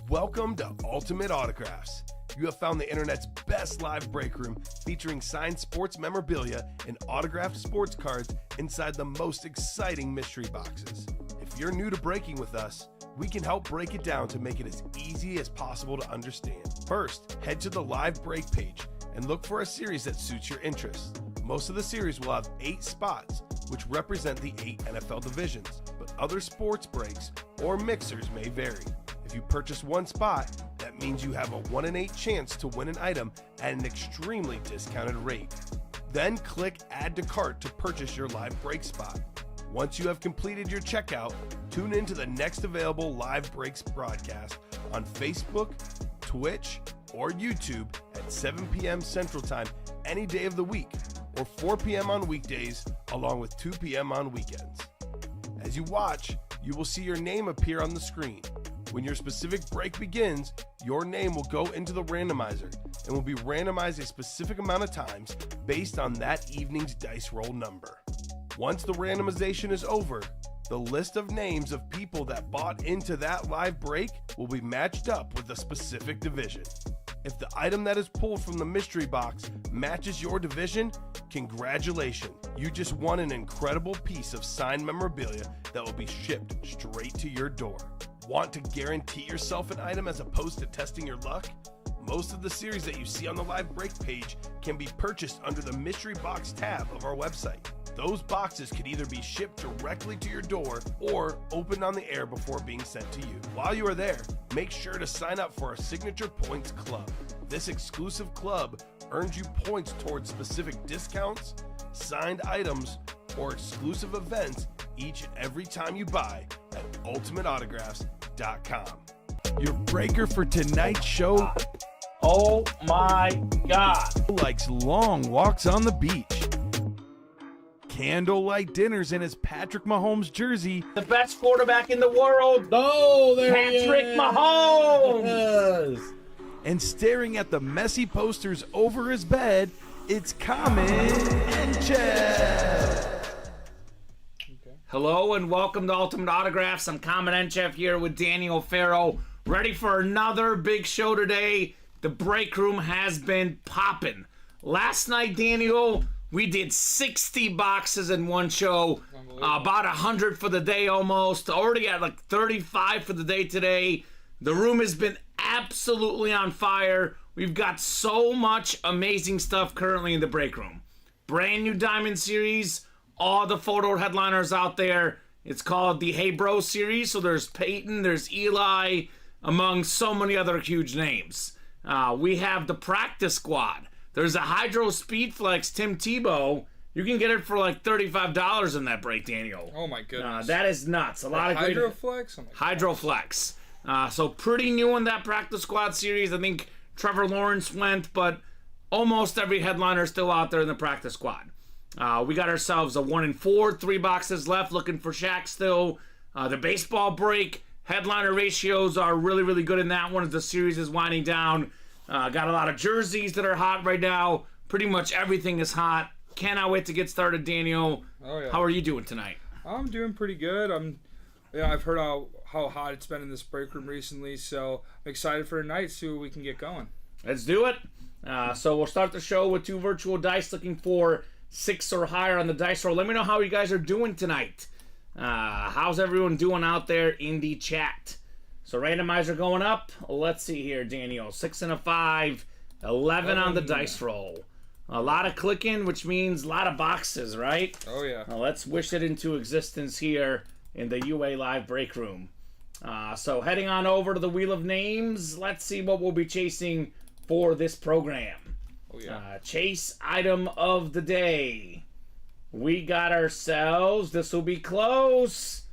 Welcome to Ultimate Autographs. You have found the internet's best live break room featuring signed sports memorabilia and autographed sports cards inside the most exciting mystery boxes. If you're new to breaking with us, we can help break it down to make it as easy as possible to understand. First, head to the live break page and look for a series that suits your interests. Most of the series will have 8 spots, which represent the 8 NFL divisions, but other sports breaks or mixers may vary. If you purchase one spot, that means you have a 1 in 8 chance to win an item at an extremely discounted rate. Then click Add to Cart to purchase your live break spot. Once you have completed your checkout, tune in to the next available live breaks broadcast on Facebook, Twitch, or YouTube at 7 p.m. Central Time any day of the week, or 4 p.m. on weekdays, along with 2 p.m. on weekends. As you watch, you will see your name appear on the screen. When your specific break begins, your name will go into the randomizer and will be randomized a specific amount of times based on that evening's dice roll number. Once the randomization is over, the list of names of people that bought into that live break will be matched up with a specific division. If the item that is pulled from the mystery box matches your division, congratulations, you just won an incredible piece of signed memorabilia that will be shipped straight to your door. Want to guarantee yourself an item as opposed to testing your luck? Most of the series that you see on the live break page can be purchased under the mystery box tab of our website. Those boxes could either be shipped directly to your door or opened on the air before being sent to you. While you are there, make sure to sign up for our Signature Points Club. This exclusive club earns you points towards specific discounts, signed items, or exclusive events each and every time you buy at ultimateautographs.com. Your breaker for tonight's show, oh my God, likes long walks on the beach, candlelight dinners in his Patrick Mahomes jersey, the best quarterback in the world. Oh, there Patrick he is. Mahomes. Yes. and staring at the messy posters over his bed, it's Kamen Entchev. Hello and welcome to Ultimate Autographs. I'm Kamen Entchev here with Daniel Farrow, ready for another big show today. The break room has been popping. Last night, Daniel, we did 60 boxes in one show, about 100 for the day almost. Already at like 35 for the day today. The room has been absolutely on fire. We've got so much amazing stuff currently in the break room. Brand new Diamond Series. All the photo headliners out there. It's called the Hey Bro series. So there's Peyton, there's Eli, among so many other huge names. We have the Practice Squad. There's a Hydro Speed Flex Tim Tebow. You can get it for like $35 in that break, Daniel. Oh my goodness. That is nuts. A lot of great Hydroflex? Oh Hydroflex. So pretty new in that Practice Squad series. I think Trevor Lawrence went, but almost every headliner is still out there in the Practice Squad. We got ourselves a 1 in 4, 3 boxes left, looking for Shaq still. The baseball break, headliner ratios are really, really good in that one as the series is winding down. Got a lot of jerseys that are hot right now. Pretty much everything is hot. Cannot wait to get started, Daniel. Oh, yeah. How are you doing tonight? I'm doing pretty good. I've heard how hot it's been in this break room recently, so I'm excited for tonight, see what we can get going. Let's do it. So we'll start the show with 2 virtual dice, looking for 6 or higher on the dice roll. Let me know how you guys are doing tonight. How's everyone doing out there in the chat? So randomizer going up. Let's see here, Daniel. 6 and a 5, 11 on the dice roll. A lot of clicking, which means a lot of boxes, right? Oh, yeah. Let's wish it into existence here in the UA Live break room. So heading on over to the Wheel of Names, let's see what we'll be chasing for this program. Oh, yeah. Chase item of the day. We got ourselves, this will be close.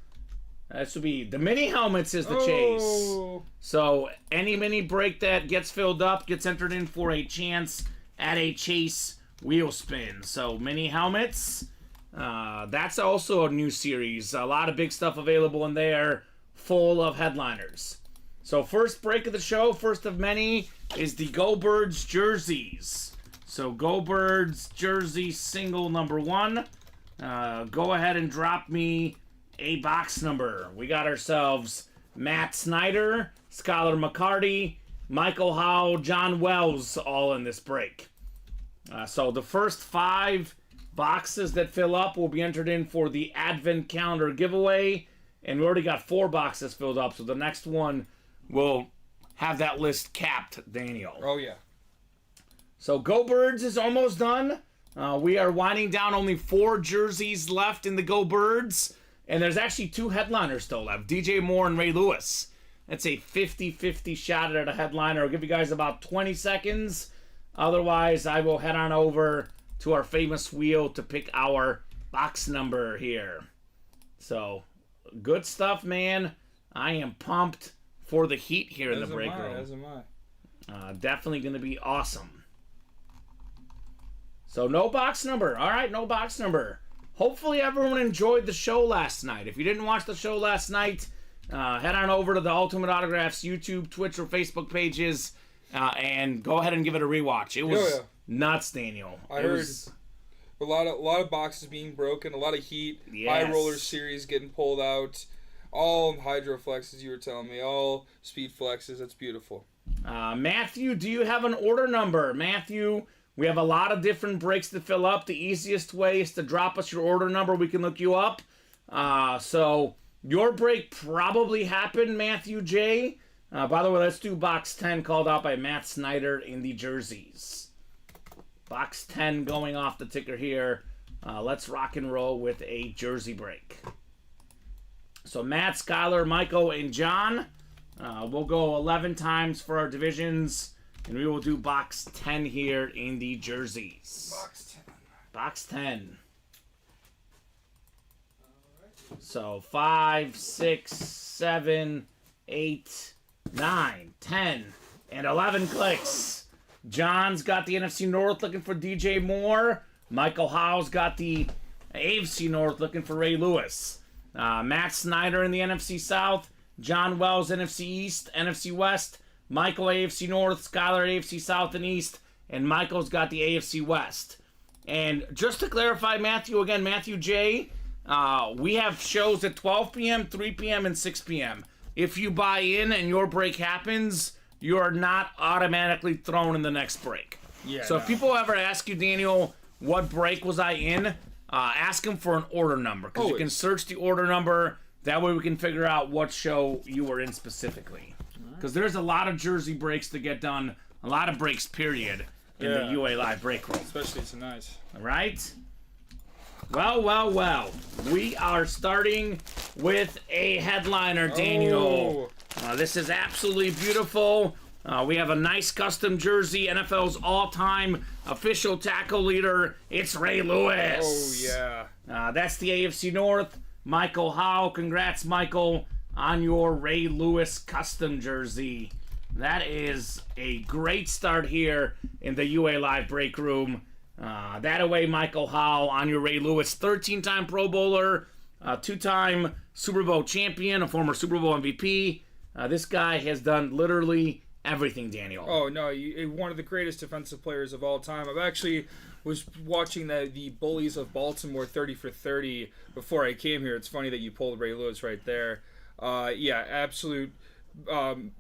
This will be the mini helmets is the chase. So any mini break that gets filled up gets entered in for a chance at a chase wheel spin. So mini helmets. That's also a new series. A lot of big stuff available in there, full of headliners. So first break of the show, first of many, is the Go Birds jerseys. So Go Birds jersey single number 1. go ahead and drop me a box number. We got ourselves Matt Snyder, Skylar McCarty, Michael Howe, John Wells, all in this break. So the first 5 boxes that fill up will be entered in for the Advent Calendar giveaway. And we already got 4 boxes filled up, so the next one will have that list capped, Daniel. Oh, yeah. So Go Birds is almost done. We are winding down, only 4 jerseys left in the Go Birds. And there's actually 2 headliners still left, DJ Moore and Ray Lewis. That's a 50-50 shot at a headliner. I'll give you guys about 20 seconds. Otherwise, I will head on over to our famous wheel to pick our box number here. So, good stuff, man. I am pumped for the heat here in the break room. As am I. Definitely going to be awesome. So, no box number. All right, no box number. Hopefully, everyone enjoyed the show last night. If you didn't watch the show last night, head on over to the Ultimate Autographs YouTube, Twitch, or Facebook pages and go ahead and give it a rewatch. It was nuts, Daniel. I heard a lot of boxes being broken, a lot of heat, High Roller Series getting pulled out, all Hydro Flexes you were telling me, all Speed Flexes. That's beautiful. Matthew, do you have an order number? Matthew, we have a lot of different breaks to fill up. The easiest way is to drop us your order number. We can look you up. So your break probably happened, Matthew J. By the way, let's do box 10 called out by Matt Snyder in the jerseys. Box 10 going off the ticker here. Let's rock and roll with a jersey break. So Matt, Skylar, Michael, and John. We'll go 11 times for our divisions. And we will do box 10 here in the jerseys. Box 10. Box 10. So 5, 6, 7, 8, 9, 10, and 11 clicks. John's got the NFC North looking for DJ Moore. Michael Howe's got the AFC North looking for Ray Lewis. Matt Snyder in the NFC South. John Wells, NFC East, NFC West. Michael, AFC North. Skylar, AFC South and East. And Michael's got the AFC West. And just to clarify, Matthew, again, Matthew J., we have shows at 12 p.m., 3 p.m., and 6 p.m. If you buy in and your break happens, you are not automatically thrown in the next break. So if people ever ask you, Daniel, what break was I in, ask them for an order number. Because you can search the order number. That way we can figure out what show you were in specifically. Because there's a lot of jersey breaks to get done. A lot of breaks, period, in the UA Live break room. Especially tonight. All right? Well. We are starting with a headliner, Daniel. This is absolutely beautiful. We have a nice custom jersey, NFL's all-time official tackle leader. It's Ray Lewis. Oh, yeah. That's the AFC North. Michael Howe. Congrats, Michael, on your Ray Lewis custom jersey. That is a great start here in the UA Live break room. That away, Michael Howe, on your Ray Lewis, 13-time Pro Bowler, 2-time Super Bowl champion, a former Super Bowl MVP. This guy has done literally everything, Daniel. Oh, no, one of the greatest defensive players of all time. I've actually was watching the Bullies of Baltimore 30 for 30 before I came here. It's funny that you pulled Ray Lewis right there. Absolute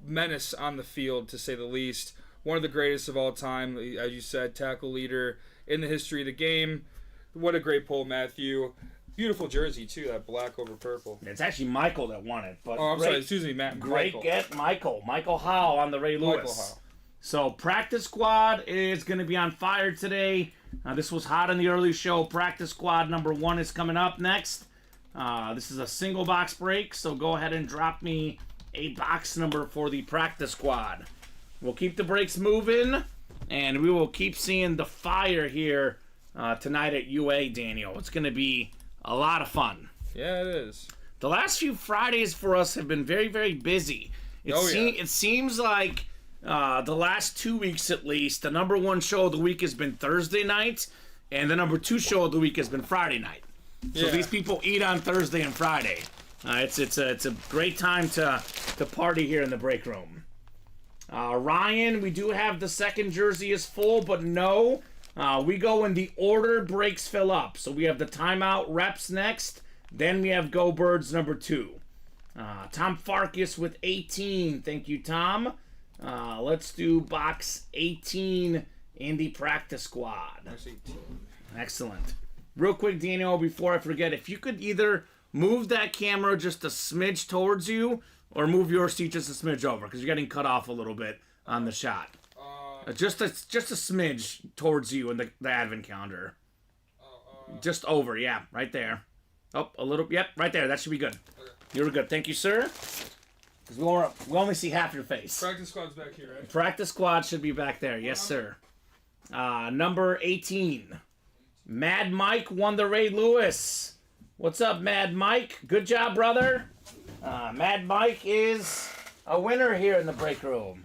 menace on the field, to say the least. One of the greatest of all time, as you said, tackle leader in the history of the game. What a great pull, Matthew. Beautiful jersey, too, that black over purple. It's actually Michael that won it. But sorry, excuse me, Matt. Great get Michael. Michael Howe on the Ray Lewis. Michael Howe. So practice squad is going to be on fire today. This was hot in the early show. Practice squad number 1 is coming up next. This is a single box break, so go ahead and drop me a box number for the practice squad. We'll keep the breaks moving, and we will keep seeing the fire here tonight at UA, Daniel. It's going to be a lot of fun. Yeah, it is. The last few Fridays for us have been very, very busy. It seems like the last 2 weeks at least, the number 1 show of the week has been Thursday night, and the number 2 show of the week has been Friday night. So these people eat on Thursday and Friday. It's a great time to party here in the break room. Ryan, we do have the second jersey is full, but no, We go in the order breaks fill up. So we have the timeout reps next. Then we have Go Birds number 2. Tom Farkas with 18. Thank you, Tom. Let's do box 18 in the practice squad. That's 18. Excellent. Real quick, Daniel, before I forget, if you could either move that camera just a smidge towards you or move your seat just a smidge over because you're getting cut off a little bit on the shot. Just a smidge towards you in the advent calendar. Just over, yeah, right there. Oh, a little, yep, right there. That should be good. Okay. You were good. Thank you, sir. Because we only see half your face. Practice squad's back here, right? Practice squad should be back there. Yes, sir. Number 18. Mad Mike won the Ray Lewis. What's up, Mad Mike? Good job, brother. Mad Mike is a winner here in the break room.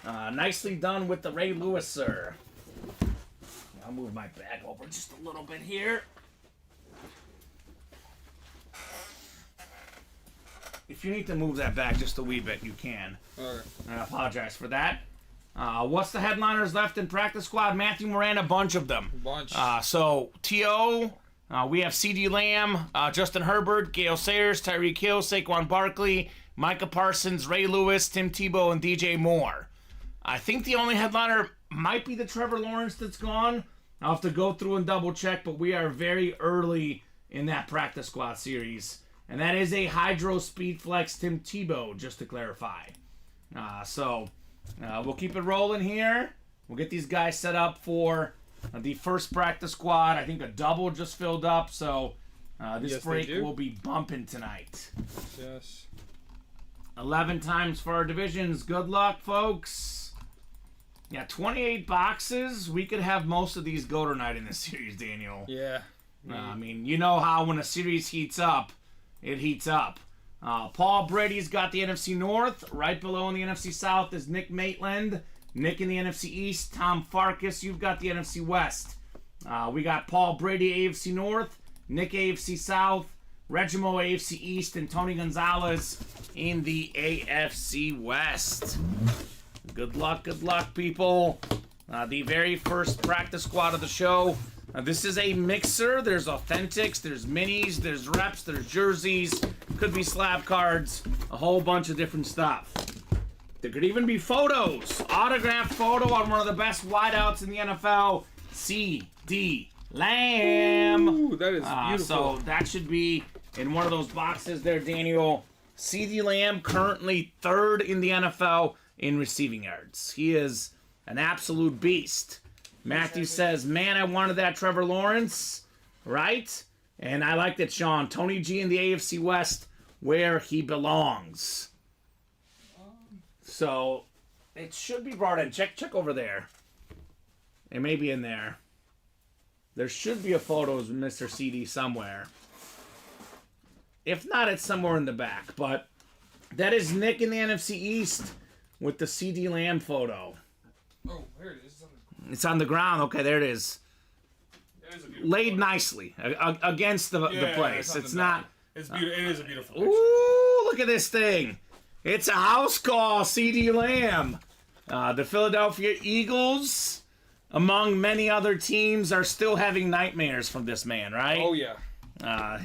Nicely done with the Ray Lewis, sir. I'll move my bag over just a little bit here. If you need to move that back just a wee bit, you can. Okay. I apologize for that. What's the headliners left in practice squad? Matthew Moran, a bunch of them. So, T.O., we have C.D. Lamb, Justin Herbert, Gale Sayers, Tyreek Hill, Saquon Barkley, Micah Parsons, Ray Lewis, Tim Tebow, and DJ Moore. I think the only headliner might be the Trevor Lawrence that's gone. I'll have to go through and double check, but we are very early in that practice squad series. And that is a Hydro Speed Flex Tim Tebow, just to clarify. We'll keep it rolling here. We'll get these guys set up for the first practice squad. I think a double just filled up, so this break will be bumping tonight. Yes. 11 times for our divisions. Good luck, folks. Yeah, 28 boxes. We could have most of these go tonight in this series, Daniel. Yeah. I mean, you know how when a series heats up, it heats up. Paul Brady's got the NFC North. Right below in the NFC South is Nick Maitland. Nick in the NFC East. Tom Farkas, you've got the NFC West. We got Paul Brady, AFC North. Nick, AFC South. Regimo, AFC East. And Tony Gonzalez in the AFC West. Good luck, people. The very first practice squad of the show. This is a mixer. There's authentics, there's minis, there's reps, there's jerseys, could be slab cards, a whole bunch of different stuff. There could even be photos. Autographed photo on one of the best wideouts in the NFL, C.D. Lamb. Ooh, that is beautiful. So that should be in one of those boxes there, Daniel. C.D. Lamb currently 3rd in the NFL in receiving yards. He is an absolute beast. Matthew says, man, I wanted that Trevor Lawrence, right? And I like that, Sean. Tony G in the AFC West, where he belongs. So, it should be brought in. Check over there. It may be in there. There should be a photo of Mr. CD somewhere. If not, it's somewhere in the back. But that is Nick in the NFC East with the CD Lamb photo. Oh, here it is. It's on the ground. Okay, there it is. Laid nicely against the place. It's not. It's beautiful. It is a beautiful picture. Ooh, look at this thing. It's a house call, C.D. Lamb. The Philadelphia Eagles, among many other teams, are still having nightmares from this man, right? Oh, yeah.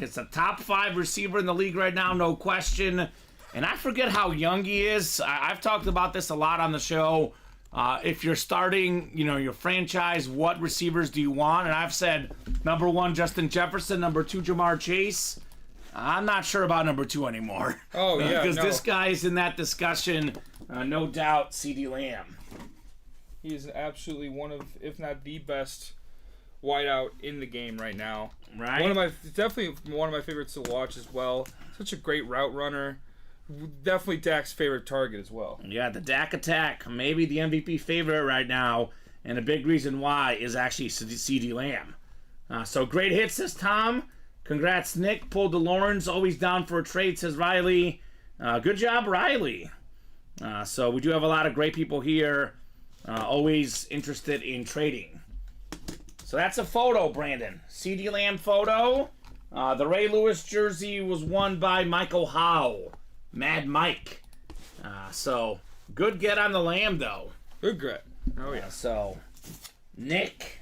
It's a top 5 receiver in the league right now, no question. And I forget how young he is. I've talked about this a lot on the show. If you're starting, your franchise, what receivers do you want? And I've said number 1, Justin Jefferson, number 2, Jamar Chase. I'm not sure about number 2 anymore. Oh, yeah. Because this guy is in that discussion, no doubt, C.D. Lamb. He is absolutely one of, if not the best wideout in the game right now. Right. Definitely one of my favorites to watch as well. Such a great route runner. Definitely Dak's favorite target as well. Yeah, the Dak attack, maybe the MVP favorite right now, and a big reason why is actually C.D. Lamb. So great hit, says Tom. Congrats, Nick. Pulled the Lawrence, always down for a trade, says Riley. Good job, Riley. So we do have a lot of great people here, always interested in trading. So that's a photo, Brandon. C.D. Lamb photo. The Ray Lewis jersey was won by Michael Howe. Mad Mike. So, good get on the Lamb, though. Good get. Oh, yeah. So, Nick,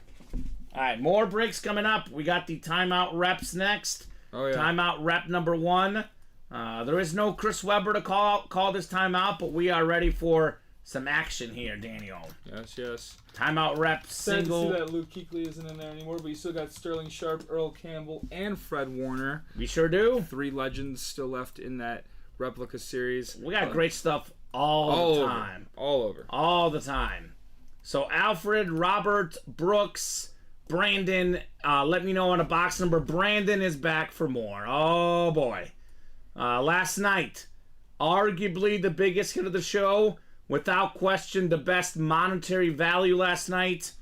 All right, more breaks coming up. We got the timeout reps next. Oh, yeah. Timeout rep number 1. There is no Chris Webber to call this timeout, but we are ready for some action here, Daniel. Yes. Timeout rep Sad single. to see that Luke Kuechly isn't in there anymore, but you still got Sterling Sharp, Earl Campbell, and Fred Warner. We sure do. 3 legends still left in that replica series. We got great stuff all the time. All over. All the time. So Alfred, Robert, Brooks, Brandon, let me know on a box number. Brandon is back for more. Oh, boy. Last night, arguably the biggest hit of the show. Without question, the best monetary value last night.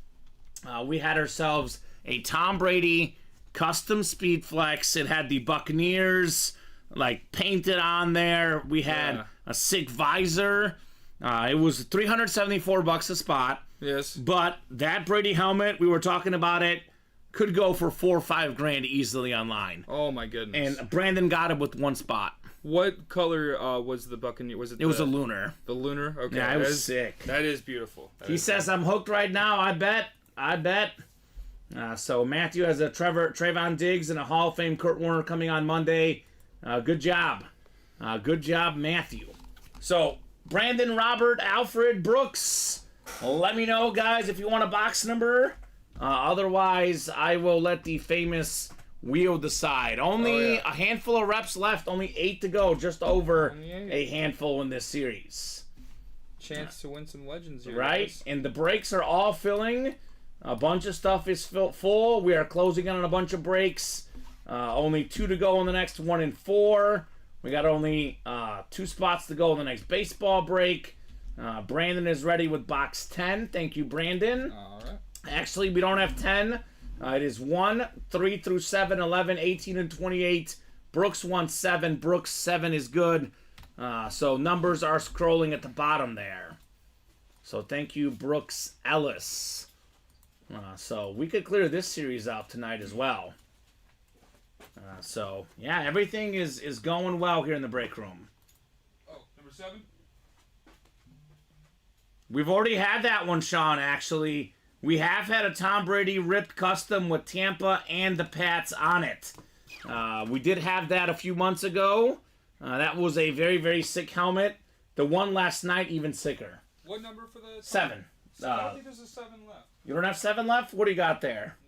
We had ourselves a Tom Brady custom speed flex. It had the Buccaneers painted on there. We had a sick visor. It was $374 a spot. Yes. But that Brady helmet, we were talking about it, could go for $4 or $5 grand easily online. Oh my goodness. And Brandon got it with 1 spot. What color was the Buccaneer? Was it? It was a lunar. The lunar. Okay. Yeah, it was sick. That is beautiful. He says, "I'm hooked right now. I bet." So Matthew has a Trayvon Diggs and a Hall of Fame Kurt Warner coming on Monday. Good job. Good job, Matthew. So Brandon, Robert, Alfred, Brooks. Let me know, guys, if you want a box number. Otherwise, I will let the famous wheel decide. Only a handful of reps left. Only 8 to go. Just over a handful in this series. Chance to win some legends here. Right? Guys. And the breaks are all filling. A bunch of stuff is full. We are closing in on a bunch of breaks. Only 2 to go in the next 1 and 4. We got only 2 spots to go in the next baseball break. Brandon is ready with box 10. Thank you, Brandon. All right. Actually, we don't have 10. It is 1, 3 through 7, 11, 18, and 28. Brooks wants 7. Brooks 7 is good. So numbers are scrolling at the bottom there. So thank you, Brooks Ellis. So we could clear this series out tonight as well. So, yeah, everything is going well here in the break room. Oh, number 7? We've already had that one, Sean, actually. We have had a Tom Brady ripped custom with Tampa and the Pats on it. We did have that a few months ago. That was a very, very sick helmet. The one last night, even sicker. What number for the... 7. I don't think there's a 7 left. You don't have 7 left? What do you got there?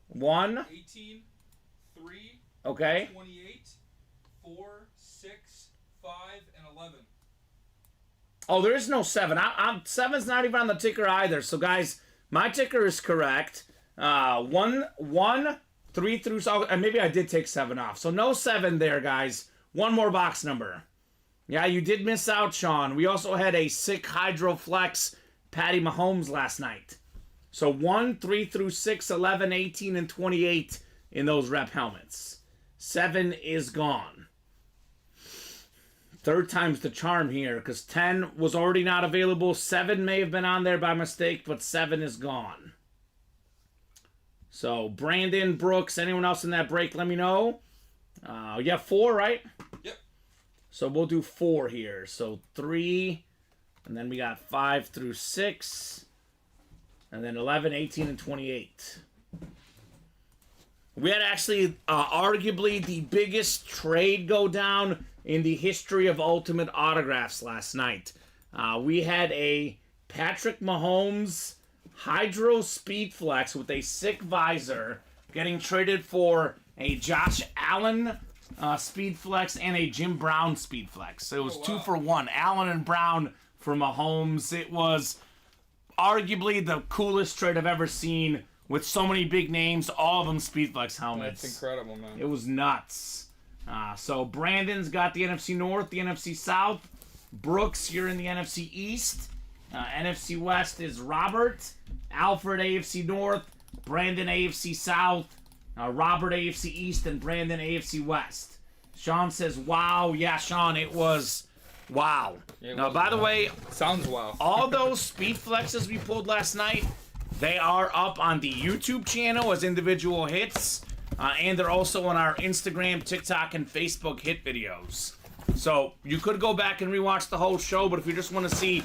1? 18, 3, Okay. 28, 4, 6, 5, and 11. Oh, there is no 7. 7's not even on the ticker either. So, guys, my ticker is correct. 1, 3 through... and maybe I did take 7 off. So, no 7 there, guys. One more box number. Yeah, you did miss out, Sean. We also had a sick Hydroflex Patty Mahomes last night. So 1, 3 through 6, 11, 18, and 28 in those rep helmets. 7 is gone. Third time's the charm here, because 10 was already not available. 7 may have been on there by mistake, but 7 is gone. So Brandon, Brooks, anyone else in that break, let me know. You have 4, right? Yep. So we'll do 4 here. So 3, and then we got 5 through 6, and then 11, 18, and 28. We had actually arguably the biggest trade go down in the history of Ultimate Autographs last night. We had a Patrick Mahomes Hydro Speed Flex with a sick visor getting traded for a Josh Allen Speed Flex and a Jim Brown Speed Flex. So it was 2 for 1. Allen and Brown for Mahomes. It was arguably the coolest trade I've ever seen with so many big names, all of them Speed Flex helmets. That's incredible, man. It was nuts. So Brandon's got the NFC North, the NFC South. Brooks, you're in the NFC East. NFC West is Robert. Alfred, AFC North. Brandon, AFC South. Robert, AFC East. And Brandon, AFC West. Sean says, wow. Yeah, Sean, it was wow. Now, by the way, sounds wow. all those Speed Flexes we pulled last night, they are up on the YouTube channel as individual hits. And they're also on our Instagram, TikTok, and Facebook hit videos. So you could go back and rewatch the whole show, but if you just want to see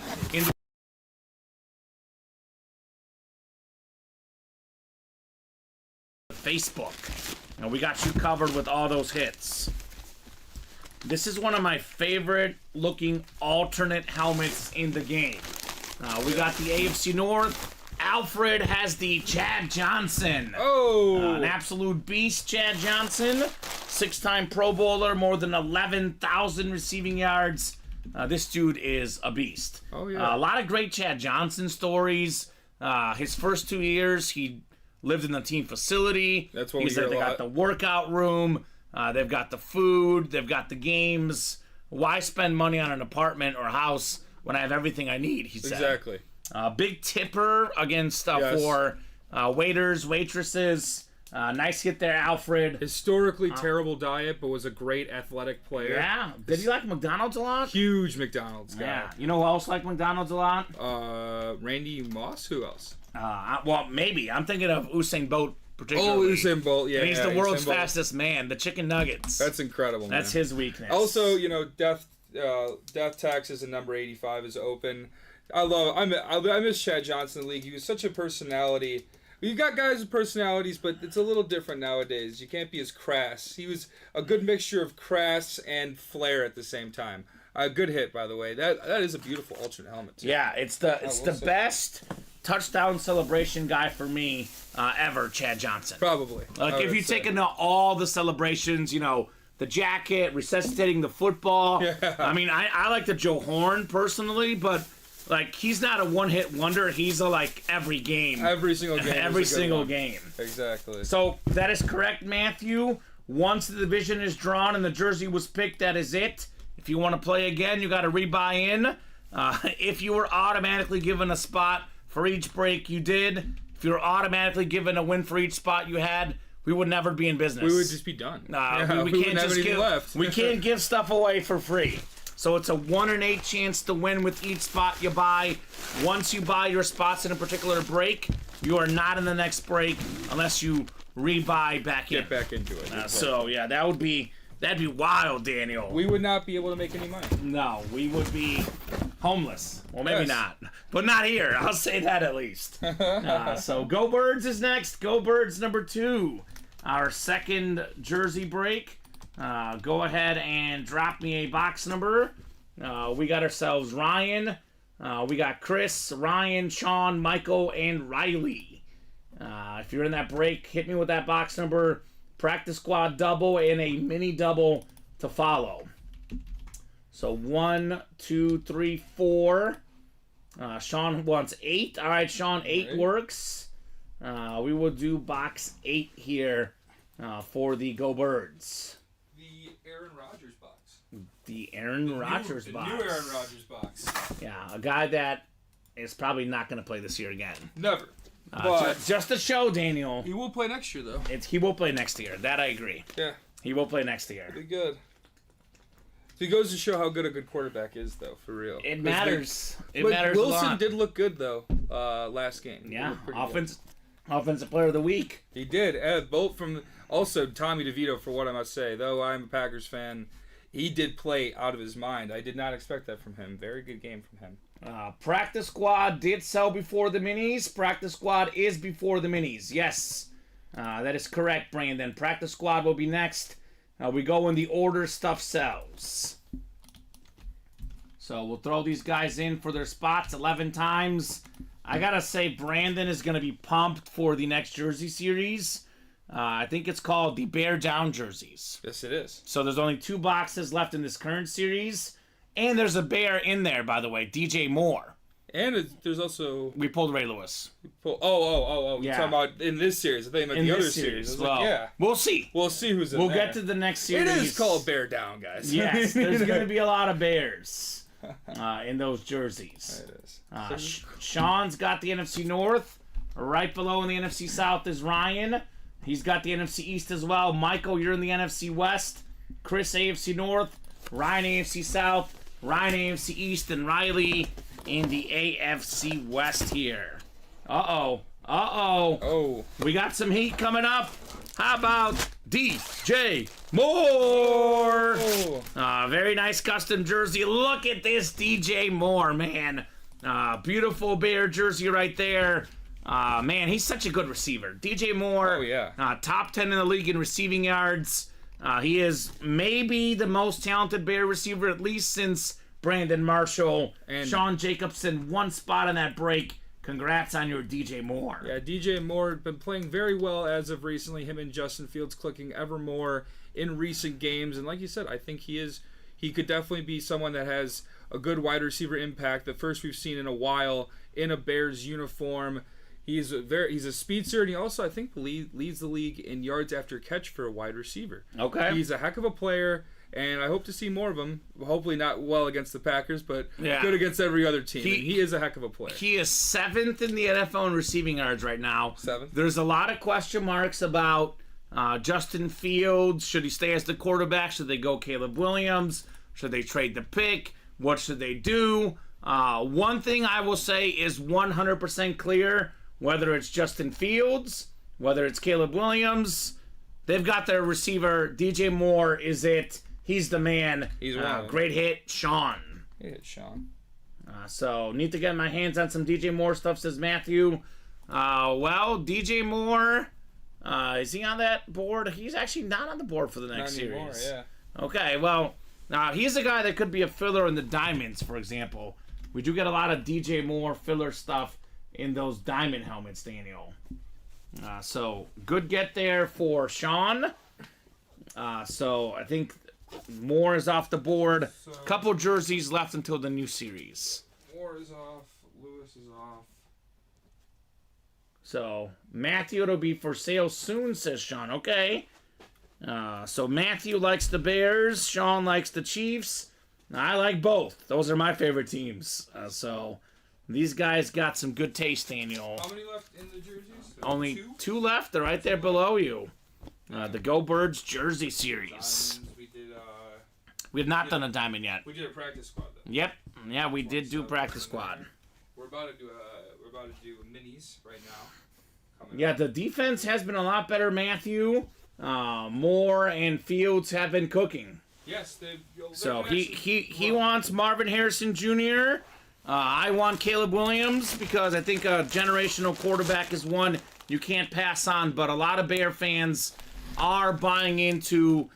Facebook. And we got you covered with all those hits. This is one of my favorite looking alternate helmets in the game. We got the AFC North. Alfred has the Chad Johnson. Oh! An absolute beast, Chad Johnson. 6-time Pro Bowler, more than 11,000 receiving yards. This dude is a beast. Oh, yeah. A lot of great Chad Johnson stories. His first 2 years, he lived in the team facility. That's what we hear a They got lot. the workout room. They've got the food. They've got the games. Why spend money on an apartment or house when I have everything I need, he said. Exactly. Big tipper against Yes. for waiters, waitresses. Nice hit there, Alfred. Historically terrible diet, but was a great athletic player. Yeah. Did he like McDonald's a lot? Huge McDonald's guy. Yeah. You know who else liked McDonald's a lot? Randy Moss? Who else? Well, maybe. I'm thinking of Usain Bolt particularly. Oh, Usain Bolt, yeah. And he's yeah, the world's Usain Bolt. fastest man. The chicken nuggets. That's incredible, man. That's his weakness. Also, death taxes and number 85 is open. I miss Chad Johnson in the league. He was such a personality. You got guys with personalities, but it's a little different nowadays. You can't be as crass. He was a good mixture of crass and flair at the same time. A good hit, by the way. That is a beautiful alternate helmet, too. Yeah, it's the will say. best touchdown celebration guy for me ever, Chad Johnson. Probably. Like, I if would you say. take into all the celebrations, the jacket, resuscitating the football. Yeah. I mean, I like the Joe Horn personally, but, he's not a one-hit wonder. He's a, every game. Every single game. Every is a good single one. game. Exactly. So, that is correct, Matthew. Once the division is drawn and the jersey was picked, that is it. If you want to play again, you got to rebuy in. If you were automatically given a spot for each break you did, if you were automatically given a win for each spot you had, we would never be in business. We would just be done. We wouldn't can't have just anything give. left. We can't give stuff away for free. So it's a 1 in 8 chance to win with each spot you buy. Once you buy your spots in a particular break, you are not in the next break unless you rebuy back in. Get back into it. So yeah, that'd be wild, Daniel. We would not be able to make any money. No, we would be homeless. Well, maybe Yes. not, but not here. I'll say that at least. So Go Birds is next. Go Birds number 2. Our second jersey break. Go ahead and drop me a box number. We got ourselves Ryan. We got Chris, Ryan, Sean, Michael, and Riley. If you're in that break, hit me with that box number. Practice squad double and a mini double to follow. So 1, 2, 3, 4. Sean wants 8. All right, Sean, 8 Right. works. We will do box 8 here for the Go Birds. The Aaron Rodgers box. The Aaron Rodgers box. New Aaron Rodgers box. Yeah, a guy that is probably not going to play this year again. Never. But Just a show, Daniel. he will play next year, though. He will play next year. That I agree. Yeah, He will play next year. be good. So it goes to show how good a good quarterback is, though, for real. It matters. It But matters a Wilson lot. did look good, though, last game. He Yeah, looked pretty good. offensive player of the week. He did. Both from also Tommy DeVito, for what I must say. Though I'm a Packers fan, he did play out of his mind. I did not expect that from him. Very good game from him. Practice squad did sell before the minis. Practice squad is before the minis. Yes, that is correct, Brandon. Practice squad will be next. We go in the order stuff sells. So we'll throw these guys in for their spots 11 times. I gotta say, Brandon is gonna be pumped for the next jersey series. I think it's called the Bear Down jerseys. Yes, it is. So there's only 2 boxes left in this current series. And there's a bear in there, by the way, DJ Moore. And there's also We pulled Ray Lewis. oh. Yeah. You're talking about in this series. I think you meant In the other this series. I was well, like, yeah. we'll see. We'll see who's in We'll there. get to the next series. It is called Bear Down, guys. Yes, there's going to be a lot of bears in those jerseys. It is. Sean's got the NFC North. Right below in the NFC South is Ryan. He's got the NFC East as well. Michael, you're in the NFC West. Chris, AFC North. Ryan, AFC South. Ryan, AFC East. And Riley in the AFC West here. Uh-oh. Oh. We got some heat coming up. How about DJ Moore? Oh. Very nice custom jersey. Look at this DJ Moore, man. Beautiful Bear jersey right there. Man, he's such a good receiver. DJ Moore, Oh, yeah. Top 10 in the league in receiving yards. He is maybe the most talented Bear receiver, at least since Brandon Marshall. And Sean Jacobson, one spot on that break. Congrats on your DJ Moore. Yeah, DJ Moore been playing very well as of recently. Him and Justin Fields clicking ever more in recent games. And like you said, I think he could definitely be someone that has a good wide receiver impact. The first we've seen in a while in a Bears uniform. He's a speedster, and he also, I think, leads the league in yards after catch for a wide receiver. Okay. He's a heck of a player, and I hope to see more of him. Hopefully not well against the Packers, but good against every other team. He is a heck of a player. He is 7th in the NFL in receiving yards right now. 7th. There's a lot of question marks about Justin Fields. Should he stay as the quarterback? Should they go Caleb Williams? Should they trade the pick? What should they do? One thing I will say is 100% clear. Whether it's Justin Fields, whether it's Caleb Williams, they've got their receiver. DJ Moore is it. He's the man. He's one. Great hit, Sean. He hit Sean. So, need to get my hands on some DJ Moore stuff, says Matthew. Well, DJ Moore, is he on that board? He's actually not on the board for the next Not anymore, series. yeah. Okay, well, he's a guy that could be a filler in the Diamonds, for example. We do get a lot of DJ Moore filler stuff in those diamond helmets, Daniel. So, good get there for Sean. So, I think Moore is off the board. Couple jerseys left until the new series. Moore is off. Lewis is off. So, Matthew, it'll be for sale soon, says Sean. Okay. So, Matthew likes the Bears. Sean likes the Chiefs. I like both. Those are my favorite teams. So... These guys got some good taste, Daniel. How many left in the jerseys? Only two left. They're right there below you. The Go Birds Jersey Series. We have not done a diamond yet. We did a practice squad though. Yep. Yeah, we did do practice squad. We're about to do minis right now. Yeah, the defense has been a lot better, Matthew. Moore and Fields have been cooking. Yes, So he wants Marvin Harrison Jr. I want Caleb Williams because I think a generational quarterback is one you can't pass on, but a lot of Bear fans are buying into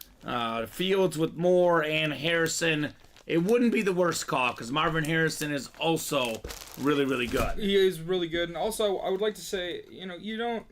Fields with Moore and Harrison. It wouldn't be the worst call because Marvin Harrison is also really, really good. He is really good. And also, I would like to say, you don't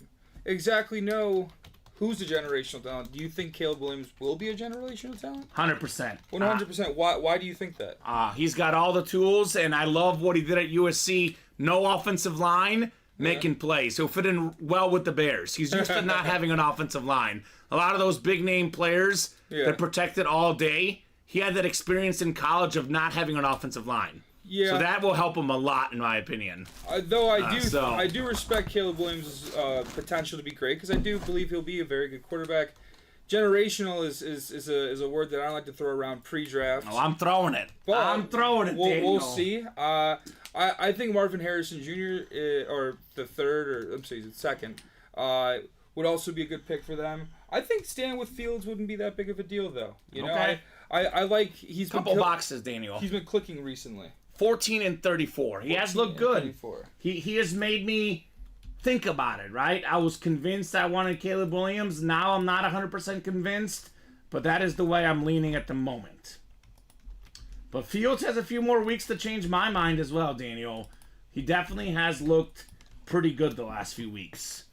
exactly know who's the generational talent. Do you think Caleb Williams will be a generational talent? 100%. 100%. Why do you think that? He's got all the tools, and I love what he did at USC. No offensive line, making plays. He'll fit in well with the Bears. He's used to not having an offensive line. A lot of those big-name players that protected all day, he had that experience in college of not having an offensive line. Yeah. So that will help him a lot, in my opinion. Though I do respect Caleb Williams' potential to be great because I do believe he'll be a very good quarterback. Generational is a word that I don't like to throw around pre-draft. Oh, I'm throwing it. We'll see. I think Marvin Harrison Jr. Or the third, or I'm sorry, second, would also be a good pick for them. I think staying with Fields wouldn't be that big of a deal, though. I like he's couple boxes, Daniel. He's been clicking recently. 14 and 34. He has looked good. 34. He has made me think about it, right? I was convinced I wanted Caleb Williams. Now I'm not 100% convinced, but that is the way I'm leaning at the moment. But Fields has a few more weeks to change my mind as well, Daniel. He definitely has looked pretty good the last few weeks.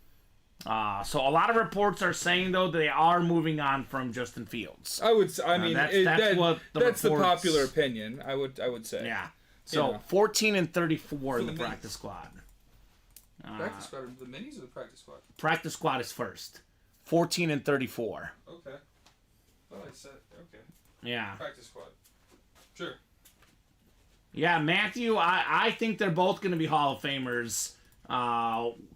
So a lot of reports are saying, though, they are moving on from Justin Fields. That's the popular opinion. I would say. Yeah. So 14 and 34 in the practice squad. Practice squad, the minis or the practice squad? Practice squad is first. 14 and 34. Okay. Well, I said okay. Yeah. Practice squad. Sure. Yeah, Matthew, I think they're both going to be Hall of Famers.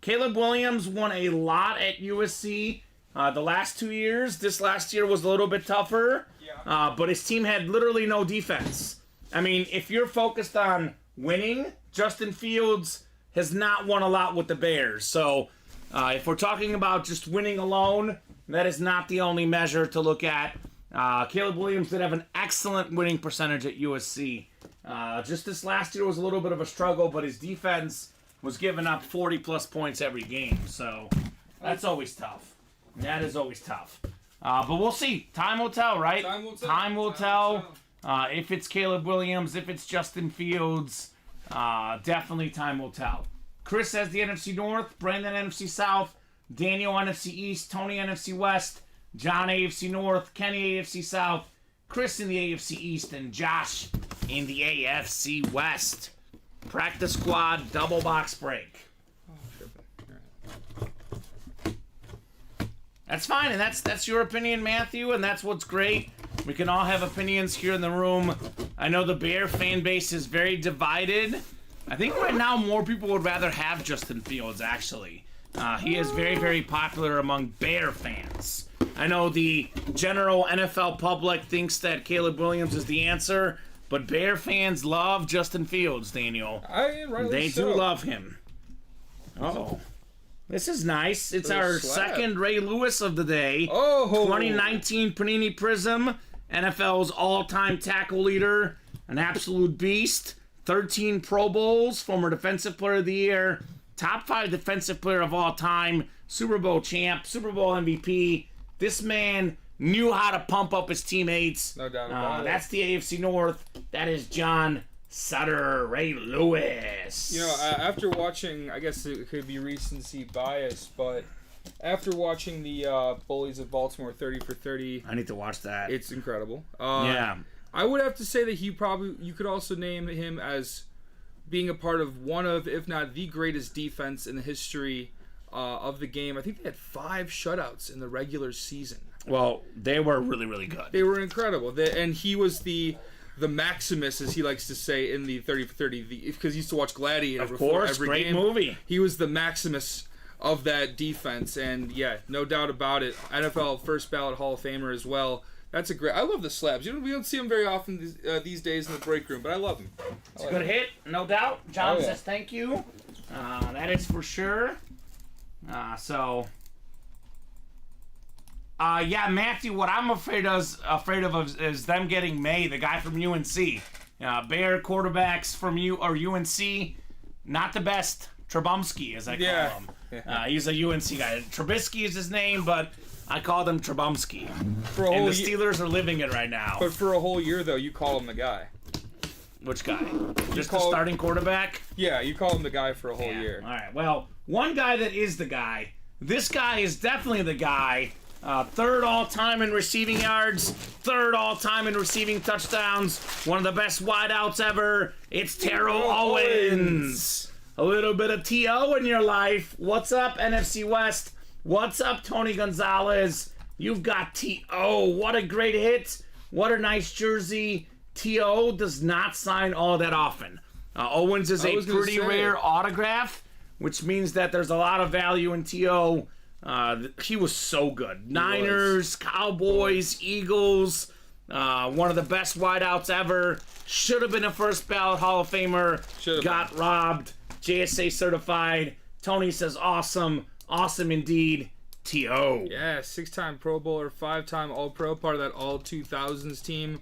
Caleb Williams won a lot at USC the last 2 years. This last year was a little bit tougher, but his team had literally no defense. I mean, if you're focused on winning, Justin Fields has not won a lot with the Bears. So if we're talking about just winning alone, that is not the only measure to look at. Caleb Williams did have an excellent winning percentage at USC. Just this last year was a little bit of a struggle, but his defense was giving up 40-plus points every game. So that's always tough. That is always tough. But we'll see. Time will tell, right? Time will tell. If it's Caleb Williams, if it's Justin Fields, definitely time will tell. Chris has the NFC North, Brandon NFC South, Daniel NFC East, Tony NFC West, John AFC North, Kenny AFC South, Chris in the AFC East, and Josh in the AFC West. Practice squad, double box break. That's fine, and that's your opinion, Matthew, and that's what's great. We can all have opinions here in the room. I know the Bear fan base is very divided. I think right now more people would rather have Justin Fields, actually. He is very, very popular among Bear fans. I know the general NFL public thinks that Caleb Williams is the answer, but Bear fans love Justin Fields, Daniel. They do love him. Uh-oh. This is nice. It's our second Ray Lewis of the day. 2019 Panini Prism, NFL's all-time tackle leader, an absolute beast. 13 Pro Bowls, former Defensive Player of the Year, top 5 defensive player of all time, Super Bowl champ, Super Bowl MVP. This man knew how to pump up his teammates. No doubt about it. That's the AFC North. That is John Sutter, Ray Lewis. You know, after watching, I guess it could be recency bias, but after watching the Bullies of Baltimore 30 for 30, I need to watch that. It's incredible. Yeah. I would have to say that you could also name him as being a part of one of, if not the greatest defense in the history of the game. I think they had 5 shutouts in the regular season. Well, they were really, really good. They were incredible. And he was the Maximus, as he likes to say, in the 30 for 30, because he used to watch Gladiator before every great game. Movie. He was the Maximus of that defense, and yeah, no doubt about it. NFL first ballot Hall of Famer as well. That's a great. I love the slabs. We don't see them very often these days in the break room, but I love them. It's a good hit, no doubt. John says thank you. That is for sure. Yeah, Matthew. What I'm afraid of is them getting May, the guy from UNC. Bear quarterbacks from UNC, not the best. Trubumsky, as I call him. Yeah. He's a UNC guy. Trubisky is his name, but I call him Trubumsky. And the Steelers are living it right now. But for a whole year, though, you call him the guy. Which guy? Just the starting quarterback? Yeah, you call him the guy for a whole year. All right. Well, one guy that is the guy. This guy is definitely the guy. 3rd all-time in receiving yards. 3rd all-time in receiving touchdowns. One of the best wideouts ever. It's Terrell Owens. A little bit of T.O. in your life. What's up, NFC West? What's up, Tony Gonzalez? You've got T.O. What a great hit. What a nice jersey. T.O. does not sign all that often. Owens is a pretty rare autograph, which means that there's a lot of value in T.O. He was so good. Niners, Cowboys, Eagles. One of the best wideouts ever. Should have been a first ballot Hall of Famer. Got robbed. JSA certified. Tony says awesome. Awesome indeed. T.O. Yeah, 6-time Pro Bowler, 5-time All-Pro, part of that All-2000s team.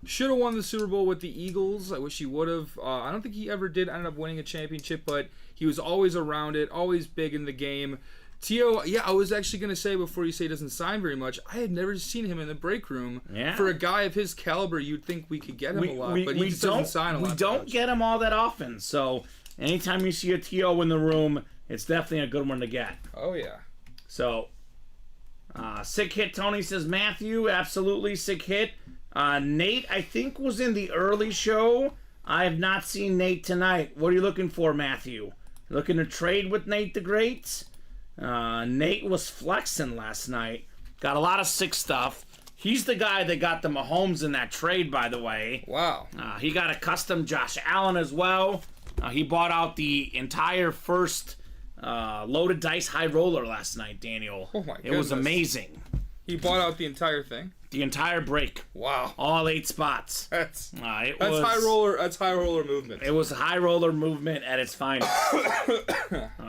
Should have won the Super Bowl with the Eagles. I wish he would have. I don't think he ever did end up winning a championship, but he was always around it, always big in the game. T.O., yeah, I was actually going to say before you say he doesn't sign very much, I had never seen him in the break room. Yeah. For a guy of his caliber, you'd think we could get him a lot, but he just doesn't sign a lot. We don't get him all that often, so anytime you see a T.O. in the room, it's definitely a good one to get. Oh, yeah. So, sick hit, Tony says, Matthew, absolutely sick hit. Nate, I think, was in the early show. I have not seen Nate tonight. What are you looking for, Matthew? Looking to trade with Nate the Great? Nate was flexing last night. Got a lot of sick stuff. He's the guy that got the Mahomes in that trade, by the way. Wow. He got a custom Josh Allen as well. He bought out the entire first loaded dice high roller last night, Daniel. Oh, my goodness. It was amazing. He bought out the entire thing? The entire break. Wow. All 8 spots. That's high roller. That's high roller movement. It was high roller movement at its finest.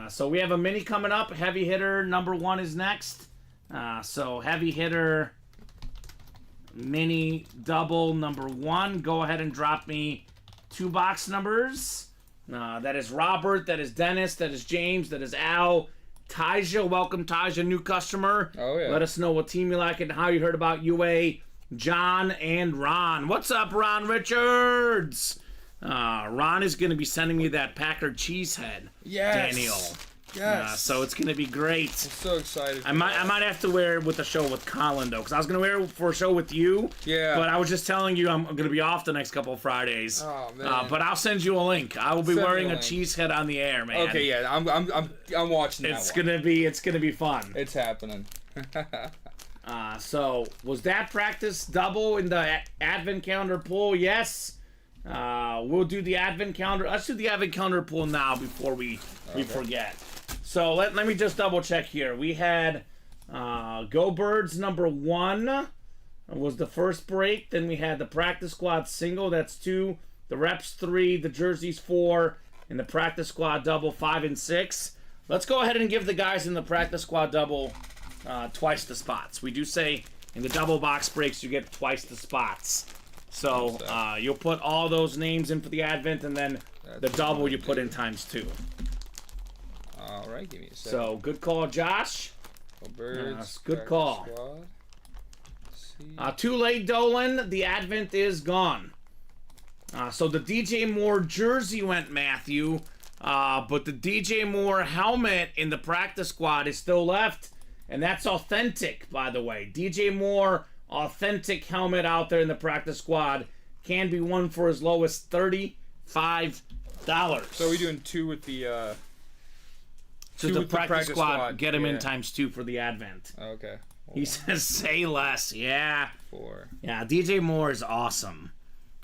So we have a mini coming up. Heavy hitter number 1 is next. So heavy hitter mini double number 1. Go ahead and drop me 2 box numbers. That is Robert, that is Dennis, that is James, that is Al. Tyja, welcome Tyja, new customer. Oh, yeah. Let us know what team you like and how you heard about UA. John and Ron. What's up, Ron Richards? Ron is going to be sending me that Packer cheesehead. Yes. Daniel. Yes. So it's going to be great. I'm so excited. I might have to wear it with the show with Colin, though, because I was going to wear it for a show with you. Yeah. But I was just telling you I'm going to be off the next couple of Fridays. Oh, man. But I'll send you a link. I will be Send me wearing a a link. cheesehead on the air, man. Okay, yeah, I'm watching that It's one. gonna be fun. It's happening. So was that practice double in the advent calendar pool? Yes. We'll do the advent calendar. Let's do the advent calendar pool now before we forget. So let me just double check here. We had Go Birds number 1 was the first break. Then we had the practice squad single. That's 2. The reps 3. The jerseys 4. And the practice squad double 5 and 6. Let's go ahead and give the guys in the practice squad double twice the spots. We do say in the double box breaks you get twice the spots. So you'll put all those names in for the advent, and then the double you put in times 2. All right, give me a second. So good call, Josh. Birds, good call. Squad. Too late, Dolan. The advent is gone. So the DJ Moore jersey went Matthew, but the DJ Moore helmet in the practice squad is still left, and that's authentic, by the way. DJ Moore authentic helmet out there in the practice squad can be won for as low as $35. So are we doing 2 with the? So the practice squad, get him in times 2 for the advent. Okay. He says, say less. Yeah. 4. Yeah, DJ Moore is awesome.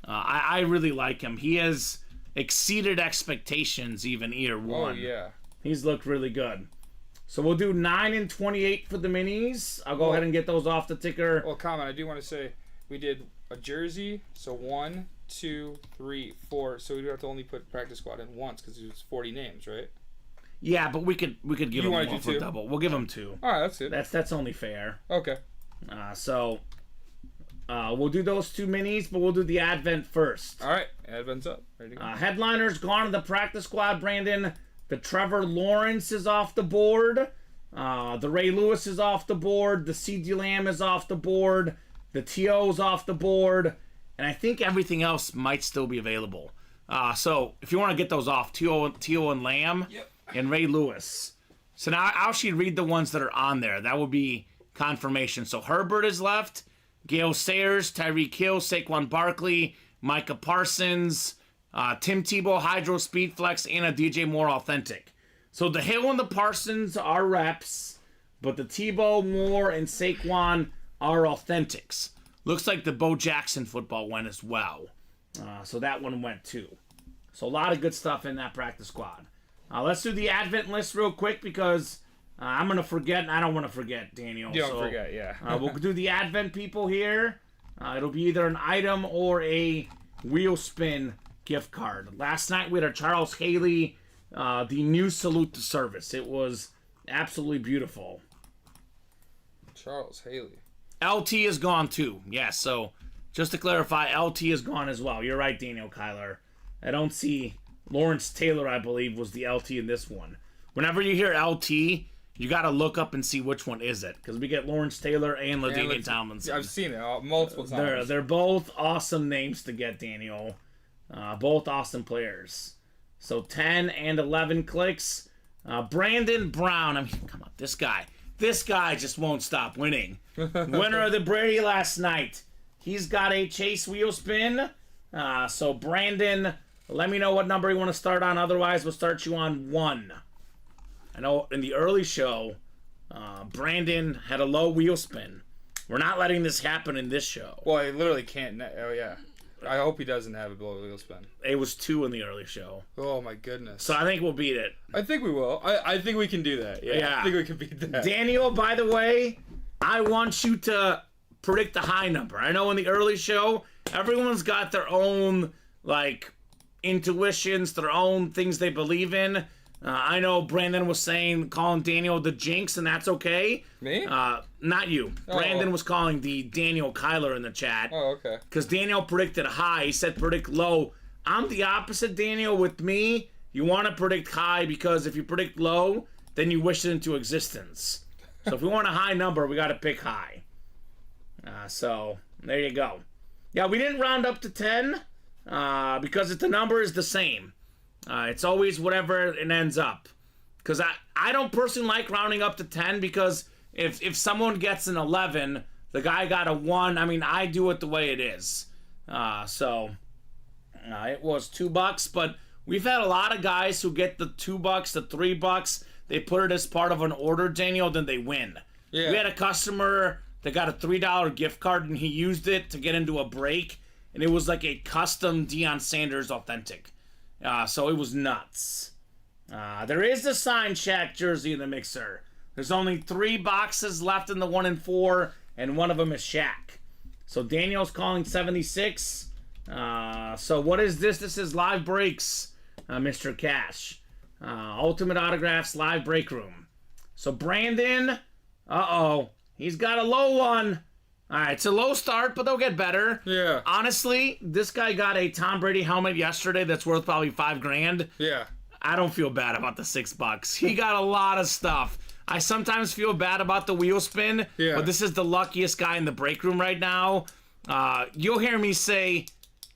I really like him. He has exceeded expectations even year 1. Oh, yeah. He's looked really good. So we'll do 9 and 28 for the minis. I'll go ahead and get those off the ticker. Well, comment. I do want to say we did a jersey. So 1, 2, 3, 4. So we do have to only put practice squad in once because it was 40 names, right? Yeah, but we could give You him wanna one do for 2? double. We'll give him 2. All right, that's it. That's only fair. Okay. So we'll do those 2 minis, but we'll do the advent first. All right, advent's up. Ready to go. Headliners gone to the practice squad, Brandon. The Trevor Lawrence is off the board. The Ray Lewis is off the board. The C.D. Lamb is off the board. The T.O.'s off the board. And I think everything else might still be available. So if you want to get those off, T.O. and Lamb and Ray Lewis. So now I'll actually read the ones that are on there. That will be confirmation. So Herbert is left. Gale Sayers, Tyreek Hill, Saquon Barkley, Micah Parsons, Tim Tebow, Hydro Speed Flex, and a DJ Moore Authentic. So the Hill and the Parsons are reps, but the Tebow, Moore, and Saquon are Authentics. Looks like the Bo Jackson football went as well. So that one went too. So a lot of good stuff in that practice squad. Let's do the Advent list real quick because I'm going to forget, and I don't want to forget, Daniel. Don't forget, yeah. We'll do the Advent people here. It'll be either an item or a wheel spin gift card. Last night we had a Charles Haley, the new Salute to Service. It was absolutely beautiful. Charles Haley. LT is gone too. Yes, so just to clarify, LT is gone as well. You're right, Daniel Kyler. I don't see Lawrence Taylor, I believe, was the LT in this one. Whenever you hear LT, you got to look up and see which one is it, because we get Lawrence Taylor and LaDainian Tomlinson. I've seen it multiple times. They're both awesome names to get, Daniel. Both awesome players. So 10 and 11 clicks. Brandon Brown. I mean, come on, this guy just won't stop winning. Winner of the Brady last night. He's got a chase wheel spin. So Brandon, let me know what number you want to start on. Otherwise, we'll start you on 1. I know in the early show, Brandon had a low wheel spin. We're not letting this happen in this show. Well, I literally can't. Oh, yeah. I hope he doesn't have a below wheel spin. It was 2 in the early show. Oh, my goodness. So I think we'll beat it. I think we will. I think we can do that. Yeah. I think we can beat that. Daniel, by the way, I want you to predict the high number. I know in the early show, everyone's got their own, intuitions, their own things they believe in. I know Brandon was calling Daniel the jinx, and that's okay. Me? Not you. Brandon was calling the Daniel Kyler in the chat. Oh, okay. Because Daniel predicted high. He said predict low. I'm the opposite, Daniel. With me, You want to predict high because if you predict low, then you wish it into existence. So if we want a high number, we got to pick high. So there you go. Yeah, we didn't round up to 10 because the number is the same. It's always whatever it ends up. Because I don't personally like rounding up to 10 because if someone gets an 11, the guy got a 1. I mean, I do it the way it is. So it was $2, but we've had a lot of guys who get the $2, the $3. They put it as part of an order, Daniel, then they win. Yeah. We had a customer that got a $3 gift card, and he used it to get into a break, and it was like a custom Deion Sanders authentic. So it was nuts. There is the Sign Shack jersey in the mixer. There's only 3 boxes left in the 1 and 4, and one of them is Shaq. So Daniel's calling 76. So what is this? This is live breaks, Mr. Cash. Ultimate Autographs live break room. So Brandon, he's got a low one. All right, it's a low start, but they'll get better. Yeah. Honestly, this guy got a Tom Brady helmet yesterday that's worth probably $5,000. Yeah. I don't feel bad about the $6. He got a lot of stuff. I sometimes feel bad about the wheel spin, but this is the luckiest guy in the break room right now. You'll hear me say,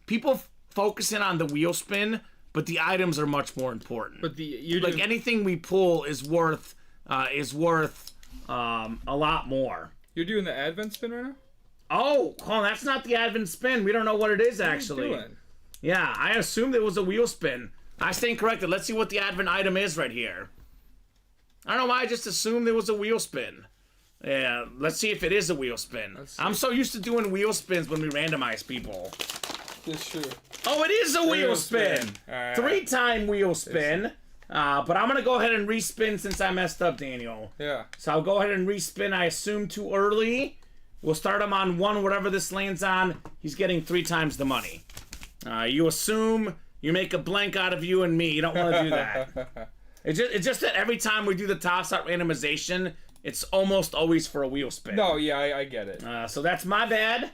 people focusing on the wheel spin, but the items are much more important. But anything we pull is worth a lot more. You're doing the Advent spin right now? Oh, that's not the Advent spin. We don't know what it is actually. What are you doing? Yeah, I assumed it was a wheel spin. I stand corrected. Let's see what the Advent item is right here. I don't know why I just assumed it was a wheel spin. Yeah, let's see if it is a wheel spin. I'm so used to doing wheel spins when we randomize people. That's true. Oh, it is a wheel spin. Right. 3-time wheel spin. But I'm going to go ahead and respin since I messed up, Daniel. Yeah. So I'll go ahead and respin. I assume too early. We'll start him on 1, whatever this lands on. He's getting 3 times the money. You assume you make a blank out of you and me. You don't want to do that. It's just that every time we do the toss-out randomization, it's almost always for a wheel spin. No, yeah, I get it. So that's my bad.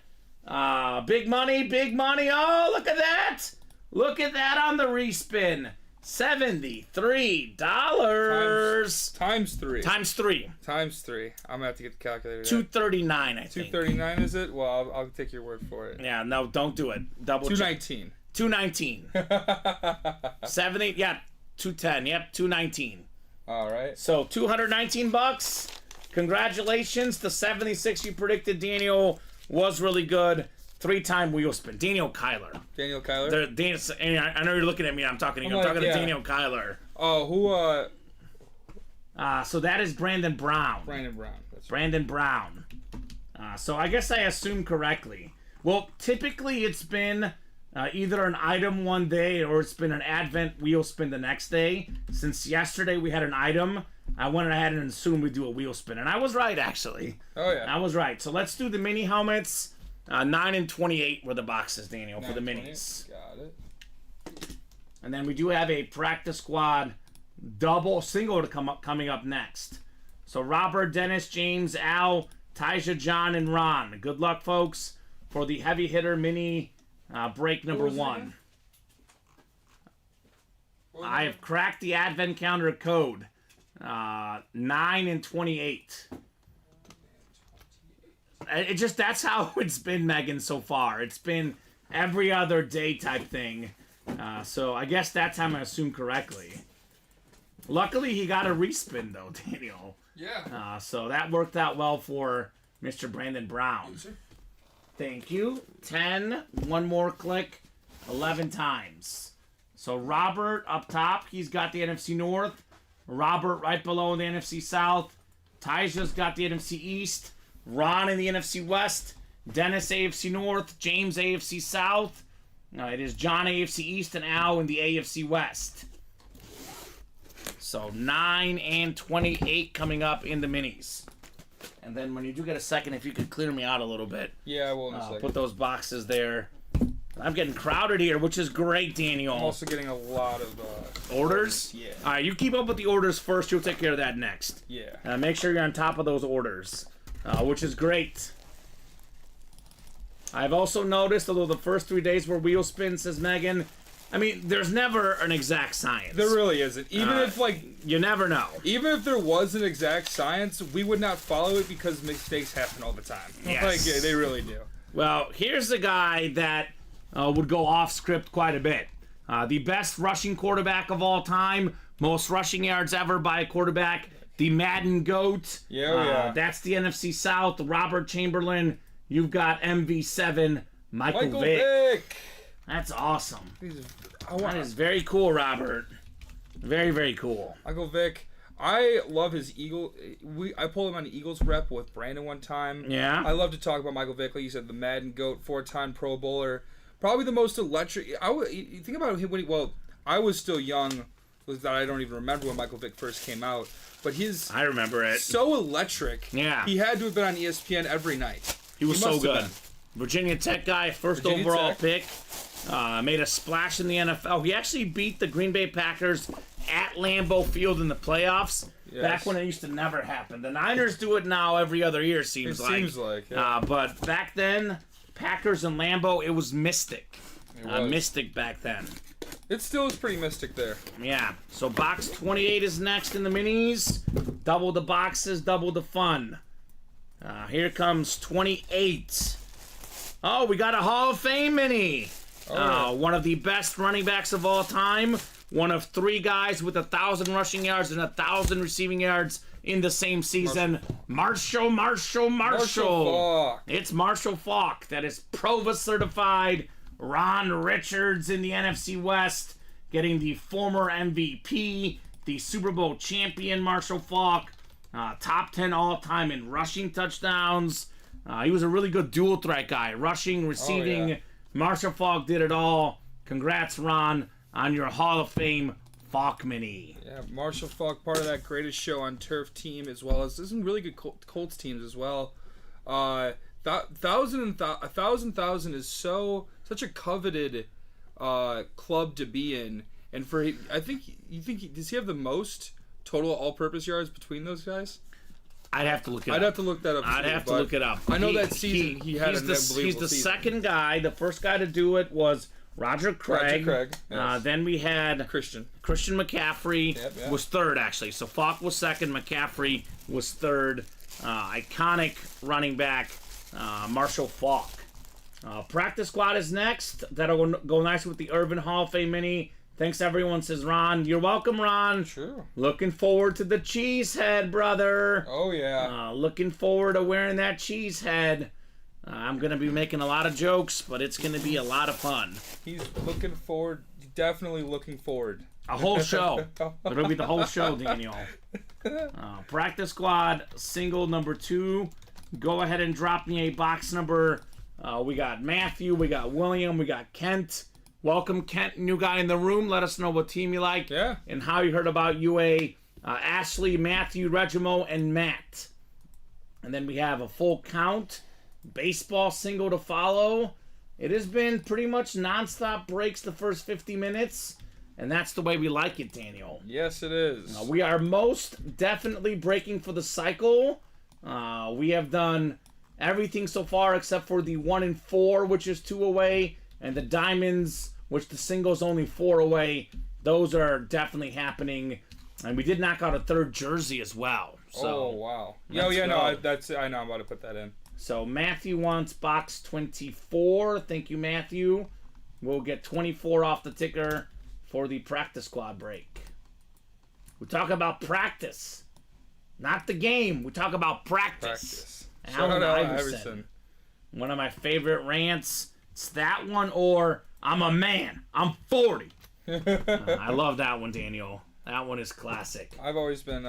Big money, big money. Oh, look at that. Look at that on the respin. $73. Times 3. Times 3. Times 3. I'm gonna have to get the calculator. $239, I think. $239 is it? Well, I'll take your word for it. Yeah, no, don't do it. Double check. $219. $219. 70. Yeah, $210. Yep, $219. All right. So $219. Congratulations. The 76 you predicted, Daniel, was really good. 3-time wheel spin. Daniel Kyler. Daniel Kyler? I know you're looking at me. I'm talking to you. I'm talking to Daniel Kyler. Oh, who? So that is Brandon Brown. Brandon Brown. That's right. Brandon Brown. So I guess I assumed correctly. Well, typically it's been either an item one day or it's been an Advent wheel spin the next day. Since yesterday we had an item, I went ahead and assumed we'd do a wheel spin. And I was right, actually. Oh, yeah. I was right. So let's do the mini helmets. 9 and 28 were the boxes, Daniel, for the minis. Got it. And then we do have a practice squad single coming up next. So Robert, Dennis, James, Al, Tyja, John, and Ron. Good luck, folks, for the heavy hitter mini break number 1. I have cracked the Advent calendar code. 9 and 28. That's how it's been, Megan, so far. It's been every other day type thing. So I guess that time I assumed correctly. Luckily, he got a respin, though, Daniel. Yeah. So that worked out well for Mr. Brandon Brown. Thank you. 10. One more click. 11 times. So Robert up top, he's got the NFC North. Robert right below the NFC South. Tyja's got the NFC East. Ron in the NFC West, Dennis AFC North, James AFC South. It is John AFC East and Al in the AFC West. So 9 and 28 coming up in the minis. And then when you do get a second, if you could clear me out a little bit. Yeah, I will in a second. Put those boxes there. I'm getting crowded here, which is great, Daniel. I'm also getting a lot of orders. Yeah. All right, you keep up with the orders first. You'll take care of that next. Yeah. Make sure you're on top of those orders. Which is great. I've also noticed, although the first 3 days were wheel spin, says Megan, I mean, there's never an exact science. There really isn't. Even if, like... You never know. Even if there was an exact science, we would not follow it because mistakes happen all the time. Yes. Like, yeah, they really do. Well, here's a guy that would go off script quite a bit. The best rushing quarterback of all time, most rushing yards ever by a quarterback, the Madden GOAT. Yeah. That's the NFC South, Robert Chamberlain. You've got MV7, Michael Vick. That's awesome. That is very cool, Robert. Very, very cool. Michael Vick. I love his I pulled him on the Eagles rep with Brandon one time. Yeah. I love to talk about Michael Vick. Like you said, the Madden GOAT, 4-time Pro Bowler. Probably the most electric. You think about him I was still young, that I don't even remember when Michael Vick first came out. But I remember it. So electric. Yeah. He had to have been on ESPN every night. He was so good. Virginia Tech guy, first overall pick. Made a splash in the NFL. He actually beat the Green Bay Packers at Lambeau Field in the playoffs. Yes. Back when it used to never happen. The Niners do it now every other year, seems like. Yeah. But back then, Packers and Lambeau, it was mystic. It was. Mystic back then. It still is pretty mystic there. Yeah. So box 28 is next in the minis. Double the boxes, double the fun. Here comes 28. Oh, we got a Hall of Fame mini. One of the best running backs of all time. One of 3 guys with 1,000 rushing yards and 1,000 receiving yards in the same season. Marshall. Faulk. It's Marshall Faulk. That is Prova certified. Ron Richards in the NFC West, getting the former MVP, the Super Bowl champion Marshall Faulk. Top 10 all-time in rushing touchdowns. He was a really good dual threat guy. Rushing, receiving. Yeah. Marshall Faulk did it all. Congrats, Ron, on your Hall of Fame Faulk mini. Yeah, Marshall Faulk, part of that Greatest Show on Turf team, as well as some really good Colts teams as well. 1,000 is such a coveted club to be in, and does he have the most total all-purpose yards between those guys? I'd have to look it up. I'd have to look that up. I'd have to look it up. I know that season he had an unbelievable He's the season. second guy. The first guy to do it was Roger Craig. Yes. Then we had Christian McCaffrey. Yep. Was third, actually. So Faulk was second. McCaffrey was third. Iconic running back, Marshall Faulk. Practice squad is next. That'll go nice with the Urban Hall of Fame mini. Thanks, everyone, says Ron. You're welcome, Ron. Sure. Looking forward to the cheese head, brother. Oh, yeah. Looking forward to wearing that cheese head. I'm going to be making a lot of jokes, but it's going to be a lot of fun. He's looking forward, definitely looking forward. A whole show. It'll be the whole show, Daniel. Practice squad, single number 2. Go ahead and drop me a box number. We got Matthew, we got William, we got Kent. Welcome, Kent, new guy in the room. Let us know what team you like and how you heard about UA. Ashley, Matthew, Regimo, and Matt. And then we have a full count. Baseball single to follow. It has been pretty much nonstop breaks the first 50 minutes. And that's the way we like it, Daniel. Yes, it is. We are most definitely breaking for the cycle. We have done everything so far except for the 1 and 4, which is 2 away. And the diamonds, which the single's only 4 away, those are definitely happening. And we did knock out a 3rd jersey as well. So, wow. I know I'm about to put that in. So Matthew wants box 24. Thank you, Matthew. We'll get 24 off the ticker for the practice squad break. We talk about practice, not the game. We talk about practice. Allen Iverson. One of my favorite rants. It's that one or I'm a man. I'm 40. I love that one, Daniel. That one is classic. I've always been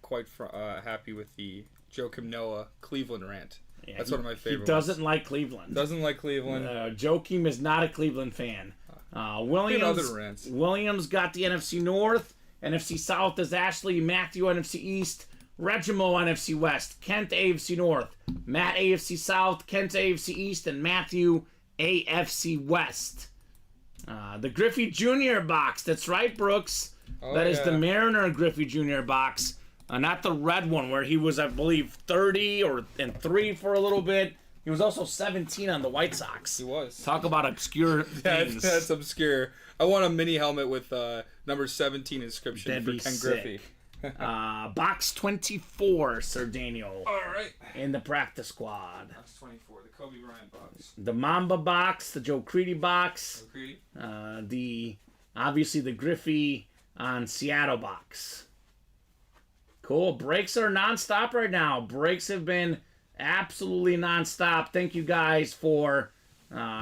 quite happy with the Joakim Noah Cleveland rant. Yeah, that's one of my favorites. He doesn't like Cleveland. Doesn't like Cleveland. Joakim is not a Cleveland fan. Williams got the NFC North. NFC South is Ashley. Matthew, NFC East. Regimo, NFC West. Kent, AFC North. Matt, AFC South. Kent, AFC East. And Matthew, AFC West. The Griffey Jr. box. That's right, Brooks. That is the Mariner Griffey Jr. box. Not the red one where he was, I believe, 30 and 3 for a little bit. He was also 17 on the White Sox. He was. Talk about obscure things. That's obscure. I want a mini helmet with number 17 inscription That'd for be Ken sick. Griffey. Box 24, Sir Daniel. All right. In the practice squad. Box 24, the Kobe Bryant box. The Mamba box, the Joe Creedy box. Creedy. Obviously the Griffey on Seattle box. Cool. Breaks are nonstop right now. Breaks have been absolutely nonstop. Thank you guys for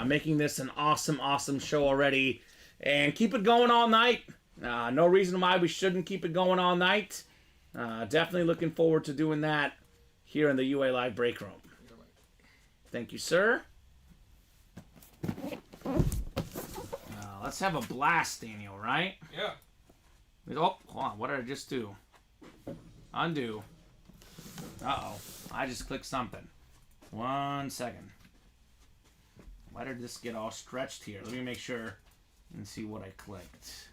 making this an awesome show already. And keep it going all night. No reason why we shouldn't keep it going all night. Definitely looking forward to doing that here in the UA Live break room. Thank you, sir. Let's have a blast, Daniel, right? Yeah. Oh, hold on. What did I just do? Undo. Uh-oh. I just clicked something. 1 second. Why did this get all stretched here? Let me make sure and see what I clicked.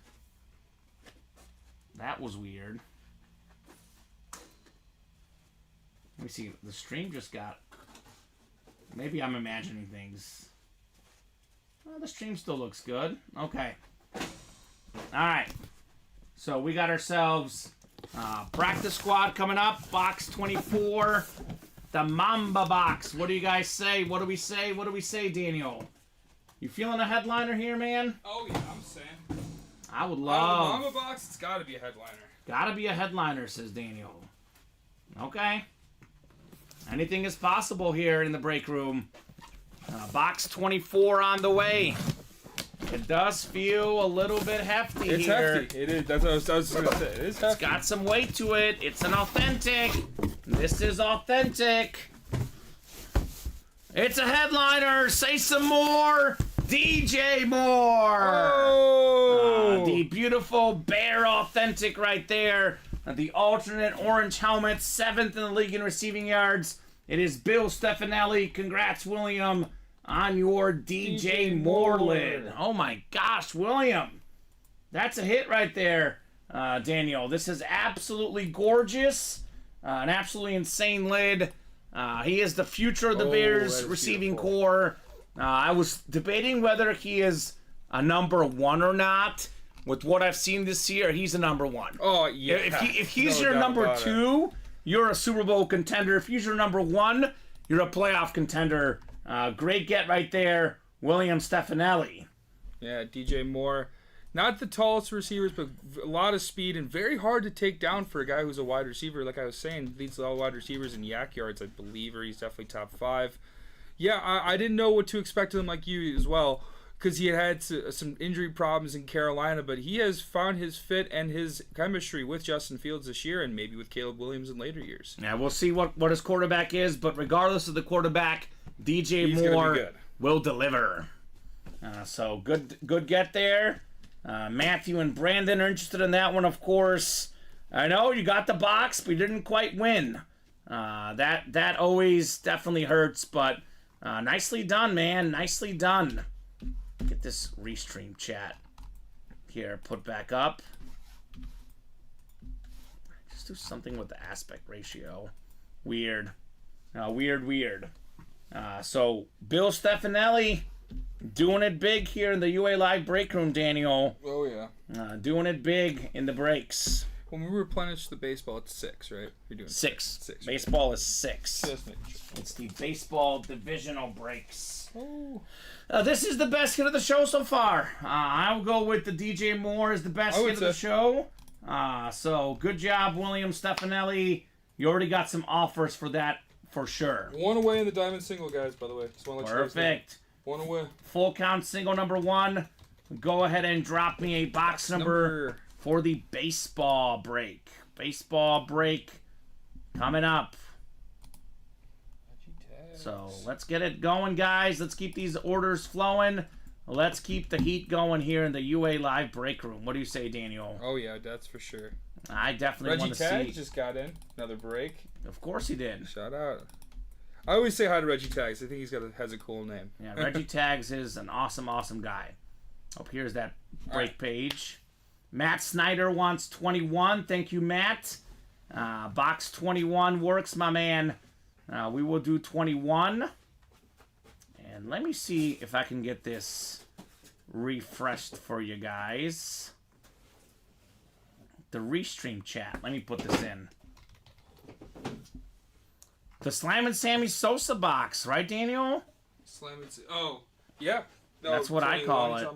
That was weird. Let me see. The stream just got... Maybe I'm imagining things. Well, the stream still looks good. Okay. Alright. So we got ourselves practice squad coming up. Box 24. The Mamba box. What do you guys say? What do we say? What do we say, Daniel? You feeling a headliner here, man? Oh, yeah, I'm saying. I would Out love... of the Mamba box, it's got to be a headliner. Gotta be a headliner, says Daniel. Okay. Anything is possible here in the break room. Box 24 on the way. It does feel a little bit hefty It's here. hefty. It is. That's what I was just going to say. It is It's hefty. got some weight to it. It's an authentic. This is authentic. It's a headliner. Say some more. DJ Moore. Oh! The beautiful Bear authentic right there. The alternate orange helmet, 7th in the league in receiving yards. It is Bill Stefanelli. Congrats, William, on your DJ Moore lid. Oh my gosh, William. That's a hit right there, Daniel. This is absolutely gorgeous. An absolutely insane lid. He is the future of the Bears receiving core. I was debating whether he is a number 1 or not. With what I've seen this year, he's a number 1. Oh, yeah. If he's No your doubt number about it. 2, you're a Super Bowl contender. If he's your number 1, you're a playoff contender. Great get right there, William Stefanelli. Yeah, DJ Moore. Not the tallest receivers, but a lot of speed and very hard to take down for a guy who's a wide receiver. Like I was saying, leads all wide receivers in yak yards, I believe, or he's definitely top 5. Yeah, I didn't know what to expect of him like you as well, because he had some injury problems in Carolina, but he has found his fit and his chemistry with Justin Fields this year and maybe with Caleb Williams in later years. Yeah, we'll see what his quarterback is, but regardless of the quarterback, DJ He's gonna be Moore good. will deliver. So good get there. Matthew and Brandon are interested in that one, of course. I know you got the box, but you didn't quite win. That always definitely hurts, but nicely done, man. Nicely done. Get this restream chat here put back up. Just do something with the aspect ratio. Weird. Weird. So Bill Stefanelli doing it big here in the UA Live break room, Daniel. Oh, yeah. Doing it big in the breaks. When we replenish the baseball, it's 6, right? You're doing 6. 6. Baseball is 6. Just making sure. It's the baseball divisional breaks. Oh. This is the best hit of the show so far. I'll go with the DJ Moore as the best hit of the show. So good job, William Stefanelli. You already got some offers for that for sure. 1 away in the diamond single, guys, by the way. Just want to let you guys know. Perfect. 1 away. Full count single number 1. Go ahead and drop me a box number for the baseball break. Baseball break coming up. So let's get it going, guys. Let's keep these orders flowing. Let's keep the heat going here in the UA Live break room. What do you say, Daniel? Oh, yeah, that's for sure. I definitely want to Reggie see. Tag just got in. Another break. Of course he did. Shout out. I always say hi to Reggie Tags. I think has a cool name. Yeah, Reggie Tags is an awesome guy. Oh, here's that break page. Matt Snyder wants 21. Thank you, Matt. Box 21 works, my man. We will do 21. And let me see if I can get this refreshed for you guys. The restream chat. Let me put this in. The Slam and Sammy Sosa box, right, Daniel? Slam and oh, yeah. No, That's what I call it.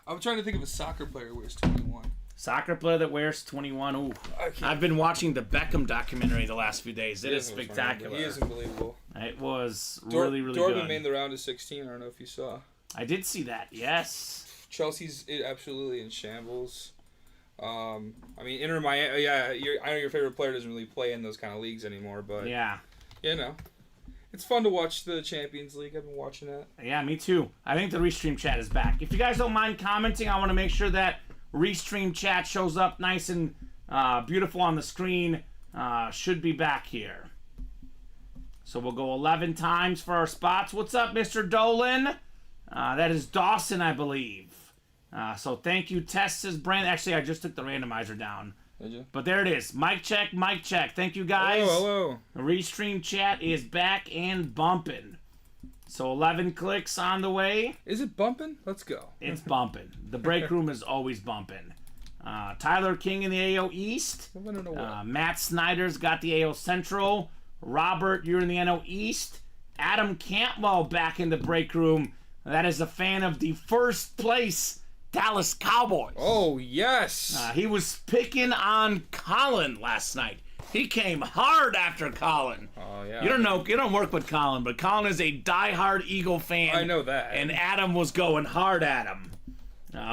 I'm trying to think of a soccer player who wears 21. Soccer player that wears 21. Ooh. I've been watching the Beckham documentary the last few days. It is spectacular. He is unbelievable. It was really, really good. Dortmund made the round of 16. I don't know if you saw. I did see that, yes. Chelsea's absolutely in shambles. I mean, Inter Miami, yeah, I know your favorite player doesn't really play in those kind of leagues anymore, but yeah, you know, it's fun to watch the Champions League. I've been watching that. Yeah, me too. I think the Restream chat is back. If you guys don't mind commenting, I want to make sure that Restream chat shows up nice and beautiful on the screen. Should be back here. So we'll go 11 times for our spots. What's up, Mr. Dolan? That is Dawson, I believe. So thank you, Tess, says Brand. Actually, I just took the randomizer down. Did you? But there it is. Mic check, mic check. Thank you, guys. Hello. The Restream chat is back and bumping. So 11 clicks on the way. Is it bumping? Let's go. It's bumping. The break room is always bumping. Tyler King in the AO East. Matt Snyder's got the AO Central. Robert, you're in the NO East. Adam Cantwell back in the break room. That is a fan of the first place Dallas Cowboys. Oh, yes. He was picking on Colin last night. He came hard after Colin. Oh, yeah. You don't work with Colin, but Colin is a diehard Eagle fan. I know that. And Adam was going hard at him.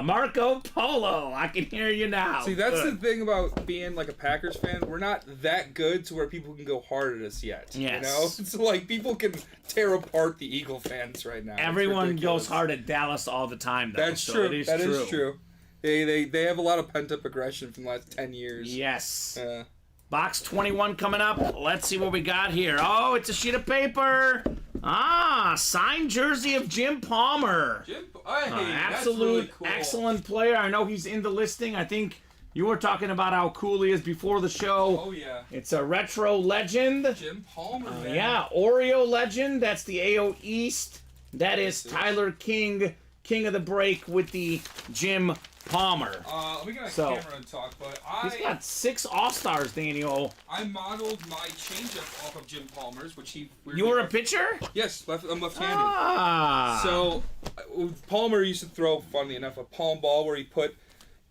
Marco Polo, I can hear you now. See, that's the thing about being like a Packers fan. We're not that good to where people can go hard at us yet. Yes. You know? It's like people can tear apart the Eagle fans right now. Everyone goes hard at Dallas all the time, though. That's true. That is true. They have a lot of pent-up aggression from the last 10 years. Yes. Box 21 coming up. Let's see what we got here. Oh, it's a sheet of paper. Signed jersey of Jim Palmer. Absolute really cool. Excellent player. I know he's in the listing. I think you were talking about how cool he is before the show. Oh, yeah. It's a retro legend. Jim Palmer, man. Yeah, Oreo legend. That's the AO East. That is Tyler King, king of the break with the Jim Palmer. Let me get a camera and talk, but he's got 6 All-Stars, Daniel. I modeled my changeup off of Jim Palmer's, which he... You were a pitcher? Yes, I'm left-handed. So, Palmer used to throw, funnily enough, a palm ball where he put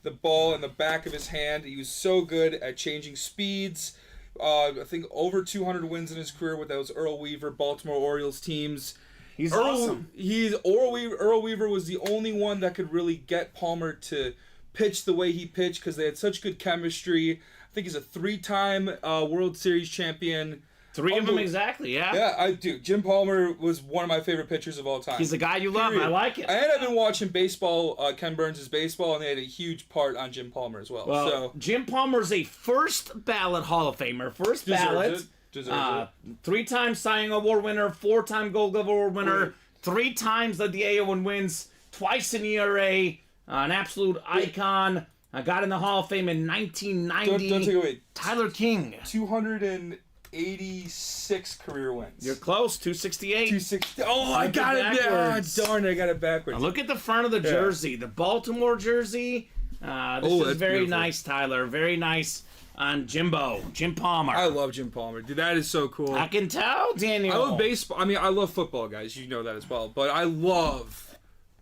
the ball in the back of his hand. He was so good at changing speeds. I think over 200 wins in his career with those Earl Weaver Baltimore Orioles teams. He's awesome. Earl Weaver was the only one that could really get Palmer to pitch the way he pitched because they had such good chemistry. I think he's a 3-time World Series champion. 3 of them exactly, yeah. Yeah, I do. Jim Palmer was one of my favorite pitchers of all time. He's the guy you love. I like it. And I've been watching baseball, Ken Burns' baseball, and they had a huge part on Jim Palmer as well. So Jim Palmer's a first ballot Hall of Famer. First ballot. Deserves it. 3-time Cy Young Award winner, 4-time Gold Glove Award winner, 3 times led the AO in wins, twice in ERA, an absolute icon. Got in the Hall of Fame in 1990. Don't take it away. Tyler King. 286 career wins. You're close. 268. 260. Oh, I got it. Yeah, darn, I got it backwards. Look at the front of the jersey. The Baltimore jersey. This is very beautiful. Nice, Tyler. Very nice. On Jim Palmer. I love Jim Palmer. Dude, that is so cool. I can tell, Daniel. I love baseball. I mean, I love football, guys. You know that as well. But I love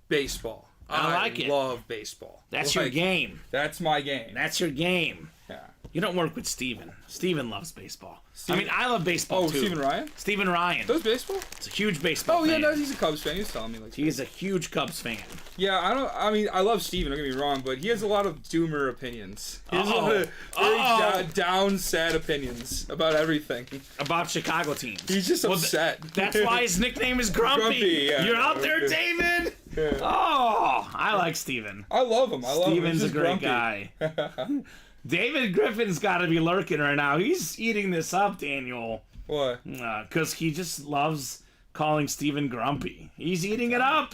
baseball. I like it. I love baseball. That's your game. That's my game. That's your game. Yeah. You don't work with Steven. Steven loves baseball. I mean, I love baseball, too. Steven Ryan? Steven Ryan. Does baseball? It's a huge baseball fan. No, he's a Cubs fan. He was telling me. He's a huge Cubs fan. Yeah, I love Steven, don't get me wrong, but he has a lot of doomer opinions. He has a lot of very down, sad opinions about everything. About Chicago teams. He's just upset. That's why his nickname is Grumpy. Grumpy, yeah. You're out there, David? Yeah. Oh, I like Steven. I love him. Steven's a great guy. David Griffin's got to be lurking right now. He's eating this up, Daniel. What? Because he just loves calling Steven grumpy. He's eating it up.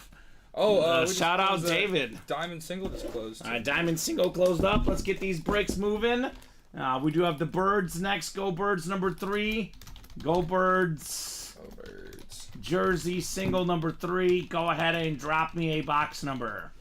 Shout out David. Diamond single just closed. All right, Diamond single closed up. Let's get these breaks moving. We do have the Birds next. Go Birds number 3. Go Birds. Go Birds. jersey, single number 3. Go ahead and drop me a box number.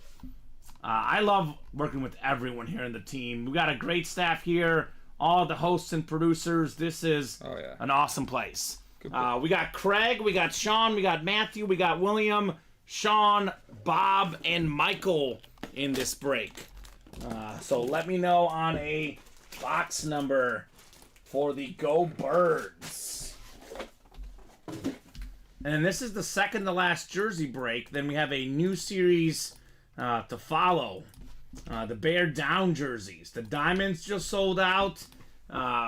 I love working with everyone here in the team. We got a great staff here. All the hosts and producers. This is an awesome place. We got Craig, we got Sean, we got Matthew, we got William, Sean, Bob, and Michael in this break. So let me know on a box number for the Go Birds. And this is the second to last jersey break. Then we have a new series to follow. The Bear Down jerseys. The Diamonds just sold out.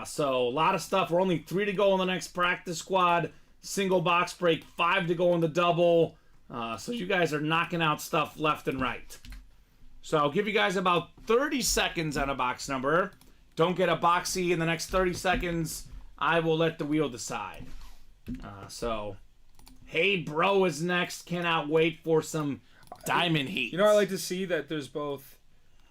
So a lot of stuff. We're only 3 to go in the next practice squad. Single box break, 5 to go in the double. So you guys are knocking out stuff left and right. So I'll give you guys about 30 seconds on a box number. Don't get a boxy in the next 30 seconds. I will let the wheel decide. Hey Bro is next. Cannot wait for some Diamond Heat. I like to see that there's both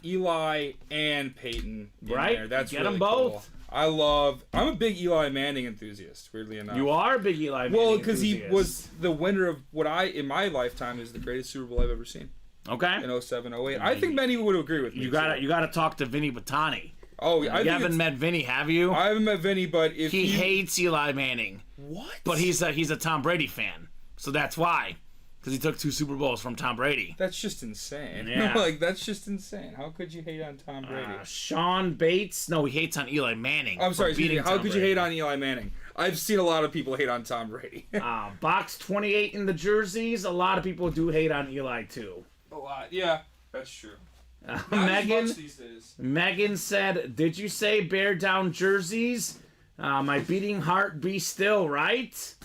Eli and Peyton in there. That's get really them both. Cool. I'm a big Eli Manning enthusiast, weirdly enough. You are a big Eli Manning Well, because he enthusiast. was the winner of what in my lifetime, is the greatest Super Bowl I've ever seen. Okay. In 07, 08. I think many would agree with me. You gotta talk to Vinny Batani. Oh, You haven't met Vinny, have you? I haven't met Vinny, but if he hates Eli Manning. What? But he's a Tom Brady fan, so that's why. Because he took 2 Super Bowls from Tom Brady. That's just insane. Yeah. That's just insane. How could you hate on Tom Brady? Sean Bates, no, he hates on Eli Manning. I'm sorry, excuse me. How could you Brady. hate on Eli Manning? I've seen a lot of people hate on Tom Brady. Box 28 in the jerseys. A lot of people do hate on Eli too. A lot, yeah. That's true. Megan said, "Did you say Bear Down jerseys? My beating heart be still, right?"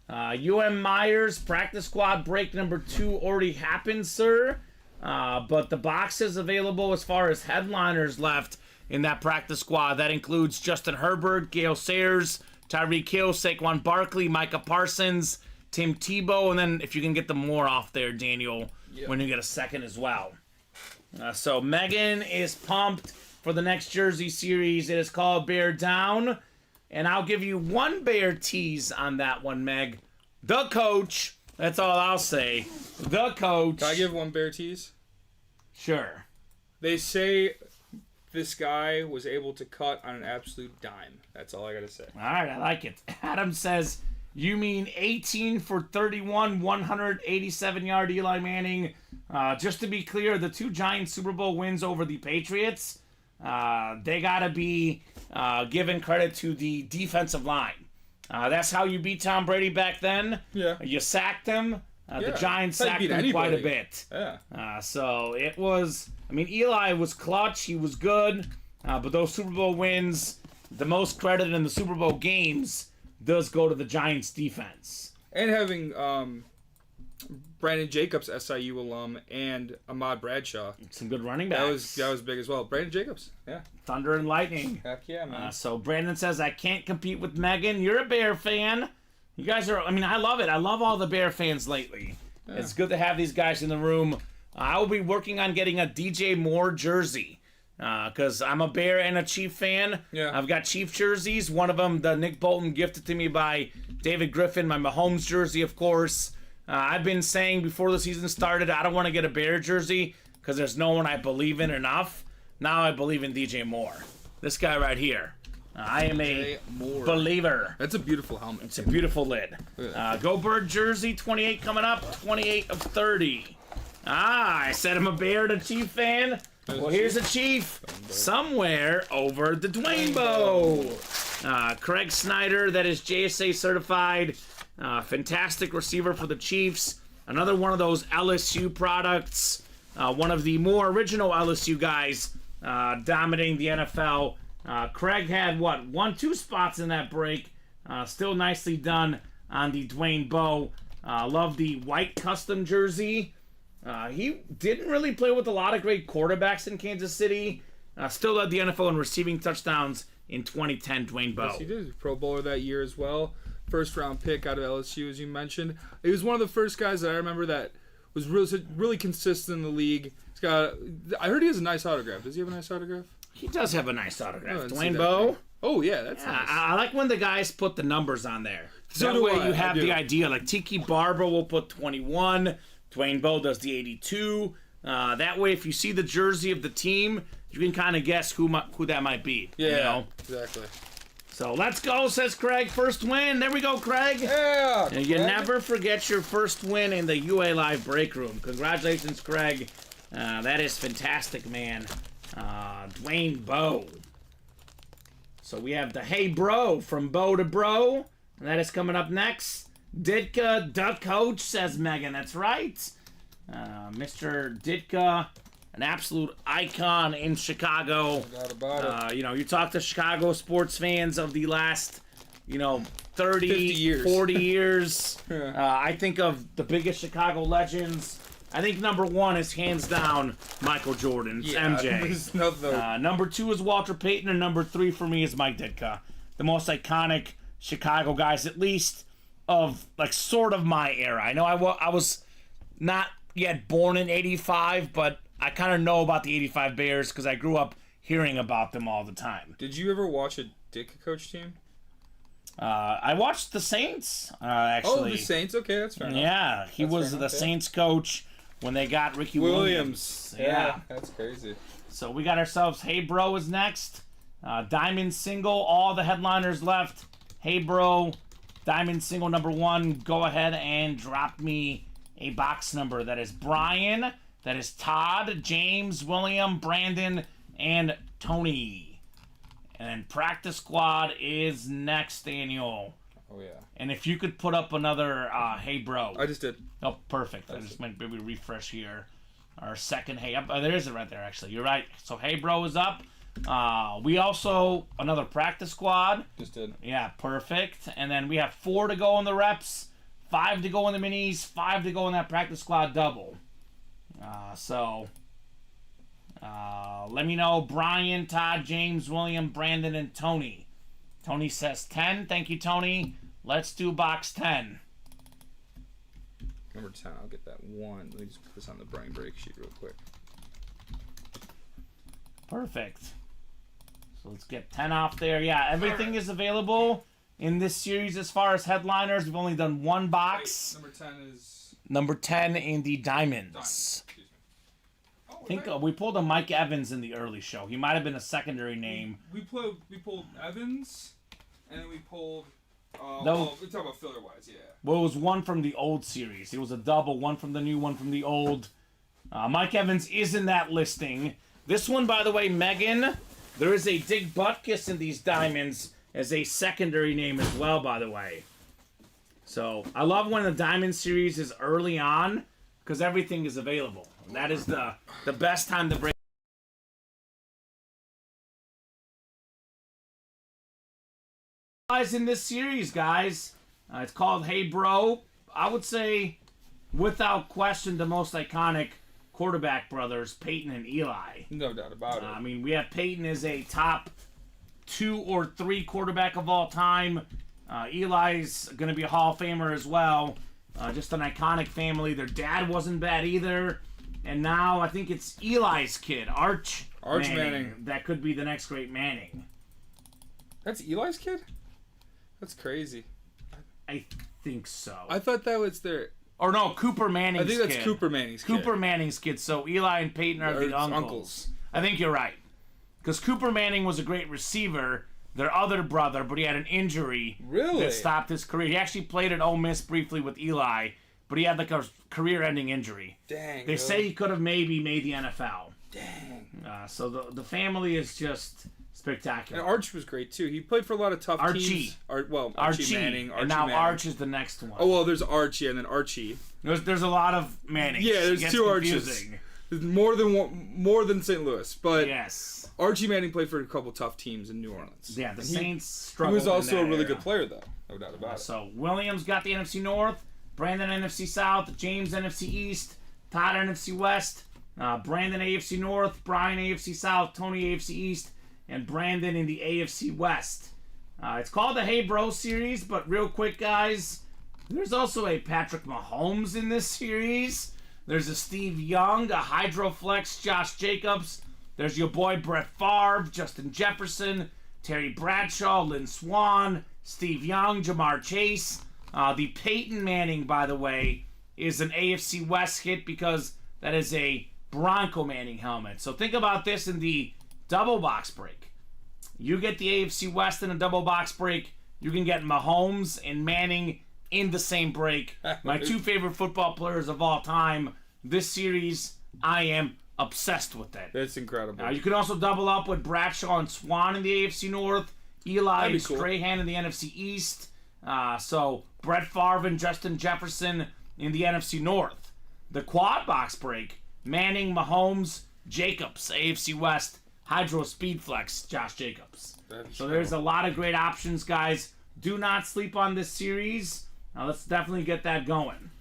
Myers practice squad break number 2 already happened, sir. But the box is available as far as headliners left in that practice squad. That includes Justin Herbert, Gale Sayers, Tyreek Hill, Saquon Barkley, Micah Parsons, Tim Tebow, and then if you can get the more off there, Daniel, when you get a second as well. So Megan is pumped for the next jersey series. It is called Bear Down. And I'll give you one Bear tease on that one, Meg. The coach. That's all I'll say. The coach. Can I give one Bear tease? Sure. They say this guy was able to cut on an absolute dime. That's all I got to say. All right, I like it. Adam says, you mean 18 for 31, 187-yard Eli Manning. Just to be clear, the 2 Giants Super Bowl wins over the Patriots, they got to be given credit to the defensive line. That's how you beat Tom Brady back then. Yeah. You sacked him. The Giants sacked him quite a bit. Yeah. So it was, Eli was clutch. He was good. But those Super Bowl wins, the most credit in the Super Bowl games does go to the Giants defense. And having Brandon Jacobs, SIU alum, and Ahmad Bradshaw. Some good running backs. That was big as well. Brandon Jacobs, yeah. Thunder and lightning. Heck yeah, man. So Brandon says, I can't compete with Megan. You're a Bear fan. You guys are, I love it. I love all the Bear fans lately. Yeah. It's good to have these guys in the room. I will be working on getting a DJ Moore jersey. Because I'm a Bear and a Chief fan. Yeah. I've got Chief jerseys. One of them, the Nick Bolton, gifted to me by David Griffin. My Mahomes jersey, of course. I've been saying before the season started, I don't want to get a Bear jersey because there's no one I believe in enough. Now I believe in DJ Moore. This guy right here. I am a believer. That's a beautiful helmet. It's a beautiful lid. Go Bird jersey, 28 coming up. 28 of 30. I said I'm a Bear and a Chief fan. Well, here's a Chief somewhere over the Dwayne Bow. Craig Snyder, that is JSA certified. Fantastic receiver for the Chiefs. Another one of those LSU products. One of the more original LSU guys dominating the NFL. Craig had, 1-2 spots in that break. Still nicely done on the Dwayne Bow. Love the white custom jersey. He didn't really play with a lot of great quarterbacks in Kansas City. Still led the NFL in receiving touchdowns in 2010, Dwayne Bowe. Yes, he did. Pro Bowler that year as well. First round pick out of LSU, as you mentioned. He was one of the first guys that I remember that was really consistent in the league. I heard he has a nice autograph. Does he have a nice autograph? He does have a nice autograph. Dwayne Bowe. Oh, yeah, that's Yeah, nice. I like when the guys put the numbers on there. So that do way I. you I have do. the idea. Like Tiki Barber will put 21. Dwayne Bowe does the 82. That way, if you see the jersey of the team, you can kind of guess who that might be. Yeah, You know? exactly. So let's go, says Craig. First win. There we go, Craig. Yeah. And you Craig. never forget your first win in the UA Live break room. Congratulations, Craig. That is fantastic, man. Dwayne Bowe. So we have the Hey Bro from Bow to Bro. That is coming up next. Ditka, the coach, says Megan. That's right. Mr. Ditka, an absolute icon in Chicago. No doubt about it. You talk to Chicago sports fans of the last, 30, 50 years. 40 years. I think of the biggest Chicago legends. I think number one is hands down Michael Jordan. It's MJ. There's no Number two is Walter Payton, and number three for me is Mike Ditka. The most iconic Chicago guys, at least of sort of my era. I know I was not yet born in '85, but I kind of know about the '85 Bears because I grew up hearing about them all the time. Did you ever watch a Dick coach team? I watched the Saints, actually. Oh, the Saints. Okay, that's fair enough. Yeah, he That's was fair the enough, yeah. Saints coach when they got Ricky Williams. Yeah. That's crazy. So we got ourselves Hey Bro is next. Diamond single, all the headliners left. Hey Bro, Diamond single number one. Go ahead and drop me a box number. That is Brian, that is Todd, James, William, Brandon, and Tony. And then Practice Squad is next, Daniel. Oh, yeah. And if you could put up another Hey Bro. I just did. Oh, perfect. I just might maybe refresh here. Our second Hey Up. Oh, there is it right there, actually. You're right. So Hey Bro is up. We also, another Practice Squad. Just did. Yeah, perfect. And then we have 4 to go in the reps, 5 to go in the minis, 5 to go in that Practice Squad double. Let me know, Brian, Todd, James, William, Brandon, and Tony. Tony says 10. Thank you, Tony. Let's do box 10. Number 10. I'll get that one. Let me just put this on the Brian break sheet real quick. Perfect. So let's get 10 off there. Yeah, everything is available in this series as far as headliners. We've only done one box. Number 10 is... Number 10 in the Diamonds. Excuse me. Oh, I think we pulled a Mike Evans in the early show. He might have been a secondary name. We pulled Evans, and then we pulled... No. we're talking about filler-wise, yeah. Well, it was one from the old series. It was a double, one from the new, one from the old. Mike Evans is in that listing. This one, by the way, Megan, there is a Dick Butkus in these Diamonds as a secondary name as well, by the way. So, I love when the Diamond series is early on because everything is available. That is the best time to break. In this series, guys, it's called Hey Bro. I would say, without question, the most iconic quarterback brothers, Peyton and Eli. No doubt about it. I mean, we have Peyton as a top 2 or 3 quarterback of all time. Eli's going to be a Hall of Famer as well. Just an iconic family. Their dad wasn't bad either. And now I think it's Eli's kid, Arch Manning. That could be the next great Manning. That's Eli's kid? That's crazy. I think so. I thought that was their... Or no, Cooper Manning's I think that's kid. Cooper Manning's kid. Cooper Manning's kid. So Eli and Peyton are the uncles. I think you're right. Because Cooper Manning was a great receiver, their other brother, but he had an injury Really? that stopped his career. He actually played at Ole Miss briefly with Eli, but he had like a career-ending injury. Dang. They say he could have maybe made the NFL. Dang. So the family is just spectacular. And Arch was great, too. He played for a lot of tough Archie. teams. Archie Archie Manning. and now Manning. Arch is the next one. Oh, well, there's Archie and then Archie. There's a lot of Mannings. Yeah, there's It gets 2 confusing. Arches. There's more than St. Louis, but Yes. Archie Manning played for a couple tough teams in New Orleans. Yeah, the And Saints He struggled. was also in a that really era. good player, though. No doubt about it. So Williams got the NFC North, Brandon NFC South, James NFC East, Todd NFC West, Brandon AFC North, Brian AFC South, Tony AFC East, and Brandon in the AFC West. It's called the Hey Bro series, but real quick, guys, there's also a Patrick Mahomes in this series. There's a Steve Young, a Hydroflex, Josh Jacobs. There's your boy Brett Favre, Justin Jefferson, Terry Bradshaw, Lynn Swann, Steve Young, Jamar Chase. The Peyton Manning, by the way, is an AFC West hit because that is a Bronco Manning helmet. So think about this in the double box break. You get the AFC West in a double box break. You can get Mahomes and Manning in the same break. My two favorite football players of all time. This series, I am obsessed with that. That's incredible. You can also double up with Bradshaw and Swan in the AFC North, Eli and cool. Strahan in the NFC East. So Brett Favre and Justin Jefferson in the NFC North. The quad box break, Manning, Mahomes, Jacobs, AFC West, Hydro Speedflex, Josh Jacobs. So there's a lot of great options, guys. Do not sleep on this series. Let's definitely get that going.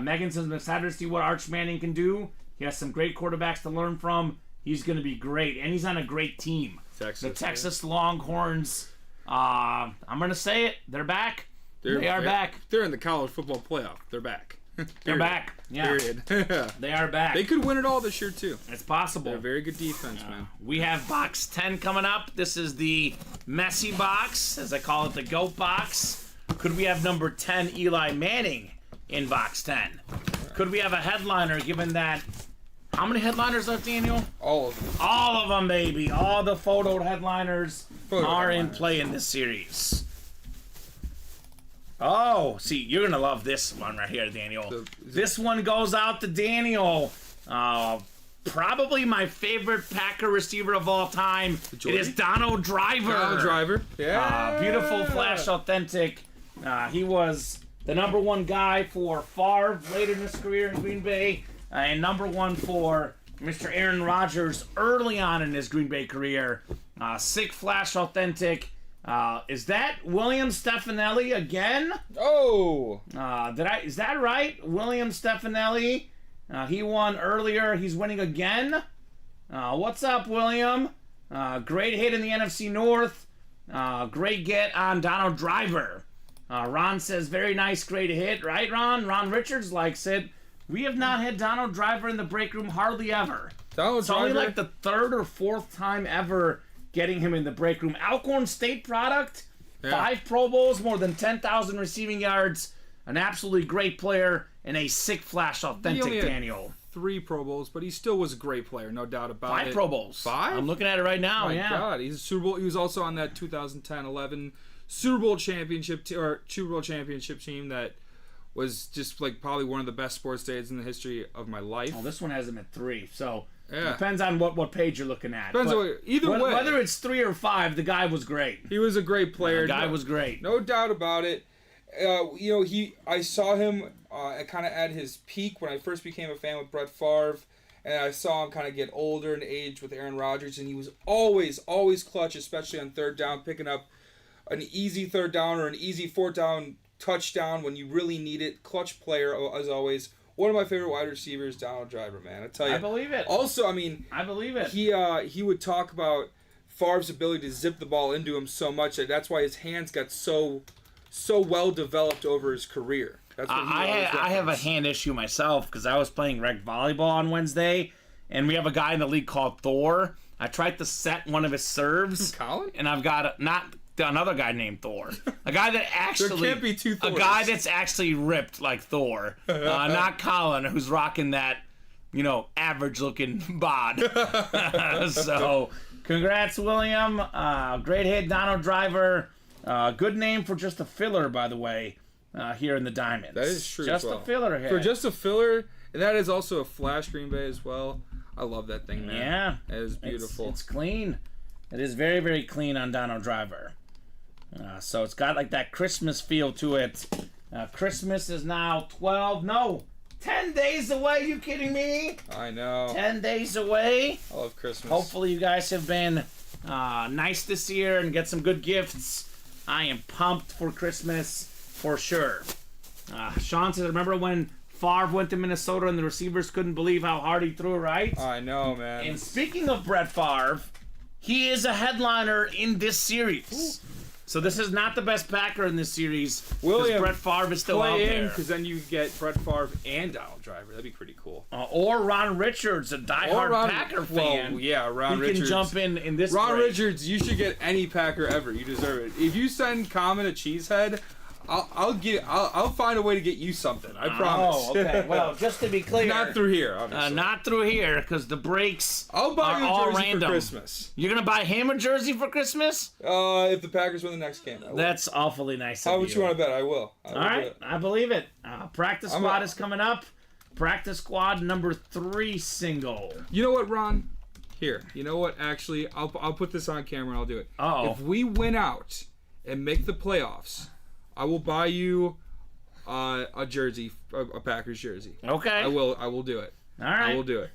Megan says, I'm excited to see what Arch Manning can do. He has some great quarterbacks to learn from. He's going to be great. And he's on a great team. The Texas Longhorns. I'm going to say it. They're back. They are back. They're in the college football playoff. They're back. They're back. Yeah. Period. They are back. They could win it all this year, too. It's possible. They're a very good defense, man. We have box 10 coming up. This is the messy box, as I call it, the GOAT box. Could we have number 10, Eli Manning, in box 10? Could we have a headliner, given that... How many headliners left, Daniel? All of them. All of them, baby. All the photoed headliners are in play in this series. Oh, see, you're going to love this one right here, Daniel. This one goes out to Daniel. Probably my favorite Packer receiver of all time. It is Donald Driver. Donald Driver. Yeah. Beautiful Flash Authentic. He was the number one guy for Favre later in his career in Green Bay. And number one for Mr. Aaron Rodgers early on in his Green Bay career. Sick Flash Authentic. Is that William Stefanelli again? Oh! Is that right? William Stefanelli. He won earlier. He's winning again. What's up, William? Great hit in the NFC North. Great get on Donald Driver. Ron says, very nice, great hit. Right, Ron? Ron Richards likes it. We have not had Donald Driver in the break room hardly ever. It's only like the third or fourth time ever getting him in the break room. Alcorn State product, 5 Pro Bowls, more than 10,000 receiving yards, an absolutely great player, and a sick Flash Authentic, Daniel. 3 Pro Bowls, but he still was a great player, no doubt about it. 5 Pro Bowls. 5? I'm looking at it right now. My God, he's a Super Bowl. He was also on that 2010-11 Super Bowl championship team that was just like probably one of the best sports days in the history of my life. Oh, this one has him at 3, so depends on what page you're looking at. Depends on either way. Whether it's 3 or 5, the guy was great. He was a great player. The guy was great. No doubt about it. I saw him kind of at his peak when I first became a fan with Brett Favre, and I saw him kind of get older in age with Aaron Rodgers, and he was always clutch, especially on third down, picking up an easy third down or an easy fourth down touchdown when you really need it. Clutch player, as always. One of my favorite wide receivers, Donald Driver, man. I tell you. I believe it. Also, I mean, I believe it. He would talk about Favre's ability to zip the ball into him so much that that's why his hands got so well developed over his career. That's what I have a hand issue myself because I was playing rec volleyball on Wednesday, and we have a guy in the league called Thor. I tried to set one of his serves, Colin? And I've got another guy named Thor, a guy that actually there can't be 2 Thors. A guy that's actually ripped like Thor, not Colin, who's rocking that, average looking bod. So, congrats, William. Great hit, Donald Driver. Good name for just a filler, by the way, here in the Diamonds. That is true. Just a filler hit. For just a filler, and that is also a Flash Green Bay as well. I love that thing, man. Yeah, it is beautiful. It's clean. It is very, very clean on Donald Driver. So it's got like that Christmas feel to it. Christmas is now 10 days away. You kidding me? I know. 10 days away. I love Christmas. Hopefully you guys have been nice this year and get some good gifts. I am pumped for Christmas for sure. Sean says, remember when Favre went to Minnesota and the receivers couldn't believe how hard he threw, right? I know, man. And speaking of Brett Favre, he is a headliner in this series. Ooh. So this is not the best Packer in this series. William, Brett Favre is still out there. because then you get Brett Favre and Donald Driver. That'd be pretty cool. Or Ron Richards, a diehard Packer fan. Well, yeah, Ron he Richards. can jump in this Ron break. Richards, you should get any Packer ever. You deserve it. If you send Kamen a cheesehead, I'll find a way to get you something. I promise. Oh, okay. Well, just to be clear, Not through here, obviously. not through here, because the breaks I'll buy are you a all jersey random. for Christmas. You're gonna buy him a jersey for Christmas? If the Packers win the next game, I will. That's awfully nice of How you. much you want to bet? I will. I will All do right, it. I believe it. Practice squad is coming up. Practice squad number 3 single. You know what, Ron? Here. You know what? Actually, I'll put this on camera and I'll do it. Uh-oh. If we win out and make the playoffs, I will buy you a jersey, a Packers jersey. Okay. I will do it. All right. I will do it.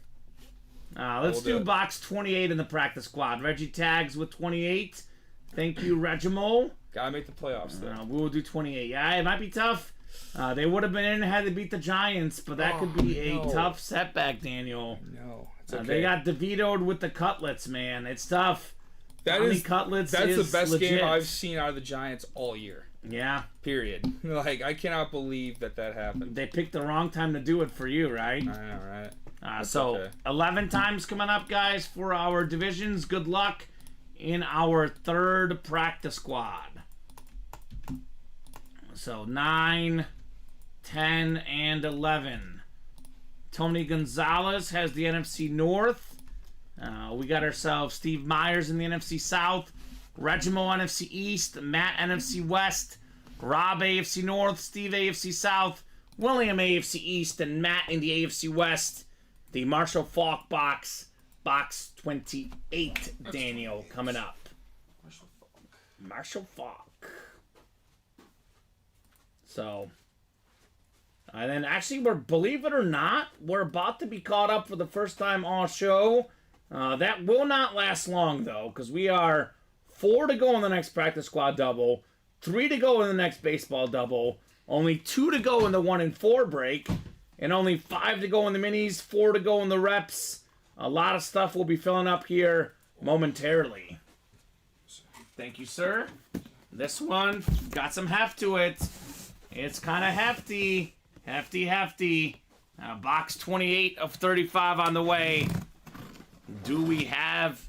Let's do do it. box 28 in the practice squad. Reggie tags with 28. Thank you, Regimo. Gotta make the playoffs, though. We will do 28. Yeah, it might be tough. They would have been in had to beat the Giants, but that could be a tough setback, Daniel. No, it's okay. They got DeVito'd with the cutlets, man. It's tough. That Tommy is Cutlets That's is the best legit. game I've seen out of the Giants all year. Yeah. Period. Like, I cannot believe that happened. They picked the wrong time to do it for you, right? I know, right? So okay. 11 times coming up, guys, for our divisions. Good luck in our 3rd practice squad. So 9, 10, and 11. Tony Gonzalez has the NFC North. We got ourselves Steve Myers in the NFC South. Regimo NFC East. Matt NFC West. Rob AFC North. Steve AFC South. William AFC East. And Matt in the AFC West. The Marshall Falk box. Box 28, Daniel, coming up. Marshall Falk. So, and then actually, believe it or not, we're about to be caught up for the first time all show. That will not last long, though, because we are 4 to go in the next practice squad double, 3 to go in the next baseball double, only 2 to go in the 1 and 4 break, and only 5 to go in the minis, 4 to go in the reps. A lot of stuff will be filling up here momentarily. Thank you, sir. This one got some heft to it. It's kind of hefty. Hefty. Box 28 of 35 on the way. Do we have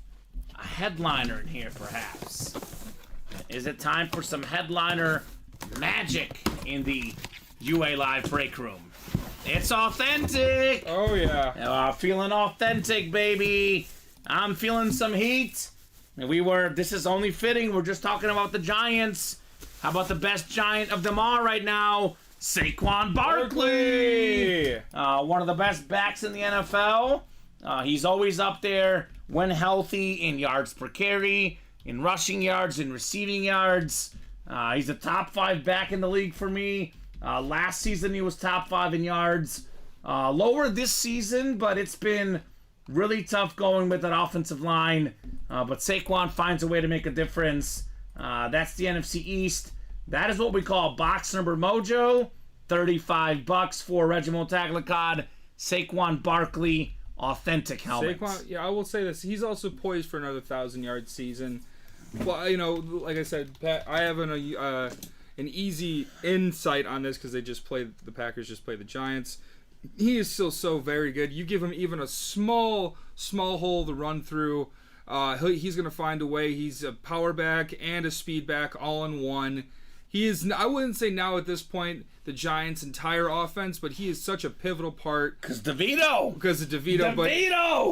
a headliner in here, perhaps? Is it time for some headliner magic in the UA Live break room? It's authentic! Oh, yeah. Feeling authentic, baby. I'm feeling some heat. And this is only fitting. We're just talking about the Giants. How about the best Giant of them all right now? Saquon Barkley! One of the best backs in the NFL. He's always up there when healthy in yards per carry, in rushing yards, in receiving yards. He's a top 5 back in the league for me. Last season he was top 5 in yards. Lower this season, but it's been really tough going with that offensive line. But Saquon finds a way to make a difference. That's the NFC East. That is what we call box number mojo. $35 for Regiment Taglacod. Saquon Barkley authentic helmet. Saquon, yeah, I will say this. He's also poised for another 1,000-yard season. Well, you know, like I said, Pat, I have an easy insight on this because the Packers just played the Giants. He is still so very good. You give him even a small hole to run through, he's going to find a way. He's a power back and a speed back all in one. He is, I wouldn't say now at this point, the Giants' entire offense, but he is such a pivotal part. Because of DeVito. But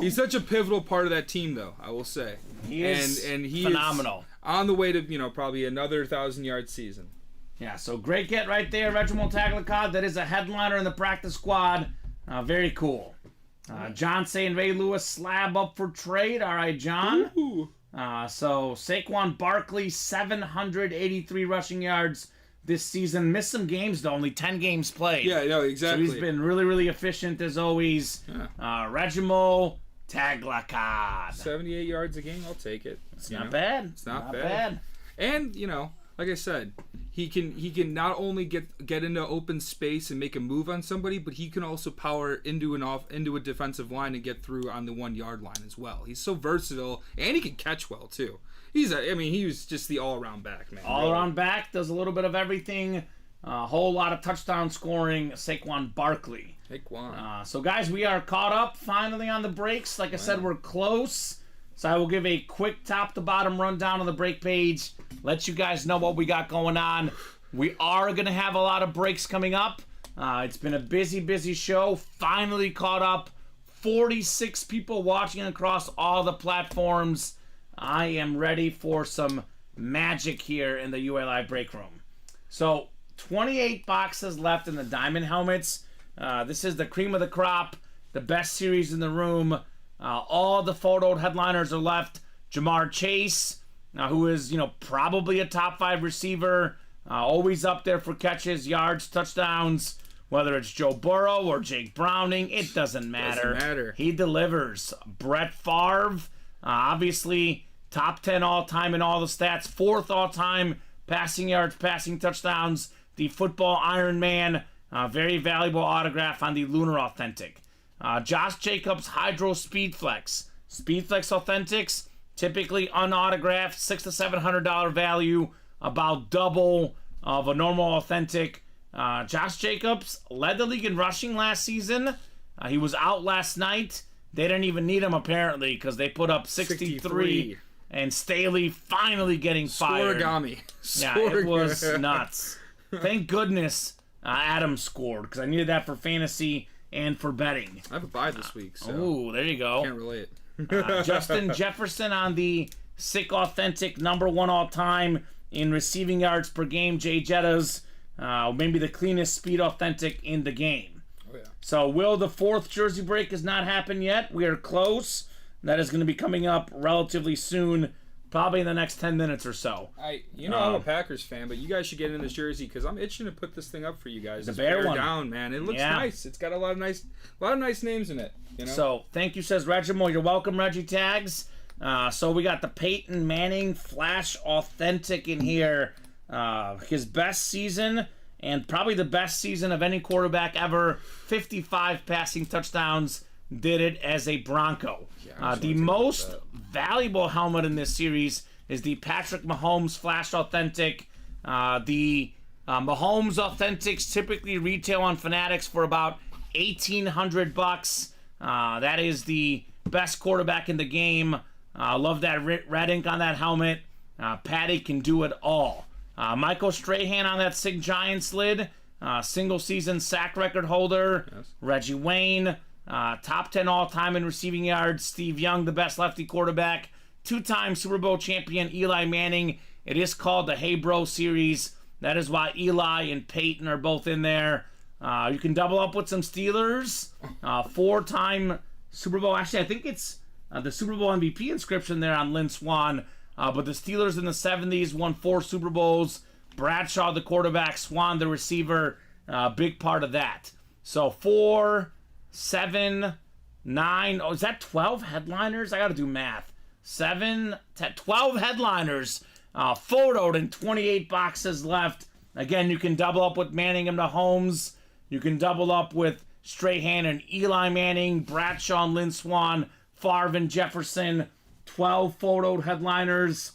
he's such a pivotal part of that team, though, I will say. He is phenomenal. Is on the way to, probably another 1,000-yard season. Yeah, so great get right there, Regiment Taglacod. That is a headliner in the practice squad. Very cool. John saying Ray Lewis slab up for trade. All right, John. Ooh. So Saquon Barkley, 783 rushing yards this season. Missed some games, though. Only 10 games played. Yeah, no, exactly. So he's been really, really efficient as always. Yeah. Regiment Taglacod. 78 yards a game, I'll take it. It's not bad. It's not bad. And, like I said, he can not only get into open space and make a move on somebody, but he can also power into a defensive line and get through on the 1 yard line as well. He's so versatile, and he can catch well too. He was just the all around back, man. All around back, does a little bit of everything. A whole lot of touchdown scoring. Saquon Barkley. So guys, we are caught up finally on the breaks. Like I said, we're close. So I will give a quick top to bottom rundown on the break page. Let you guys know what we got going on. We are going to have a lot of breaks coming up. It's been a busy show. Finally caught up. 46 people watching across all the platforms. I am ready for some magic here in the UA Live break room. So 28 boxes left in the diamond helmets. This is the cream of the crop, the best series in the room. All the photoed headliners are left. Jamar Chase, who is probably a top 5 receiver, always up there for catches, yards, touchdowns. Whether it's Joe Burrow or Jake Browning, it doesn't matter. He delivers. Brett Favre, obviously top 10 all time in all the stats, 4th all time passing yards, passing touchdowns. The football Iron Man, very valuable autograph on the Lunar Authentic. Josh Jacobs Hydro Speedflex. Speedflex Authentics, typically unautographed, $600 to $700 value, about double of a normal authentic. Josh Jacobs led the league in rushing last season. He was out last night. They didn't even need him apparently because they put up 63. And Staley finally getting fired. Scoregami. Yeah, it was nuts. Thank goodness Adam scored because I needed that for fantasy and for betting. I have a bye this week, so. Oh, there you go. Can't relate. Justin Jefferson on the Sick Authentic, #1 all time in receiving yards per game. Jay Jetta's maybe the cleanest speed authentic in the game. Oh, yeah. So will the 4th jersey break has not happened yet. We are close. That is going to be coming up relatively soon, probably in the next 10 minutes or so. I'm a Packers fan, but you guys should get in this jersey because I'm itching to put this thing up for you guys. The bear one down, man. It looks nice. It's got a lot of nice names in it. So thank you, says Regimal. You're welcome, Reggie Tags. So we got the Peyton Manning Flash Authentic in here. His best season and probably the best season of any quarterback ever. 55 passing touchdowns. Did it as a Bronco. The most valuable helmet in this series is the Patrick Mahomes Flash Authentic. The Mahomes Authentics typically retail on Fanatics for about $1,800. That is the best quarterback in the game. Love that red ink on that helmet. Patty can do it all. Michael Strahan on that Sig Giants lid. Single season sack record holder. Yes. Reggie Wayne. Top 10 all-time in receiving yards. Steve Young, the best lefty quarterback. 2-time Super Bowl champion Eli Manning. It is called the Hey Bro series. That is why Eli and Peyton are both in there. You can double up with some Steelers. 4-time Super Bowl. Actually, I think it's the Super Bowl MVP inscription there on Lynn Swann. But the Steelers in the 70s won 4 Super Bowls. Bradshaw, the quarterback. Swann, the receiver. Big part of that. So 4... 7, 9, is that 12 headliners? I gotta do math. 7, 10, 12 headliners photoed and 28 boxes left. Again, you can double up with Manning and Mahomes. You can double up with Strahan and Eli Manning, Bradshaw and Lynn Swann, Favre and Jefferson. 12 photoed headliners.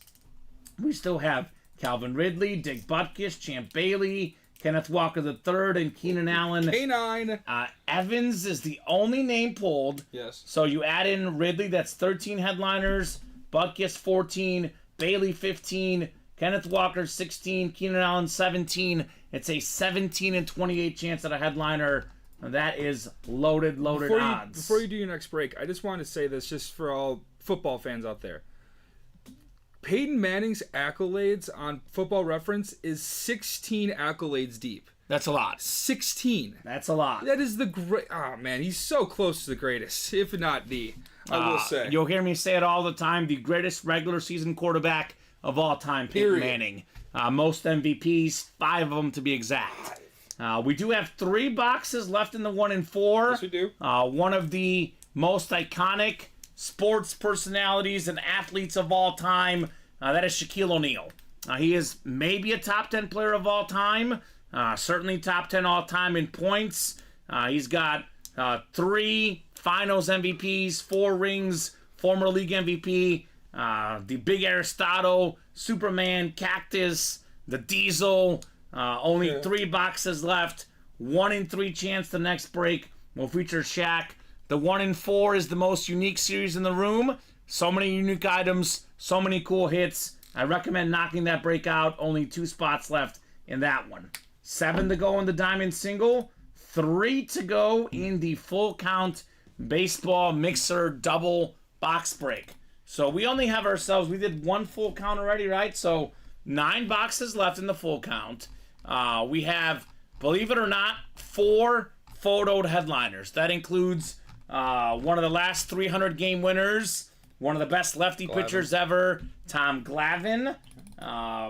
We still have Calvin Ridley, Dick Butkus, Champ Bailey, Kenneth Walker III, and Keenan Allen. K9. Evans is the only name pulled. Yes. So you add in Ridley, that's 13 headliners. Butkus 14, Bailey 15, Kenneth Walker 16, Keenan Allen 17. It's a 17 and 28 chance at a headliner. That is loaded odds. Before you do your next break, I just want to say this just for all football fans out there. Peyton Manning's accolades on Football Reference is 16 accolades deep. That's a lot. 16. That's a lot. That is the great... Oh, man, he's so close to the greatest, if not the, I will say. You'll hear me say it all the time, the greatest regular season quarterback of all time, Peyton Manning. Most MVPs, 5 of them to be exact. We do have 3 boxes left in the 1 and 4. Yes, we do. One of the most iconic sports personalities and athletes of all time. That is Shaquille O'Neal. He is maybe a top 10 player of all time. Certainly top 10 all time in points. He's got 3 finals MVPs, 4 rings, former league MVP, the Big Aristotle, Superman, Cactus, the Diesel. Only 3 boxes left. 1 in 3 chance the next break will feature Shaq. The 1 in 4 is the most unique series in the room. So many unique items, so many cool hits. I recommend knocking that break out. Only 2 spots left in that one. 7 to go in the Diamond Single. 3 to go in the full count baseball mixer double box break. So we only have ourselves, we did 1 full count already, right? So 9 boxes left in the full count. We have, believe it or not, 4 photoed headliners. That includes one of the last 300 game winners, one of the best lefty pitchers ever, Tom Glavine,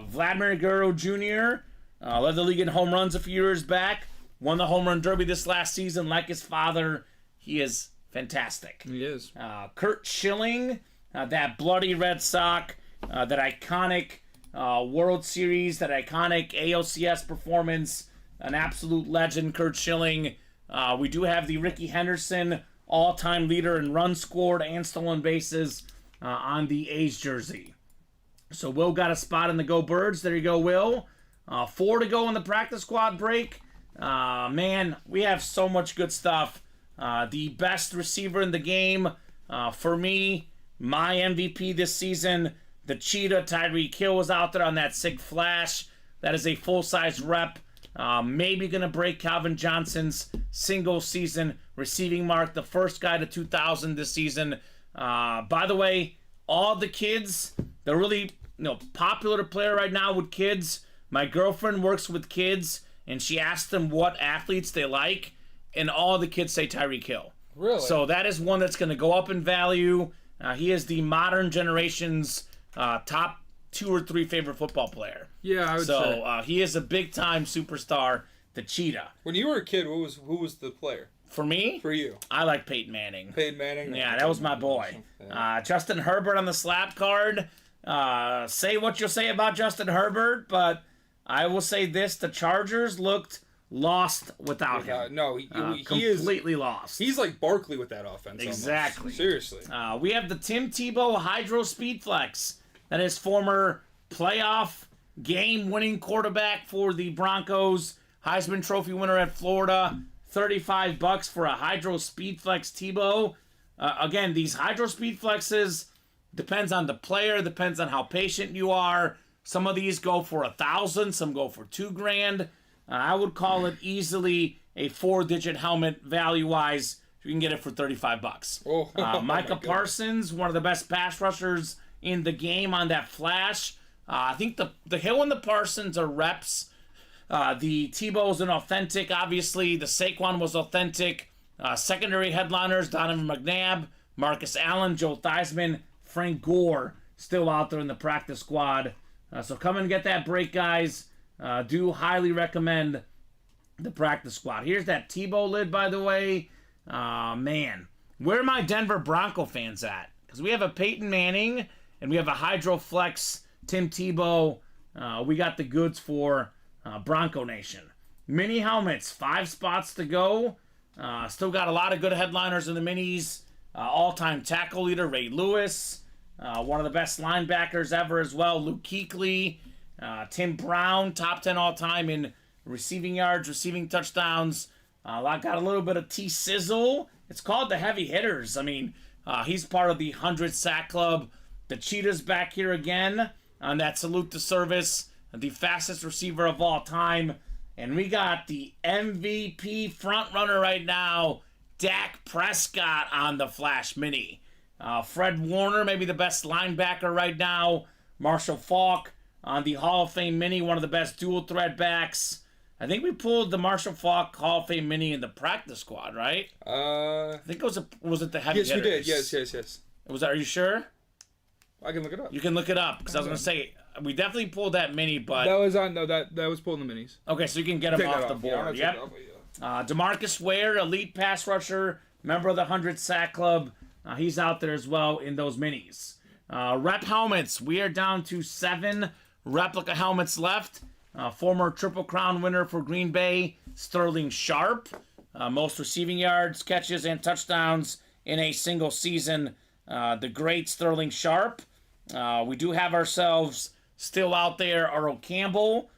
Vladimir Guerrero Jr., led the league in home runs a few years back, won the home run derby this last season like his father. He is fantastic. He is. Curt Schilling, that bloody Red Sox, that iconic World Series, that iconic ALCS performance, an absolute legend, Curt Schilling. We do have the Ricky Henderson all-time leader in runs scored and stolen bases on the A's jersey. So Will got a spot in the Go Birds. There you go, Will. 4 to go in the practice squad break. Man, we have so much good stuff. The best receiver in the game, for me, my MVP this season, the Cheetah, Tyreek Hill, was out there on that sick flash. That is a full-size rep. Maybe going to break Calvin Johnson's single season receiving mark, the first guy to 2,000 this season. By the way, all the kids, they're really popular player right now with kids. My girlfriend works with kids, and she asked them what athletes they like, and all the kids say Tyreek Hill. Really? So that is one that's going to go up in value. He is the modern generation's top 2 or 3 favorite football player. Yeah, I would say. So he is a big-time superstar, the Cheetah. When you were a kid, who was the player? For me? For you. I like Peyton Manning. Peyton Manning? Yeah, that was my boy. Justin Herbert on the slap card. Say what you'll say about Justin Herbert, but I will say this. The Chargers looked lost without him. No, he completely lost. He's like Barkley with that offense. Exactly. Almost. Seriously. We have the Tim Tebow Hydro Speed Flex. That is former playoff game-winning quarterback for the Broncos, Heisman Trophy winner at Florida. $35 for a Hydro Speed Flex Tebow. Again, these Hydro Speed Flexes depends on the player, depends on how patient you are. Some of these go for $1,000, some go for $2,000. I would call it easily a 4-digit helmet value-wise. You can get it for $35. Oh, Micah Parsons, one of the best pass rushers in the game on that flash. I think the Hill and the Parsons are reps. The Tebow's an authentic, obviously. The Saquon was authentic. Secondary headliners, Donovan McNabb, Marcus Allen, Joe Theismann, Frank Gore, still out there in the practice squad. So come and get that break, guys. Do highly recommend the practice squad. Here's that Tebow lid, by the way. Man, where are my Denver Bronco fans at? Because we have a Peyton Manning and we have a Hydro Flex Tim Tebow. We got the goods for Bronco Nation. Mini helmets, 5 spots to go. Still got a lot of good headliners in the minis. All-time tackle leader Ray Lewis. One of the best linebackers ever as well, Luke Kuechly. Tim Brown, top 10 all-time in receiving yards, receiving touchdowns. Got a little bit of T-Sizzle. It's called the Heavy Hitters. I mean, he's part of the 100 Sack Club. The Cheetah's back here again on that salute to service. The fastest receiver of all time. And we got the MVP frontrunner right now, Dak Prescott on the Flash Mini. Fred Warner, maybe the best linebacker right now. Marshall Faulk on the Hall of Fame Mini, one of the best dual threat backs. I think we pulled the Marshall Faulk Hall of Fame Mini in the practice squad, right? I think it was it the heavy hitters? Yes, we did. Yes. Was that? Are you sure? I can look it up. You can look it up because I was gonna say we definitely pulled that mini, but that was on. No, that was pulled in the minis. Okay, so you can get them off the board. Yep. DeMarcus Ware, elite pass rusher, member of the 100 Sack Club. He's out there as well in those minis. Rep helmets. We are down to 7 replica helmets left. Former Triple Crown winner for Green Bay, Sterling Sharp. Most receiving yards, catches, and touchdowns in a single season. The great Sterling Sharp. We do have ourselves still out there Earl Campbell,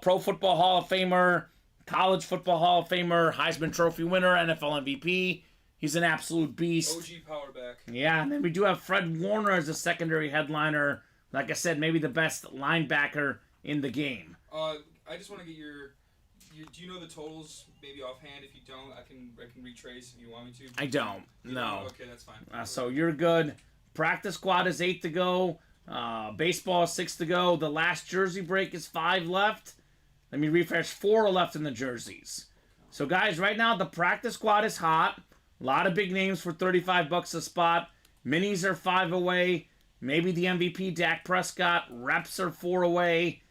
Pro Football Hall of Famer, College Football Hall of Famer, Heisman Trophy winner, NFL MVP. He's an absolute beast. OG power back. Yeah, and then we do have Fred Warner as a secondary headliner. Like I said, maybe the best linebacker in the game. I just want to get your do you know the totals maybe offhand? If you don't, I can retrace if you want me to. I don't. No. Okay, that's fine. So you're good. Practice squad is 8 to go. Baseball is 6 to go. The last jersey break is 5 left. Let me refresh. 4 are left in the jerseys. So guys, right now the practice squad is hot. A lot of big names for $35 a spot. Minis are 5 away. Maybe the MVP, Dak Prescott. Reps are 4 away.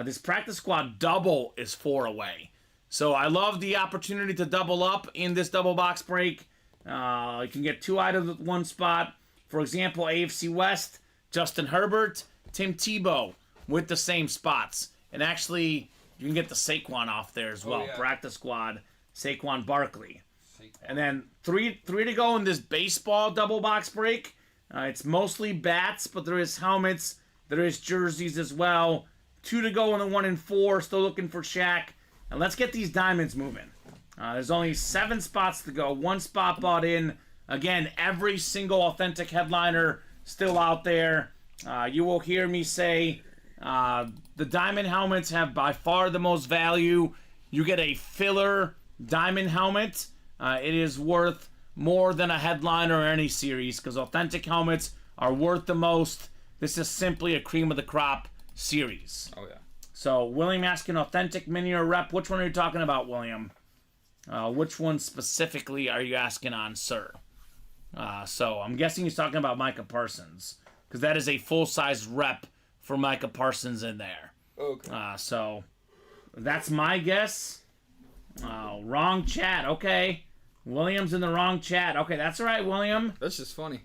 This practice squad double is 4 away. So I love the opportunity to double up in this double box break. You can get 2 out of 1 spot. For example, AFC West, Justin Herbert, Tim Tebow with the same spots. And actually, you can get the Saquon off there as well. Yeah. Practice squad, Saquon Barkley. And then three to go in this baseball double box break. It's mostly bats, but there is helmets. There is jerseys as well. 2 to go in the 1 and 4. Still looking for Shaq. And let's get these diamonds moving. There's only 7 spots to go. 1 spot bought in. Again, every single authentic headliner still out there. You will hear me say the diamond helmets have by far the most value. You get a filler diamond helmet. It is worth more than a headliner or any series because authentic helmets are worth the most. This is simply a cream of the crop series. Oh, yeah. So, William asking authentic mini or rep. Which one are you talking about, William? Which one specifically are you asking on, sir? So, I'm guessing he's talking about Micah Parsons because that is a full-size rep for Micah Parsons in there. Okay. So, that's my guess. Wrong chat. Okay. William's in the wrong chat. Okay, that's all right, William. That's just funny.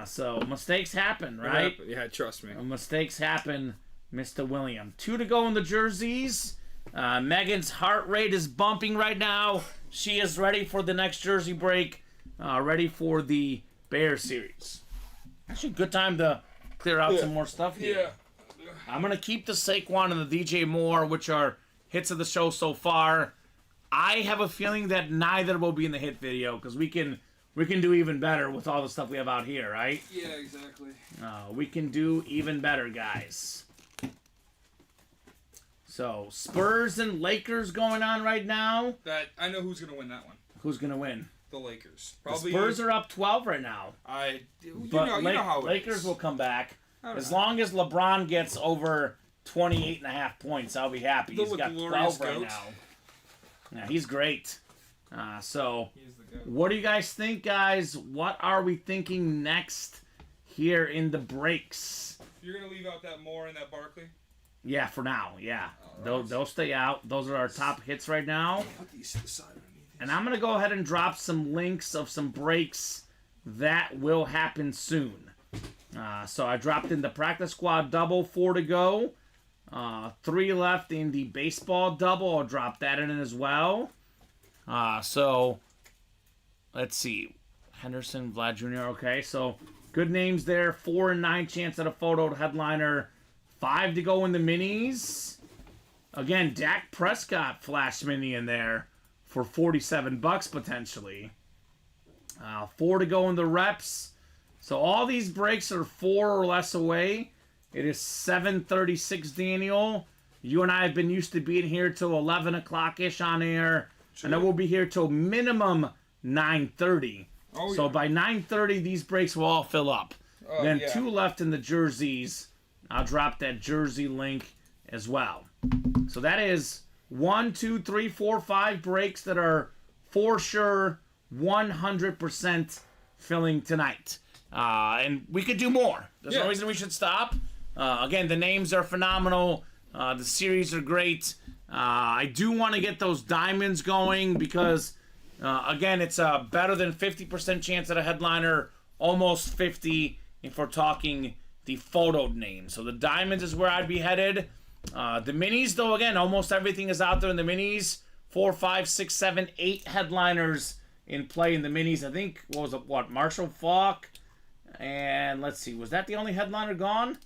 So, mistakes happen, right? Yeah, trust me. Mistakes happen, Mr. William. 2 to go in the jerseys. Megan's heart rate is bumping right now. She is ready for the next jersey break. Ready for the Bear series. Actually, good time to clear out some more stuff here. Yeah. I'm going to keep the Saquon and the DJ Moore, which are hits of the show so far. I have a feeling that neither will be in the hit video because we can do even better with all the stuff we have out here, right? Yeah, exactly. We can do even better, guys. So, Spurs and Lakers going on right now. That I know who's gonna win that one. Who's going to win? The Lakers. The Spurs are up 12 right now. You know how it Lakers is. will come back. All As right. long as LeBron gets over 28.5 points, I'll be happy. He's The got glorious 12 right goat. now. Yeah, he's great. So, He's the goat. what do you guys think, guys? What are we thinking next here in the breaks? You're gonna leave out that Moore and that Barkley. Yeah, for now, yeah. Alright. They'll stay out. Those are our top hits right now. Put these to the side underneath. And I'm going to go ahead and drop some links of some breaks that will happen soon. So I dropped in the practice squad double, 4 to go. 3 left in the baseball double. I'll drop that in as well. So let's see. Henderson, Vlad Jr. Okay, so good names there. 4 and 9 chance at a photo headliner. 5 to go in the minis. Again, Dak Prescott flash mini in there for $47 potentially. 4 to go in the reps. So all these breaks are 4 or less away. It is 7:36, Daniel. You and I have been used to being here till 11 o'clock-ish on air. Sure. And then we'll be here till minimum 9:30. Oh, So yeah. by 9:30, these breaks will all fill up. Then yeah. 2 left in the jerseys. I'll drop that jersey link as well. So that is 1, 2, 3, 4, 5 breaks that are for sure 100% filling tonight. And we could do more. There's no Yeah. reason we should stop. Again, the names are phenomenal. The series are great. I do want to get those diamonds going because, again, it's a better than 50% chance at a headliner, almost 50 if we're talking the photoed name. So the diamonds is where I'd be headed. The minis, though, again, almost everything is out there in the minis. 4, 5, 6, 7, 8 headliners in play in the minis. I think, Marshall Faulk. And let's see, was that the only headliner gone?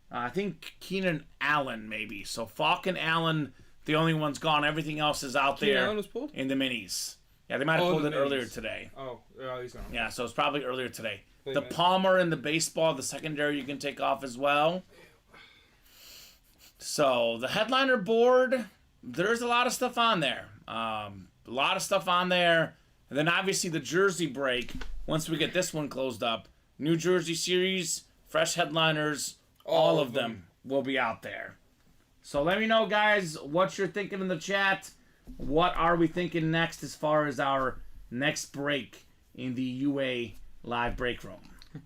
I think Keenan Allen, maybe. So Faulk and Allen, the only one's gone. Everything else is out Keenan there Allen was pulled? in the minis. Yeah, they might have pulled it earlier today. Oh, he's gone. Yeah, so it's probably earlier today. Wait a The minute. Palmer and the baseball, the secondary you can take off as well. So the headliner board, there's a lot of stuff on there. A lot of stuff on there. And then obviously the jersey break, once we get this one closed up. New Jersey series, fresh headliners, all of them will be out there. So let me know, guys, what you're thinking in the chat. What are we thinking next as far as our next break in the UA live break room? You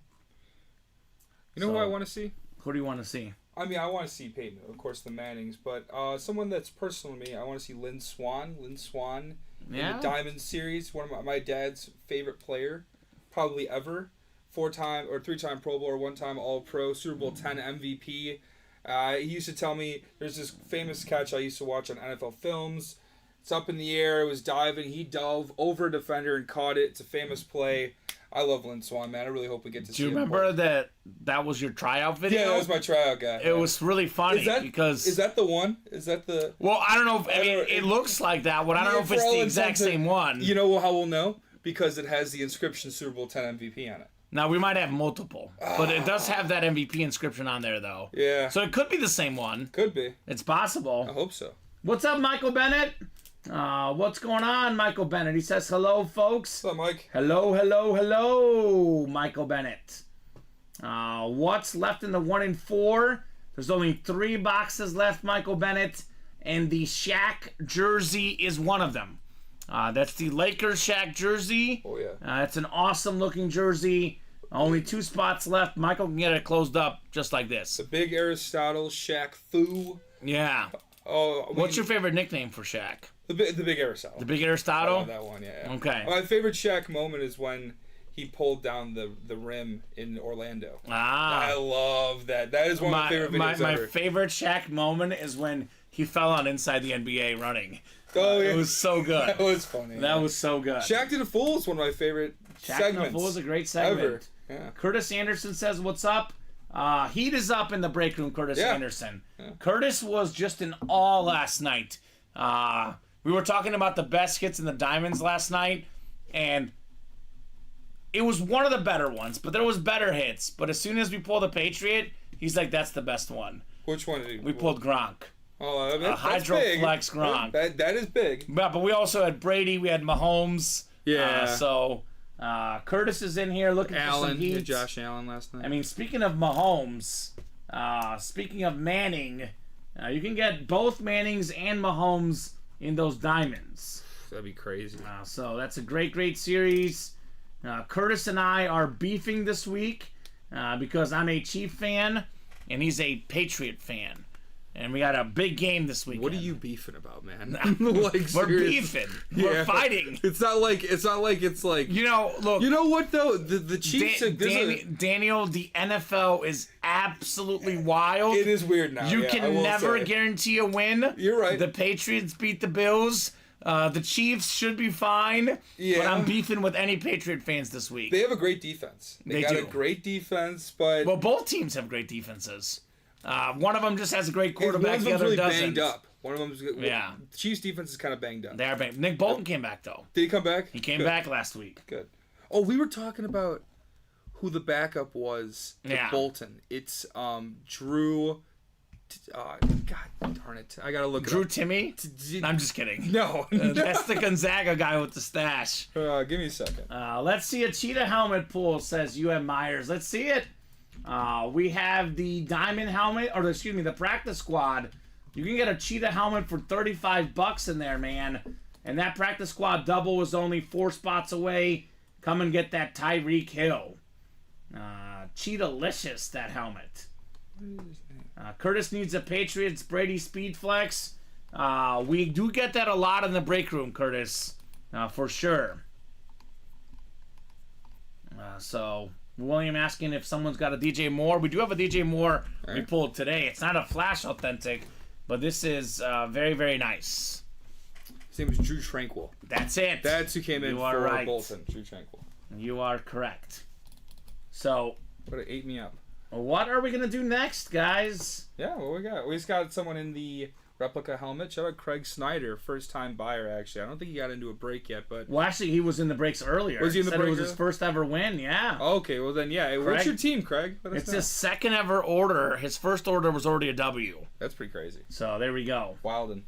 know who I want to see? Who do you want to see? I mean, I want to see Peyton, of course, the Mannings, but someone that's personal to me, I want to see Lynn Swan. Lynn Swan in the Diamond Series, one of my dad's favorite player, probably ever. 4-time or 3-time Pro Bowler, 1-time All-Pro, Super Bowl 10 MVP. He used to tell me, there's this famous catch I used to watch on NFL films. It's up in the air, it was diving, he dove over a defender and caught it. It's a famous play. I love Lynn Swan, man. I really hope we get to see him. Do you remember that was your tryout video? Yeah, that was my tryout guy. It was really funny because... Is that the one? Is that the... Well, I don't know. It looks like that one. I don't know if it's the exact same one. You know how we'll know? Because it has the inscription Super Bowl 10 MVP on it. Now, we might have multiple, but it does have that MVP inscription on there, though. Yeah. So it could be the same one. Could be. It's possible. I hope so. What's up, Michael Bennett? What's going on, Michael Bennett? He says, hello, folks. What's up, Mike? Hello, Michael Bennett. What's left in the 1 and 4? There's only 3 boxes left, Michael Bennett, and the Shaq jersey is one of them. That's the Lakers Shaq jersey. Oh, yeah. It's an awesome-looking jersey. Only 2 spots left. Michael can get it closed up just like this. The big Aristotle Shaq Fu. Yeah. Oh, What's your favorite nickname for Shaq? The big Aristotle. The big Aristotle? I love that one, yeah. Okay. My favorite Shaq moment is when he pulled down the rim in Orlando. I love that. That is one of my favorite videos my ever. favorite Shaq moment is when he fell on Inside the NBA running. Oh, yeah. It was so good. That was funny. That was so good. Shaq Did a Fool is one of my favorite segments. Shaq Did a Fool is a great segment. Ever. Yeah. Curtis Anderson says, what's up? Heat is up in the break room, Curtis Anderson. Yeah. Curtis was just in awe last night. We were talking about the best hits in the Diamonds last night, and it was one of the better ones, but there was better hits. But as soon as we pulled the Patriot, he's like, that's the best one. Which one did he pull? We pulled Gronk. Oh, that's Hydroflex Gronk. That is big. But we also had Brady. We had Mahomes. Yeah. So Curtis is in here looking for some heat. Josh Allen last night. I mean, speaking of Mahomes, speaking of Manning, you can get both Mannings and Mahomes in those diamonds. That'd be crazy. So that's a great series. Curtis and I are beefing this week because I'm a Chief fan and he's a Patriot fan. And we got a big game this weekend. What are you beefing about, man? We're beefing. We're fighting. It's not like it's like look. You know what though? The Chiefs. Daniel, the NFL is absolutely wild. It is weird now. You can never guarantee a win. You're right. The Patriots beat the Bills. The Chiefs should be fine. Yeah. But I'm beefing with any Patriot fans this week. They have a great defense. They got do. a great defense, but both teams have great defenses. One of them just has a great quarterback. The other really doesn't. banged up. One of them's yeah. The Chiefs' defense is kind of banged up. They are banged. Nick Bolton came back though. Did he come back? He came back last week. Good. Oh, we were talking about who the backup was to Bolton. It's Drew. God darn it! I gotta look. Drew Timmy? I'm just kidding. No, that's the Gonzaga guy with the stash. Give me a second. Let's see a cheetah helmet pool. Says UM Myers. Let's see it. We have the diamond helmet, or excuse me, the practice squad. You can get a cheetah helmet for $35 in there, man. And that practice squad double is only 4 spots away. Come and get that Tyreek Hill. Cheetah-licious, that helmet. Curtis needs a Patriots Brady Speed Flex. We do get that a lot in the break room, Curtis, for sure. So William asking if someone's got a DJ Moore. We do have a DJ Moore we pulled today. It's not a Flash Authentic, but this is very, very nice. His name is Drew Tranquil. That's it. That's who came in for right. Bolton. Drew Tranquil. You are correct. So, But it ate me up. what are we going to do next, guys? Yeah, what we got? We just got someone in the replica helmet. Shout out Craig Snyder, first-time buyer, actually. I don't think he got into a break yet, but... Well, actually, he was in the breaks earlier. Was he in the Said break it was his first ever win, yeah. Okay, well then, yeah. What's your team, Craig? Let us It's know. his second ever order. His first order was already a W. That's pretty crazy. So, there we go. Wildin'.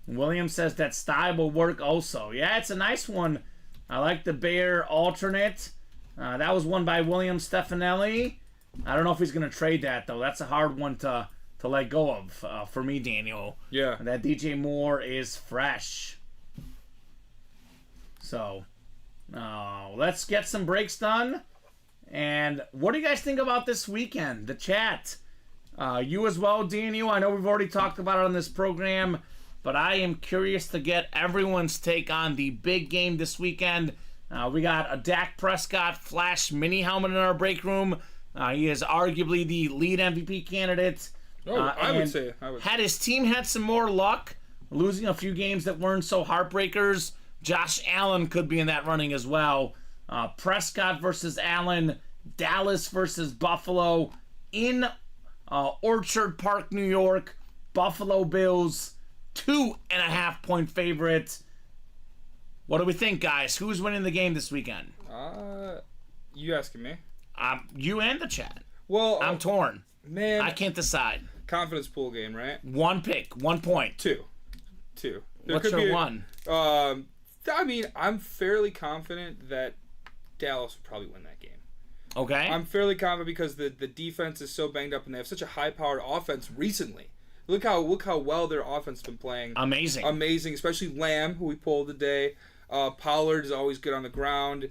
William says that style will work also. Yeah, it's a nice one. I like the Bear alternate. That was won by William Stefanelli. I don't know if he's going to trade that, though. That's a hard one to let go of for me, Daniel. Yeah. That DJ Moore is fresh. So, let's get some breaks done. And what do you guys think about this weekend? The chat. You as well, Daniel. I know we've already talked about it on this program, but I am curious to get everyone's take on the big game this weekend. We got a Dak Prescott Flash mini helmet in our break room. He is arguably the lead MVP candidate. I would say. Had his team had some more luck, losing a few games that weren't so heartbreakers, Josh Allen could be in that running as well. Prescott versus Allen, Dallas versus Buffalo in Orchard Park, New York. Buffalo Bills, 2.5-point favorites. What do we think, guys? Who's winning the game this weekend? You asking me? You and the chat. Well, I'm torn. Man, I can't decide. confidence pool game, right? One pick, 1 point. Two. What's your one? I mean, I'm fairly confident that Dallas would probably win that game. Okay. I'm fairly confident because the defense is so banged up and they have such a high-powered offense recently. Look how well their offense has been playing. Amazing, especially Lamb, who we pulled today. Pollard is always good on the ground.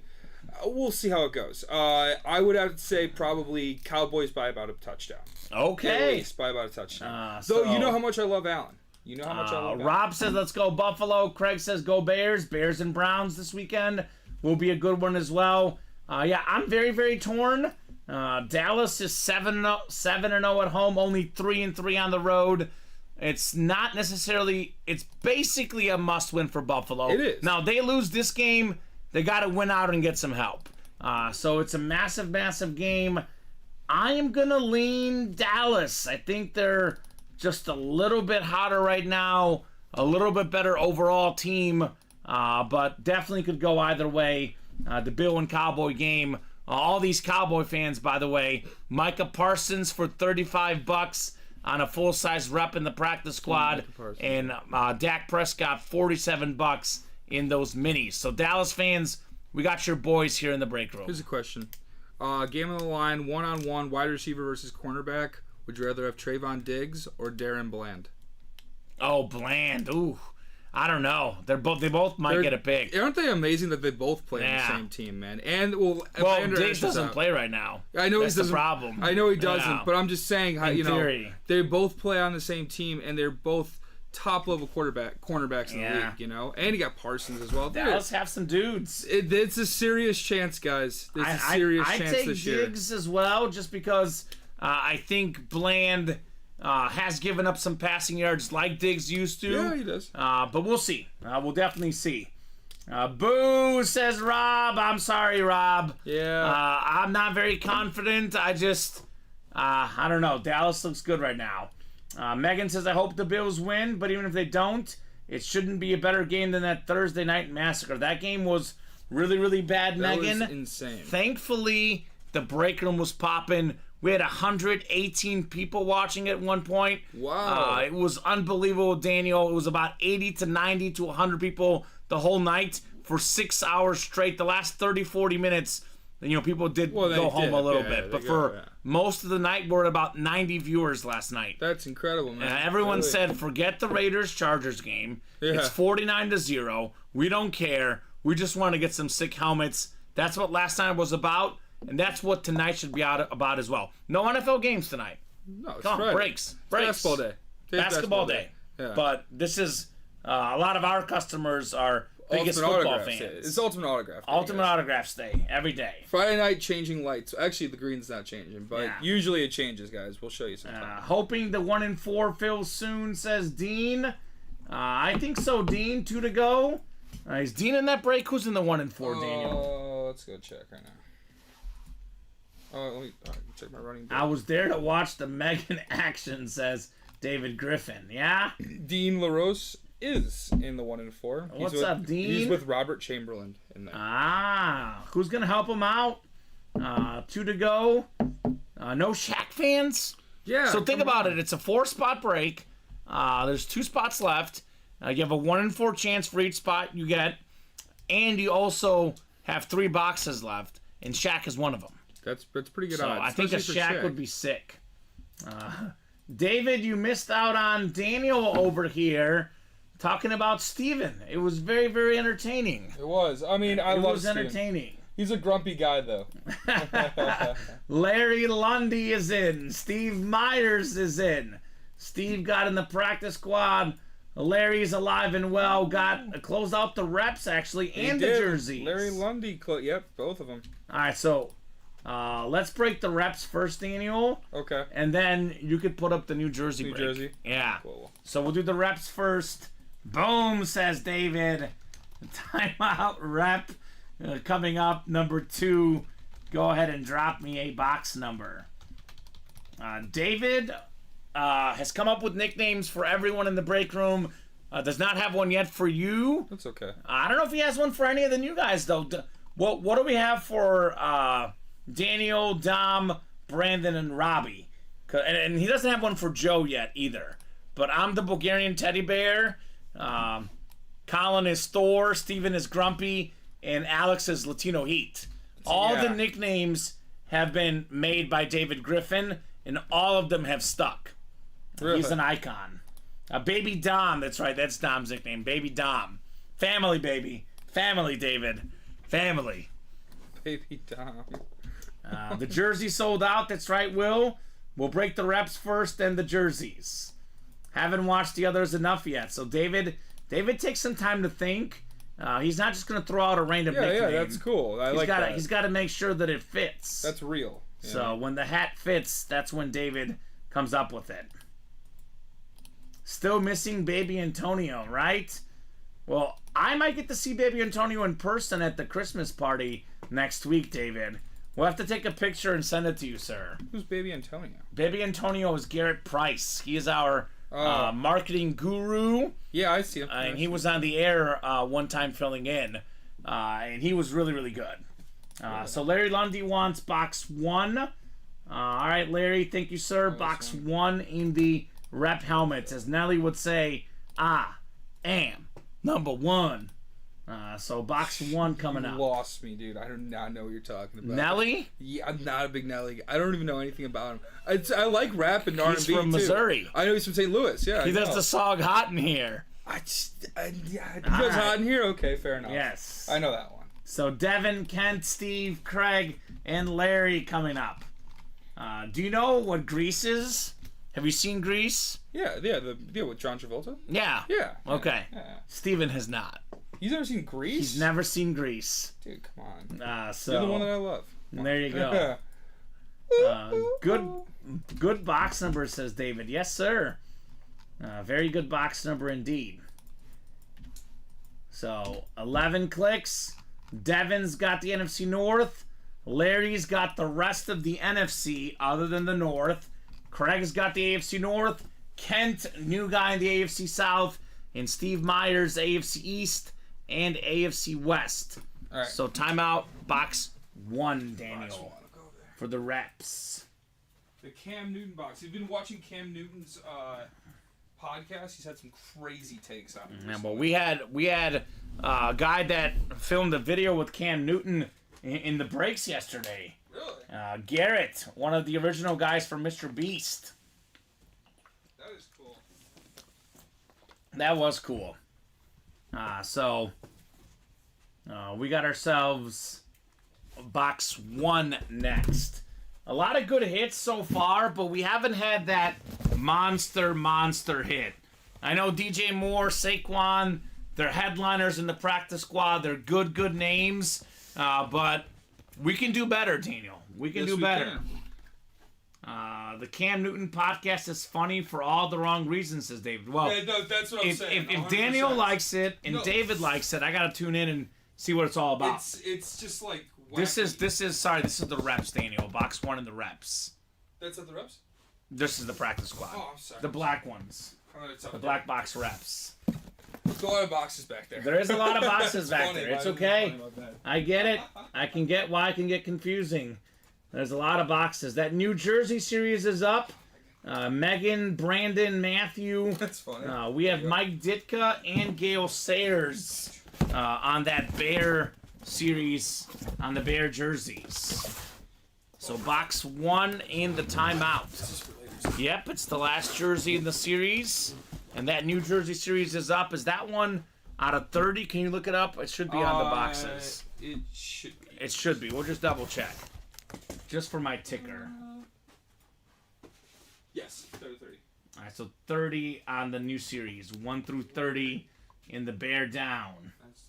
We'll see how it goes. I would have to say probably Cowboys by about a touchdown. Okay. At least by about a touchdown. So you know how much I love Allen. You know how much I love Allen. Rob says let's go Buffalo. Craig says go Bears. Bears and Browns this weekend will be a good one as well. Yeah, I'm very, very torn. Dallas is 7-0 at home, only 3-3 on the road. It's not necessarily. It's basically a must-win for Buffalo. It is. Now they lose this game, they got to win out and get some help. So it's a massive, massive game. I am gonna lean Dallas. I think they're just a little bit hotter right now, a little bit better overall team, but definitely could go either way. The Bill and Cowboy game. All these Cowboy fans, by the way, Micah Parsons for $35 on a full-size rep in the practice squad, and Dak Prescott $47 in those minis. So Dallas fans, we got your boys here in the break room. Here's a question. Game on the line, one-on-one, wide receiver versus cornerback. Would you rather have Trayvon Diggs or Darren Bland? Oh, Bland. Ooh. I don't know. They both might get a pick. Aren't they amazing that they both play on the same team, man? And well Diggs doesn't play right now. I know that's he doesn't. The problem. I know he doesn't, but I'm just saying how theory. They both play on the same team, and they're both top level cornerbacks in the league. You know, and you got Parsons as well. Dallas have some dudes. It's a serious chance, guys. It's a serious chance this year. I take Diggs as well, just because I think Bland has given up some passing yards like Diggs used to. Yeah, he does. But we'll see. We'll definitely see. Boo, says Rob. I'm sorry, Rob. Yeah. I'm not very confident. I don't know. Dallas looks good right now. Megan says, I hope the Bills win, but even if they don't, it shouldn't be a better game than that Thursday night massacre. That game was really, really bad, Megan. That was insane. Thankfully, the break room was popping. We had 118 people watching at one point. Wow. It was unbelievable, Daniel. It was about 80 to 90 to 100 people the whole night for 6 hours straight. The last 30, 40 minutes, people did go home a little bit. But for most of the night, we're at about 90 viewers last night. That's incredible, man. Everyone said, forget the Raiders-Chargers game. Yeah. It's 49-0. We don't care. We just want to get some sick helmets. That's what last night was about. And that's what tonight should be about as well. No NFL games tonight. No, it's Come on, breaks. Basketball day. Basketball day. Yeah. But this is a lot of our customers are biggest Ultimate football Autographs. fans. Yeah. It's Ultimate Autograph. Day, Ultimate guys. Autographs Day, every day. Friday night changing lights. Actually, the green's not changing, but Yeah. usually it changes, guys. We'll show you sometime. Hoping the 1-4 fills soon, says Dean. I think so, Dean. 2 to go. Is Dean in that break? Who's in the 1-4, Daniel? Let's go check right now. Let me check my running back. I was there to watch the Megan action, says David Griffin. Yeah? Dean LaRose is in the 1-4. What's up, Dean? He's with Robert Chamberlain in there. Who's going to help him out? 2 to go. No Shaq fans? Yeah. So think about it. It's a 4-spot break. There's 2 spots left. You have a 1-4 chance for each spot you get. And you also have 3 boxes left. And Shaq is one of them. That's pretty good So odds. I think a especially for Shaq would be sick. David, you missed out on Daniel over here talking about Steven. It was very, very entertaining. It was. I mean, I love It was Steven. entertaining. He's a grumpy guy, though. Larry Lundy is in. Steve Myers is in. Steve got in the practice squad. Larry's alive and well. Closed out the reps, actually, and the jerseys. Larry Lundy. Yep, both of them. All right, so let's break the reps first, Daniel. Okay. And then you could put up the New Jersey break. Jersey? Yeah. Cool. So we'll do the reps first. Boom, says David. Timeout rep coming up, number 2. Go ahead and drop me a box number. David has come up with nicknames for everyone in the break room. Does not have one yet for you. That's okay. I don't know if he has one for any of the new guys, though. What do we have for Daniel, Dom, Brandon, and Robbie? And he doesn't have one for Joe yet either. But I'm the Bulgarian teddy bear. Colin is Thor. Steven is Grumpy. And Alex is Latino Heat. All the nicknames have been made by David Griffin, and all of them have stuck. Really? He's an icon. Baby Dom, that's right, that's Dom's nickname. Baby Dom. Family, baby. Family, David. Family. Baby Dom. The jersey sold out, that's right, Will. We'll break the reps first, then the jerseys. Haven't watched the others enough yet. So David takes some time to think. He's not just going to throw out a random nickname. Yeah, that's cool. He's got to make sure that it fits. That's real. Yeah. So when the hat fits, that's when David comes up with it. Still missing Baby Antonio, right? Well, I might get to see Baby Antonio in person at the Christmas party next week, David. We'll have to take a picture and send it to you, sir. Who's Baby Antonio? Baby Antonio is Garrett Price. He is our marketing guru. Yeah, I see him. And he was on the air one time filling in. And he was really, really good. So Larry Lundy wants box 1. All right, Larry, thank you, sir. Box 1 in the rep helmets. As Nelly would say, I am number 1. So box 1 coming up. You lost me, dude. I do not know what you're talking about. Nelly? Yeah, I'm not a big Nelly guy. I don't even know anything about him. I like rap and R&B, He's from too. Missouri. I know he's from St. Louis, yeah. He does the song Hot in Here. He goes hot in here? Okay, fair enough. Yes. I know that one. So Devin, Kent, Steve, Craig, and Larry coming up. Do you know what Grease is? Have you seen Grease? Yeah, the deal with John Travolta? Yeah. Yeah. Okay. Yeah. Steven has not. He's never seen Grease? He's never seen Grease. Dude, come on. So You're the one that I love. there you go. Good box number, says David. Yes, sir. Very good box number indeed. So 11 clicks. Devin's got the NFC North. Larry's got the rest of the NFC other than the North. Craig's got the AFC North. Kent, new guy in the AFC South. And Steve Myers, AFC East and AFC West. All right. So timeout, box 1, Daniel, for the reps. The Cam Newton box. You've been watching Cam Newton's podcast. He's had some crazy takes on it. Yeah, well, we had a guy that filmed a video with Cam Newton in the breaks yesterday. Really? Garrett, one of the original guys from Mr. Beast. That is cool. That was cool. So we got ourselves box 1 next. A lot of good hits so far, but we haven't had that monster hit. I know DJ Moore, Saquon, They're headliners in the practice squad. They're good names. But we can do better, Daniel. We can do better. The Cam Newton podcast is funny for all the wrong reasons, says David. Well, yeah, no, that's what I'm saying. If Daniel likes it and David likes it, I got to tune in and see what it's all about. It's just like wacky. This is the reps, Daniel. Box 1 in the reps. That's at the reps? This is the practice squad. Oh, I'm sorry. The black ones. The black box reps. There's a lot of boxes back there. There is a lot of boxes back funny. there. It's Why is it okay. funny about that? I get it. I can get why it can get confusing. There's a lot of boxes. That New Jersey series is up. Megan, Brandon, Matthew. That's funny. We have Mike Ditka and Gale Sayers on that Bear series on the Bear jerseys. So box 1 in the timeout. Yep, it's the last jersey in the series. And that New Jersey series is up. Is that one out of 30? Can you look it up? It should be on the boxes. It should be. It should be. We'll just double check. Just for my ticker. Yes, 30. All right, so 30 on the new series. 1 through 30 in the Bear down. That's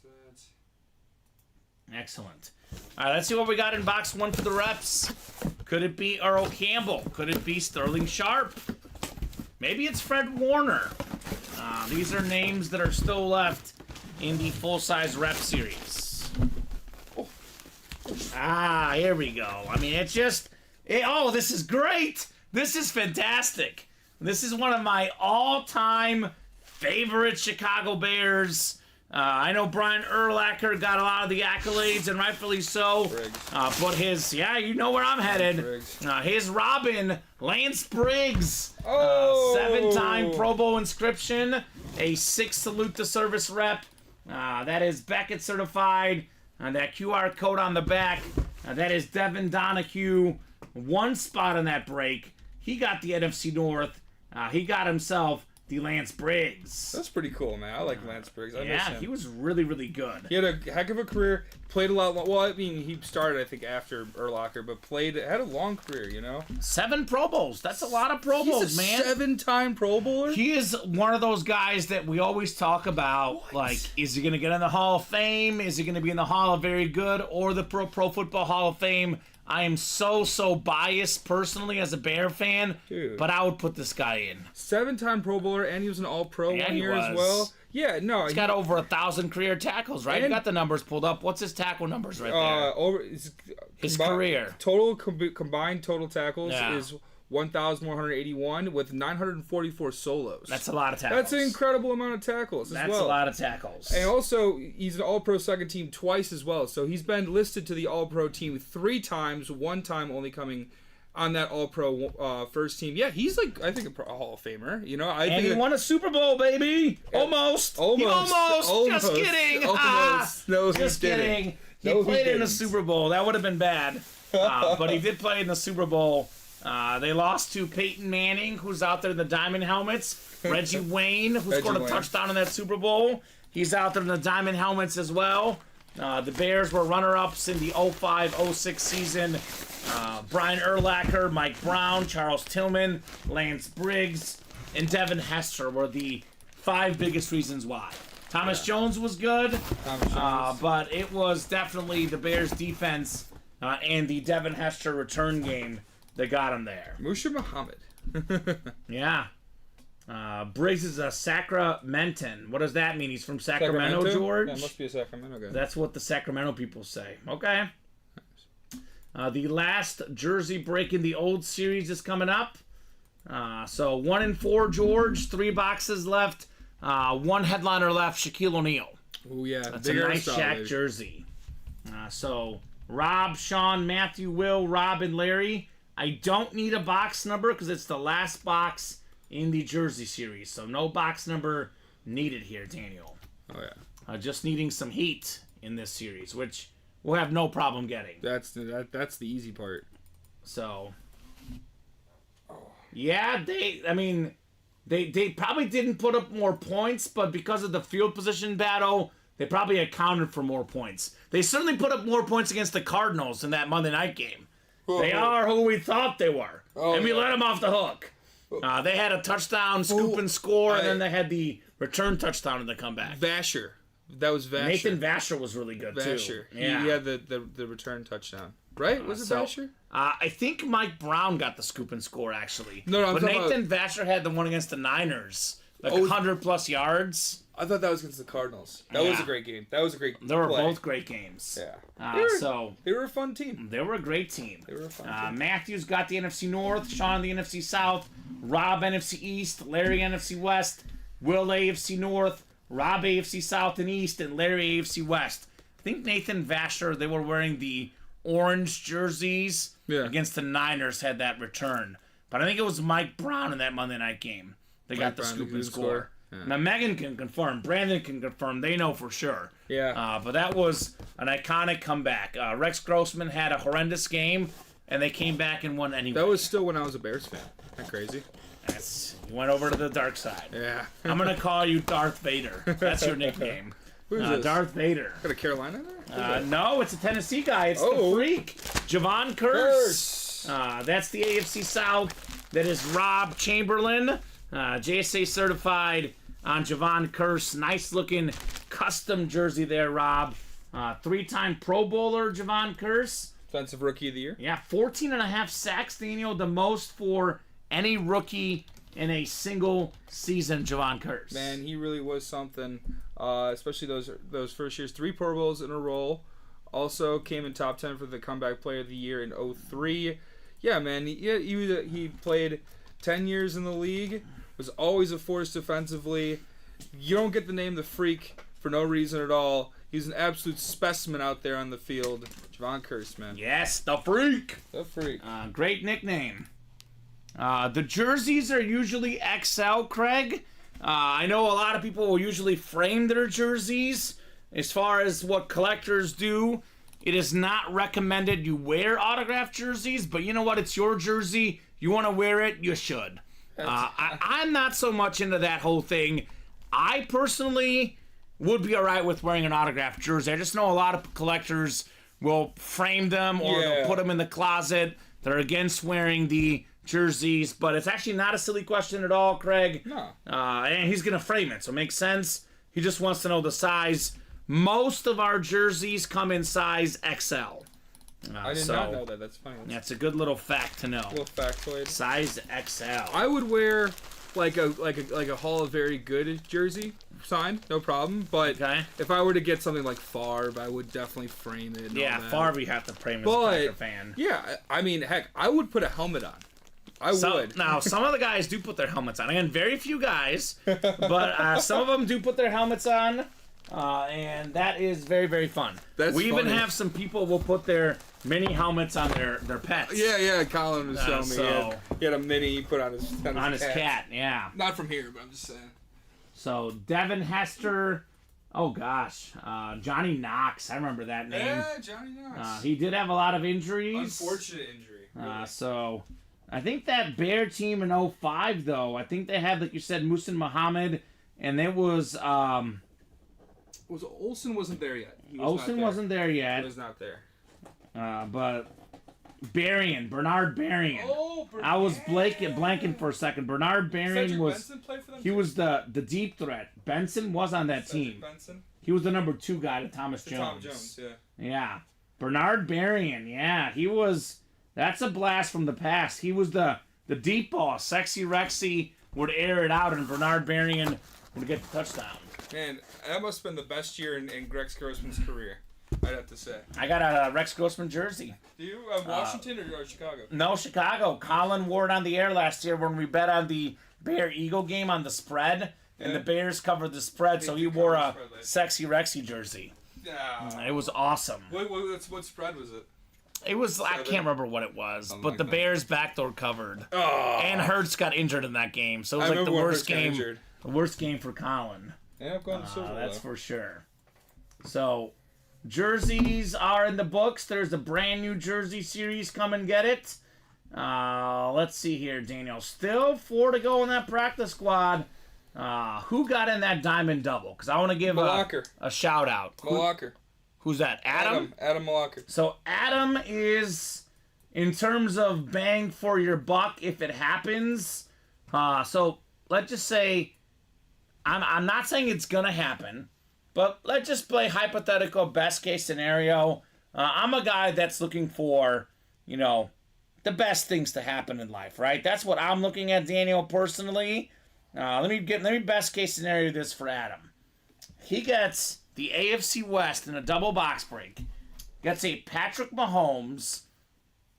Excellent. All right, let's see what we got in box 1 for the reps. Could it be Earl Campbell? Could it be Sterling Sharp? Maybe it's Fred Warner. These are names that are still left in the full-size rep series. Here we go. I mean, it's just... this is great! This is fantastic. This is one of my all-time favorite Chicago Bears. I know Brian Urlacher got a lot of the accolades, and rightfully so. But you know where I'm headed. His Robin, Lance Briggs. 7-time Pro Bowl inscription. A 6 salute to service rep. That is Beckett certified. That QR code on the back. That is Devin Donahue. 1 spot on that break. He got the NFC North. He got himself the Lance Briggs. That's pretty cool, man. I like Lance Briggs. I miss him. He was really, really good. He had a heck of a career. Played a lot. Well, I mean, he started, I think, after Urlacher, but had a long career, you know? 7 Pro Bowls. That's a lot of Pro Bowls, man. 7-time Pro Bowler? He is one of those guys that we always talk about. What? Like, is he going to get in the Hall of Fame? Is he going to be in the Hall of Very Good or the Pro Football Hall of Fame? I am so biased personally as a Bear fan, but I would put this guy in. 7-time Pro Bowler, and he was an All-Pro one year as well. Yeah, no. He's got over 1,000 career tackles, right? You got the numbers pulled up. What's his tackle numbers right there? His career. Combined total tackles is 1,181 with 944 solos. That's a lot of tackles. That's an incredible amount of tackles as well. That's a lot of tackles. And also, he's an All-Pro second team twice as well. So he's been listed to the All-Pro team 3 times, 1 time only coming on that All-Pro first team. Yeah, he's like, I think, a Hall of Famer. You know, and he won a Super Bowl, baby. Almost. Just kidding. No, just kidding. He played in the Super Bowl. That would have been bad. But he did play in the Super Bowl. They lost to Peyton Manning, who's out there in the diamond helmets. Reggie Wayne, who scored a touchdown in that Super Bowl. He's out there in the diamond helmets as well. The Bears were runner-ups in the 05-06 season. Brian Urlacher, Mike Brown, Charles Tillman, Lance Briggs, and Devin Hester were the 5 biggest reasons why. Thomas Jones was good, but it was definitely the Bears' defense and the Devin Hester return game that got him there. Musha Muhammad. Yeah. Briggs is a Sacramentan. What does that mean? He's from Sacramento, George? Yeah, must be a Sacramento guy. That's what the Sacramento people say. Okay. The last jersey break in the old series is coming up. So 1 and 4, George. 3 boxes left. 1 headliner left, Shaquille O'Neal. Oh, yeah. That's a nice Shaq jersey. So Rob, Sean, Matthew, Will, Rob, and Larry. I don't need a box number because it's the last box in the jersey series. So no box number needed here, Daniel. Oh, yeah. Just needing some heat in this series, which we'll have no problem getting. That's the easy part. So, yeah, they probably didn't put up more points, but because of the field position battle, they probably accounted for more points. They certainly put up more points against the Cardinals in that Monday night game. They are who we thought they were, and we let them off the hook. They had a touchdown, scoop and score, and then they had the return touchdown in the comeback. Vasher. That was Vasher. Nathan Vasher was really good, Vasher. too. Yeah. He had the return touchdown. Right? Was it Vasher? I think Mike Brown got the scoop and score, actually. No, I'm but talking Nathan Vasher had the one against the Niners. Like 100-plus yards. I thought that was against the Cardinals. That was a great game. That was a great They were play. both great games. Yeah. They were a fun team. They were a great team. They were a fun team. Matthews got the NFC North, Sean the NFC South, Rob NFC East, Larry NFC West, Will AFC North, Rob AFC South and East, and Larry AFC West. I think Nathan Vasher, they were wearing the orange jerseys against the Niners, had that return. But I think it was Mike Brown in that Monday night game. They got the scoop and score. Yeah. Now, Megan can confirm. Brandon can confirm. They know for sure. Yeah. But that was an iconic comeback. Rex Grossman had a horrendous game, and they came back and won anyway. That was still when I was a Bears fan. Isn't that crazy? You went over to the dark side. Yeah. I'm going to call you Darth Vader. That's your nickname. Who's this? Darth Vader. Got a Carolina there? No, it's a Tennessee guy. It's the Freak. Javon Curse. That's the AFC South. That is Rob Chamberlain. JSA certified on Javon Curse. Nice looking custom jersey there, Rob. 3-time Pro Bowler, Javon Curse. Defensive Rookie of the Year. Yeah, 14.5 sacks, Daniel. The most for any rookie in a single season, Javon Curse. Man, he really was something. Especially those first years. 3 Pro Bowls in a row. Also came in top 10 for the Comeback Player of the Year in 2003. Yeah, man. He played 10 years in the league. Was always a force defensively. You don't get the name the Freak for no reason at all. He's an absolute specimen out there on the field. Javon Curse, man. Yes, the Freak. The Freak. Great nickname. The jerseys are usually XL, Craig. I know a lot of people will usually frame their jerseys. As far as what collectors do, it is not recommended you wear autographed jerseys, but you know what? It's your jersey. You want to wear it, you should. I'm not so much into that whole thing. I personally would be all right with wearing an autographed jersey. I just know a lot of collectors will frame them or they'll put them in the closet. They're against wearing the jerseys, but it's actually not a silly question at all, Craig. No. And he's going to frame it, so it makes sense. He just wants to know the size. Most of our jerseys come in size XL. I did not know that. That's funny. That's a good little fact to know. Little factoid. Size XL. I would wear like a Hall of Very Good jersey signed, no problem. But if I were to get something like Favre, I would definitely frame it. And Favre you have to frame as a Packer fan. Yeah, I mean, heck, I would put a helmet on. I would. Now, some of the guys do put their helmets on. Again, very few guys, but some of them do put their helmets on, and that is very, very fun. We even have some people will put their mini helmets on their pets. Yeah, Colin was showing me. He had a mini he put on his cat. Yeah. Not from here, but I'm just saying. So, Devin Hester, oh gosh, Johnny Knox, I remember that name. Yeah, Johnny Knox. He did have a lot of injuries. Unfortunate injury. Really. So, I think that Bear team in 2005, though, I think they had, like you said, Muhsin Muhammad, and it was... Olsen wasn't there yet. Olsen wasn't there yet. He was not there. But Bernard Berrien. Oh, I was blanking for a second. Bernard Berrien was... Benson played for them he was the deep threat. Benson was on that team. Benson? He was the number 2 guy to Thomas Jones. Tom Jones, yeah. Yeah. Bernard Berrien, yeah. He was... That's a blast from the past. He was the deep ball. Sexy Rexy would air it out, and Bernard Berrien would get the touchdown. Man, that must have been the best year in Rex Grossman's career, I'd have to say. I got a Rex Grossman jersey. Do you? Washington or Chicago? No, Chicago. Colin wore it on the air last year when we bet on the Bear-Eagle game on the spread, and the Bears covered the spread, so he wore a Sexy Rexy jersey. Yeah. It was awesome. What spread was it? It was, I can't remember what it was, Something but like the that. Bears backdoor covered. Oh. And Hurts got injured in that game, so it was like the worst game. The worst game for Colin. Yeah, I've gone to Super Bowl. That's for sure. So, jerseys are in the books. There's a brand new jersey series. Come and get it. Let's see here, Daniel. Still 4 to go in that practice squad. Who got in that diamond double? Because I want to give a shout out. Malacher. Who's that? Adam? Adam Malacher. So Adam is, in terms of bang for your buck, if it happens. So let's just say I'm not saying it's going to happen, but let's just play hypothetical best case scenario. I'm a guy that's looking for, the best things to happen in life, right? That's what I'm looking at, Daniel, personally. Let me best case scenario this for Adam. He gets the AFC West in a double box break. Gets a Patrick Mahomes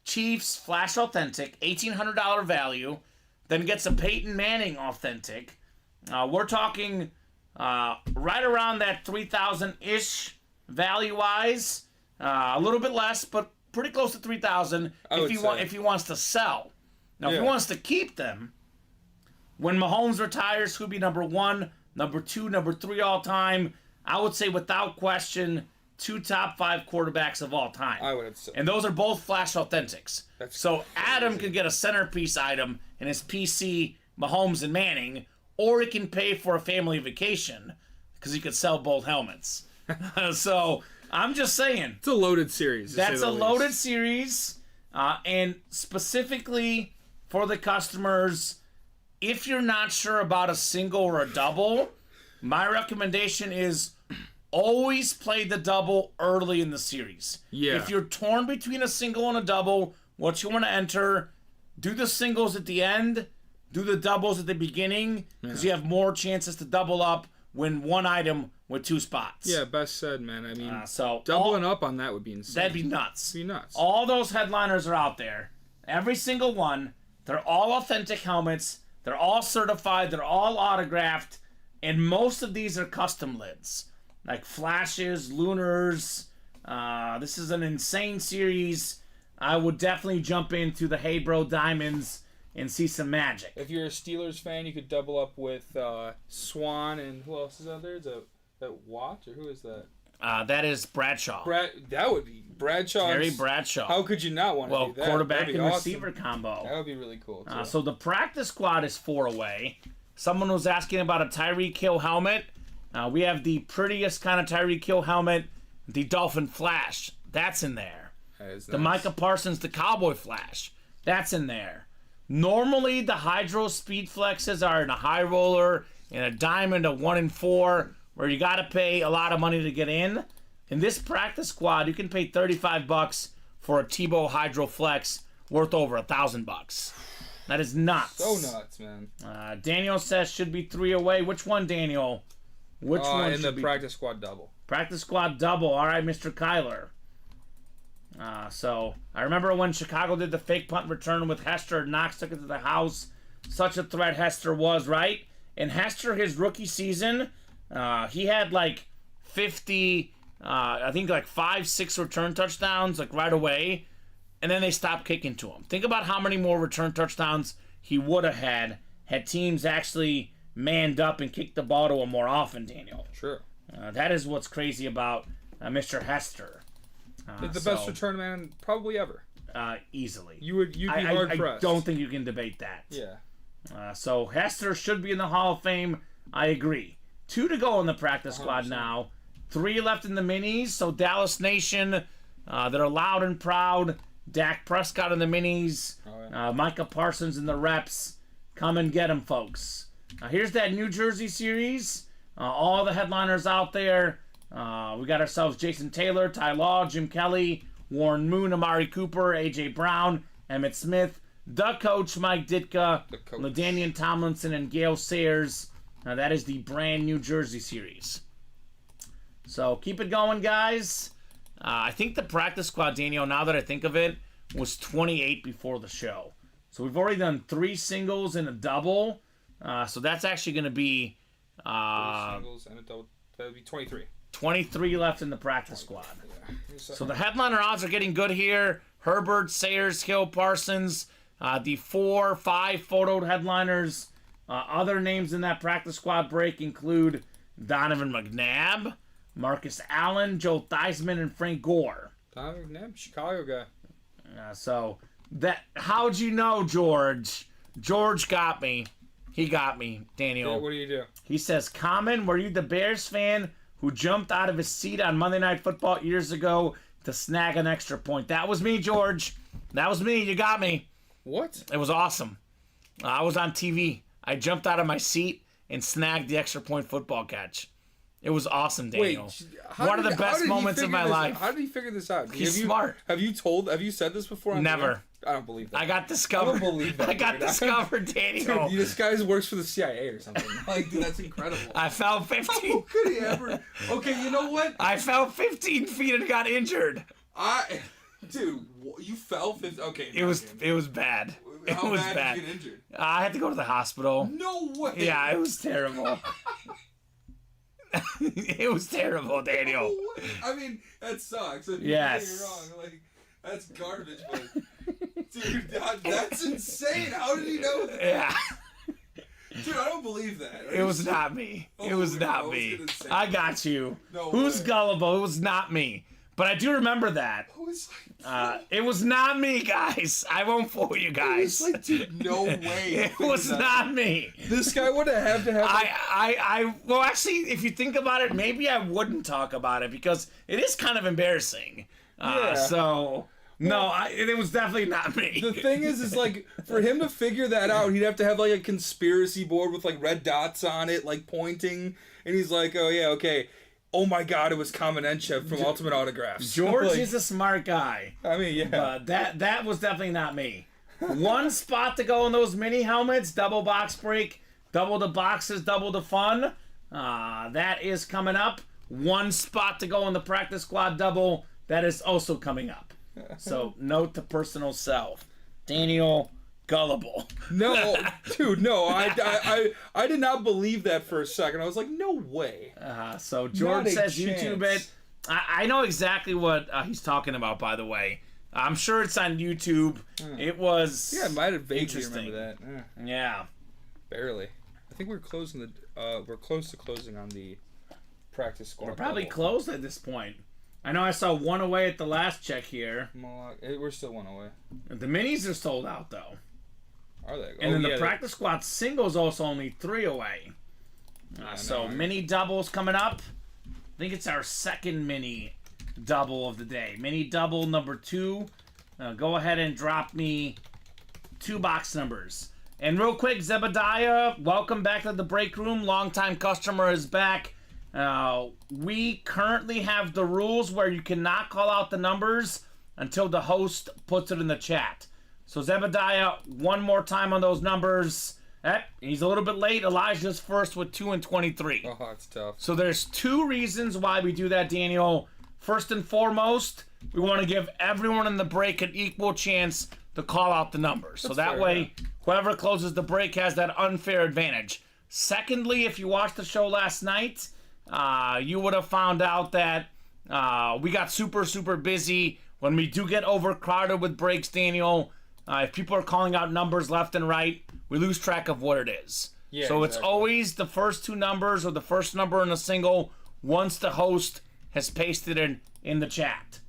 Chiefs Flash Authentic, $1,800 value. Then gets a Peyton Manning Authentic. We're talking right around that 3,000-ish value-wise. A little bit less, but pretty close to 3,000 if he wants to sell. Now, if he wants to keep them, when Mahomes retires, who'd be number 1, number 2, number 3 all time? I would say without question, 2 top 5 quarterbacks of all time. I would have said. And those are both Flash Authentics. So Adam can get a centerpiece item in his PC, Mahomes and Manning, or he can pay for a family vacation because he could sell both helmets. So I'm just saying. It's a loaded series. That's a loaded series. And specifically for the customers, if you're not sure about a single or a double, my recommendation is always play the double early in the series. Yeah. If you're torn between a single and a double, what you want to enter, do the singles at the end, do the doubles at the beginning, because you have more chances to double up win one item with 2 spots. Yeah, best said, man. I mean, so doubling up on that would be insane. That'd be nuts. It'd be nuts. All those headliners are out there. Every single one. They're all authentic helmets. They're all certified. They're all autographed. And most of these are custom lids. Like flashes, lunars. This is an insane series. I would definitely jump into the Hey Bro Diamonds and see some magic. If you're a Steelers fan, you could double up with Swan and who else is out there? Is that Watt or who is that? That is Bradshaw. That would be Bradshaw. Terry Bradshaw. How could you not want to do that? Quarterback and awesome. receiver combo. That would be really cool, too. So the practice squad is 4 away. Someone was asking about a Tyreek Hill helmet. We have the prettiest kind of Tyreek Hill helmet, the Dolphin Flash. That's in there. That is The nice. Micah Parsons, the Cowboy Flash. That's in there. Normally, the Hydro Speed Flexes are in a high roller, in a diamond, a 1 in 4, where you got to pay a lot of money to get in. In this practice squad, you can pay $35 for a Tebow Hydro Flex worth over $1,000. That is nuts. So nuts, man. Daniel says should be 3 away. Which one, Daniel? Which one in should the be? practice squad double. Practice squad double. All right, Mr. Kyler. So I remember when Chicago did the fake punt return with Hester. Knox took it to the house. Such a threat Hester was, right? And Hester, his rookie season, he had like 50, I think like 5, 6 return touchdowns like right away. And then they stopped kicking to him. Think about how many more return touchdowns he would have had teams actually manned up and kicked the ball to him more often, Daniel. Sure. That is what's crazy about Mr. Hester. The best return man probably ever. Easily. You'd be hard pressed. I don't think you can debate that. Yeah. So Hester should be in the Hall of Fame. I agree. 2 to go in the practice squad 100%. now. 3 left in the minis. So Dallas Nation, they're loud and proud. Dak Prescott in the minis. Oh, yeah. Micah Parsons in the reps. Come and get them, folks. Here's that New Jersey series. All the headliners out there. We got ourselves Jason Taylor, Ty Law, Jim Kelly, Warren Moon, Amari Cooper, A.J. Brown, Emmitt Smith, the coach, Mike Ditka, LaDainian Tomlinson, and Gale Sayers. That is the brand New Jersey series. So keep it going, guys. I think the practice squad, Daniel, now that I think of it, was 28 before the show. So we've already done 3 singles and a double. So that's actually going to be 3 singles and a double. That would be 23. 23 left in the practice squad. Yeah. So the headliner odds are getting good here. Herbert, Sayers, Hill, Parsons. The 4, 5 photoed headliners. Other names in that practice squad break include Donovan McNabb, Marcus Allen, Joe Theismann, and Frank Gore. Donovan McNabb, Chicago guy. So that, how'd you know, George? George got me. He got me, Daniel. Yeah, what do you do? He says, Kamen, were you the Bears fan who jumped out of his seat on Monday Night Football years ago to snag an extra point? That was me, George. That was me. You got me. What? It was awesome. I was on TV. I jumped out of my seat and snagged the extra point football catch. It was awesome, Daniel. Wait, one of the best moments of my life. How did he figure this out? He's smart. Have you said this before? Never. I don't believe that. I got discovered. I don't believe that. I got discovered, Daniel. Dude, this guy works for the CIA or something. Like, dude, that's incredible. I fell 15. How could he ever? Okay, you know what? I fell 15 feet and got injured. Dude, you fell 15. Okay. It was bad. It How was bad bad. did you get injured? I had to go to the hospital. No way. Yeah, it was terrible. It was terrible, Daniel. No way. I mean, that sucks. If Yes. you're wrong, like, that's garbage, but dude, that's insane. How did he know that? Yeah. Dude, I don't believe that. It was not me. It was not me. I got you. No Who's way. gullible? It was not me. But I do remember that. I was like, It was not me, guys. I won't fool you I guys. was like, dude, no way. It was not me. This guy would have to have. Well, actually, if you think about it, maybe I wouldn't talk about it because it is kind of embarrassing. Yeah. So, no, it was definitely not me. The thing is like, for him to figure that out, he'd have to have like a conspiracy board with like red dots on it, like pointing, and he's like, oh yeah, okay. Oh my God, it was Kamen Entchev from Ultimate Autographs. George Like, is a smart guy. I mean, yeah. But that was definitely not me. One spot to go in those mini helmets, double box break, double the boxes, double the fun. That is coming up. One spot to go in the practice squad double. That is also coming up. So note to personal self. Daniel Gullible. No, dude, no. I did not believe that for a second. I was like, no way. So George Not a says chance. YouTube it. I know exactly what he's talking about, by the way. I'm sure it's on YouTube. It was Yeah, I might have vaguely interesting. remember that. Yeah. Barely. I think we're closing the. We're close to closing on the practice squad. We're probably double. closed at this point. I know I saw one away at the last check here. We're still one away. The minis are sold out, though. Are they? And then the practice squad singles also only 3 away. So mini doubles coming up. I think it's our second mini double of the day. Mini double number 2. Go ahead and drop me 2 box numbers. And real quick, Zebediah, welcome back to the break room. Longtime customer is back. We currently have the rules where you cannot call out the numbers until the host puts it in the chat. So Zebediah, one more time on those numbers. He's a little bit late. Elijah's first with 2 and 23. Oh, it's tough. So there's 2 reasons why we do that, Daniel. First and foremost, we want to give everyone in the break an equal chance to call out the numbers. So that way, whoever closes the break has that unfair advantage. Secondly, if you watched the show last night, you would have found out that we got super, super busy. When we do get overcrowded with breaks, Daniel, if people are calling out numbers left and right, we lose track of what it is. Yeah, so exactly. It's always the first 2 numbers or the first number in a single once the host has pasted it in the chat.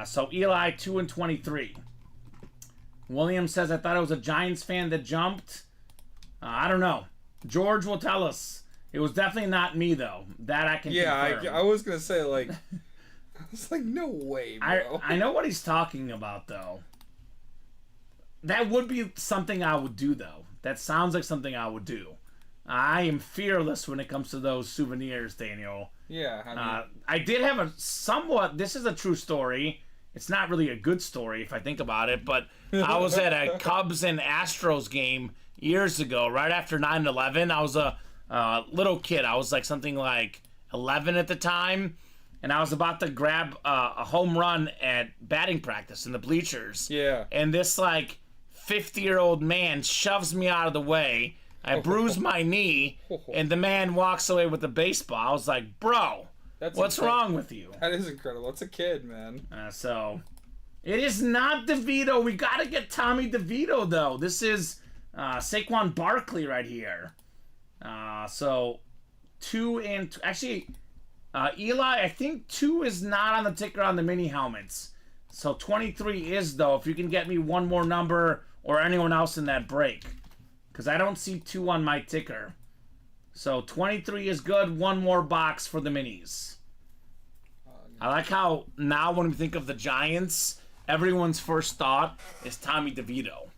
So Eli, 2 and 23. William says, I thought it was a Giants fan that jumped. I don't know. George will tell us. It was definitely not me, though. That I can confirm. I was going to say, like, I was like, no way, bro. I know what he's talking about, though. That would be something I would do, though. That sounds like something I would do. I am fearless when it comes to those souvenirs, Daniel. Yeah, I mean, I did have a somewhat... This is a true story. It's not really a good story if I think about it, but I was at a Cubs and Astros game years ago, right after 9/11. I was a little kid. I was like something like 11 at the time, and I was about to grab a home run at batting practice in the bleachers. Yeah. And this like 50-year-old man shoves me out of the way. I bruised my knee, and the man walks away with the baseball. I was like, bro, what's wrong with you? That is incredible. It's a kid, man. So, it is not DeVito. We got to get Tommy DeVito, though. This is Saquon Barkley right here. So, 2 and... Actually, Eli, I think 2 is not on the ticker on the mini helmets. So, 23 is, though, if you can get me one more number or anyone else in that break. Because I don't see 2 on my ticker. So, 23 is good. One more box for the minis. I like how now when we think of the Giants, everyone's first thought is Tommy DeVito.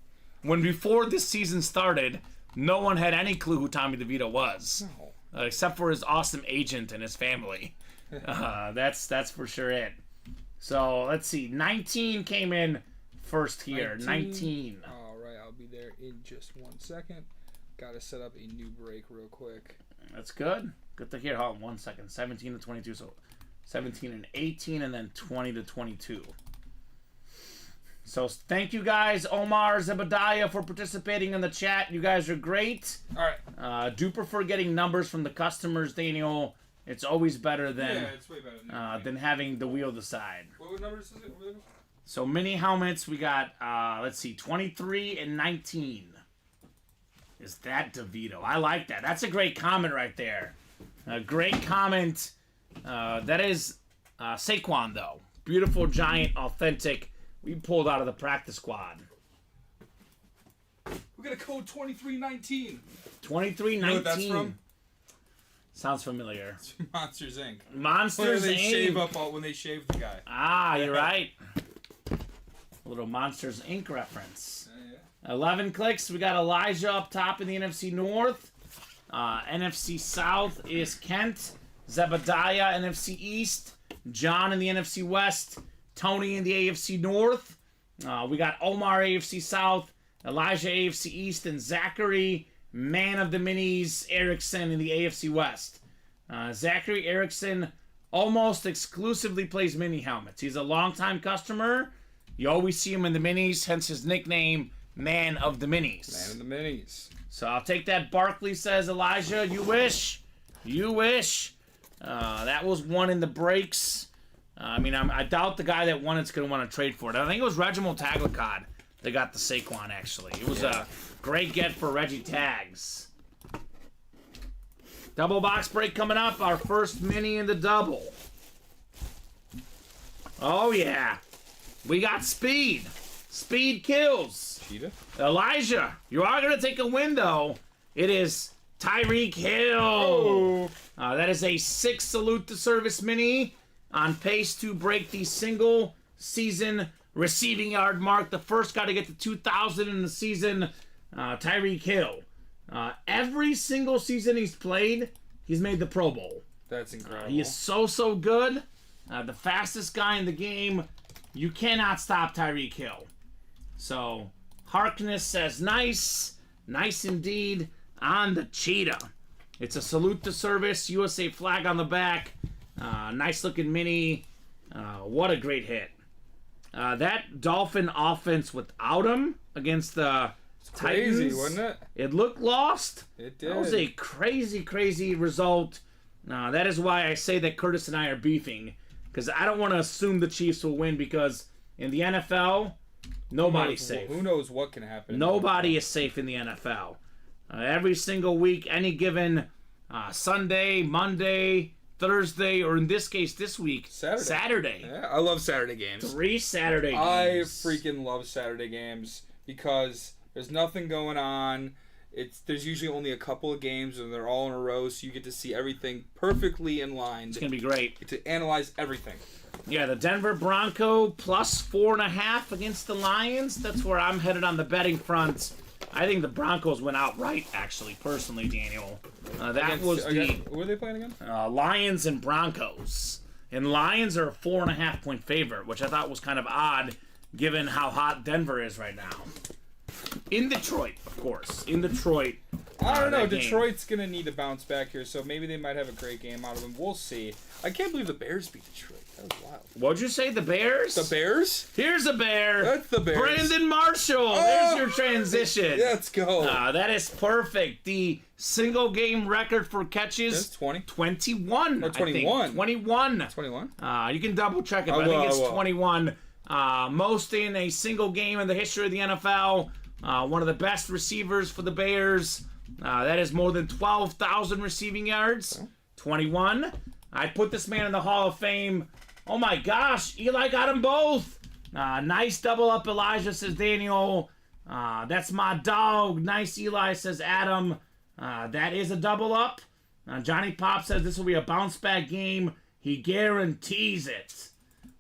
When before this season started, no one had any clue who Tommy DeVito was, No. except for his awesome agent and his family. That's for sure it. So let's see. 19 came in first here. 19. All right, I'll be there in just 1 second. Got to set up a new break real quick. That's good. Good to hear. Hold on 1 second. 17 to 22. So 17 and 18, and then 20 to 22. So thank you guys, Omar, Zebediah, for participating in the chat. You guys are great. All right. Do prefer getting numbers from the customers, Daniel. It's always better It's way better than having the wheel decide. What numbers is it? So mini helmets, we got, let's see, 23 and 19. Is that DeVito? I like that. That's a great comment right there. A great comment. That is Saquon, though. Beautiful, giant, authentic. We pulled out of the practice squad. We got a code 2319. 2319. You know what that's from? Sounds familiar. It's from Monsters Inc. Monsters When they Inc. shave up when they shave the guy. Ah, you're right. A little Monsters Inc. reference. Yeah. 11 clicks. We got Elijah up top in the NFC North. NFC South is Kent. Zebediah, NFC East. John in the NFC West. Tony in the AFC North. We got Omar, AFC South. Elijah, AFC East. And Zachary, man of the minis, Erickson in the AFC West. Zachary Erickson almost exclusively plays mini helmets. He's a longtime customer. You always see him in the minis, hence his nickname, Man of the Minis. Man of the Minis. So I'll take that. Barkley says, Elijah, you wish. You wish. That was one in the breaks. I doubt the guy that won it's going to want to trade for it. I think it was Reginald Tagliacod that got the Saquon, actually. It was a great get for Reggie Tags. Double box break coming up. Our first mini in the double. Oh, yeah. We got speed. Speed kills. Cheetah? Elijah, you are going to take a win, though. It is Tyreek Hill. Oh. That is a 6 salute to service mini on pace to break the single season receiving yard mark. The first guy to get to 2,000 in the season, Tyreek Hill. Every single season he's played, he's made the Pro Bowl. That's incredible. He is so good. The fastest guy in the game. You cannot stop Tyreek Hill. So, Harkness says nice. Nice indeed on the cheetah. It's a salute to service. USA flag on the back. Nice looking mini. What a great hit. That Dolphin offense without him against the Titans. Crazy, wasn't it? It looked lost. It did. That was a crazy result. That is why I say that Curtis and I are beefing. Because I don't want to assume the Chiefs will win because in the NFL, nobody's safe. Who knows what can happen? Nobody is safe in the NFL. Every single week, any given Sunday, Monday, Thursday, or in this case, this week, Saturday. Yeah, I love Saturday games. 3 Saturday games. I freaking love Saturday games because there's nothing going on. There's usually only a couple of games and they're all in a row, so you get to see everything perfectly in line. It's going to be great. You get to analyze everything. Yeah, the Denver Bronco plus 4.5 against the Lions. That's where I'm headed on the betting front. I think the Broncos went outright, actually, personally, Daniel. Who are they playing again? Lions and Broncos. And Lions are a 4.5-point favorite, which I thought was kind of odd given how hot Denver is right now. In Detroit, of course. In Detroit. I don't know. Detroit's going to need to bounce back here, so maybe they might have a great game out of them. We'll see. I can't believe the Bears beat Detroit. That was wild. What'd you say, the Bears? The Bears? Here's a bear. That's the Bears. Brandon Marshall. There's your transition. Let's go. That is perfect. The single game record for catches. That's 20? 21. Oh, 21. 21. 21? You can double check it, but I think it's 21. Most in a single game in the history of the NFL. One of the best receivers for the Bears. That is more than 12,000 receiving yards. 21. I put this man in the Hall of Fame. Oh my gosh, Eli got them both. Nice double up, Elijah, says Daniel. That's my dog. Nice, Eli, says Adam. That is a double up. Johnny Pop says this will be a bounce back game. He guarantees it.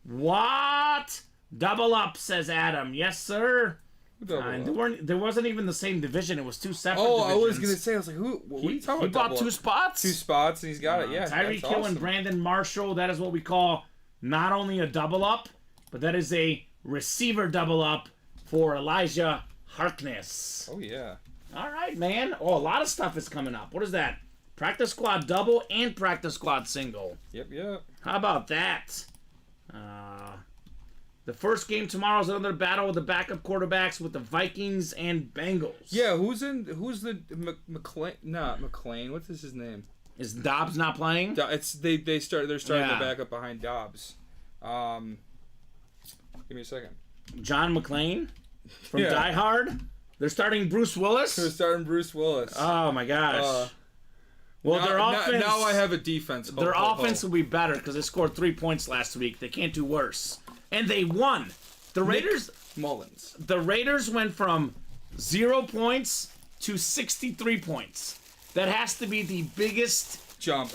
What? Double up, says Adam. Yes, sir. There wasn't even the same division. It was two separate divisions. I was gonna say, I was like, what are you talking about? He bought two spots. Two spots, and he's got it. Yeah, Tyreek Hill awesome. and Brandon Marshall. That is what we call not only a double up, but that is a receiver double up for Elijah Harkness. Oh yeah. All right, man. Oh, a lot of stuff is coming up. What is that? Practice squad double and practice squad single. Yep. How about that? The first game tomorrow is another battle with the backup quarterbacks with the Vikings and Bengals. Yeah, who's the McLean? Not McLean. What's his name? Is Dobbs not playing? They're starting the backup behind Dobbs. Give me a second. John McClane from Die Hard. They're starting Bruce Willis. Oh my gosh. Their offense. Now I have a defense. Their offense will be better because they scored 3 points last week. They can't do worse. And they won. The Raiders. Mullins. The Raiders went from 0 points to 63 points. That has to be the biggest jump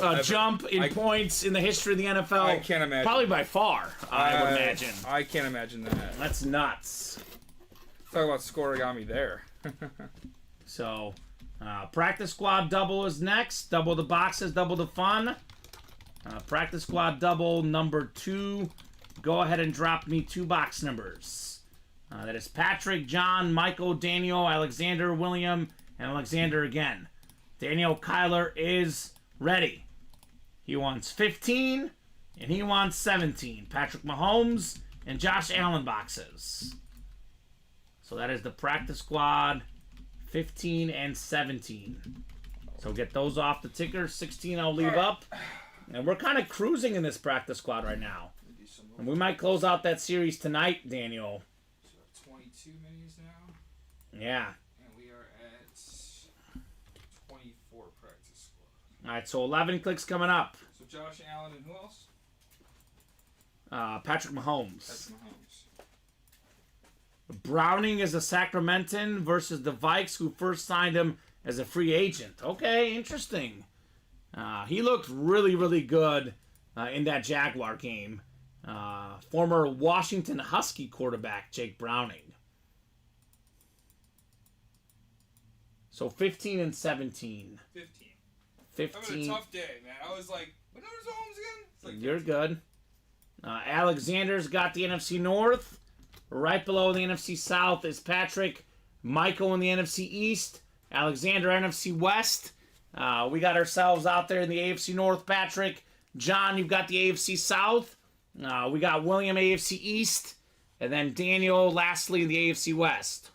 in points in the history of the NFL. I can't imagine. Probably by far, I would imagine. I can't imagine that. That's nuts. Talk about scoregami there. So, practice squad double is next. Double the boxes, double the fun. Practice squad double number 2. Go ahead and drop me 2 box numbers. That is Patrick, John, Michael, Daniel, Alexander, William, and Alexander again. Daniel Kyler is ready. He wants 15, and he wants 17. Patrick Mahomes and Josh Allen boxes. So that is the practice squad, 15 and 17. So get those off the ticker. 16 I'll leave up. And we're kind of cruising in this practice squad right now. And we might close out that series tonight, Daniel. So 22 minis now. Yeah. And we are at 24 practice squad. All right, so 11 clicks coming up. So Josh Allen and who else? Patrick Mahomes. That's Mahomes. Browning is a Sacramentan versus the Vikes, who first signed him as a free agent. Okay, interesting. He looked really, really good in that Jaguar game. Former Washington Husky quarterback Jake Browning. So 15 and 17. 15. Having a tough day, man. I was like, what numbers are Holmes again? It's like You're good. Alexander's got the NFC North. Right below the NFC South is Patrick. Michael in the NFC East. Alexander, NFC West. We got ourselves out there in the AFC North, Patrick. John, you've got the AFC South. We got William, AFC East. And then Daniel, lastly, in the AFC West.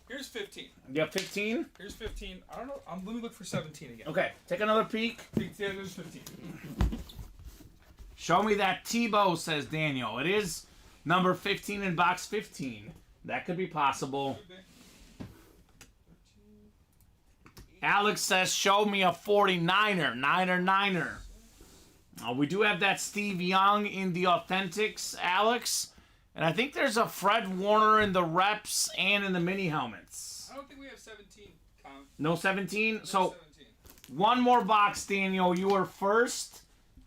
Here's 15. You have 15? Here's 15. I don't know. Let me look for 17 again. Okay, take another peek. There's 15. Show me that Tebow, says Daniel. It is number 15 in box 15. That could be possible. Alex says, show me a 49er. Niner. We do have that Steve Young in the Authentics, Alex. And I think there's a Fred Warner in the reps and in the mini helmets. I don't think we have 17, Con. No 17? So 17. One more box, Daniel. You were first.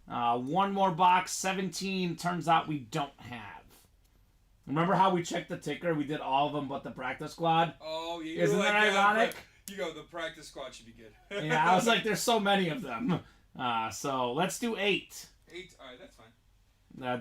One more box. 17 turns out we don't have. Remember how we checked the ticker? We did all of them but the practice squad? Oh, yeah. Isn't that ironic? You go, the practice squad should be good. Yeah, I was like, there's so many of them. So let's do 8. 8? All right, that's fine.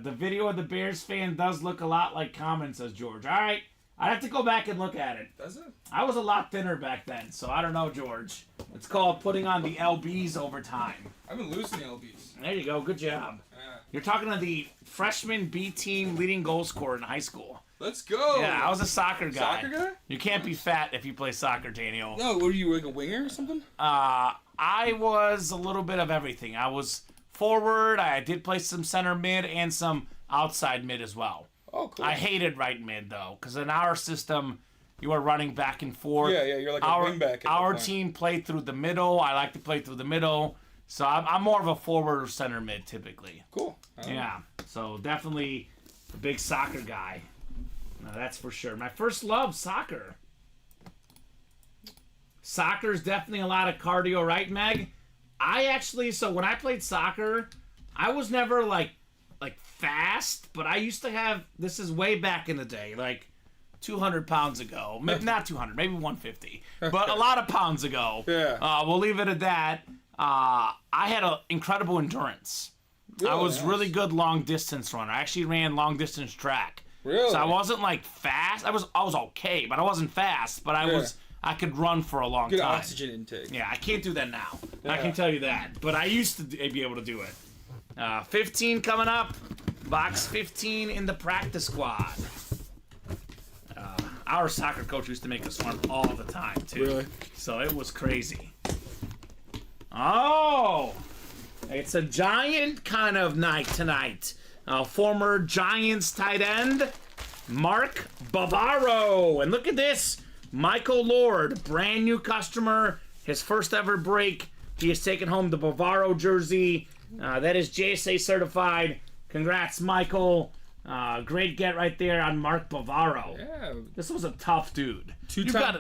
The video of the Bears fan does look a lot like Kamen, says George. All right, I'd have to go back and look at it. Does it? I was a lot thinner back then, so I don't know, George. It's called putting on the LBs over time. I've been losing the LBs. There you go. Good job. Yeah. You're talking to the freshman B team leading goal scorer in high school. Let's go. Yeah, I was a soccer guy. Soccer guy? You can't be fat if you play soccer, Daniel. No, what are you, like a winger or something? I was a little bit of everything. I was forward. I did play some center mid and some outside mid as well. Oh, cool. I hated right mid, though, because in our system, you were running back and forth. Yeah, you're like a wingback. Our team played through the middle. I like to play through the middle. So I'm more of a forward or center mid, typically. Cool. Yeah, so definitely a big soccer guy. No, that's for sure. My first love, soccer. Soccer's definitely a lot of cardio, right, Meg? So when I played soccer, I was never, like, like fast, but I used to have, this is way back in the day, like 200 pounds ago. Maybe not 200, maybe 150. But a lot of pounds ago. Yeah. We'll leave it at that. I had an incredible endurance. Really? I was Nice. really good long distance runner. I actually ran long distance track. Really? So I wasn't like fast. I was okay, but I wasn't fast. But I could run for a long Good time. oxygen intake. Yeah, I can't do that now. I Yeah. can tell you that. But I used to be able to do it. 15 coming up. Box 15 in the practice squad. Our soccer coach used to make us run all the time, too. Really? So it was crazy. Oh! It's a Giant kind of night tonight. Former Giants tight end, Mark Bavaro. And look at this. Michael Lord, brand new customer. His first ever break. He has taken home the Bavaro jersey. That is JSA certified. Congrats, Michael. Great get right there on Mark Bavaro. Yeah. This was a tough dude. Two-time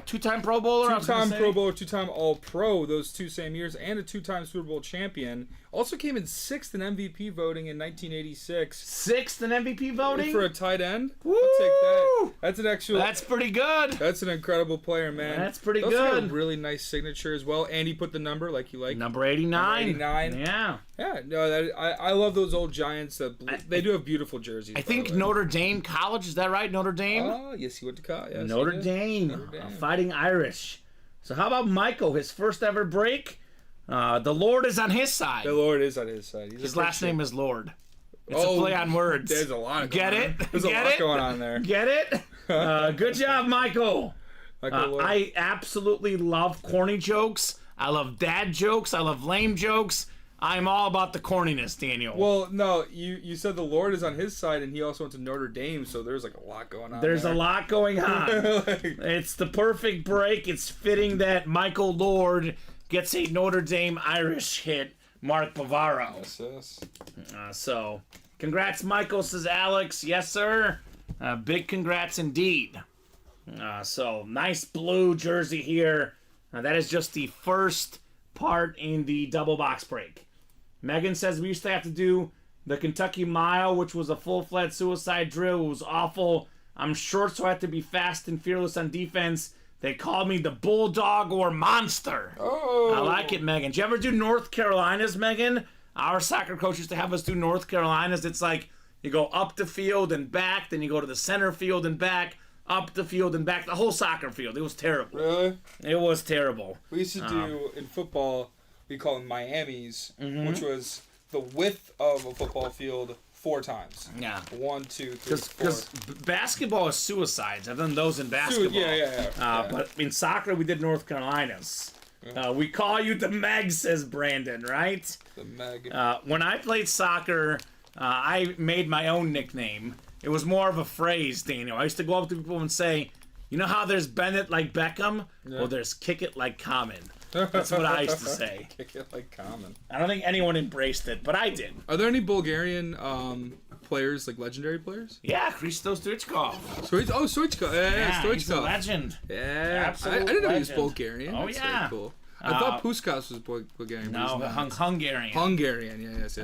Two-time Pro Bowler? I was gonna Two-time say. Pro Bowler, two-time All-Pro those 2 same years, and a 2-time Super Bowl champion. Also came in 6th in MVP voting in 1986. 6th in MVP voting? For a tight end? Woo! I'll take that. That's an actual... That's pretty good. That's an incredible player, man. That's pretty He also got good. a really nice signature as well, and he put the number like you like. Number 89. 89. Yeah. Yeah, no, I love those old Giants. They do have beautiful jerseys. I think Notre Dame College, is that right? Notre Dame? Oh, yes, he went to college. Yes, Notre he did. Dame. Notre Dame. Fighting Irish. So how about Michael, his first ever break? The Lord is on his side. The Lord is on his side. His last name is Lord. It's a play on words. There's a lot. Get it? There's a Get lot it? going on there. Get it? Good job, Michael. Michael Lord. I absolutely love corny jokes. I love dad jokes. I love lame jokes. I'm all about the corniness, Daniel. Well, no, you said the Lord is on his side, and he also went to Notre Dame, so there's like a lot going on. There's there. a lot going on. It's the perfect break. It's fitting that Michael Lord gets a Notre Dame Irish hit, Mark Bavaro. Yes. So, congrats, Michael, says Alex. Yes, sir. Big congrats indeed. So, nice blue jersey here. That is just the first part in the double box break. Megan says we used to have to do the Kentucky Mile, which was a full-fledged suicide drill. It was awful. I'm short, so I had to be fast and fearless on defense. They called me the Bulldog or Monster. Oh. I like it, Megan. Did you ever do North Carolinas, Megan? Our soccer coach used to have us do North Carolinas. It's like you go up the field and back, then you go to the center field and back, up the field and back, the whole soccer field. It was terrible. Really? It was terrible. We used to do in football. We call them Miamis, which was the width of a football field 4 times. Yeah. 1, 2, 3, 4. Because basketball is suicides. I've done those in basketball. Yeah. But in soccer, we did North Carolinas. We call you the Meg, says Brandon, right? The Meg. When I played soccer, I made my own nickname. It was more of a phrase, Daniel. I used to go up to people and say, you know how there's Bennett like Beckham? Yeah. Well, there's Kick It like Kamen. That's what I used to say. Kick it like Kamen. I don't think anyone embraced it, but I did. Are there any Bulgarian players, like legendary players? Yeah, Hristo Stoichkov. Stoichkov. Yeah, Stoichkov. He's a legend. Yeah, Absolute I didn't know he was legend. Bulgarian. Oh, That's yeah. very cool. I thought Puskas was Bulgarian. but No, he's not. Hungarian. Hungarian, yes.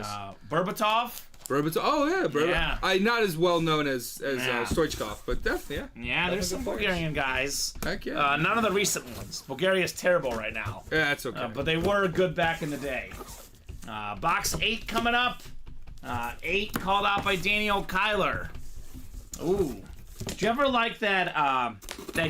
Berbatov. Berbatov. Oh, yeah, Berbatov. Yeah. Not as well known as Yeah. Stoichkov, but definitely, yeah. Yeah, there's some Definitely Bulgarian guys. Heck yeah. None of the recent ones. Bulgaria's terrible right now. Yeah, that's okay. But they were good back in the day. Box 8 coming up. 8 called out by Daniel Kyler. Ooh. Did you ever like that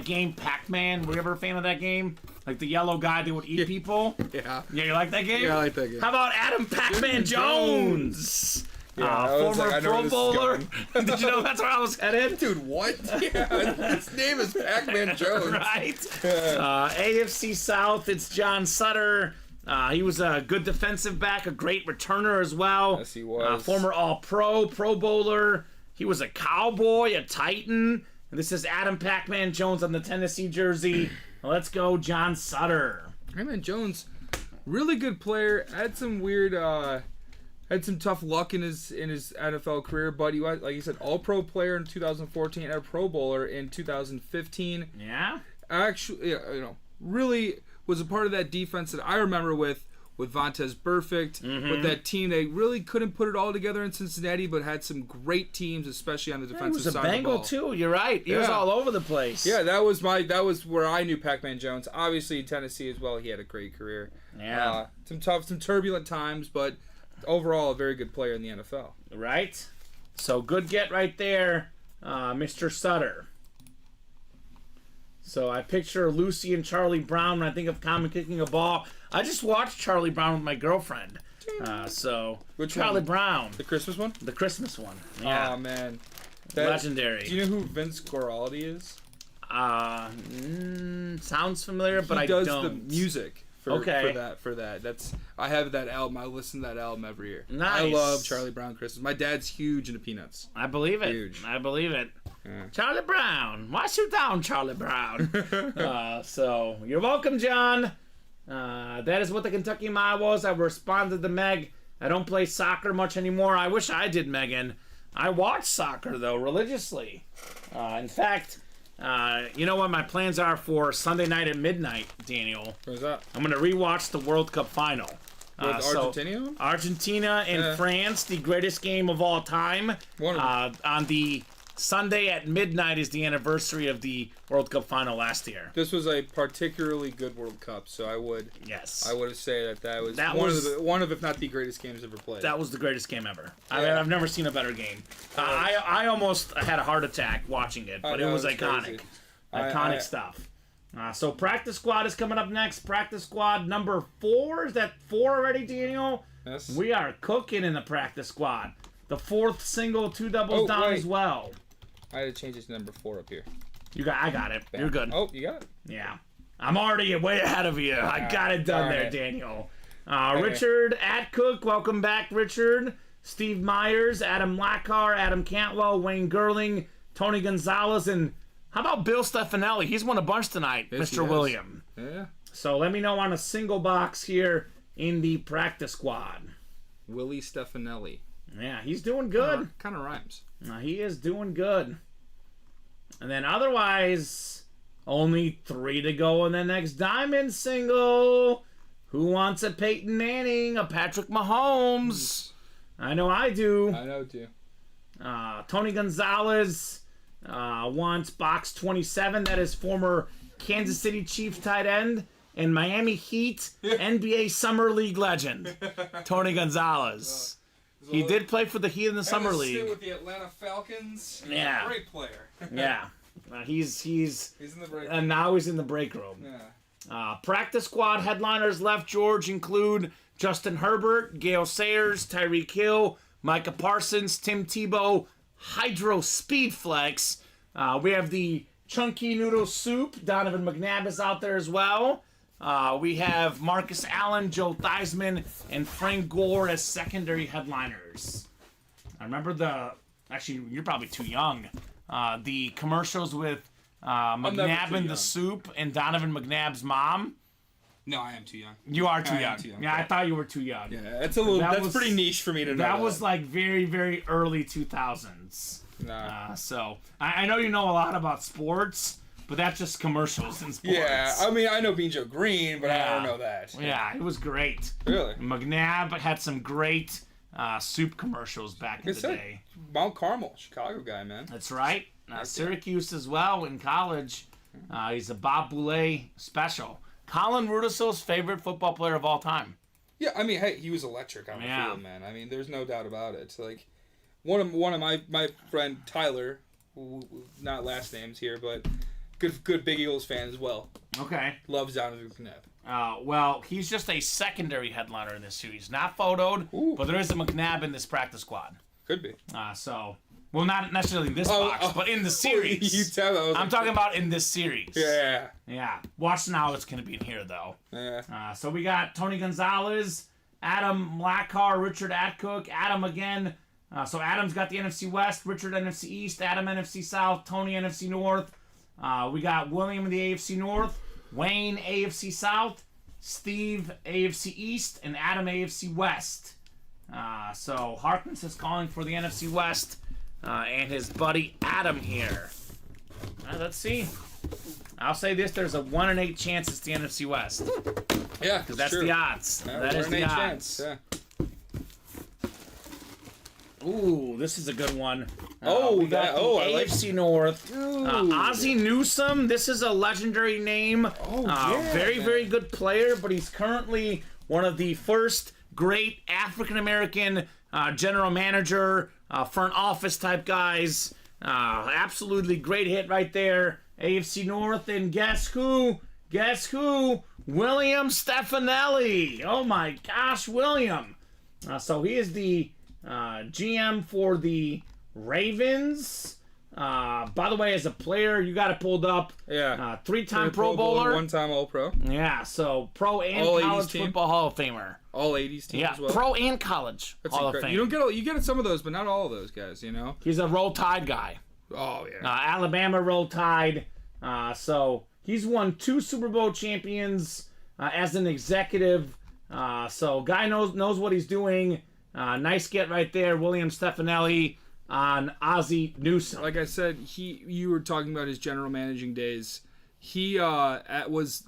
game Pac-Man? Were you ever a fan of that game? Like the yellow guy that would eat people? Yeah. Yeah, you like that game? Yeah, I like that game. How about Adam Pac-Man Jones? Yeah, I was former like, I know Pro where this is Bowler. going. Did you know that's where I was headed? Dude, what? Yeah, his name is Pac-Man Jones. Right? AFC South, it's John Sutter. He was a good defensive back, a great returner as well. Yes, he was. Former All-Pro, Pro Bowler. He was a Cowboy, a Titan. And this is Adam Pac-Man Jones on the Tennessee jersey. Let's go, John Sutter. Pac-Man Jones, really good player. Had some weird, had some tough luck in his NFL career, but he was, like you said, All-Pro player in 2014 and a Pro Bowler in 2015. Yeah? Actually, really was a part of that defense that I remember with with Vontaze Burfict, with that team. They really couldn't put it all together in Cincinnati, but had some great teams, especially on the defensive side of the ball. He was a Bengal too. You're right. He was all over the place. Yeah, that was where I knew Pac-Man Jones. Obviously in Tennessee as well, he had a great career. Yeah. Some turbulent times, but overall a very good player in the NFL. Right. So good get right there, Mr. Sutter. So I picture Lucy and Charlie Brown when I think of Kamen kicking a ball. I just watched Charlie Brown with my girlfriend. Which Charlie one? Brown. The Christmas one? The Christmas one. Yeah. Oh, man. Legendary. Do you know who Vince Guaraldi is? Sounds familiar, but I don't. He does the music for that. I have that album. I listen to that album every year. Nice. I love Charlie Brown Christmas. My dad's huge into Peanuts. I believe it. Huge. I believe it. Yeah. Charlie Brown. Wash you down, Charlie Brown. So, you're welcome, John. That is what the Kentucky Mile was. I responded to Meg. I don't play soccer much anymore. I wish I did, Megan. I watch soccer, though, religiously. In fact, you know what my plans are for Sunday night at midnight, Daniel? What's that? I'm going to rewatch the World Cup final. Argentina? Argentina and France, the greatest game of all time. On the Sunday at midnight is the anniversary of the World Cup final last year. This was a particularly good World Cup, so I would say that was one of if not the greatest games ever played. That was the greatest game ever. Yeah. I've never seen a better game. I almost had a heart attack watching it, but it was iconic. Iconic stuff. So practice squad is coming up next. Practice squad number 4. Is that 4 already, Daniel? Yes. We are cooking in the practice squad. The 4th single, 2 doubles down as well. I had to change it to number 4 up here. I got it. Bam. You're good. Oh, you got it? Yeah. I'm already way ahead of you. I got it done there, Daniel. Richard Atcook, welcome back, Richard. Steve Myers, Adam Lackar, Adam Cantwell, Wayne Gerling, Tony Gonzalez, and how about Bill Stefanelli? He's won a bunch tonight, yes, Mr. William. Yeah. So let me know on a single box here in the practice squad. Willie Stefanelli. Yeah, he's doing good. Kind of rhymes. He is doing good. And then otherwise, only 3 to go in the next diamond single. Who wants a Peyton Manning, a Patrick Mahomes? I know I do. I know too. Tony Gonzalez wants box 27. That is former Kansas City Chiefs tight end and Miami Heat NBA Summer League legend, Tony Gonzalez. He did play for the Heat in the Summer League. With the Atlanta Falcons. Yeah. Great player. Yeah. He's in the break room. And now he's in the break room. Yeah. Practice squad headliners left George include Justin Herbert, Gale Sayers, Tyreek Hill, Micah Parsons, Tim Tebow, Hydro Speed Flex. We have the Chunky Noodle Soup. Donovan McNabb is out there as well. We have Marcus Allen, Joe Theismann, and Frank Gore as secondary headliners. I remember actually, you're probably too young. The commercials with McNabb and the Soup and Donovan McNabb's mom. No, I am too young. You are too young. Yeah, I thought you were too young. Yeah, that's pretty niche for me to know. That was like very, very early 2000s. Nah. So I know you know a lot about sports, but that's just commercials in sports. Yeah, I mean, I know Bean Joe Green, but I don't know that. Yeah, it was great. Really? McNabb had some great soup commercials back in the day. Mount Carmel, Chicago guy, man. That's right. Syracuse as well in college. He's a Bob Boulay special. Colin Rudisil's favorite football player of all time. Yeah, I mean, hey, he was electric on the field, man. I mean, there's no doubt about it. Like, one of my friend Tyler, who, not last names here, but good Big Eagles fan as well. Okay. Loves Donovan McNabb. Well, he's just a secondary headliner in this series. Not photoed, but there is a McNabb in this practice squad. Could be. Well, not necessarily in this box, but in the series. You tell. I'm talking about in this series. Yeah. Yeah. Watch now. It's going to be in here, though. Yeah. So we got Tony Gonzalez, Adam Lackar, Richard Atcook, Adam again. So Adam's got the NFC West, Richard NFC East, Adam NFC South, Tony NFC North. We got William in the AFC North, Wayne AFC South, Steve AFC East, and Adam AFC West. So Harkness is calling for the NFC West and his buddy Adam here. Let's see. I'll say this: there's a 1 in 8 chance it's the NFC West. Yeah, Because that's true. the odds. Yeah, That is 1 in the 8 odds. chance. Yeah. Ooh, this is a good one. Oh, we got the I like. AFC North. Ozzie Newsome. This is a legendary name. Oh, yeah, very, man. very good player, but he's currently one of the first great African American general manager, front office type guys. Absolutely great hit right there. AFC North, and guess who? Guess who? William Stefanelli. Oh my gosh, William. So he is the GM for the Ravens. By the way, as a player, you got it pulled up. Yeah. 3-time Pro Bowler. 1-time All-Pro. Yeah, so pro and All 80s college team. football Hall of Famer. All 80s team Yeah, as well. pro and college That's Hall of incredible. Fame. You get some of those, but not all of those guys. He's a Roll Tide guy. Oh yeah. Alabama Roll Tide. So he's won 2 Super Bowl champions as an executive. So guy knows what he's doing. Nice get right there, William Stefanelli on Ozzie Newsome. Like I said, you were talking about his general managing days. He was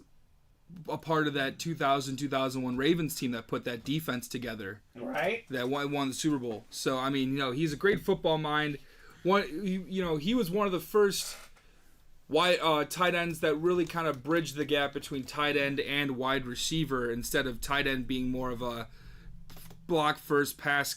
a part of that 2000-2001 Ravens team that put that defense together. Right? That won the Super Bowl. So I mean, he's a great football mind. He was one of the first tight ends that really kind of bridged the gap between tight end and wide receiver, instead of tight end being more of a block first, pass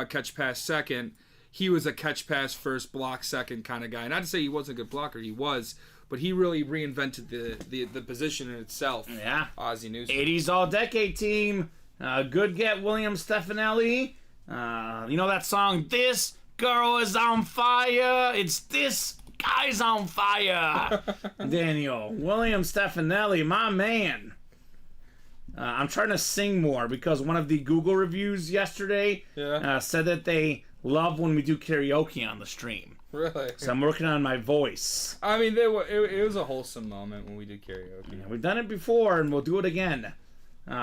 catch pass second. He was a catch pass first, block second kind of guy. Not to say he wasn't a good blocker, he was, but he really reinvented the position in itself. Yeah. Ozzie Newsome. 80s All-Decade Team. Good get, William Stefanelli. You know that song, This Girl is on Fire? It's This Guy's on Fire. Daniel. William Stefanelli, my man. I'm trying to sing more because one of the Google reviews yesterday said that they love when we do karaoke on the stream. Really? So I'm working on my voice. I mean, it was a wholesome moment when we did karaoke. Yeah, we've done it before, and we'll do it again.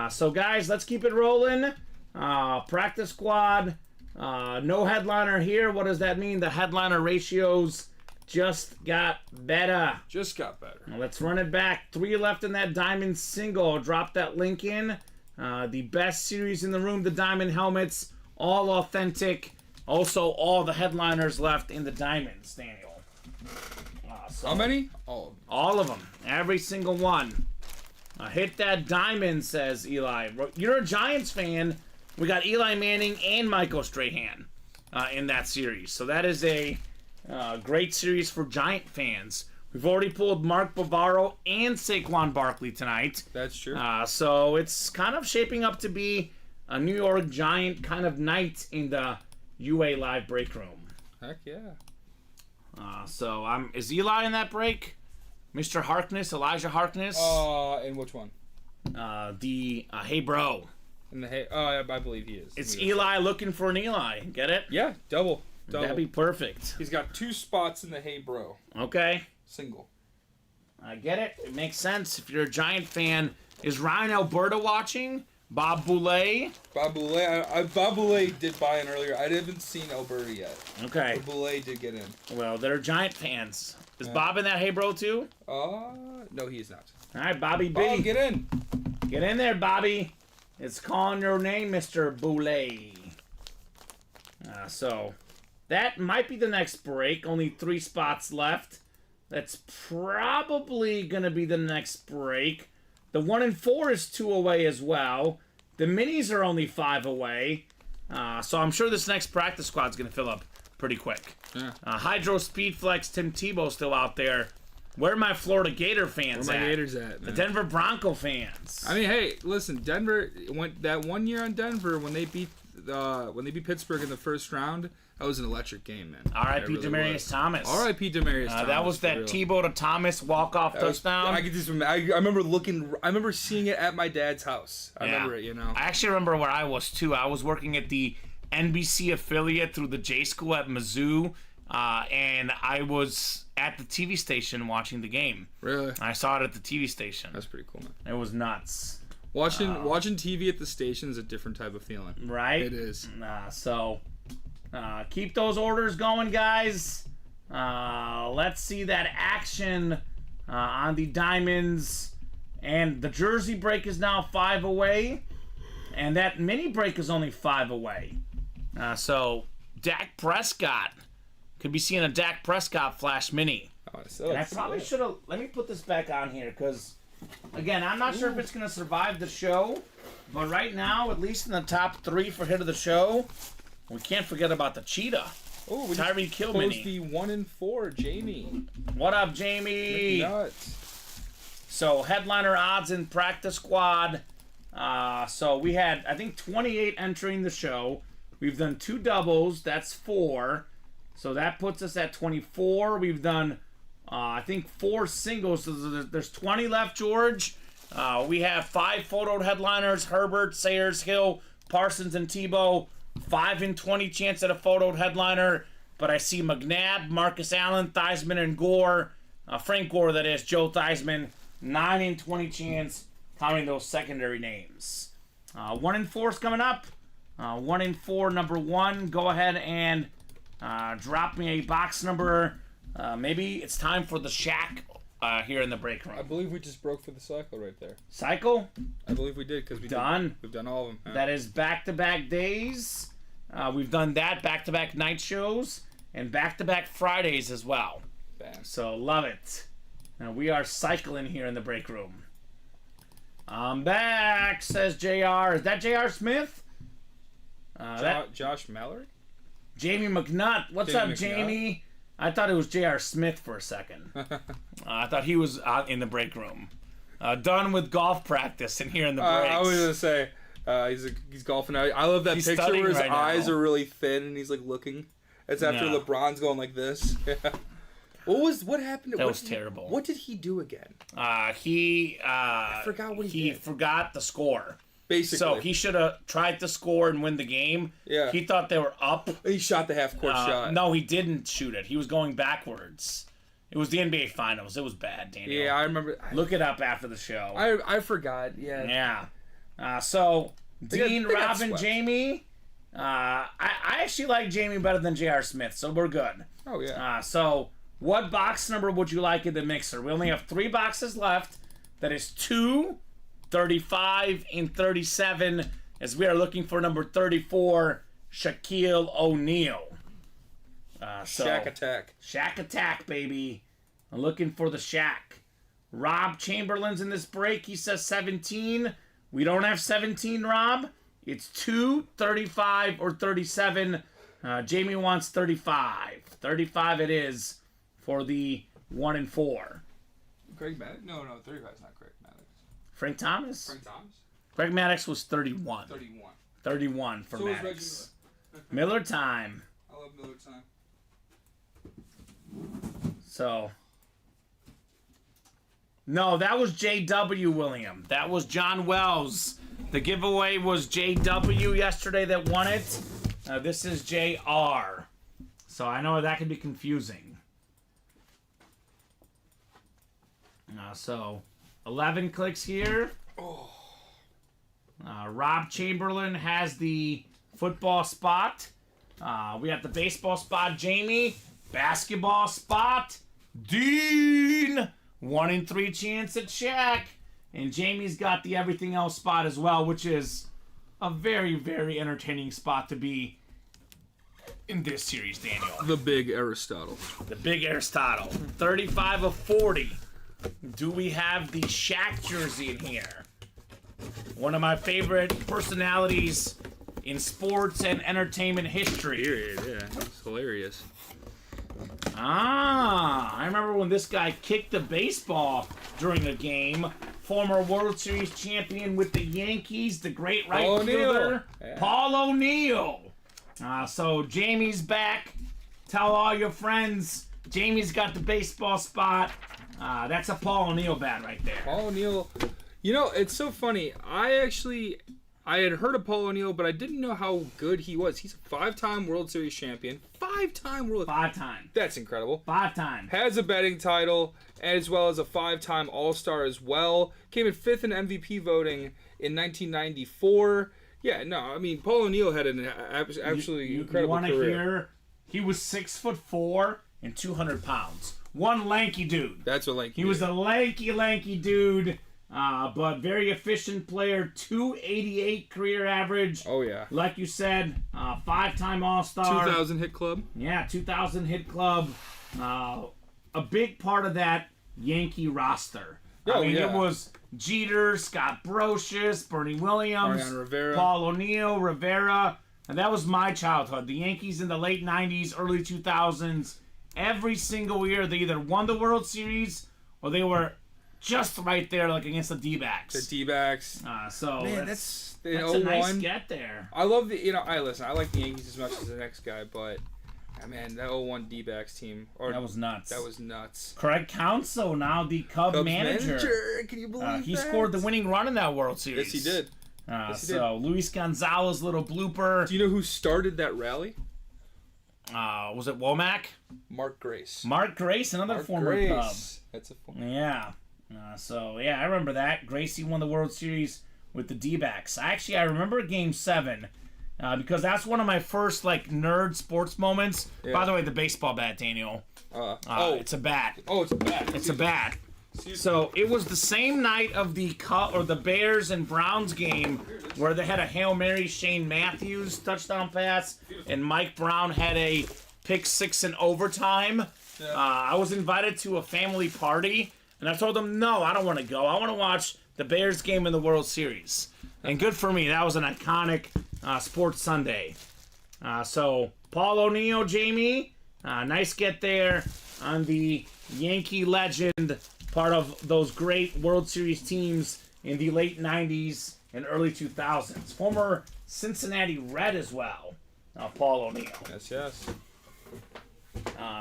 So, guys, let's keep it rolling. Practice squad. No headliner here. What does that mean? The headliner ratios just got better. Just got better. Now let's run it back. 3 left in that diamond single. Drop that link in. The best series in the room, the diamond helmets, all authentic. Also, all the headliners left in the diamonds, Daniel. So How many? All of them. all of them. Every single one. Hit that diamond, says Eli. You're a Giants fan. We got Eli Manning and Michael Strahan in that series. So that is a great series for Giant fans. We've already pulled Mark Bavaro and Saquon Barkley tonight. That's true. So it's kind of shaping up to be a New York Giant kind of night in the UA Live break room. Heck yeah. Is Eli in that break? Mr. Harkness, Elijah Harkness? And which one? Hey Bro. In the I believe he is. It's Eli looking for an Eli. Get it? Yeah, double. That'd be perfect. He's got 2 spots in the Hey Bro. Okay. Single. I get it. It makes sense. If you're a Giant fan, is Ryan Alberta watching? Bob Boulay? Bob Boulay. Bob Boulay did buy in earlier. I haven't seen Alberta yet. Okay. But Boulay did get in. Well, they're Giant fans. Is Bob in that Hey Bro too? No, he's not. All right, Bobby B. Bob, get in. Get in there, Bobby. It's calling your name, Mr. Boulay. So, that might be the next break. Only 3 spots left. That's probably going to be the next break. The 1 and 4 is 2 away as well. The minis are only 5 away. So I'm sure this next practice squad is going to fill up pretty quick. Yeah. Hydro Speed Flex, Tim Tebow still out there. Where are my Florida Gator fans Where at? my Gators at, The man? Denver Bronco fans. I mean, hey, listen, Denver went that 1 year on Denver when they beat Pittsburgh in the first round. That was an electric game, man. R.I.P. It really Demarius was. Thomas. R.I.P. Demarius Thomas. That was for that real. Tebow to Thomas walk-off touchdown. I could just remember. I remember seeing it at my dad's house. I remember it. I actually remember where I was too. I was working at the NBC affiliate through the J School at Mizzou, and I was at the TV station watching the game. Really? I saw it at the TV station. That's pretty cool, man. It was nuts. Watching TV at the station is a different type of feeling. Right? It is. So keep those orders going, guys. Let's see that action on the diamonds. And the jersey break is now 5 away. And that mini break is only 5 away. So Dak Prescott. Could be seeing a Dak Prescott Flash Mini. And I probably should have... Let me put this back on here, because, again, I'm not sure if it's going to survive the show. But right now, at least in the top 3 for hit of the show, we can't forget about the Cheetah. Oh, we Tyreek Hill Mini. the 1 and 4, Jamie. What up, Jamie? Nuts. So, headliner odds in practice squad. So, we had, I think, 28 entering the show. We've done 2 doubles. That's 4. So, that puts us at 24. We've done, I think, 4 singles. So, there's 20 left, George. We have 5 photoed headliners: Herbert, Sayers, Hill, Parsons, and Tebow. 5 in 20 chance at a photoed headliner. But I see McNabb, Marcus Allen, Theismann, and Gore. Frank Gore, that is, Joe Theismann. 9 in 20 chance, counting those secondary names. 1 in 4 is coming up. 1 in 4, number 1. Go ahead and drop me a box number. Maybe it's time for the Shack here in the break room. I believe we just broke for the cycle right there. Cycle? I believe we did, because we've done all of them. Yeah. That is back-to-back days. We've done that, back-to-back night shows, and back-to-back Fridays as well. Bam. So, love it. Now, we are cycling here in the break room. I'm back, says JR. Is that JR Smith? Josh Mallory? Jamie McNutt. What's Jamie up, Jamie? I thought it was JR Smith for a second. I thought he was out in the break room. Done with golf practice and here in the breaks. I was going to say, he's golfing out. I love that He's picture where his right eyes now. are really thin and he's like looking. It's after Yeah. LeBron's going like this. What happened? That was terrible. What did he do again? I forgot what he did. forgot the score. Basically. So he should have tried to score and win the game. Yeah. He thought they were up. He shot the half-court shot. No, he didn't shoot it. He was going backwards. It was the NBA Finals. It was bad, Daniel. Yeah, I remember. Look it up after the show. I forgot. Yeah. Yeah. So, Dean, they got Rob, and swept. Jamie. I actually like Jamie better than J.R. Smith, so we're good. Oh, yeah. So, what box number would you like in the mixer? We only have 3 boxes left. That is 2, 35, and 37, as we are looking for number 34, Shaquille O'Neal. Shack attack. Shack attack, baby. I'm looking for the Shack. Rob Chamberlain's in this break. He says 17. We don't have 17, Rob. It's 2, 35, or 37. Jamie wants 35. 35 it is for the 1 and 4. Greg Maddox? No, 35 is not Greg Maddox. Frank Thomas? Frank Thomas? Greg Maddox was 31. 31. 31 for So was Maddox. Reggie Miller time. I love Miller time. So, no, that was J.W. William. That was John Wells. The giveaway was J.W. yesterday that won it. This is J.R. So I know that can be confusing. So, 11 clicks here. Rob Chamberlain has the football spot. We have the baseball spot, Jamie. Basketball spot, Dean. 1 in 3 chance at Shaq. And Jamie's got the everything else spot as well, which is a very, very entertaining spot to be in this series, Daniel. The big Aristotle. The big Aristotle. 35 of 40. Do we have the Shaq jersey in here? One of my favorite personalities in sports and entertainment history. Period, yeah. It's hilarious. I remember when this guy kicked the baseball during a game. Former World Series champion with the Yankees, the great right fielder, Paul O'Neill. So Jamie's back. Tell all your friends, Jamie's got the baseball spot. That's a Paul O'Neill bat right there. Paul O'Neill. You know, it's so funny. I had heard of Paul O'Neill, but I didn't know how good he was. He's a 5-time World Series champion. 5-time World. 5 times. That's incredible. 5 times. Has a betting title, as well as a 5-time All-Star as well. Came in 5th in MVP voting in 1994. Yeah, no, I mean, Paul O'Neill had an absolutely incredible you wanna career. Hear, he was 6'4" and 200 pounds. one lanky dude. That's what He was a lanky dude, but very efficient player. 288 career average. Oh, yeah. Like you said, 5-time All-Star. 2000 hit club. Yeah, 2000 hit club. A big part of that Yankee roster. Oh, I mean, yeah. it was Jeter, Scott Brocious, Bernie Williams, Mariano Rivera. Paul O'Neill, Rivera. And that was my childhood. The Yankees in the late 90s, early 2000s. Every single year, they either won the World Series or they were just right there, like against the D-backs. The D-backs. So Man, that's that's a nice get there. I love the, I like the Yankees as much as the next guy, but, man, that 01 D-backs team. That was nuts. That was nuts. Craig Counsell, now the Cubs manager. Can you believe He that? scored the winning run in that World Series. Yes, he did. So Luis Gonzalez, little blooper. Do you know who started that rally? Was it Womack? Mark Grace. Mark Grace, another former Grace. Cub. That's a former. Yeah. I remember that. Gracie won the World Series with the D-backs. I remember Game 7 because that's one of my first nerd sports moments. Yeah. By the way, the baseball bat, Daniel. It's a bat. Oh, it's a bat. It's a bat. So it was the same night of the Bears and Browns game where they had a Hail Mary Shane Matthews touchdown pass and Mike Brown had a pick 6 in overtime. Yeah. I was invited to a family party and I told them, no, I don't want to go. I want to watch the Bears game in the World Series. And good for me. That was an iconic Sports Sunday. So Paul O'Neill, Jamie, nice get there on the Yankee legend, part of those great World Series teams in the late 90s and early 2000s. Former Cincinnati Red as well, Paul O'Neill. Yes.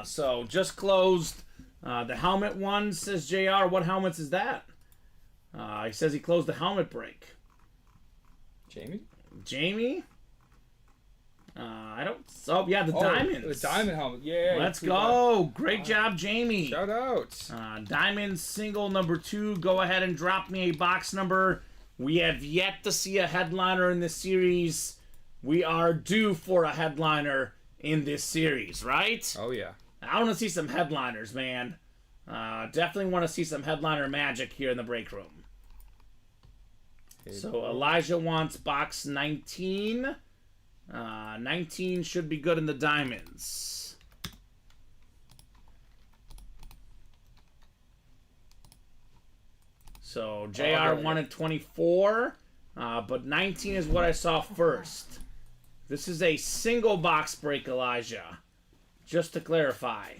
So just closed the helmet one, says JR. What helmets is that? He says he closed the helmet break. Jamie? I don't... Oh, yeah, the Diamonds. The Diamond helmet. Yeah. Let's go. Great job, Jamie. Shout out. Diamond single number 2. Go ahead and drop me a box number. We have yet to see a headliner in this series. We are due for a headliner in this series, right? Oh, yeah. I want to see some headliners, man. Definitely want to see some headliner magic here in the break room. So Elijah wants box 19. 19 should be good in the Diamonds. So JR wanted 24, but 19 is what I saw first. This is a single box break, Elijah. Just to clarify.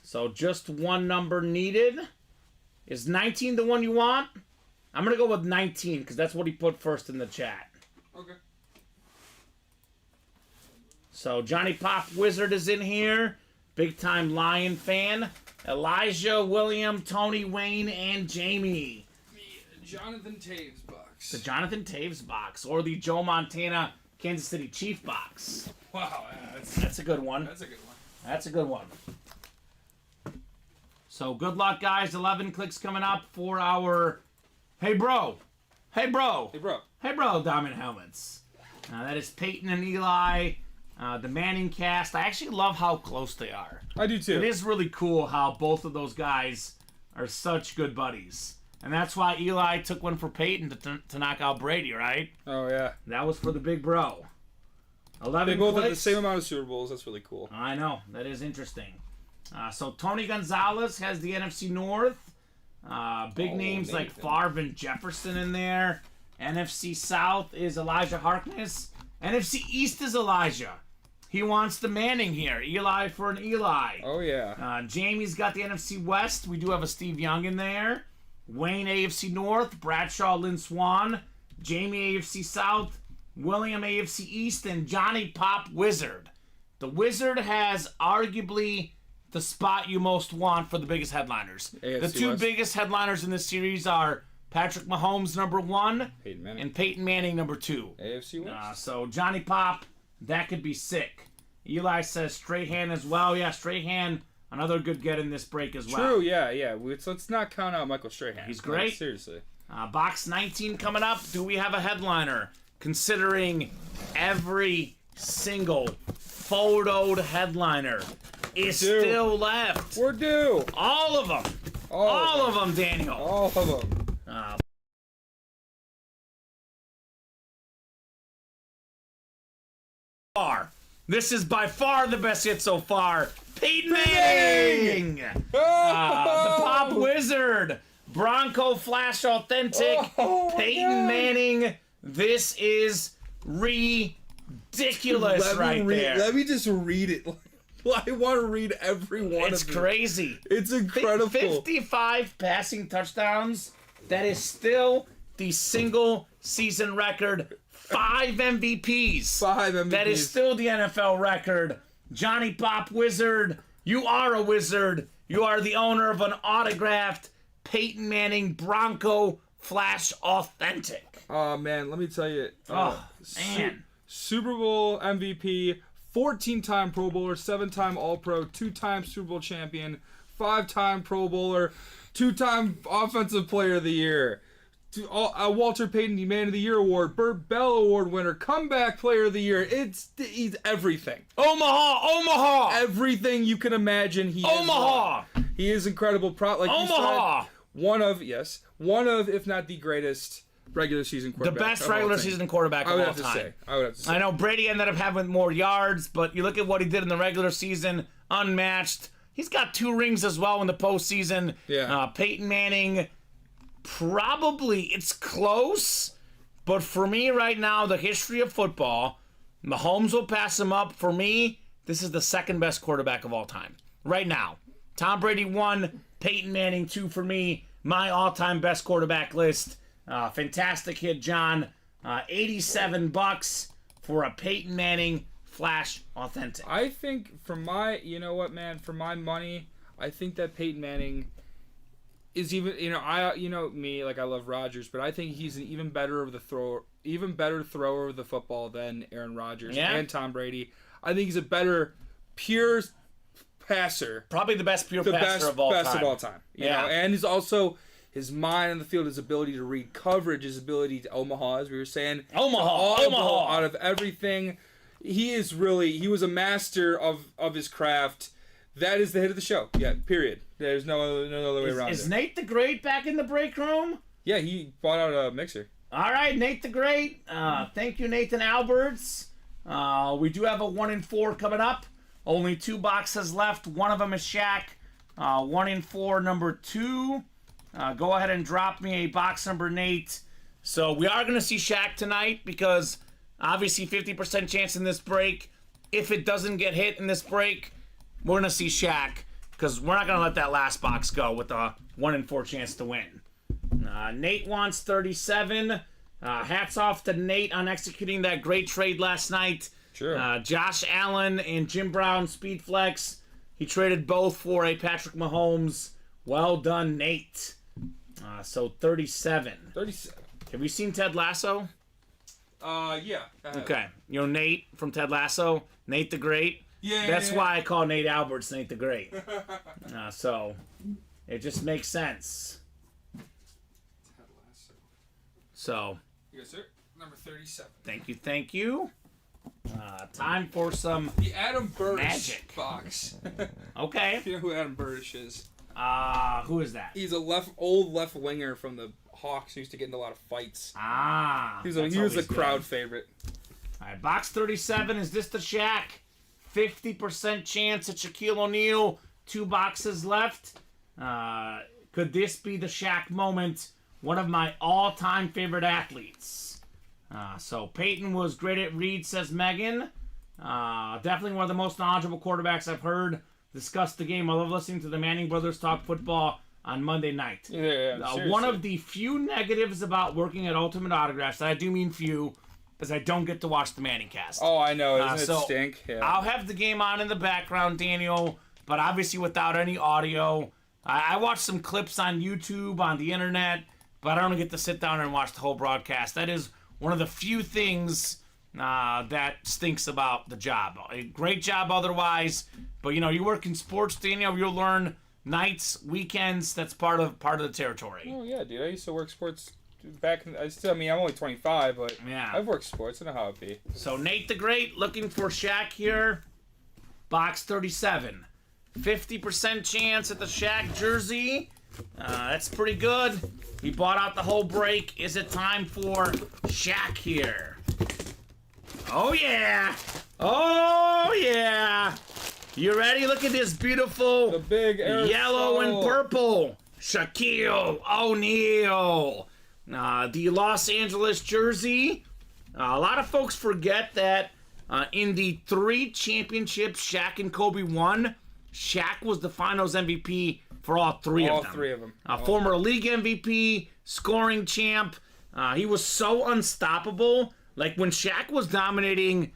So just one number needed. Is 19 the one you want? I'm going to go with 19 because that's what he put first in the chat. Okay. So Johnny Pop Wizard is in here. Big time Lion fan. Elijah, William, Tony, Wayne, and Jamie. Jonathan Taves box. The Jonathan Taves box. Or the Joe Montana Kansas City Chief box. Wow. That's a good one. That's a good one. That's a good one. So good luck, guys. 11 clicks coming up for our... Hey, bro. Hey, bro. Hey, bro. Hey, bro, Diamond Helmets. That is Peyton and Eli. The Manning cast. I actually love how close they are. I do too. It is really cool how both of those guys are such good buddies. And that's why Eli took one for Peyton to knock out Brady, right? Oh, yeah. That was for the big bro. 11 They both clicks. have the same amount of Super Bowls. That's really cool. I know. That is interesting. So Tony Gonzalez has the NFC North. Big names like Favre and Jefferson in there. NFC South is Elijah Harkness. NFC East is Elijah. He wants the Manning here. Eli for an Eli. Oh, yeah. Jamie's got the NFC West. We do have a Steve Young in there. Wayne, AFC North. Bradshaw, Lynn Swan. Jamie, AFC South. William, AFC East. And Johnny Pop Wizard. The Wizard has arguably the spot you most want for the biggest headliners. AFC the two West. biggest headliners in this series are Patrick Mahomes, number 1. Peyton Manning. And Peyton Manning, number 2. AFC West. So Johnny Pop, that could be sick. Eli says Strahan as well. Yeah, Strahan, another good get in this break as well. True, yeah. Let's not count out Michael Strahan. He's great. Like, seriously. Box 19 coming up. Do we have a headliner? Considering every single photoed headliner is still left. We're due. All of them. All of them, Daniel. All of them. This is by far the best hit so far. Peyton Manning! The Pop Wizard. Bronco Flash Authentic. Peyton Manning. This is ridiculous there. Let me just read it. I want to read every one of it. It's crazy. It's incredible. 55 passing touchdowns. That is still the single season record. 5 MVPs. 5 MVPs. That is still the NFL record. Johnny Pop Wizard, you are a wizard. You are the owner of an autographed Peyton Manning Bronco Flash Authentic. Oh, man, let me tell you. Man. Super Bowl MVP, 14-time Pro Bowler, 7-time All-Pro, 2-time Super Bowl champion, 5-time Pro Bowler, 2-time Offensive Player of the Year. Walter Payton Man of the Year Award, Burt Bell Award winner, Comeback Player of the Year. He's everything. Omaha. Everything you can imagine. Omaha. He is incredible. Like Omaha. One of, if not the greatest regular season quarterback. The best regular season quarterback of all time. I would have to say. I know Brady ended up having more yards, but you look at what he did in the regular season, unmatched. He's got 2 rings as well in the postseason. Yeah. Peyton Manning. Probably it's close, but for me right now, the history of football, Mahomes will pass him up. For me, this is the second best quarterback of all time. Right now. Tom Brady 1, Peyton Manning 2 for me. My all-time best quarterback list. Fantastic hit, John. $87 for a Peyton Manning Flash Authentic. I think for my money, I think that Peyton Manning is even, me, like I love Rodgers, but I think he's an even better thrower of the football than Aaron Rodgers and Tom Brady. I think he's a better pure passer. Probably the best pure passer of all time. Best of all time. You know? And he's also his mind on the field, his ability to read coverage, his ability to Omaha, as we were saying. Omaha. Out of everything. He was a master of his craft. That is the hit of the show. Yeah, period. There's no other way around it. Is Nate the Great back in the break room? Yeah, he bought out a mixer. All right, Nate the Great. Thank you, Nathan Alberts. We do have a 1 in 4 coming up. Only 2 boxes left. One of them is Shaq. 1 in 4, number 2. Go ahead and drop me a box number, Nate. So we are going to see Shaq tonight because obviously 50% chance in this break. If it doesn't get hit in this break, we're going to see Shaq because we're not going to let that last box go with a 1 in 4 chance to win. Nate wants 37. Hats off to Nate on executing that great trade last night. Sure. Josh Allen and Jim Brown Speed Flex. He traded both for a Patrick Mahomes. Well done, Nate. So 37. 37. Have you seen Ted Lasso? Yeah. Okay. You know Nate from Ted Lasso? Nate the Great? Yeah. That's why I call Nate Alberts Nate the Great. So it just makes sense. Ted Lasso. So. Yes, sir. Number 37. Thank you. Time for some the Adam Burdish magic box. Okay. You know who Adam Burdish is? Who is that? He's a old left winger from the Hawks who used to get in a lot of fights. He was a crowd favorite. All right, box 37. Is this the Shaq? 50% chance at Shaquille O'Neal. 2 boxes left. Could this be the Shaq moment? One of my all-time favorite athletes. So Peyton was great at read, says Megan. Definitely one of the most knowledgeable quarterbacks I've heard discuss the game. I love listening to the Manning brothers talk football on Monday night. One of the few negatives about working at Ultimate Autographs, and I do mean few, is I don't get to watch the Manning cast. Oh, I know. Doesn't it stink? Yeah. I'll have the game on in the background, Daniel, but obviously without any audio. I watch some clips on YouTube, on the internet, but I don't get to sit down and watch the whole broadcast. That is one of the few things that stinks about the job. A great job otherwise, but you work in sports, Daniel. You'll learn nights, weekends. That's part of the territory. Oh yeah, dude. I used to work sports back. I'm only 25, but yeah, I've worked sports. I know how it be. So Nate the Great looking for Shaq here. Box 37. 50% chance at the Shaq jersey. That's pretty good. He bought out the whole break. Is it time for Shaq here? Oh, yeah. Oh, yeah. You ready? Look at this beautiful The big yellow and aerosol. purple Shaquille O'Neal. The Los Angeles jersey. A lot of folks forget that in the 3 championships Shaq and Kobe won, Shaq was the finals MVP for all 3 of them. All 3 of them. Former league MVP, scoring champ. He was so unstoppable. Like when Shaq was dominating,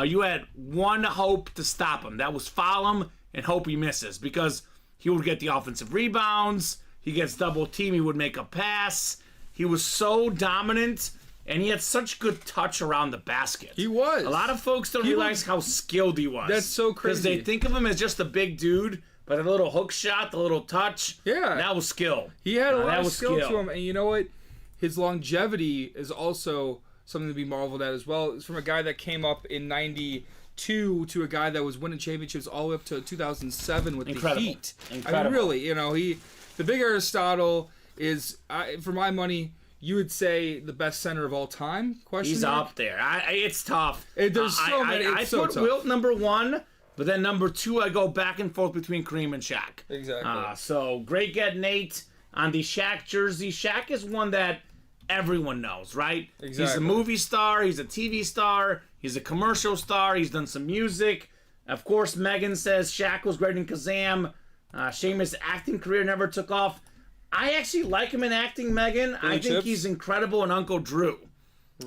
you had one hope to stop him. That was foul him and hope he misses, because he would get the offensive rebounds. He gets double team. He would make a pass. He was so dominant, and he had such good touch around the basket. He was. A lot of folks don't realize how skilled he was. That's so Because crazy. they think of him as just a big dude, but a little hook shot, the little touch, Yeah. that was skill. He had a lot that of was skill to him, and you know what? His longevity is also something to be marveled at as well. It's from a guy that came up in '92 to a guy that was winning championships all the way up to 2007 with Incredible. the Heat. I Incredible. mean, really, the big Aristotle is, for my money, you would say the best center of all time? Question He's mark? up there. It's tough. There's so many. I It's so put tough. Wilt number 1, but then number 2, I go back and forth between Kareem and Shaq. Exactly. So great get, Nate, on the Shaq jersey. Shaq is one that everyone knows, right? He's a Exactly. movie star. He's a TV star. He's a commercial star. He's done some music. Of course, Megan says Shaq was great in Kazam. Seamus' acting career never took off. I actually like him in acting, Megan. I think Chips? he's incredible in Uncle Drew.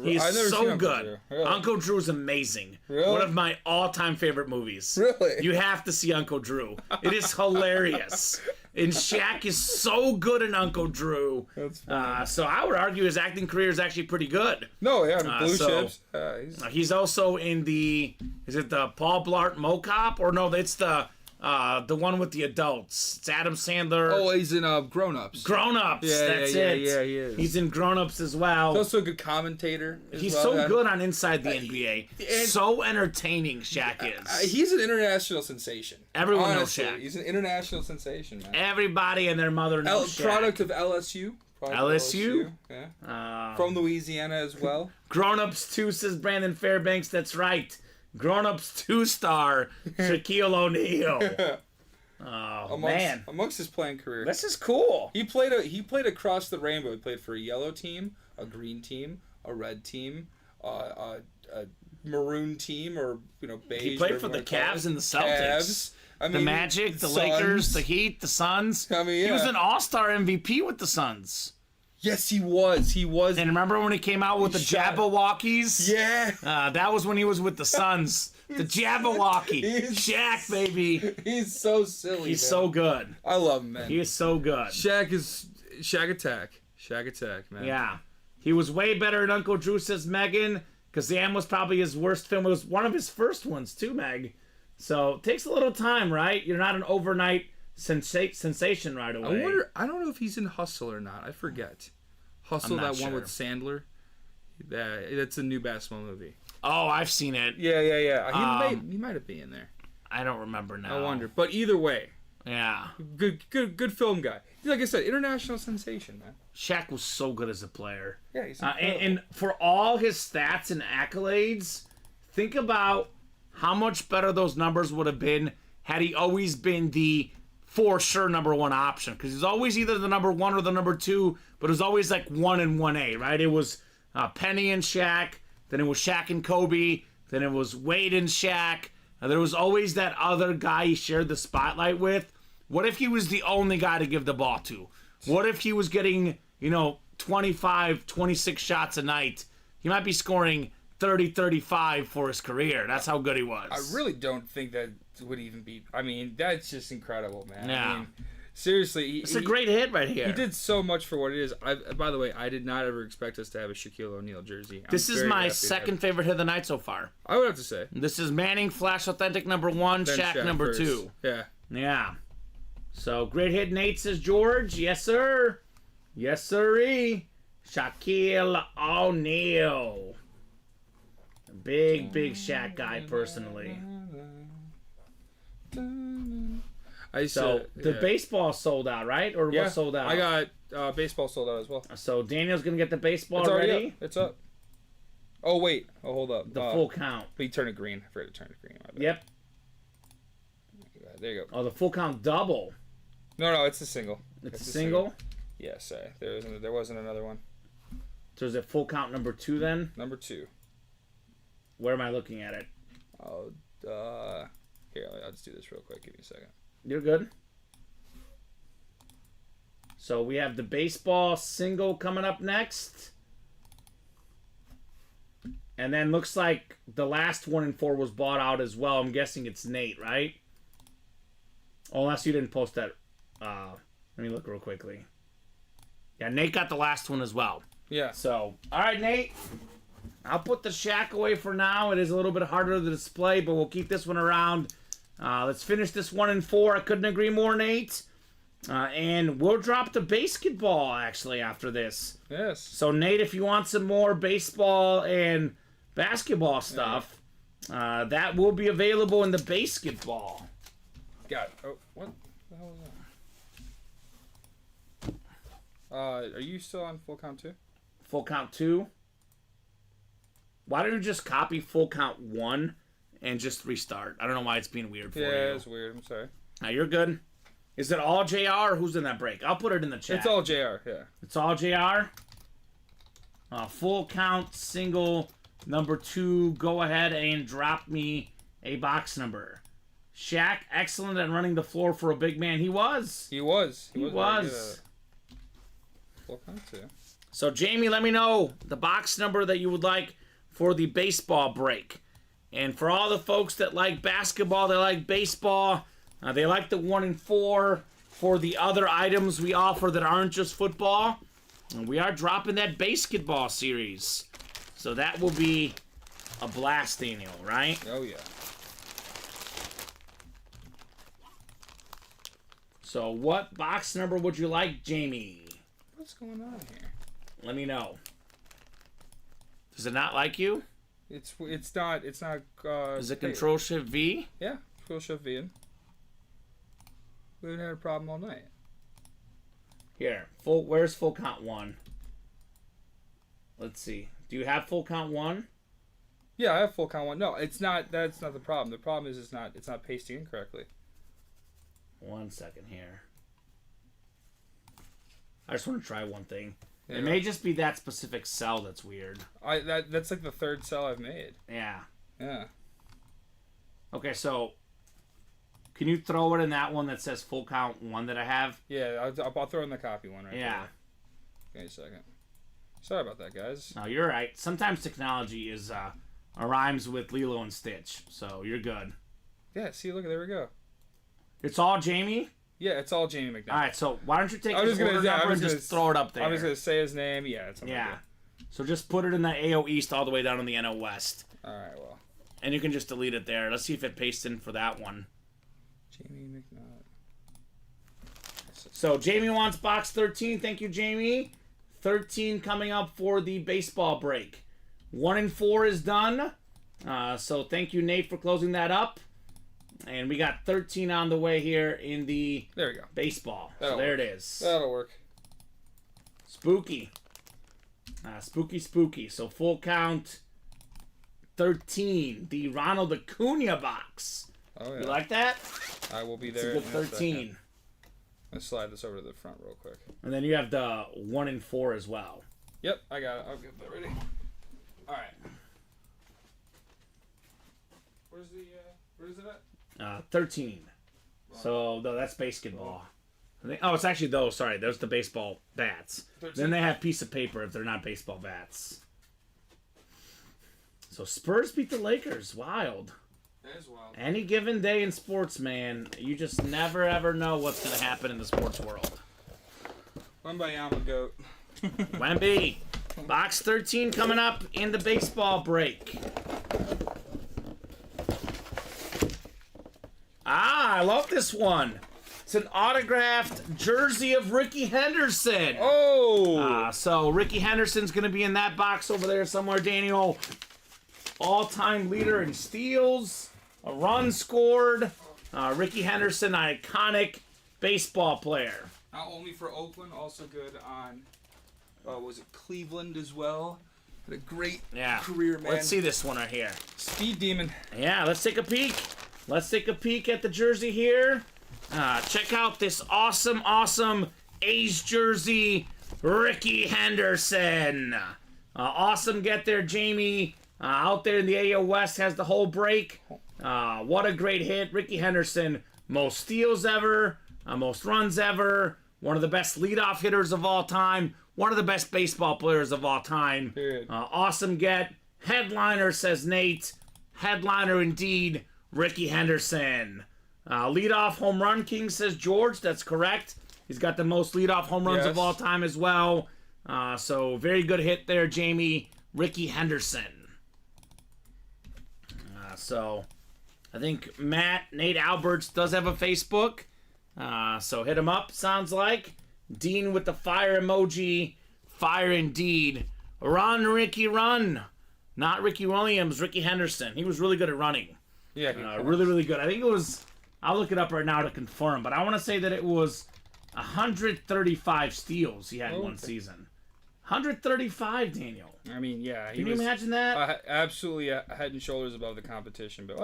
He's I've never seen so Uncle good. Drew. Really? Uncle Drew's amazing. Really? One of my all-time favorite movies. Really? You have to see Uncle Drew. It is hilarious. And Shaq is so good in Uncle Drew. That's funny. So I would argue his acting career is actually pretty good. No, yeah, Blue so- Chips. He's also in the, is it the Paul Blart Mocap? Or no, it's the one with the adults. It's Adam Sandler. Oh, he's in Grown Ups. Grown Ups. Yeah, That's yeah, it. yeah, he is. He's in Grown Ups as well. He's also a good commentator. As He's well. so good on Inside the NBA. and- So entertaining, Shaq is. He's an international sensation. Everyone knows Honestly, Shaq. He's an international sensation, man. Everybody and their mother knows Shaq. Product of LSU. LSU? Yeah. From Louisiana as well. Grown Ups 2, says Brandon Fairbanks. That's right. Grown Ups 2 star Shaquille O'Neal. Oh, man. Amongst his playing career. This is cool. He played across the rainbow. He played for a yellow team, a green team, a red team, a maroon team, or beige. He played for the Cavs and the Celtics. Cavs. I The mean, Magic, the Suns. Lakers, the Heat, the Suns. I mean, He was yeah. an all-star MVP with the Suns. Yes, he was. He was. And remember when he came out with the shot- Jabberwockies? Yeah. That was when he was with the Suns. The Jabberwocky. He's- Shaq, baby. He's so silly. He's man. so good. I love him, man. He is so good. Shaq Attack. Shaq Attack, man. Yeah. He was way better than Uncle Drew, says Megan. Kazam was probably his worst film. It was one of his first ones, too, Meg. So, it takes a little time, right? You're not an overnight sensation right away. I don't know if he's in Hustle or not. I forget. Hustle, I'm not that one sure. with Sandler. That's a new basketball movie. Oh, I've seen it. Yeah. He might have been in there. I don't remember now. I wonder. But either way, Yeah. good film guy. Like I said, international sensation, man. Shaq was so good as a player. Yeah, he's And for all his stats and accolades, think about how much better those numbers would have been had he always been the for sure number 1 option. Because he's always either the number 1 or the number 2, but it was always like 1 and 1A, right? It was Penny and Shaq, then it was Shaq and Kobe, then it was Wade and Shaq. There was always that other guy he shared the spotlight with. What if he was the only guy to give the ball to? What if he was getting, 25, 26 shots a night? He might be scoring 30, 35 for his career. That's how good he was. I really don't think that would even be. I mean, that's just incredible, man. Yeah. I mean, seriously, It's a great hit right here. He did so much for what it is. By the way, I did not ever expect us to have a Shaquille O'Neal jersey. This is my second favorite hit of the night so far. I would have to say. This is Manning Flash Authentic number 1, Then Shaq number first. 2. Yeah. Yeah. So, great hit, Nate, says George. Yes, sir. Yes, sirree. Shaquille O'Neal. Big Shaq guy, personally. So the baseball sold out, right? Or what sold out? I got baseball sold out as well. So Daniel's going to get the baseball It's already ready? up. It's up. Oh, wait. Oh, hold up. The full count. But you turn it green. I forgot to turn it green. Yep. There you go. Oh, the full count double. No, it's a single. It's a single? Yeah, sorry. There wasn't another one. So is it full count number 2 then? Number 2. Where am I looking at it? Oh, here, I'll just do this real quick. Give me a second. You're good. So we have the baseball single coming up next. And then looks like the last 1 and 4 was bought out as well. I'm guessing it's Nate, right? Oh, unless you didn't post that. Let me look real quickly. Yeah, Nate got the last one as well. Yeah. So, all right, Nate. I'll put the Shaq away for now. It is a little bit harder to display, but we'll keep this one around. Let's finish this 1 and 4. I couldn't agree more, Nate. And we'll drop the basketball, actually, after this. Yes. So, Nate, if you want some more baseball and basketball stuff, that will be available in the basketball. Got it. Oh, what the hell was that? Are you still on full count 2? Full count 2? Why don't you just copy full count 1 and just restart? I don't know why it's being weird for you. Yeah, it's weird. I'm sorry. Now, you're good. Is it all JR or who's in that break? I'll put it in the chat. It's all JR, yeah. It's all JR? Full count, single, number 2. Go ahead and drop me a box number. Shaq, excellent at running the floor for a big man. He was. He was. He was. Full count 2. So, Jamie, let me know the box number that you would like for the baseball break. And for all the folks that like basketball, they like baseball, they like the 1 and 4 for the other items we offer that aren't just football. And we are dropping that basketball series. So that will be a blast, Daniel, right? Oh, yeah. So what box number would you like, Jamie? What's going on here? Let me know. Does it not like you? It's not. Is it Control Shift V? Yeah, Control Shift V in. We haven't had a problem all night. Here, where's full count 1? Let's see. Do you have full count 1? Yeah, I have full count 1. No, it's not. That's not the problem. The problem is it's not pasting incorrectly. 1 second here. I just want to try one thing. Yeah. It may just be that specific cell that's weird. That's like the 3rd cell I've made. Yeah. Yeah. Okay, so can you throw it in that one that says full count 1 that I have? Yeah, I'll throw in the copy one right Yeah. there. Give me a second. Sorry about that, guys. No, you're right. Sometimes technology is rhymes with Lilo and Stitch, so you're good. Yeah, see, look, there we go. It's all Jamie? Yeah, it's all Jamie McDonald. All right, so why don't you take his order number and just throw it up there? I'm just going to say his name. Yeah, it's yeah. So just put it in the AO East all the way down in the NO West. All right, well. And you can just delete it there. Let's see if it pastes in for that one. Jamie McDonald. So Jamie wants box 13. Thank you, Jamie. 13 coming up for the baseball break. 1 and 4 is done. So thank you, Nate, for closing that up. And we got 13 on the way here in the there we go. Baseball. That'll so there work. it is. That'll work. Spooky. Spooky. So full count 13. The Ronald Acuna box. Oh, yeah. You like that? I will be It's there. a good 13. Let's slide this over to the front real quick. And then you have the 1 and 4 as well. Yep, I got it. I'll get that ready. All right. Where's it at? 13. So, no, that's basketball. It's actually those. Sorry, there's the baseball bats. 13. Then they have piece of paper if they're not baseball bats. So, Spurs beat the Lakers. Wild. That is wild. Any given day in sports, man, you just never, ever know what's going to happen in the sports world. Wembayama goat. Wemby. Box 13 coming up in the baseball break. I love this one. It's an autographed jersey of Ricky Henderson. Oh! So Ricky Henderson's going to be in that box over there somewhere, Daniel. All-time leader in steals, a run scored, Ricky Henderson, iconic baseball player. Not only for Oakland, also good on, was it Cleveland as well? Had a great career, man. Let's see this one right here. Speed Demon. Yeah, let's take a peek. Let's take a peek at the jersey here. Check out this awesome A's jersey, Ricky Henderson. Awesome get there, Jamie. Out there in the AL West has the whole break. What a great hit. Ricky Henderson, most steals ever, most runs ever, one of the best leadoff hitters of all time, one of the best baseball players of all time. Awesome get. Headliner, says Nate. Headliner indeed, Ricky Henderson. Leadoff home run king, says George. That's correct. He's got the most leadoff home runs of all time as well. So very good hit there, Jamie. Ricky Henderson. So I think Nate Alberts does have a Facebook. So hit him up, sounds like. Dean with the fire emoji. Fire indeed. Run, Ricky, run. Not Ricky Williams, Ricky Henderson. He was really good at running. Yeah, really good. I think it was, I'll look it up right now to confirm, but I want to say that it was 135 steals he had in one season. 135, Daniel. I mean, yeah. Can you imagine that? Absolutely head and shoulders above the competition. But,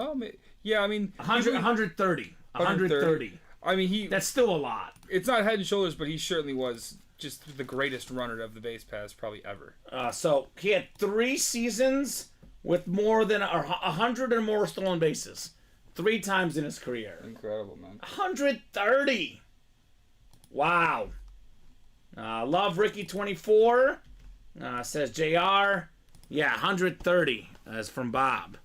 yeah, I mean... 130. 130. I mean, that's still a lot. It's not head and shoulders, but he certainly was just the greatest runner of the base paths probably ever. So he had 3 seasons with more than 100 or more stolen bases. 3 times in his career. Incredible, man. 130. Wow. Love Ricky 24. Says JR. Yeah, 130 is from Bob.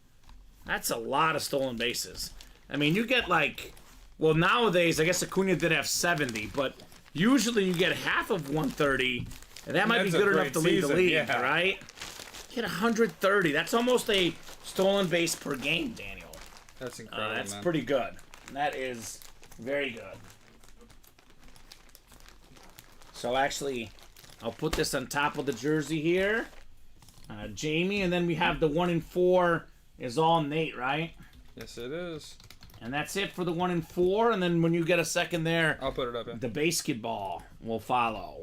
That's a lot of stolen bases. I mean, you get like, well, nowadays, I guess Acuna did have 70, but usually you get half of 130, and that might be good enough to lead the league, right? Get 130. That's almost a stolen base per game, Daniel. That's incredible, That's man. pretty good. That is very good. So actually, I'll put this on top of the jersey here. Jamie, and then we have the 1 in 4 is all Nate, right? Yes, it is. And that's it for the 1 in 4. And then when you get a second there, I'll put it up. Yeah. The basketball will follow.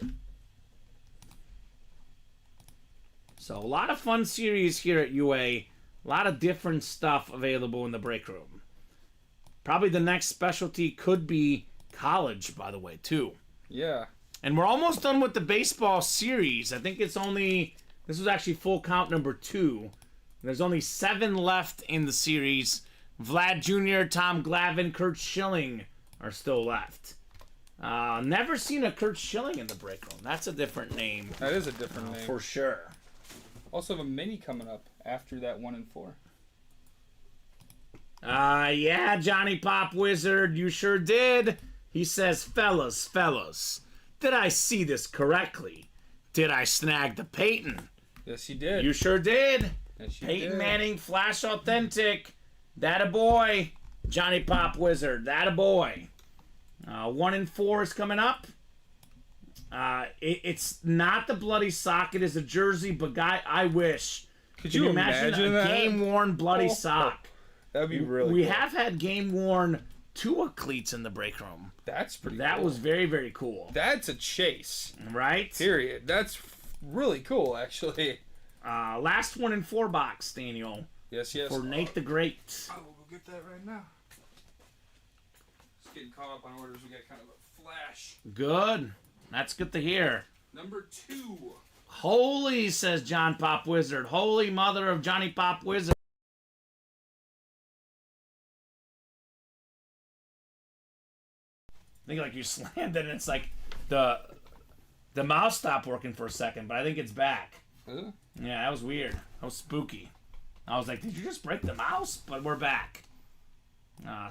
So a lot of fun series here at UA. A lot of different stuff available in the break room. Probably the next specialty could be college, by the way, too. Yeah. And we're almost done with the baseball series. I think it's only... This was actually full count number 2. There's only 7 left in the series. Vlad Jr., Tom Glavine, Kurt Schilling are still left. Never seen a Kurt Schilling in the break room. That's a different name. That is a different name. For sure. Also have a mini coming up after that 1 in 4. Yeah, Johnny Pop Wizard, you sure did. He says, fellas, did I see this correctly? Did I snag the Peyton? Yes, you did. You sure did. Yes, you Peyton did. Manning, Flash Authentic. That a boy. Johnny Pop Wizard. That a boy. 1 in 4 is coming up. It's not the bloody sock. It is a jersey, but guy, I wish. Could you imagine a game-worn bloody sock? That'd be really We cool. have had game-worn Tua cleats in the break room. That's pretty That cool. was very, very cool. That's a chase. Right? Period. That's really cool, actually. Last 1 in 4 box, Daniel. Yes. For Nate the Great. I will go get that right now. Just getting caught up on orders. We got kind of a flash. Good. That's good to hear. Number 2. Holy, says John Pop Wizard. Holy mother of Johnny Pop Wizard. I think like you slammed it and it's like the mouse stopped working for a second, but I think it's back. Yeah, that was weird. That was spooky. I was like, did you just break the mouse? But we're back.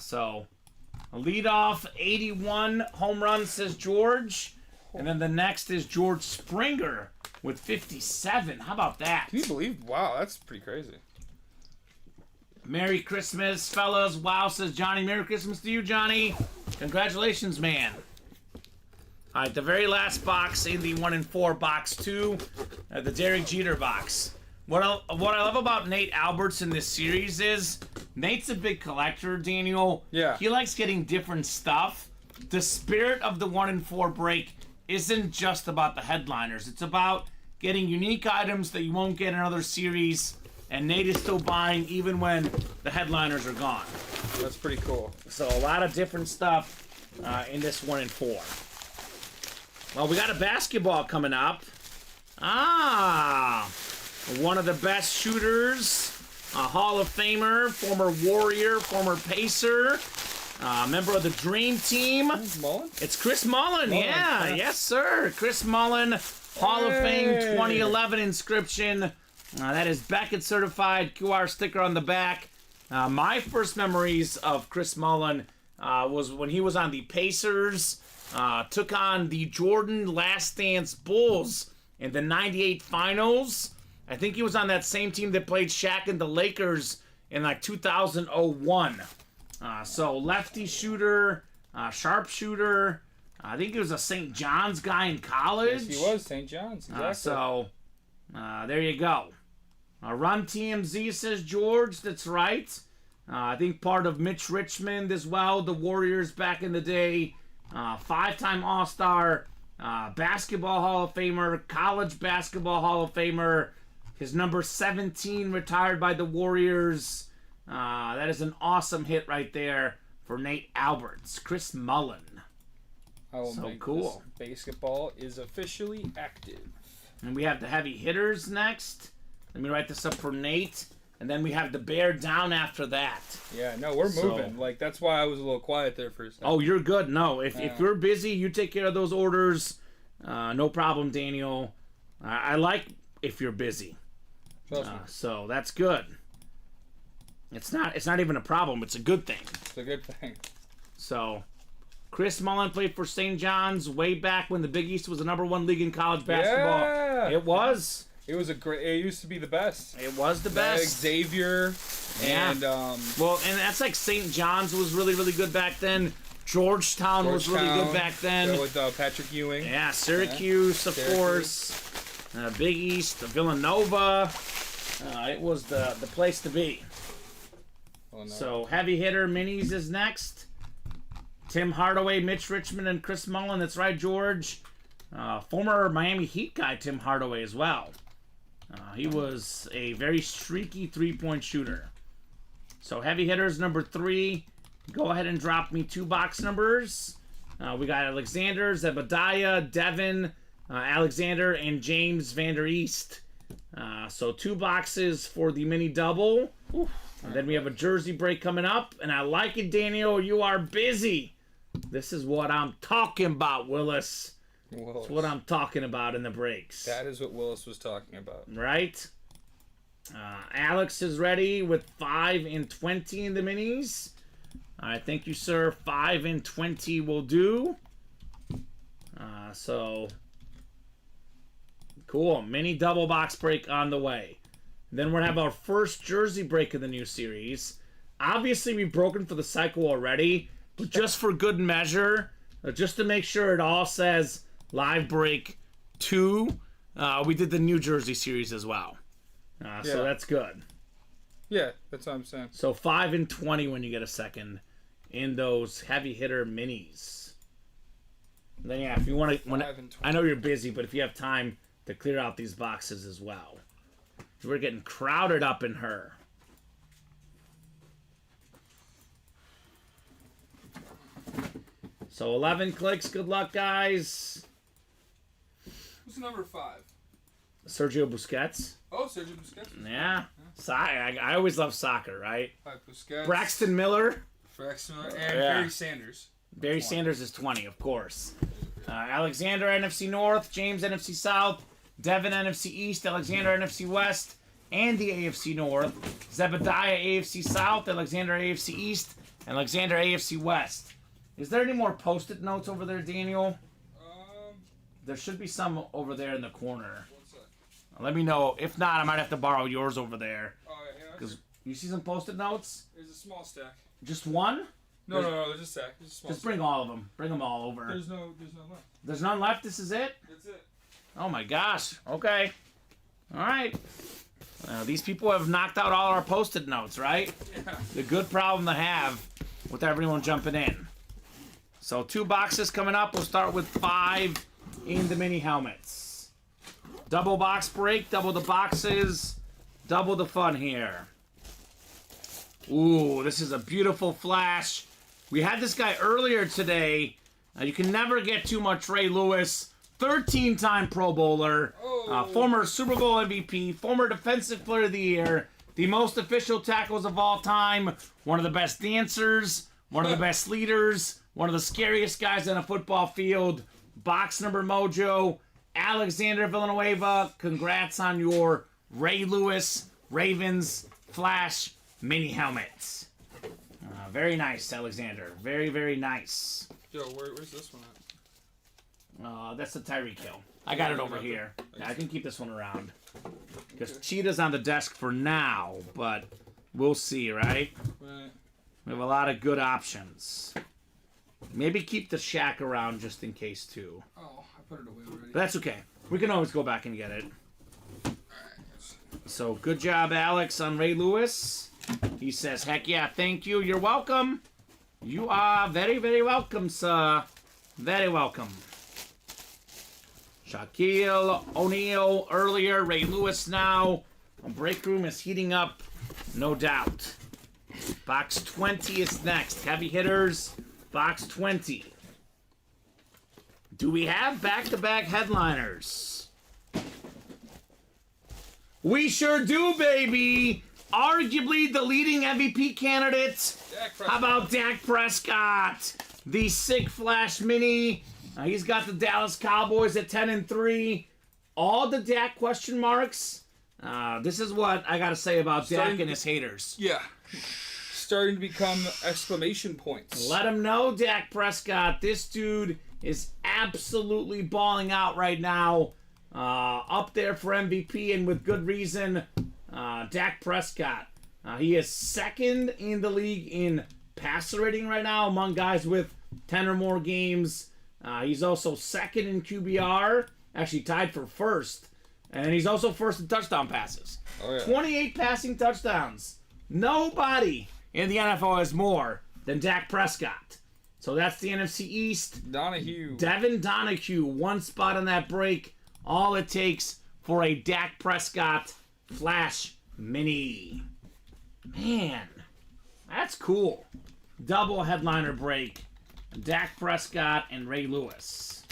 So, a leadoff 81 home run, says George. And then the next is George Springer with 57. How about that? Can you believe? Wow, that's pretty crazy. Merry Christmas, fellas. Wow, says Johnny. Merry Christmas to you, Johnny. Congratulations, man. All right, the very last box in the 1 in 4 box 2, the Derek Jeter box. What I love about Nate Alberts in this series is Nate's a big collector, Daniel. Yeah. He likes getting different stuff. The spirit of the 1 in 4 break isn't just about the headliners. It's about getting unique items that you won't get in other series, and Nate is still buying even when the headliners are gone. That's pretty cool. So a lot of different stuff in this 1 in 4. Well, we got a basketball coming up. One of the best shooters, a Hall of Famer, former Warrior, former Pacer, member of the Dream Team. Mullen? It's Chris Mullen, yeah. Yes, sir. Chris Mullen, Hall of Fame 2011 inscription. That is Beckett certified, QR sticker on the back. My first memories of Chris Mullen was when he was on the Pacers, took on the Jordan Last Dance Bulls in the 98 finals. I think he was on that same team that played Shaq and the Lakers in like 2001. So lefty shooter, sharpshooter. I think he was a St. John's guy in college. Yes, he was St. John's. Exactly. There you go. Run TMZ, says George. That's right. I think part of Mitch Richmond as well. The Warriors back in the day. 5-time All-Star. Basketball Hall of Famer. College Basketball Hall of Famer. His number 17 retired by the Warriors. That is an awesome hit right there for Nate Alberts. Chris Mullen. So cool. Basketball is officially active. And we have the heavy hitters next. Let me write this up for Nate. And then we have the bear down after that. Yeah, no, we're moving. Like, that's why I was a little quiet there for a second. Oh, you're good. No, if you're busy, you take care of those orders. No problem, Daniel. I like if you're busy. So that's good. It's not even a problem. It's a good thing. It's a good thing. So, Chris Mullen played for St. John's way back when the Big East was the #1 league in college basketball. Yeah. It was. It was it used to be the best. It was the best. Xavier. Yeah. And, well, and that's like St. John's was really, really good back then. Georgetown was really good back then. With Patrick Ewing. Yeah, Syracuse, of course. Big East, Villanova. It was the place to be. Oh, no. So, heavy hitter minis is next. Tim Hardaway, Mitch Richmond, and Chris Mullen. That's right, George. Former Miami Heat guy, Tim Hardaway, as well. He was a very streaky three-point shooter. So, heavy hitters number 3. Go ahead and drop me 2 box numbers. We got Alexander, Zebediah, Devin, Alexander, and James Vander East. So 2 boxes for the mini double. And then we have a jersey break coming up. And I like it, Daniel. You are busy. This is what I'm talking about, Willis. That's what I'm talking about in the breaks. That is what Willis was talking about. Right? Alex is ready with 5 and 20 in the minis. All right, thank you, sir. 5 and 20 will do. So, cool. Mini double box break on the way. Then we're going to have our first jersey break of the new series. Obviously, we've broken for the cycle already, but just for good measure, just to make sure it all says live break 2, we did the New Jersey series as well. So that's good. Yeah, that's what I'm saying. So 5 and 20 when you get a second in those heavy hitter minis. And then if you want to, I know you're busy, but if you have time to clear out these boxes as well, we're getting crowded up in her. So 11 clicks. Good luck, guys. Who's number 5? Sergio Busquets. Oh, Sergio Busquets. Yeah. I always love soccer, right? Busquets. Braxton Miller. And Barry Sanders. Barry Sanders is 20, of course. Alexander, NFC North. James, NFC South. Devin, NFC East. Alexander, NFC West. And the AFC North. Zebediah, AFC South. Alexander, AFC East. And Alexander, AFC West. Is there any more Post-it notes over there, Daniel? There should be some over there in the corner. Let me know. If not, I might have to borrow yours over there. Oh, yeah. Because you see some Post-it notes? There's a small stack. Just one? No, there's a stack. There's a small Just stack. bring all of them. Bring them all over. There's no left. There's none left? This is it? That's it. Oh my gosh. Okay. All right. These people have knocked out all our Post-it notes, right? Yeah. The good problem to have with everyone jumping in. So 2 boxes coming up. We'll start with 5 in the mini helmets. Double box break, double the boxes, double the fun here. Ooh, this is a beautiful flash. We had this guy earlier today. You can never get too much Ray Lewis. 13-time Pro Bowler, former Super Bowl MVP, former Defensive Player of the Year, the most official tackles of all time, one of the best dancers, one of the best leaders, one of the scariest guys on a football field. Box number mojo, Alexander Villanueva. Congrats on your Ray Lewis Ravens Flash mini helmets. Very nice, Alexander. Very, very nice. Yo, where's this one at? That's the Tyreek Hill. I got it over here. Yeah, I can keep this one around. Because Cheetah's on the desk for now, but we'll see, right? Right. We have a lot of good options. Maybe keep the Shaq around just in case, too. Oh, I put it away already. But that's okay. We can always go back and get it. So, good job, Alex, on Ray Lewis. He says, heck yeah, thank you. You're welcome. You are very, very welcome, sir. Very welcome. Shaquille O'Neal earlier, Ray Lewis now. Break room is heating up, no doubt. Box 20 is next. Heavy hitters, box 20. Do we have back-to-back headliners? We sure do, baby! Arguably the leading MVP candidate. How about Dak Prescott? The sick flash mini. He's got the Dallas Cowboys at 10-3. All the Dak question marks. This is what I got to say about Dak and his haters. Yeah. Starting to become exclamation points. Let him know, Dak Prescott. This dude is absolutely balling out right now. Up there for MVP, and with good reason. Dak Prescott. He is second in the league in passer rating right now among guys with 10 or more games. He's also second in QBR, actually tied for first. And he's also first in touchdown passes. Oh, yeah. 28 passing touchdowns. Nobody in the NFL has more than Dak Prescott. So that's the NFC East. Donahue. Devin Donahue, 1 spot on that break. All it takes for a Dak Prescott Flash Mini. Man, that's cool. Double headliner break. Dak Prescott and Ray Lewis.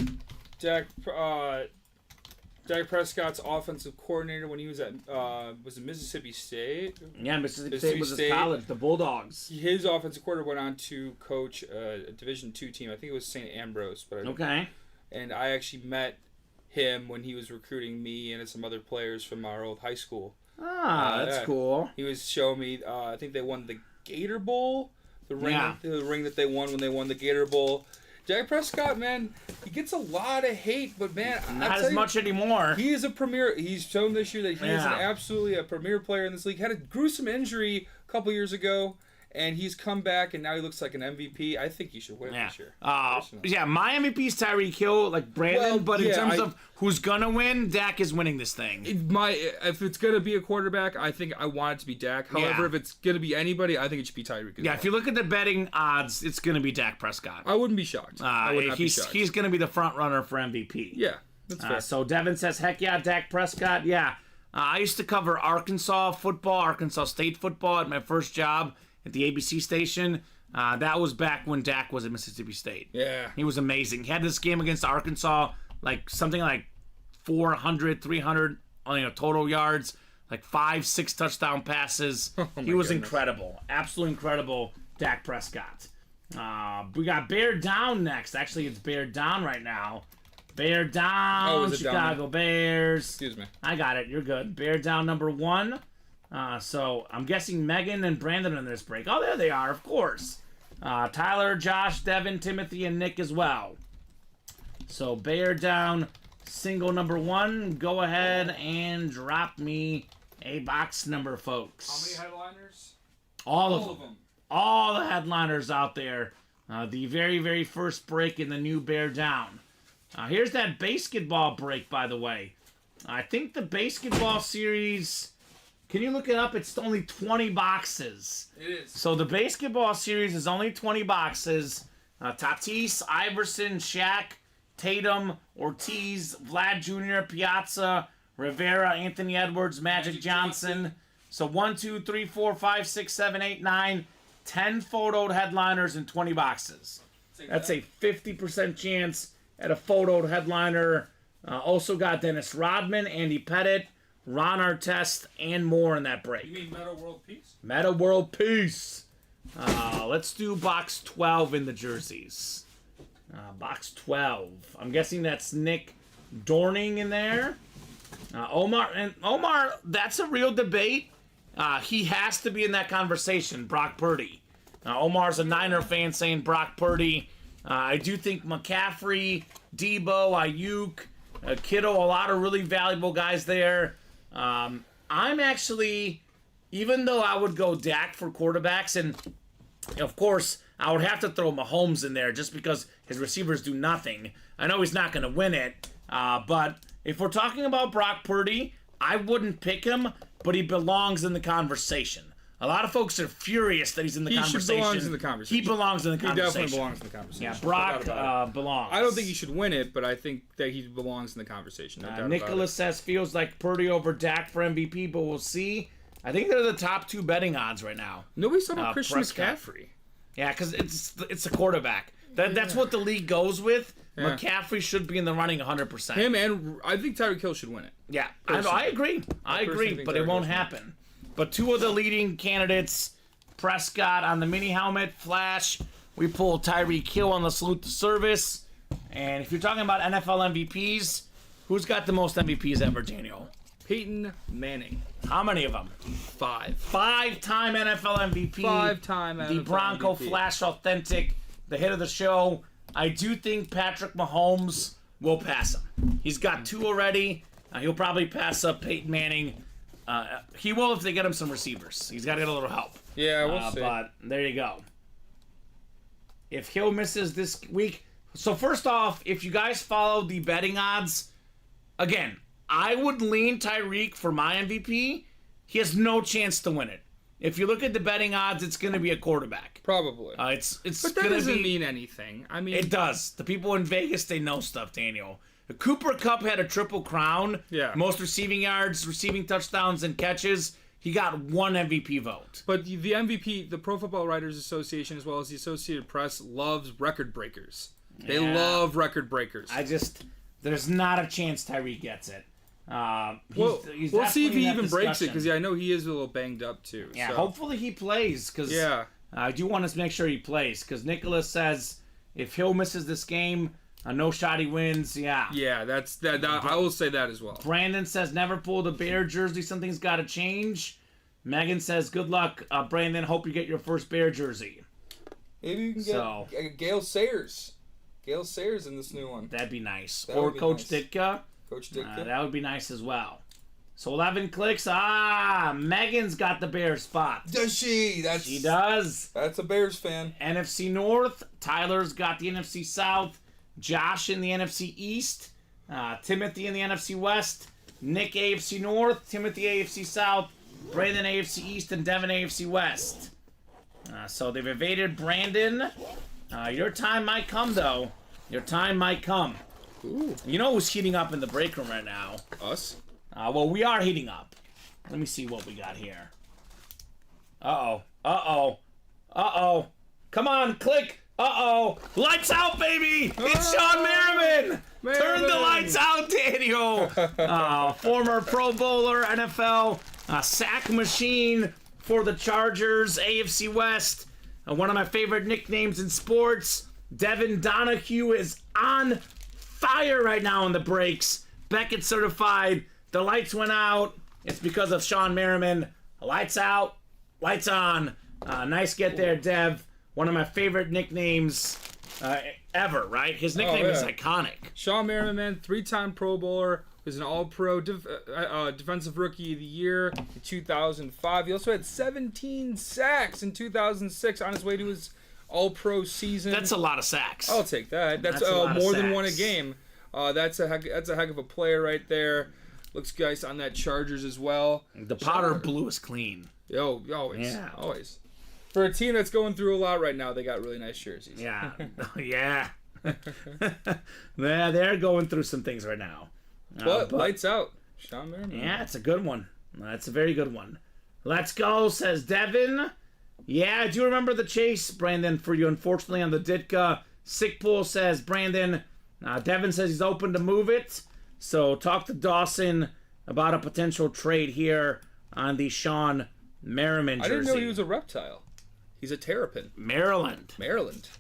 Dak Prescott's offensive coordinator when he was at was it Mississippi State? Yeah, Mississippi State was his college, the Bulldogs. His offensive coordinator went on to coach a Division II team. I think it was St. Ambrose. But Okay. And I actually met him when he was recruiting me and some other players from our old high school. That's cool. He was showing me. I think they won the Gator Bowl. The ring that they won when they won the Gator Bowl. Dak Prescott, man, he gets a lot of hate, but man, not as much anymore. He is a premier. He's shown this year that he is absolutely a premier player in this league. Had a gruesome injury a couple years ago, and he's come back, and now he looks like an MVP. I think he should win this year. Yeah, my MVP is Tyreek Hill, like Brandon, but in terms of who's gonna win, Dak is winning this thing. If it's gonna be a quarterback, I think I want it to be Dak. However, if it's gonna be anybody, I think it should be Tyreek. Yeah, if you look at the betting odds, it's gonna be Dak Prescott. I wouldn't be shocked. I would not be shocked. He's gonna be the front runner for MVP. Yeah, that's fair. So Devin says, heck yeah, Dak Prescott. Yeah, I used to cover Arkansas football, Arkansas State football at my first job at the ABC station. That was back when Dak was at Mississippi State. Yeah. He was amazing. He had this game against Arkansas, like something like 400, 300 total yards, like 5-6 touchdown passes. He was incredible. Absolutely incredible, Dak Prescott. We got Bear Down next. Actually, it's Bear Down right now. Bear Down, Chicago Bears. Excuse me. I got it. You're good. Bear Down number 1. So I'm guessing Megan and Brandon in this break. Oh, there they are, of course. Tyler, Josh, Devin, Timothy, and Nick as well. So Bear Down, single number 1. Go ahead and drop me a box number, folks. How many headliners? All of them. All the headliners out there. The very, very first break in the new Bear Down. Here's that basketball break, by the way. I think the basketball series Can you look it up? It's only 20 boxes. It is. So the basketball series is only 20 boxes. Tatis, Iverson, Shaq, Tatum, Ortiz, Vlad Jr., Piazza, Rivera, Anthony Edwards, Magic Johnson. So 1, 2, 3, 4, 5, 6, 7, 8, 9, 10 photoed headliners in 20 boxes. That's a 50% chance at a photoed headliner. Also got Dennis Rodman, Andy Pettitte, Ron Artest, and more in that break. You mean Meta World Peace? Meta World Peace. Let's do box 12 in the jerseys. Box 12. I'm guessing that's Nick Dorning in there. Omar, that's a real debate. He has to be in that conversation, Brock Purdy. Omar's a Niner fan saying Brock Purdy. I do think McCaffrey, Debo, Ayuk, Kittle, a lot of really valuable guys there. I'm actually, even though I would go Dak for quarterbacks, and of course I would have to throw Mahomes in there just because his receivers do nothing. I know he's not going to win it, but if we're talking about Brock Purdy, I wouldn't pick him, but he belongs in the conversation. A lot of folks are furious that he's in the conversation. He belongs in the conversation. He belongs in the conversation. He definitely belongs in the conversation. Yeah, Brock belongs. I don't think he should win it, but I think that he belongs in the conversation. No Nicholas says feels like Purdy over Dak for MVP, but we'll see. I think they're the top 2 betting odds right now. Nobody's talking about Christian Prescott. McCaffrey. Yeah, because it's a quarterback. That's what the league goes with. Yeah. McCaffrey should be in the running 100%. Him, and I think Tyreek Hill should win it. Yeah, I agree. I agree, but it won't happen. But 2 of the leading candidates, Prescott on the mini helmet, Flash. We pulled Tyreek Hill on the salute to service. And if you're talking about NFL MVPs, who's got the most MVPs ever, Daniel? Peyton Manning. How many of them? 5. 5-time NFL MVP. 5-time NFL MVP. The Bronco Flash Authentic, the hit of the show. I do think Patrick Mahomes will pass him. He's got 2 already. He'll probably pass up Peyton Manning. He will if they get him some receivers. He's got to get a little help. Yeah, we'll see. But there you go. If Hill misses this week... So first off, if you guys follow the betting odds, again, I would lean Tyreek for my MVP. He has no chance to win it. If you look at the betting odds, it's going to be a quarterback. Probably. It's but that doesn't mean anything. I mean, it does. The people in Vegas, they know stuff, Daniel. Cooper Kupp had a triple crown. Yeah. Most receiving yards, receiving touchdowns, and catches. He got 1 MVP vote. But the MVP, the Pro Football Writers Association, as well as the Associated Press, loves record breakers. They love record breakers. There's not a chance Tyreek gets it. We'll see if he even breaks it, because I know he is a little banged up too. Yeah, so. Hopefully he plays, because I do want to make sure he plays, because Nicholas says if Hill misses this game, no shot he wins. Yeah, that's that. I will say that as well. Brandon says never pull the Bear jersey. Something's got to change. Megan says good luck, Brandon. Hope you get your first Bear jersey. Maybe you can get Gale Sayers. Gale Sayers in this new one. That'd be nice. Or Coach nice. Ditka. Coach Ditka. That would be nice as well. So 11 clicks. Megan's got the Bears spot. Does she? She does. That's a Bears fan. NFC North. Tyler's got the NFC South. Josh in the NFC East. Timothy in the NFC West. Nick AFC North. Timothy AFC South. Brandon AFC East. And Devin AFC West. So they've evaded Brandon. Your time might come, though. Your time might come. Ooh. You know who's heating up in the break room right now? Us? Well, we are heating up. Let me see what we got here. Uh-oh. Uh-oh. Uh-oh. Come on, click. Uh-oh. Lights out, baby! It's Sean Merriman! Turn the lights out, Daniel! Former Pro Bowler, NFL, sack machine for the Chargers, AFC West. One of my favorite nicknames in sports. Devin Donahue is on fire right now in the breaks. Beckett certified. The lights went out. It's because of Sean Merriman. Lights out, lights on. Nice get there, Dev. One of my favorite nicknames ever, right? His nickname is iconic. Sean Merriman, 3-time Pro Bowler, was an All-Pro Defensive Rookie of the Year in 2005. He also had 17 sacks in 2006 on his way to his All-Pro season. That's a lot of sacks. I'll take that. That's more than one a game. That's a heck of a player right there. Looks nice on that Chargers as well. The powder blue is clean. Always. Yeah. Always. For a team that's going through a lot right now, they got really nice jerseys. Yeah. Yeah. They're going through some things right now. But lights out. Sean Merriman. Yeah, it's a good one. That's a very good one. Let's go, says Devin. Yeah, I do remember the chase, Brandon, for you, unfortunately, on the Ditka. Sick Pool says, Brandon. Devin says he's open to move it. So talk to Dawson about a potential trade here on the Sean Merriman jersey. I didn't know he was a reptile. He's a terrapin. Maryland.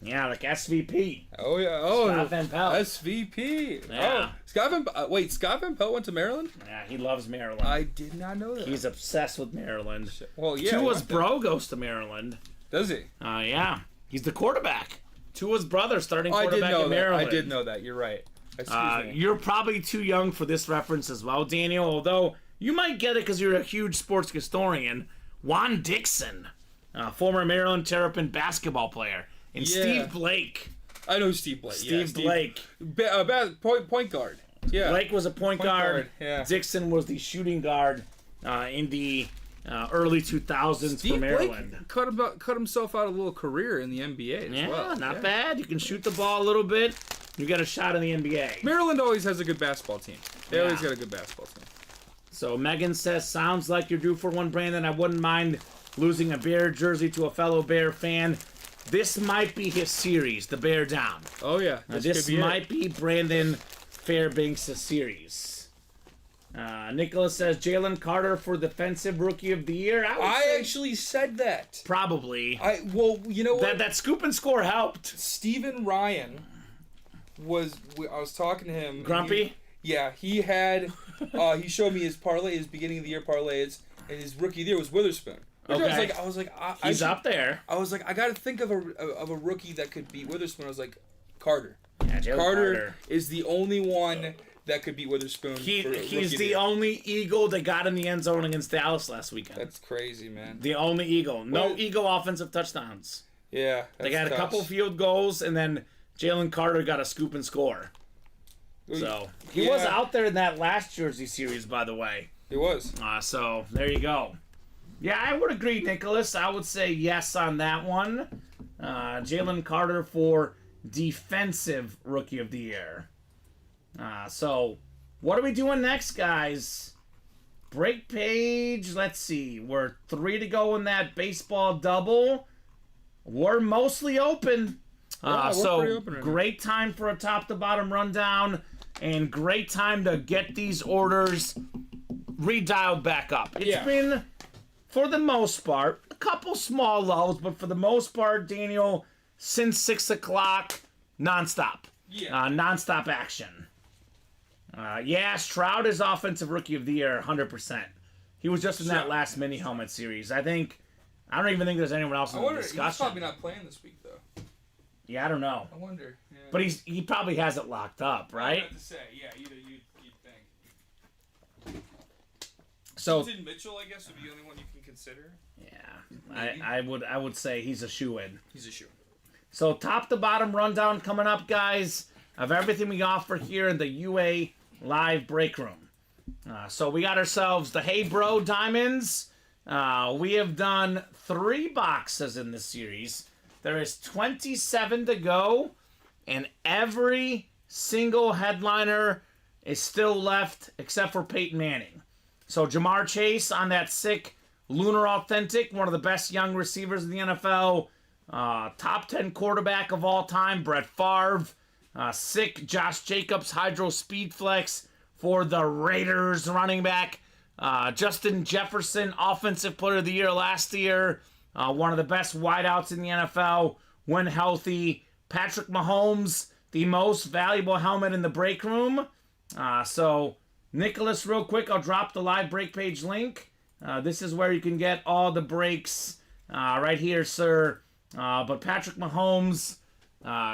Yeah, like SVP. Oh, yeah. Oh, Scott Van Pelt. SVP. Yeah. Oh, Scott Van Pelt went to Maryland? Yeah, he loves Maryland. I did not know that. He's obsessed with Maryland. Well, yeah. Tua's bro goes to Maryland. Does he? Yeah. He's the quarterback. Tua's brother starting quarterback in Maryland. I did know that. You're right. Excuse me. You're probably too young for this reference as well, Daniel, although you might get it because you're a huge sports historian. Juan Dixon, former Maryland Terrapin basketball player. And Steve Blake. I know Steve Blake. Steve Blake. Point guard. Yeah. Blake was a point guard. Yeah. Dixon was the shooting guard in the early 2000s for Maryland. Blake cut himself out a little career in the NBA as well. Not bad. You can shoot the ball a little bit. You get a shot in the NBA. Maryland always has a good basketball team. They always got a good basketball team. So Megan says, sounds like you're due for one, Brandon. I wouldn't mind losing a Bear jersey to a fellow Bear fan. This might be his series, the Bear Down. Oh, yeah. This might be Brandon Fairbanks' series. Nicholas says, Jalen Carter for Defensive Rookie of the Year. I actually said that. Probably. You know what? That scoop and score helped. Stephen Ryan I was talking to him. Grumpy? He had, he showed me his beginning of the year parlays, and his rookie of the year was Witherspoon. Okay. I was like, he's up there. I was like, I got to think of a rookie that could beat Witherspoon. I was like, Carter. Yeah, Carter is the only one that could beat Witherspoon. He's the only Eagle that got in the end zone against Dallas last weekend. That's crazy, man. The only Eagle. No Eagle offensive touchdowns. Yeah, they got a couple field goals, and then Jalen Carter got a scoop and score. So he was out there in that last Jersey series, by the way. He was. So there you go. Yeah, I would agree, Nicholas. I would say yes on that one. Jalen Carter for Defensive Rookie of the Year. So what are we doing next, guys? Break page. Let's see. We're 3 to go in that baseball double. We're mostly open. So open right great time for a top-to-bottom rundown, and great time to get these orders redialed back up. It's been, for the most part, a couple small lows, but for the most part, Daniel, since 6 o'clock, nonstop. Nonstop action. Stroud is Offensive Rookie of the Year, 100%. He was just in that last mini helmet series. I don't even think there's anyone else in the discussion. He's probably not playing this week, though. Yeah, I don't know. I wonder. Yeah. But he probably has it locked up, right? I have to say, you'd think. So Keaton Mitchell, I guess, would be the only one you can consider. Yeah, I would say he's a shoe-in. He's a shoe. So top to bottom rundown coming up, guys, of everything we offer here in the UA Live Break Room. So we got ourselves the Hey Bro Diamonds. We have done 3 boxes in this series. There is 27 to go, and every single headliner is still left except for Peyton Manning. So Jamar Chase on that sick Lunar Authentic, one of the best young receivers in the NFL. Top 10 quarterback of all time, Brett Favre. Sick Josh Jacobs Hydro Speed Flex for the Raiders running back. Justin Jefferson, Offensive Player of the Year last year. One of the best wideouts in the NFL when healthy. Patrick Mahomes, the most valuable helmet in the break room. So, Nicholas, real quick, I'll drop the live break page link. This is where you can get all the breaks right here, sir. But Patrick Mahomes,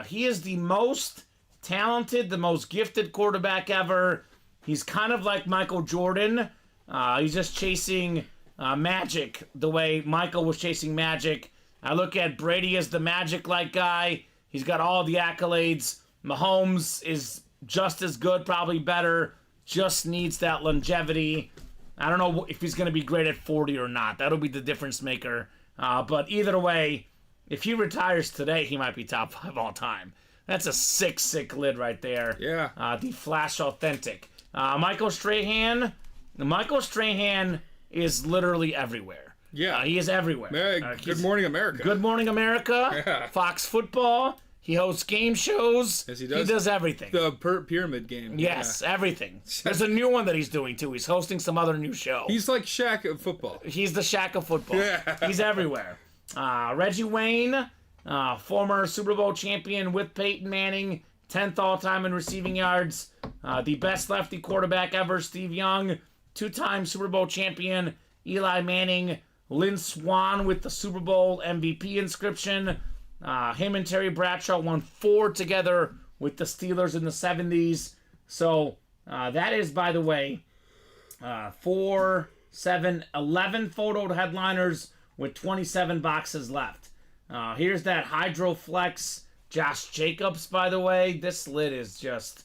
he is the most talented, the most gifted quarterback ever. He's kind of like Michael Jordan. He's just chasing magic the way Michael was chasing magic. I look at Brady as the magic-like guy. He's got all the accolades. Mahomes is just as good, probably better. just needs that longevity. I don't know if he's going to be great at 40 or not. That'll be the difference maker. But either way, if he retires today, he might be top 5 all time. That's a sick lid right there. Yeah. The Flash Authentic. Michael Strahan. Michael Strahan is literally everywhere. Yeah. He is everywhere. Good Morning America. Good Morning America. Yeah. Fox Football. He hosts game shows. Yes, he does. He does everything. The Pyramid Game. Yes, everything. There's a new one that he's doing, too. He's hosting some other new show. He's like Shaq of football. He's the Shaq of football. Yeah. He's everywhere. Reggie Wayne, former Super Bowl champion with Peyton Manning, 10th all-time in receiving yards. The best lefty quarterback ever, Steve Young. 2-time Super Bowl champion, Eli Manning. Lynn Swann with the Super Bowl MVP inscription. Him and Terry Bradshaw won 4 together with the Steelers in the 70s. So that is, by the way, 4, 7, 11 photoed headliners with 27 boxes left. Here's that Hydroflex Josh Jacobs, by the way. This lid is just,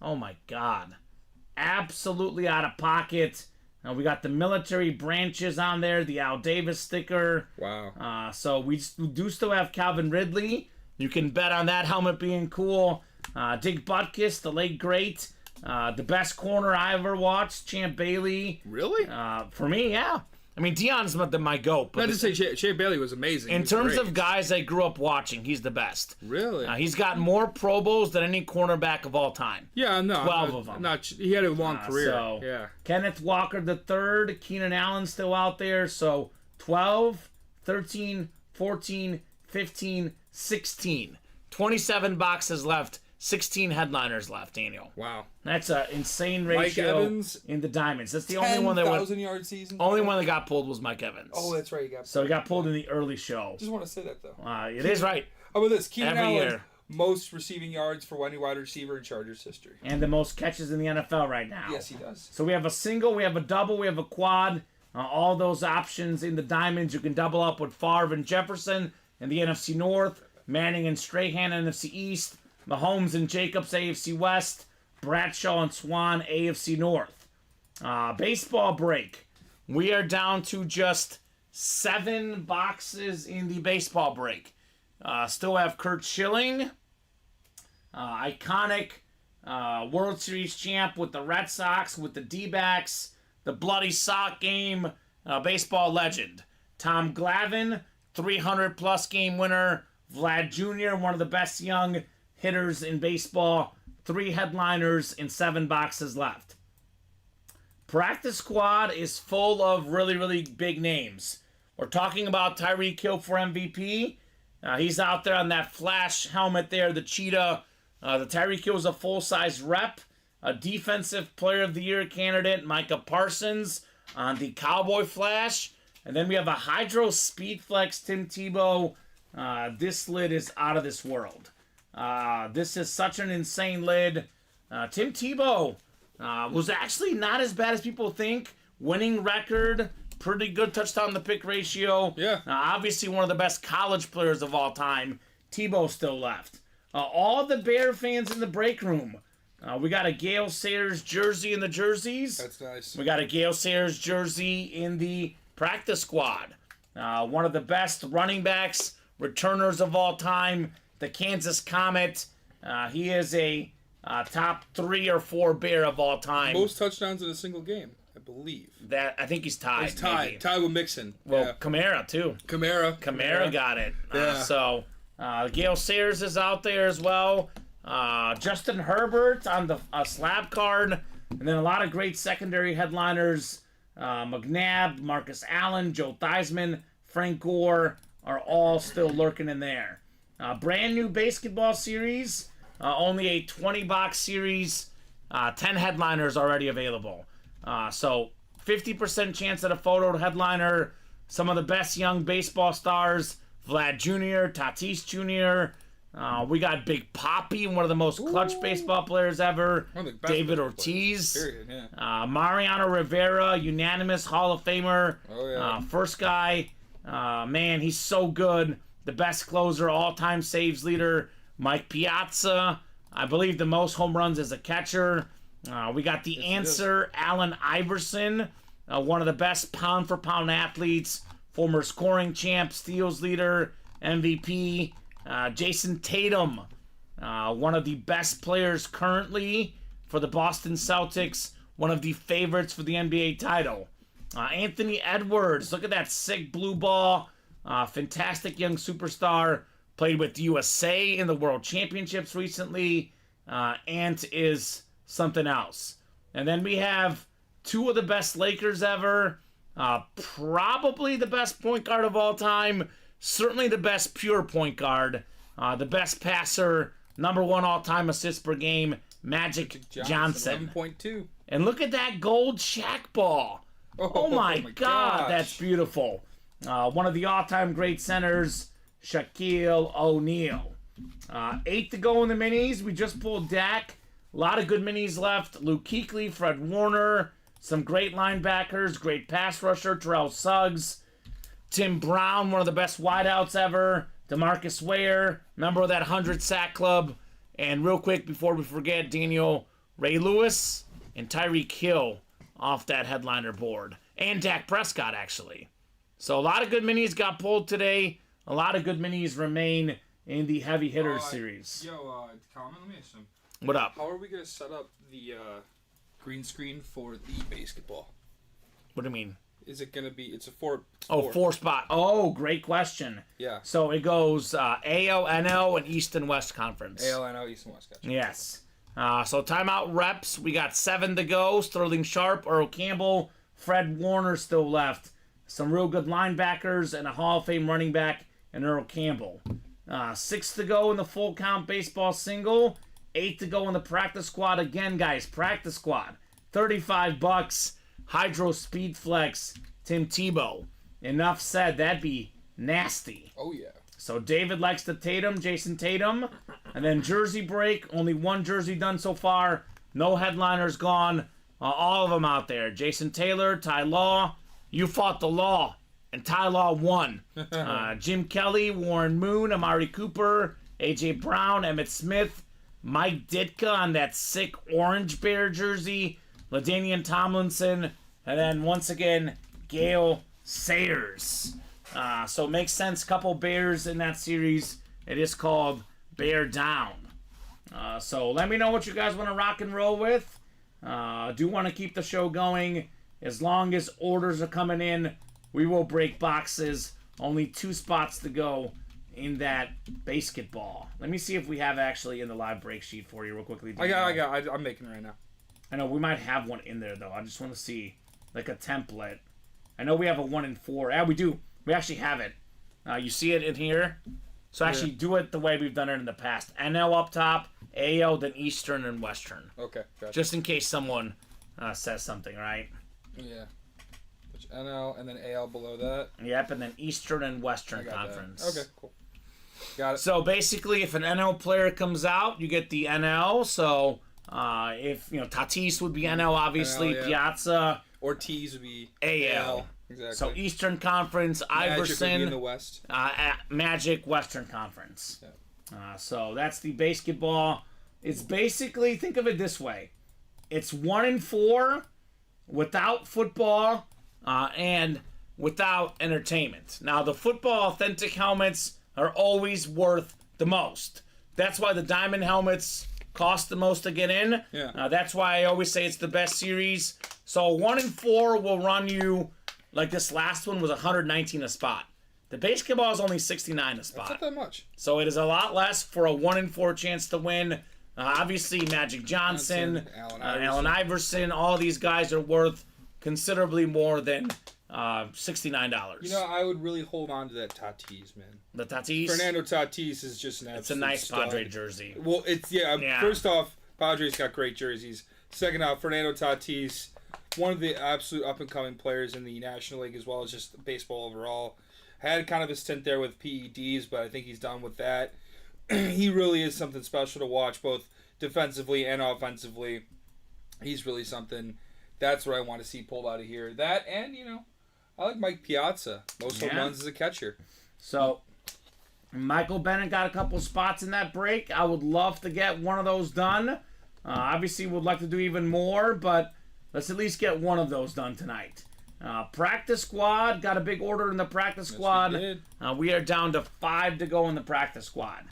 oh my God, absolutely out of pocket. We got the military branches on there, the Al Davis sticker. Wow. So we do still have Calvin Ridley. You can bet on that helmet being cool. Dick Butkus, the late great. The best corner I ever watched, Champ Bailey. Really? For me, yeah. I mean, Dion's my GOAT. But Not to say Champ Bailey was amazing. in terms of guys I grew up watching, he's the best. Really? He's got more Pro Bowls than any cornerback of all time. Yeah, no. 12 of them. He had a long career. So, yeah. Kenneth Walker III, Keenan Allen still out there. So 12, 13, 14, 15, 16. 27 boxes left. 16 headliners left, Daniel. Wow. That's an insane ratio. Mike Evans, in the diamonds. That's the only one that went. 10,000-yard season. Only one that got pulled was Mike Evans. Oh, that's right. So he got pulled in the early show. Just want to say that though. It is right. How about this? Keenan Every Allen, year. most receiving yards for any wide receiver in Chargers history. And the most catches in the NFL right now. Yes, he does. So we have a single, we have a double, we have a quad. All those options in the diamonds. You can double up with Favre and Jefferson in the NFC North, Manning and Strahan NFC East, Mahomes and Jacobs AFC West, Bradshaw and Swan AFC North. Baseball break. We are down to just 7 boxes in the baseball break. Still have Kurt Schilling, iconic World Series champ with the Red Sox, with the D-backs, the bloody sock game, baseball legend. Tom Glavine, 300-plus game winner. Vlad Jr., one of the best young hitters in baseball. 3 headliners and 7 boxes left. Practice squad is full of really big names. We're talking about Tyreek Hill for MVP. He's out there on that Flash helmet there, the cheetah. The Tyreek Hill is a full-size rep. A Defensive Player of the Year candidate, Micah Parsons, on the Cowboy Flash. And then we have a Hydro Speed Flex Tim Tebow. This lid is out of this world. This is such an insane lid. Tim Tebow was actually not as bad as people think. Winning record, pretty good touchdown to pick ratio. Yeah. Obviously one of the best college players of all time. Tebow still left. All the Bear fans in the break room. We got a Gale Sayers jersey in the jerseys. That's nice. We got a Gale Sayers jersey in the practice squad. One of the best running backs, returners of all time, the Kansas Comet. He is a top 3 or 4 Bear of all time. Most touchdowns in a single game, I believe. I think he's tied. He's tied. Maybe. Tied with Mixon. Well, yeah. Kamara, too. Kamara got it. Yeah. Gale Sayers is out there as well. Justin Herbert on the slab card. And then a lot of great secondary headliners. McNabb, Marcus Allen, Joe Theismann, Frank Gore are all still lurking in there. Brand new basketball series. Only a 20-box series. 10 headliners already available. So 50% chance at a photo headliner. Some of the best young baseball stars. Vlad Jr., Tatis Jr., we got Big Papi, one of the most clutch baseball players ever. David Ortiz. Period, yeah. Mariano Rivera, unanimous Hall of Famer. Oh, yeah. First guy. Man, he's so good. The best closer, all-time saves leader. Mike Piazza. I believe the most home runs as a catcher. We got the answer, Allen Iverson, one of the best pound-for-pound athletes, former scoring champ, steals leader, MVP. Jason Tatum, one of the best players currently for the Boston Celtics, one of the favorites for the NBA title. Anthony Edwards, look at that sick blue ball. Fantastic young superstar. Played with USA in the World Championships recently. Ant is something else. And then we have two of the best Lakers ever. Probably the best point guard of all time. Certainly the best pure point guard. The best passer. Number 1 all-time assists per game. Magic Johnson. 11.2. And look at that gold Shaq ball. Oh my God, gosh. that's beautiful. One of the all-time great centers, Shaquille O'Neal. 8 to go in the minis. We just pulled Dak. A lot of good minis left. Luke Kuechly, Fred Warner, some great linebackers, great pass rusher, Terrell Suggs, Tim Brown, one of the best wideouts ever, DeMarcus Ware, member of that 100-sack club. And real quick, before we forget, Daniel, Ray Lewis and Tyreek Hill off that headliner board. And Dak Prescott, actually. So a lot of good minis got pulled today. A lot of good minis remain in the heavy hitters series. Kamen, let me ask some. What up? How are we going to set up the green screen for the basketball? What do you mean? Is it going to be, it's a four. Four spot. Oh, great question. Yeah. So it goes AL, NL, and East and West Conference. AL, NL, East and West, gotcha. Yes. So timeout reps, we got 7 to go. Sterling Sharp, Earl Campbell, Fred Warner still left. Some real good linebackers and a Hall of Fame running back in Earl Campbell. 6 to go in the full count baseball single. 8 to go in the practice squad. Again, guys, practice squad. $35. Hydro Speed Flex, Tim Tebow. Enough said. That'd be nasty. Oh, yeah. So David likes the Tatum, Jason Tatum. And then jersey break. Only one jersey done so far. No headliners gone. All of them out there. Jason Taylor, Ty Law. You fought the law, and Ty Law won. Jim Kelly, Warren Moon, Amari Cooper, A.J. Brown, Emmitt Smith, Mike Ditka on that sick orange bear jersey, LaDainian Tomlinson, and then once again, Gale Sayers. So it makes sense. Couple bears in that series. It is called Bear Down. So let me know what you guys want to rock and roll with. Do want to keep the show going. As long as orders are coming in, we will break boxes. Only 2 spots to go in that basketball. Let me see if we have actually in the live break sheet for you real quickly. I'm making it right now. I know we might have one in there though. I just want to see like a template. I know we have a 1 in 4. Yeah, we do. We actually have it. You see it in here. So actually do it the way we've done it in the past. NL up top, AL, then Eastern and Western. Okay, gotcha. Just in case someone says something, right? Yeah. Which NL and then AL below that. Yep, and then Eastern and Western Conference. That. Okay, cool. Got it. So basically, if an NL player comes out, you get the NL. So if Tatis would be NL, obviously. NL, yeah. Piazza. Ortiz would be AL. Exactly. So Eastern Conference, Magic Iverson. would be in the West. Magic, Western Conference. Yeah. So that's the basketball. It's basically, think of it this way. It's 1 in 4 without football and without entertainment. Now, the football authentic helmets are always worth the most. That's why the diamond helmets cost the most to get in. Yeah. That's why I always say it's the best series. So 1 in 4 will run you, like this last one was 119 a spot. The basketball is only 69 a spot. That's not that much. So it is a lot less for a 1 in 4 chance to win. Obviously, Magic Johnson, Allen Iverson, all these guys are worth considerably more than $69. I would really hold on to that Tatis, man. The Tatis? Fernando Tatis is just an absolute It's a nice stud. Padre jersey. Well, first off, Padres got great jerseys. Second off, Fernando Tatis, one of the absolute up-and-coming players in the National League as well as just baseball overall. Had kind of a stint there with PEDs, but I think he's done with that. He really is something special to watch, both defensively and offensively. He's really something. That's what I want to see pulled out of here. That and, I like Mike Piazza. Most home runs as a catcher. So, Michael Bennett got a couple spots in that break. I would love to get one of those done. Obviously, would like to do even more, but let's at least get one of those done tonight. Practice squad, got a big order in the practice squad. we did. We are down to 5 to go in the practice squad.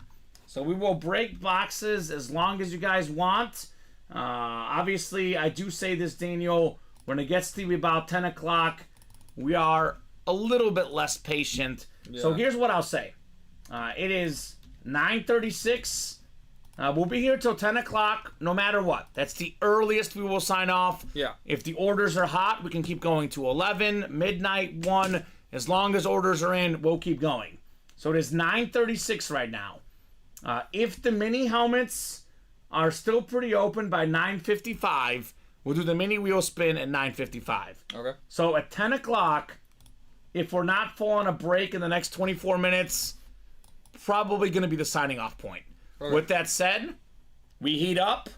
So we will break boxes as long as you guys want. Obviously, I do say this, Daniel, when it gets to about 10 o'clock, we are a little bit less patient. Yeah. So here's what I'll say. It is 9:36. We'll be here till 10 o'clock no matter what. That's the earliest we will sign off. Yeah. If the orders are hot, we can keep going to 11, midnight, 1. As long as orders are in, we'll keep going. So it is 9:36 right now. If the mini helmets are still pretty open by 9:55, we'll do the mini wheel spin at 9:55. Okay. So at 10 o'clock, if we're not full on a break in the next 24 minutes, probably going to be the signing off point. Okay. With that said, we heat up.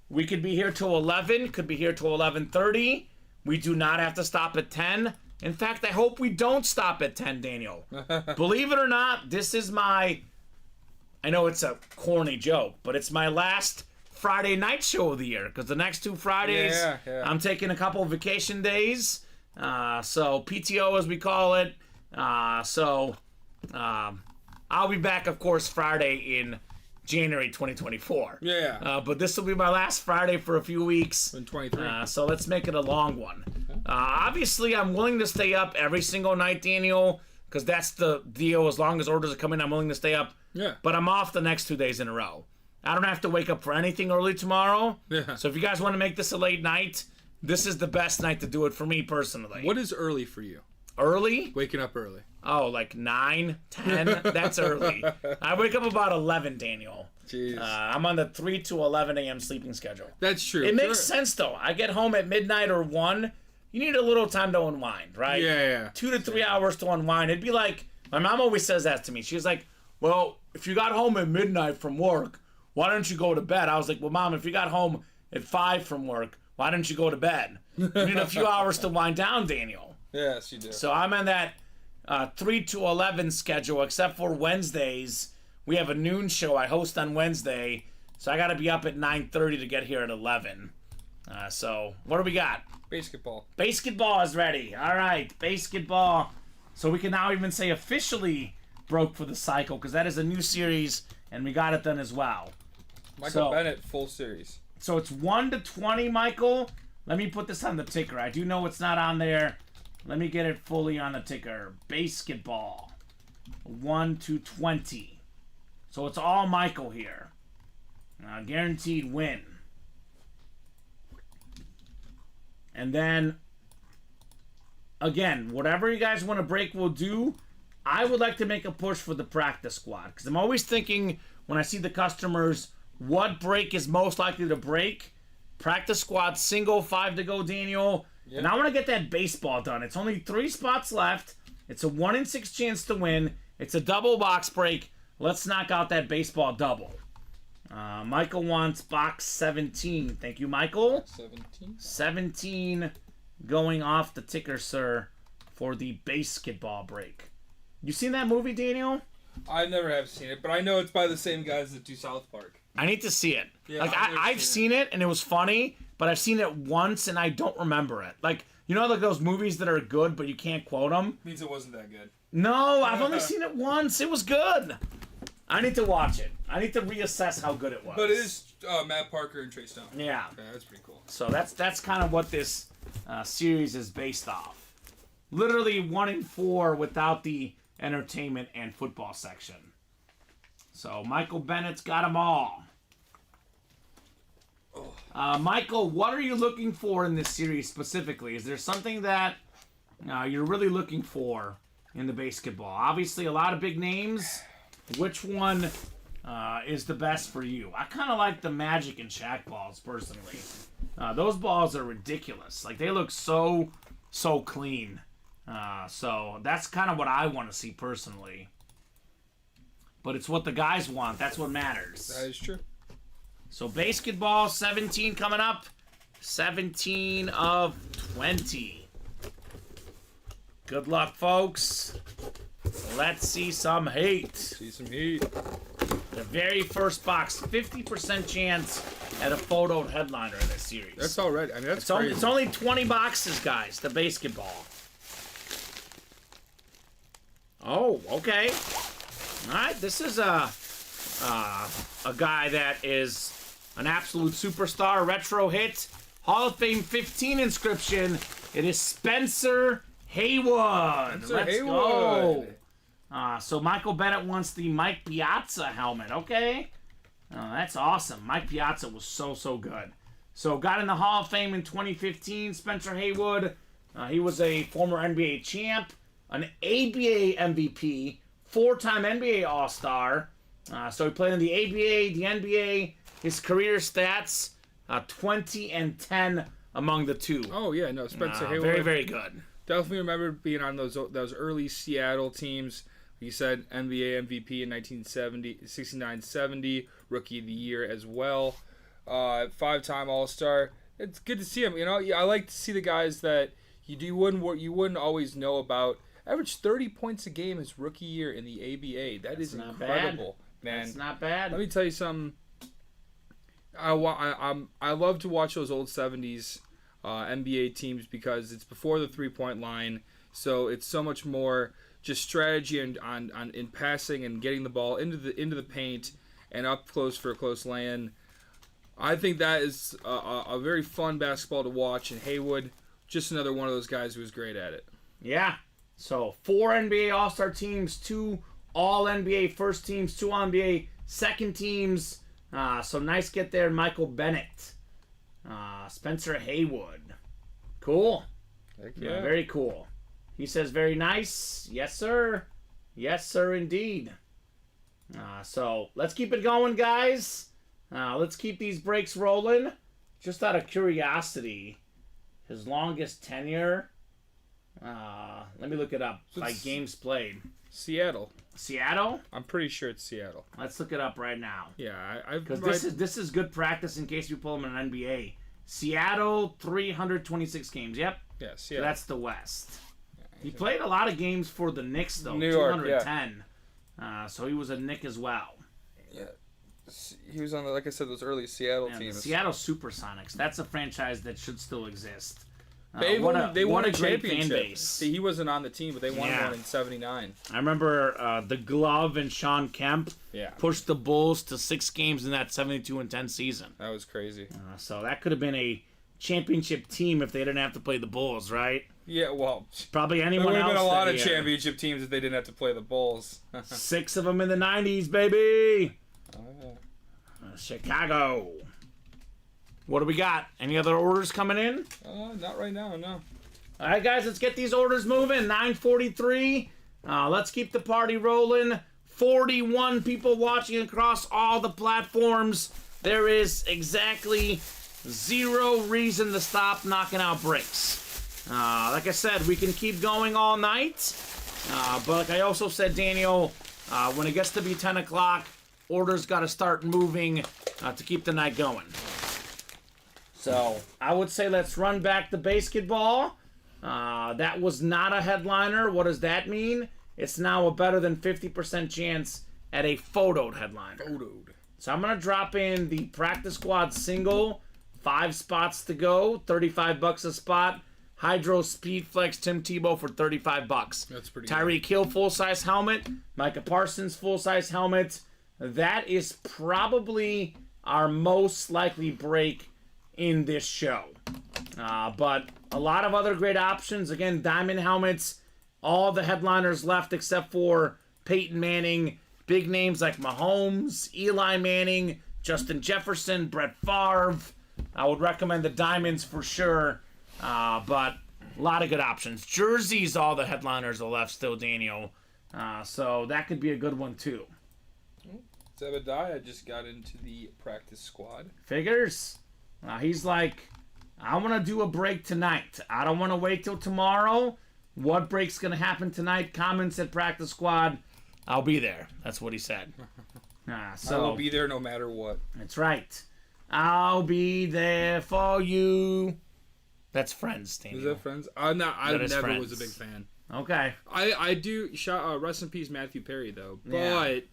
We could be here till 11, could be here till 11:30. We do not have to stop at 10. In fact, I hope we don't stop at 10, Daniel. Believe it or not, this is my, I know it's a corny joke, but it's my last Friday night show of the year, because the next 2 Fridays, Yeah. I'm taking a couple of vacation days. So PTO, as we call it. I'll be back, of course, Friday in January 2024. Yeah. But this will be my last Friday for a few weeks. In 23. So let's make it a long one. Obviously, I'm willing to stay up every single night, Daniel, because that's the deal. As long as orders are coming, I'm willing to stay up. Yeah. But I'm off the next 2 days in a row. I don't have to wake up for anything early tomorrow. Yeah. So if you guys want to make this a late night, this is the best night to do it for me personally. What is early for you? Early? Waking up early. Oh, like 9, 10? That's early. I wake up about 11, Daniel. Jeez. I'm on the 3 to 11 a.m. sleeping schedule. That's true. It makes sense, though. I get home at midnight or 1. You need a little time to unwind, right? Yeah. 2 to 3 hours to unwind. It'd be like, my mom always says that to me. She's like, well, if you got home at midnight from work, why don't you go to bed? I was like, well, Mom, if you got home at 5 from work, why don't you go to bed? You need a few hours to wind down, Daniel. Yes, you do. So I'm on that 3 to 11 schedule, except for Wednesdays. We have a noon show I host on Wednesday, so I got to be up at 9:30 to get here at 11. So what do we got? Basketball. Basketball is ready. All right, basketball. So we can now even say officially broke for the cycle, because that is a new series, and we got it done as well. Michael Bennett, full series. So it's 1 to 20, Michael. Let me put this on the ticker. I do know it's not on there. Let me get it fully on the ticker. Basketball. 1 to 20. So it's all Michael here. Guaranteed win. And then, again, whatever you guys want to break, we'll do. I would like to make a push for the practice squad, because I'm always thinking when I see the customers, what break is most likely to break? Practice squad single, 5 to go, Daniel. Yep. And I want to get that baseball done. It's only 3 spots left. It's a 1 in 6 chance to win. It's a double box break. Let's knock out that baseball double. Michael wants box 17. Thank you, Michael. 17. 17 going off the ticker, sir, for the basketball break. You seen that movie, Daniel? I never have seen it, but I know it's by the same guys that do South Park. I need to see it. Yeah, like I've never I've seen it and it was funny, but I've seen it once and I don't remember it. Like, you know, like those movies that are good but you can't quote them? Means it wasn't that good. No, I've only seen it once. It was good. I need to watch it. I need to reassess how good it was. But it is Matt Parker and Trey Stone. Yeah. Okay, that's pretty cool. So that's kind of what this series is based off. Literally 1 in 4 without the entertainment and football section. So Michael Bennett's got them all. Michael, what are you looking for in this series specifically? Is there something that you're really looking for in the basketball? Obviously, a lot of big names. Which one is the best for you? I kind of like the Magic and Shaq balls, personally. Those balls are ridiculous. Like, they look so clean. So that's kind of what I want to see personally. But it's what the guys want. That's what matters. That is true. So basketball, 17 coming up. 17 of 20. Good luck, folks. Let's see some hate. See some heat. The very first box, 50% chance at a photoed headliner in this series. That's all right. I mean, that's crazy. It's only 20 boxes, guys, the basketball. Oh, okay. All right, this is a guy that is an absolute superstar, retro hit, Hall of Fame 15 inscription. It is Spencer Haywood. Let's go. So Michael Bennett wants the Mike Piazza helmet. Okay. That's awesome. Mike Piazza was so good. So got in the Hall of Fame in 2015. Spencer Haywood. He was a former NBA champ, an ABA MVP, 4-time NBA All-Star. So he played in the ABA, the NBA. His career stats, 20 and 10 among the two. Oh, yeah, no, Spencer Haywood. Very, very good. Definitely remember being on those early Seattle teams. He said NBA MVP in 1969-70, Rookie of the Year as well. 5-time All-Star. It's good to see him. You know, I like to see the guys that you wouldn't always know about. Averaged 30 points a game his rookie year in the ABA. That's incredible, man. That's not bad. Let me tell you something. I love to watch those old 70s NBA teams because it's before the 3-point line, so it's so much more just strategy and in passing and getting the ball into the paint and up close for a close lay-in. I think that is a very fun basketball to watch, and Haywood, just another one of those guys who was great at it. Yeah. So 4 NBA All-Star teams, 2 All-NBA first teams, 2 All-NBA second teams. So nice get there, Michael Bennett. Spencer Haywood. Cool. Heck yeah. Very cool. He says very nice. Yes, sir. Yes, sir, indeed. So let's keep it going, guys. Let's keep these breaks rolling. Just out of curiosity, his longest tenure... let me look it up. By games played. Seattle. Seattle? I'm pretty sure it's Seattle. Let's look it up right now. Yeah, because this is good practice in case you pull him in an NBA. Seattle, 326 games. Yep. Yeah, Seattle. So that's the West. He played a lot of games for the Knicks though. New York, 210. So he was a Knick as well. Yeah. He was on like I said, those early Seattle teams. The Seattle Supersonics. That's a franchise that should still exist. They won a great championship. fan base. He wasn't on the team, but they won one in '79. I remember the Glove and Sean Kemp pushed the Bulls to 6 games in that 72-10 season. That was crazy. So that could have been a championship team if they didn't have to play the Bulls, right? Yeah, well, probably anyone else. There would have been a lot of championship teams if they didn't have to play the Bulls. 6 of them in the 90s, baby. Chicago. What do we got? Any other orders coming in? Not right now, no. All right, guys, let's get these orders moving. 9:43. Let's keep the party rolling. 41 people watching across all the platforms. There is exactly 0 reason to stop knocking out breaks. Like I said, we can keep going all night. But like I also said, Daniel, when it gets to be 10 o'clock, orders got to start moving to keep the night going. So I would say let's run back the basketball. That was not a headliner. What does that mean? It's now a better than 50% chance at a photoed headliner. So I'm going to drop in the practice squad single. 5 spots to go. $35 a spot. Hydro Speed Flex Tim Tebow for $35. That's pretty Tyreek Hill full-size helmet. Micah Parsons full-size helmet. That is probably our most likely break in this show. But a lot of other great options. Again, diamond helmets. All the headliners left except for Peyton Manning. Big names like Mahomes, Eli Manning, Justin Jefferson, Brett Favre. I would recommend the diamonds for sure. But a lot of good options. Jerseys, all the headliners are left still, Daniel. So that could be a good one too. Zebediah just got into the practice squad. Figures. He's like, I want to do a break tonight. I don't want to wait till tomorrow. What break's going to happen tonight? Comments at practice squad. I'll be there. That's what he said. So I will be there no matter what. That's right. I'll be there for you. That's Friends, Daniel. Is that Friends? I never Friends. was a big fan. Okay. I do rest in peace Matthew Perry though. But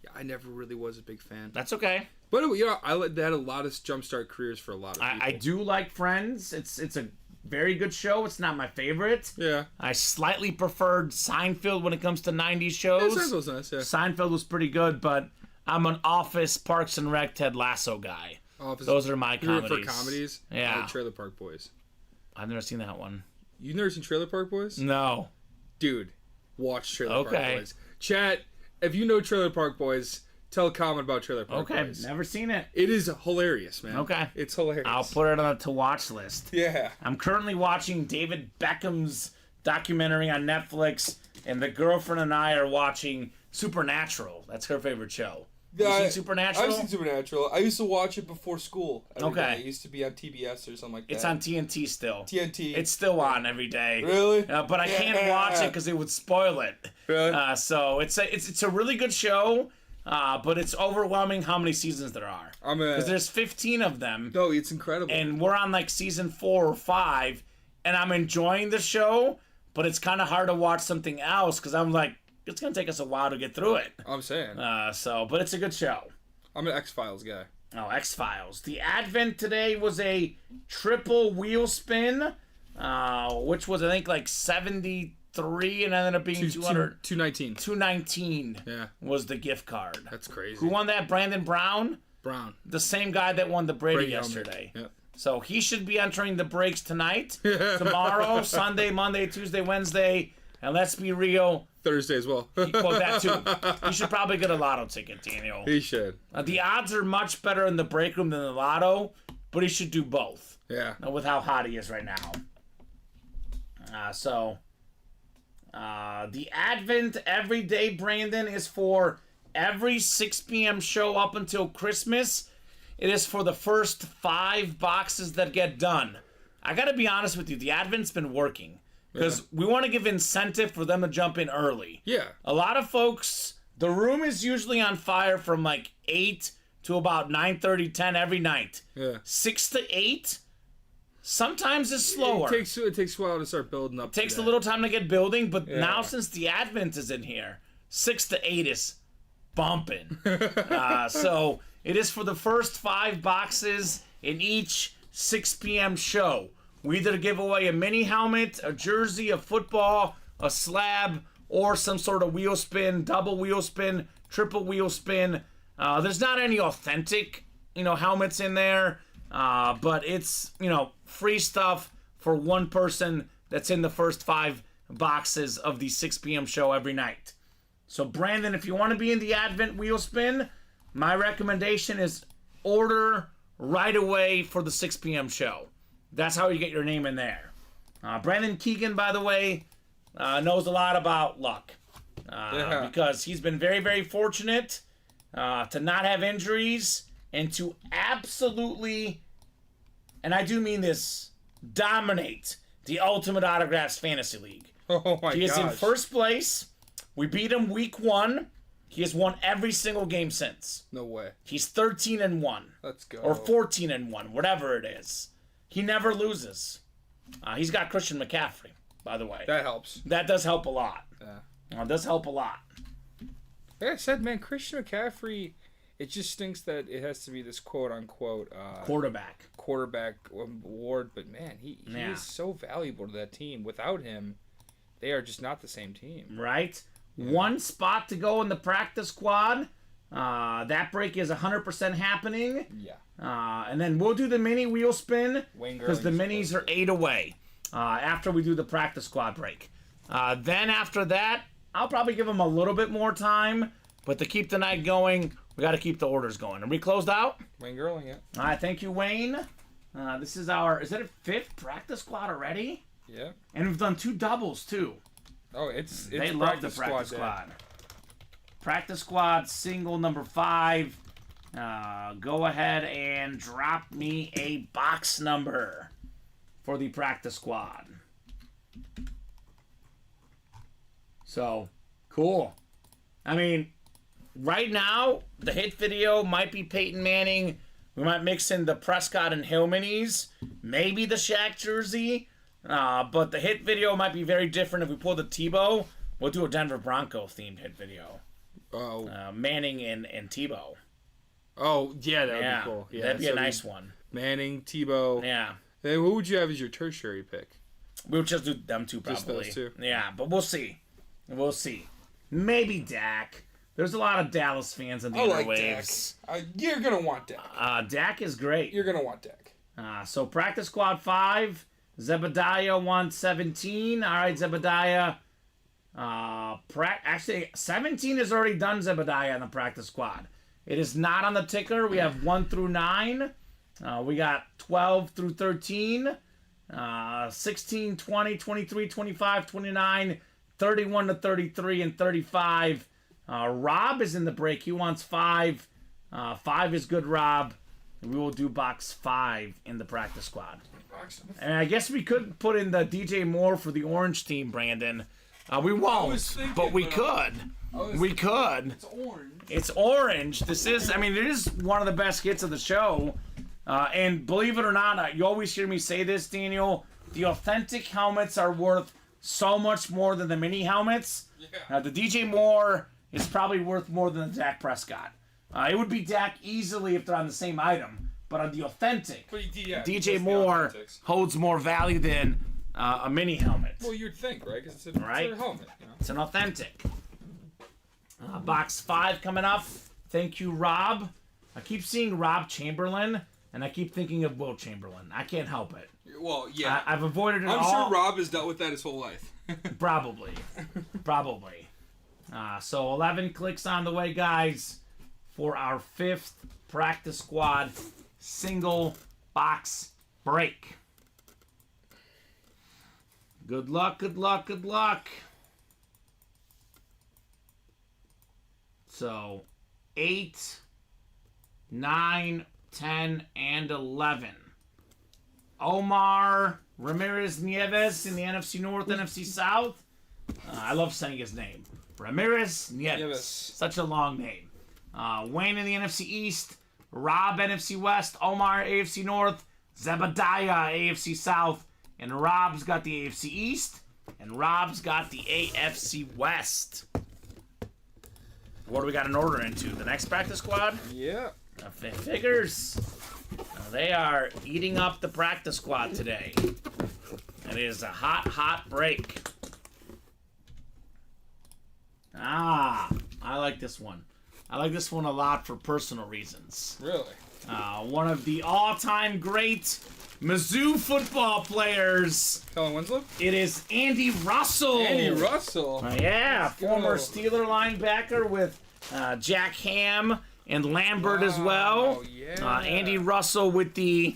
Yeah, I never really was a big fan. That's okay. But they had a lot of jumpstart careers for a lot of people. I do like Friends. It's a very good show. It's not my favorite. Yeah. I slightly preferred Seinfeld when it comes to 90s shows. Yeah, Seinfeld's nice, yeah. Seinfeld was pretty good, but I'm an Office, Parks and Rec, Ted Lasso guy. Those are my comedies. For comedies? Yeah. Trailer Park Boys. I've never seen that one. You've never seen Trailer Park Boys? No. Dude, watch Trailer Park Boys. Chat, if you know Trailer Park Boys, tell a comment about Trailer Park Boys. Never seen it. It is hilarious, man. Okay. It's hilarious. I'll put it on the to-watch list. Yeah. I'm currently watching David Beckham's documentary on Netflix, and the girlfriend and I are watching Supernatural. That's her favorite show. You seen Supernatural? I've seen Supernatural. I used to watch it before school. Every day. It used to be on TBS or something like that. It's on TNT still. TNT. It's still on every day. Really? But I can't watch it because it would spoil it. Really? So it's a really good show, but it's overwhelming how many seasons there are. Because there's 15 of them. No, it's incredible. And we're on like season 4 or 5, and I'm enjoying the show, but it's kind of hard to watch something else because I'm like, it's going to take us a while to get through it. I'm saying. But it's a good show. I'm an X-Files guy. Oh, X-Files. The Advent today was a triple wheel spin, which was, I think, like 73 and ended up being 219. 219 was the gift card. That's crazy. Who won that? Brandon Brown? Brown. The same guy that won the Brady yesterday. Yep. So he should be entering the breaks tonight, tomorrow, Sunday, Monday, Tuesday, Wednesday, and let's be real, Thursday as well. Well, that too. He should probably get a lotto ticket, Daniel. He should. The odds are much better in the break room than the lotto, but he should do both. Yeah. With how hot he is right now. The Advent Everyday, Brandon, is for every 6 p.m. show up until Christmas. It is for the first 5 boxes that get done. I got to be honest with you. The Advent's been working. Because we want to give incentive for them to jump in early. Yeah. A lot of folks, the room is usually on fire from like 8 to about 9:30, 10 every night. Yeah. 6 to 8, sometimes is slower. It takes a while to start building up. It takes a little time to get building, but now since the Advent is in here, 6 to 8 is bumping. So it is for the first 5 boxes in each 6 p.m. show. We either give away a mini helmet, a jersey, a football, a slab, or some sort of wheel spin, double wheel spin, triple wheel spin. There's not any authentic, helmets in there, but it's, free stuff for one person that's in the first 5 boxes of the 6 p.m. show every night. So, Brandon, if you want to be in the Advent wheel spin, my recommendation is order right away for the 6 p.m. show. That's how you get your name in there. Brandon Keegan, by the way, knows a lot about luck. Because he's been very, very fortunate to not have injuries and to absolutely, and I do mean this, dominate the Ultimate Autographs Fantasy League. Oh my gosh. He is in first place. We beat him week 1. He has won every single game since. No way. He's 13-1. Let's go. Or 14-1, whatever it is. He never loses. He's got Christian McCaffrey, by the way. That helps. That does help a lot. Yeah. It does help a lot. Like I said, man, Christian McCaffrey, it just stinks that it has to be this quote-unquote quarterback award, but man, he is so valuable to that team. Without him, they are just not the same team. Right? Yeah. 1 spot to go in the practice squad. That break is 100% happening. Yeah. And then we'll do the mini wheel spin because the minis are 8 away after we do the practice squad break. Then after that, I'll probably give them a little bit more time, but to keep the night going, we got to keep the orders going. Are we closed out? Wayne Gerling, yeah. All right, thank you, Wayne. This is is it a 5th practice squad already? Yeah. And we've done 2 doubles too. Oh, it's they love the practice squad. Practice squad single number 5. Go ahead and drop me a box number for the practice squad. So, cool. I mean, right now, the hit video might be Peyton Manning. We might mix in the Prescott and Hill minis. Maybe the Shaq jersey. But the hit video might be very different. If we pull the Tebow, we'll do a Denver Bronco themed hit video. Oh. Manning and Tebow. Oh, yeah, that would be cool. Yeah, that'd be a nice one. Manning, Tebow. Yeah. Then who would you have as your tertiary pick? We'll just do them two, probably. Just those two? Yeah, but we'll see. We'll see. Maybe Dak. There's a lot of Dallas fans in the airwaves. Dak. You're going to want Dak. Dak is great. You're going to want Dak. So practice squad 5. Zebediah 117. All right, Zebediah. Actually, 17 is already done, Zebediah, on the practice squad. It is not on the ticker. We have 1 through 9. We got 12 through 13. 16, 20, 23, 25, 29, 31 to 33, and 35. Rob is in the break. He wants 5. 5 is good, Rob. We will do box 5 in the practice squad. And I guess we could put in the DJ Moore for the orange team, Brandon. We won't, but we could. We could. It's orange. It's orange. This is, I mean, it is one of the best hits of the show. And believe it or not, you always hear me say this, Daniel. The authentic helmets are worth so much more than the mini helmets. Yeah. The DJ Moore is probably worth more than the Dak Prescott. It would be Dak easily if they're on the same item. But on the authentic, DJ Moore holds more value than a mini helmet. Well, you'd think, right? Because it's a helmet. You know? It's an authentic. Box 5 coming up. Thank you, Rob. I keep seeing Rob Chamberlain, and I keep thinking of Will Chamberlain. I can't help it. Well, yeah. I've avoided it all. I'm sure Rob has dealt with that his whole life. Probably. So 11 clicks on the way, guys, for our 5th practice squad single box break. Good luck, good luck, good luck. So 8, 9, 10, and 11. Omar Ramirez Nieves in the NFC North, NFC South. I love saying his name. Ramirez Nieves. Such a long name. Wayne in the NFC East. Rob NFC West. Omar AFC North. Zebediah AFC South. And Rob's got the AFC East. And Rob's got the AFC West. What do we got an order into? The next practice squad? Yeah. Figures. They are eating up the practice squad today. It is a hot, hot break. I like this one. I like this one a lot for personal reasons. Really? One of the all-time great Mizzou football players. Kellen Winslow? It is Andy Russell. Andy Russell. Yeah, former Steeler linebacker with Jack Ham and Lambert as well. Yeah. Andy Russell with the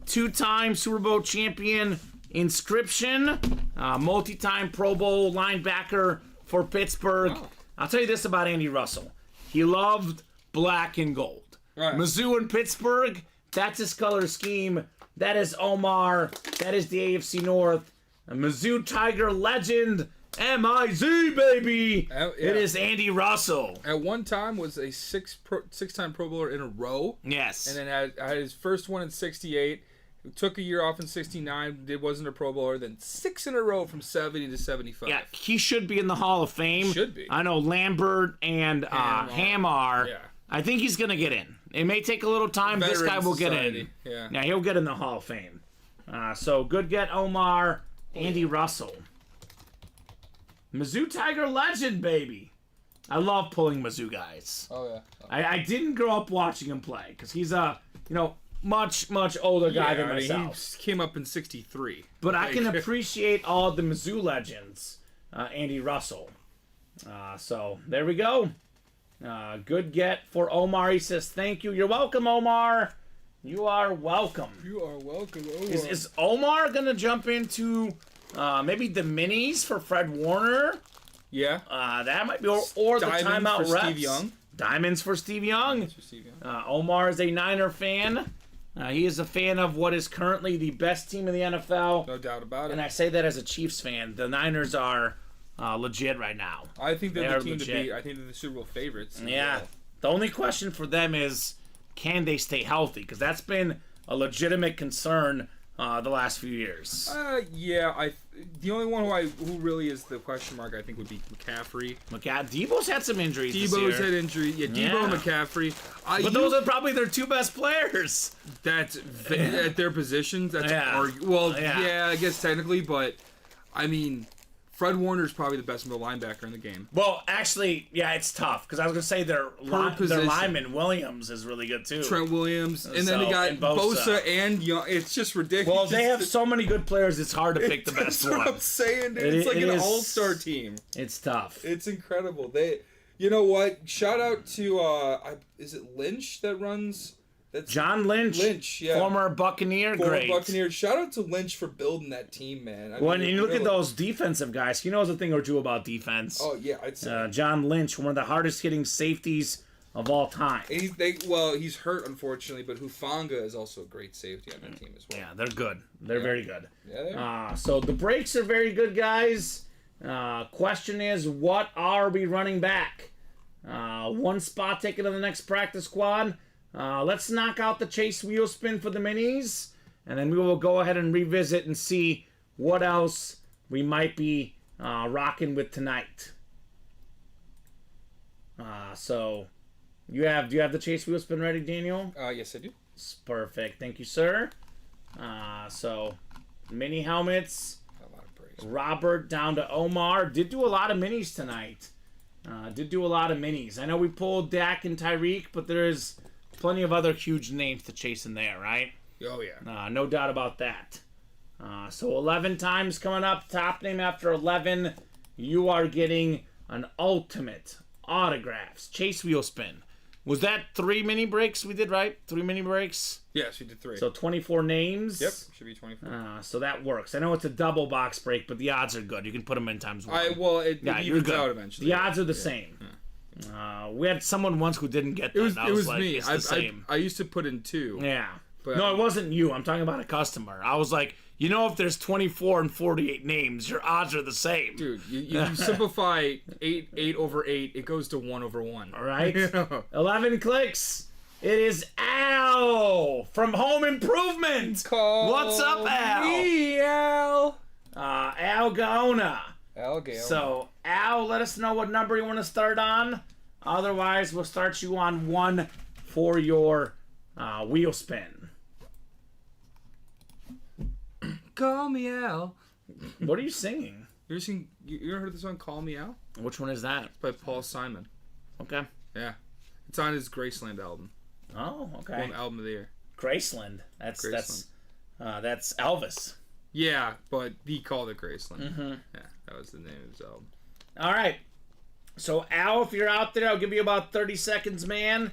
2-time Super Bowl champion inscription. Multi-time Pro Bowl linebacker for Pittsburgh. Oh. I'll tell you this about Andy Russell. He loved black and gold. Right. Mizzou and Pittsburgh, that's his color scheme. That is Omar. That is the AFC North. A Mizzou Tiger legend. M-I-Z, baby. Yeah. It is Andy Russell. At one time was a six-time Pro Bowler in a row. Yes. And then had his first one in 68. Took a year off in 69. Wasn't a Pro Bowler. Then 6 in a row from 70 to 75. Yeah, he should be in the Hall of Fame. Should be. I know Lambert and Ham are. Yeah. I think he's going to get in. It may take a little time. Veteran this guy will society. get in. Yeah, he'll get in the Hall of Fame. So good get, Omar. Andy Russell. Mizzou Tiger legend, baby. I love pulling Mizzou guys. Oh, yeah. I didn't grow up watching him play because he's a, much, much older guy than myself. He came up in 63. But I can appreciate all the Mizzou legends, Andy Russell. So there we go. Good get for Omar. He says, thank you. You're welcome, Omar. You are welcome. You are welcome, Omar. Is Omar going to jump into maybe the minis for Fred Warner? Yeah. That might be, or the timeout for reps. Steve Young. Diamonds for Steve Young. Omar is a Niner fan. He is a fan of what is currently the best team in the NFL. No doubt about it. And I say that as a Chiefs fan. The Niners are legit right now. I think they're the team legit. to beat. I think they're the Super Bowl favorites. Yeah. The only question for them is, can they stay healthy? Because that's been a legitimate concern the last few years. The only one who really is the question mark, I think, would be McCaffrey. Debo's had some injuries this year. Debo's had injury. Yeah, Debo and McCaffrey. But those are probably their two best players. That's at their positions. That's I guess technically, but I mean, Fred Warner's probably the best middle linebacker in the game. Well, actually, yeah, it's tough because I was gonna say their lineman Williams is really good too. Trent Williams, and then they got Bosa and Young. It's just ridiculous. Well, they have so many good players. It's hard to pick the best one. That's what I'm saying, dude. It's like an all-star team. It's tough. It's incredible. You know what? Shout out to is it Lynch that runs? That's John Lynch. Former Buccaneer. Great. Buccaneer. Shout out to Lynch for building that team, man. When you look at those defensive guys, he knows a thing or two about defense. Oh, yeah. I'd say. John Lynch, one of the hardest hitting safeties of all time. He's hurt, unfortunately, but Hufanga is also a great safety on that team as well. Yeah, they're good. They're very good. Yeah, they are. So the breaks are very good, guys. Question is, what are we running back? One spot taken in the next practice squad. Let's knock out the chase wheel spin for the minis, and then we will go ahead and revisit and see what else we might be rocking with tonight. So, do you have the chase wheel spin ready, Daniel? Yes, I do. Perfect. Thank you, sir. So, mini helmets. A lot of praise. Robert down to Omar. Did do a lot of minis tonight. I know we pulled Dak and Tyreek, but there's plenty of other huge names to chase in there, right? Oh, yeah. No doubt about that. So 11 times coming up. Top name after 11. You are getting an ultimate autographs chase wheel spin. Was that 3 mini breaks we did, right? 3 mini breaks? Yes, we did 3. So 24 names. Yep, should be 24. So that works. I know it's a double box break, but the odds are good. You can put them in times 1. It evens out eventually. The odds are the same. We had someone once who didn't get that. It was like, me. It's the same. I used to put in 2. Yeah. But no, it wasn't you. I'm talking about a customer. I was like, if there's 24 and 48 names, your odds are the same. Dude, you simplify 8 over 8, it goes to 1 over 1. All right. 11 clicks. It is Al from Home Improvement. What's up, Al? Me, Al. Al Gaona. Al Gaona. So, Al, let us know what number you want to start on. Otherwise, we'll start you on 1 for your wheel spin. Call me Al. What are you singing? You ever heard the song Call Me Al? Which one is that? It's by Paul Simon. Okay. Yeah. It's on his Graceland album. Oh, okay. One album of the year. Graceland. That's Elvis. Yeah, but he called it Graceland. Mm-hmm. Yeah, that was the name of his album. All right. So, Al, if you're out there, I'll give you about 30 seconds, man.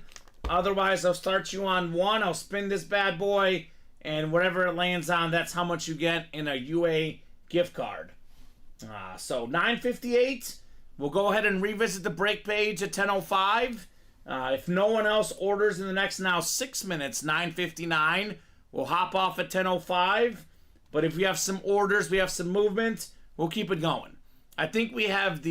Otherwise, I'll start you on 1. I'll spin this bad boy, and whatever it lands on, that's how much you get in a UA gift card. So, 9:58. We'll go ahead and revisit the break page at 10:05. If no one else orders in the next 6 minutes, 9:59, we'll hop off at 10:05. But if we have some orders, we have some movement, we'll keep it going. I think we have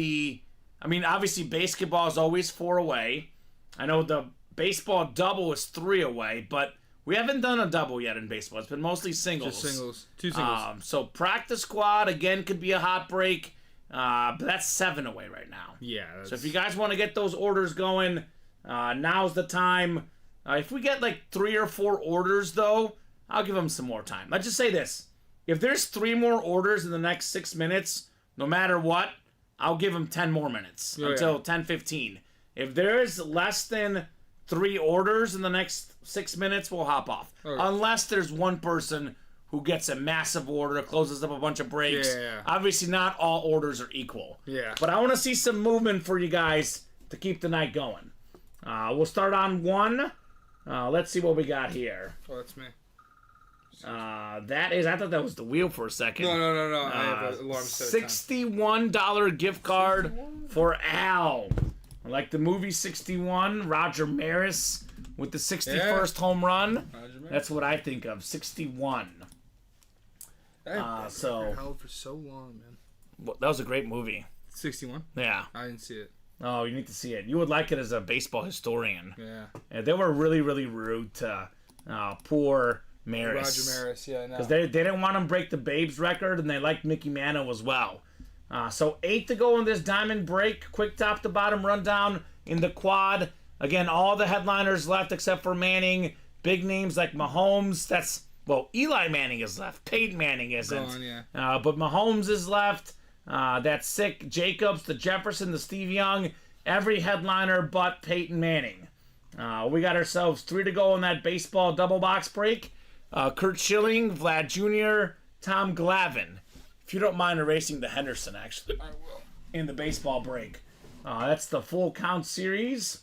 obviously basketball is always 4 away. I know the baseball double is 3 away, but we haven't done a double yet in baseball. It's been mostly singles. Just singles. 2 singles. So practice squad, again, could be a hot break. But that's 7 away right now. Yeah. So if you guys want to get those orders going, now's the time. If we get 3 or 4 orders, though, I'll give them some more time. Let's just say this. If there's 3 more orders in the next 6 minutes, no matter what, I'll give them 10 more minutes until 10:15. If there's less than 3 orders in the next 6 minutes, we'll hop off. Okay. Unless there's one person who gets a massive order, closes up a bunch of breaks. Yeah. Obviously, not all orders are equal. Yeah. But I want to see some movement for you guys to keep the night going. We'll start on 1. Let's see what we got here. Oh, that's me. I thought that was the wheel for a second. No. I have an alarm set. $61 gift card for Al. Like the movie 61, Roger Maris with the 61st home run. That's what I think of, 61. That held for so long, man. That was a great movie. 61? Yeah. I didn't see it. Oh, you need to see it. You would like it as a baseball historian. Yeah. They were really, really rude to poor Maris. Roger Maris, yeah, no. Because they didn't want him to break the Babes record, and they liked Mickey Mantle as well. So 8 to go in this diamond break. Quick top to bottom rundown in the quad. Again, all the headliners left except for Manning. Big names like Mahomes. Eli Manning is left. Peyton Manning isn't. Gone, yeah. But Mahomes is left. That's sick. Jacobs, the Jefferson, the Steve Young. Every headliner but Peyton Manning. We got ourselves 3 to go in that baseball double box break. Kurt Schilling, Vlad Jr., Tom Glavine. If you don't mind erasing the Henderson, actually. I will. In the baseball break. That's the full count series.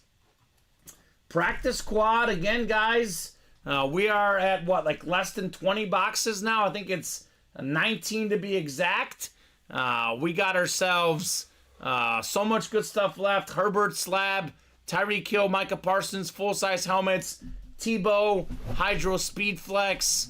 Practice squad, again, guys. We are at, less than 20 boxes now? I think it's 19 to be exact. We got ourselves so much good stuff left. Herbert, Slab, Tyreek Hill, Micah Parsons, full-size helmets, Tebow, Hydro Speed Flex,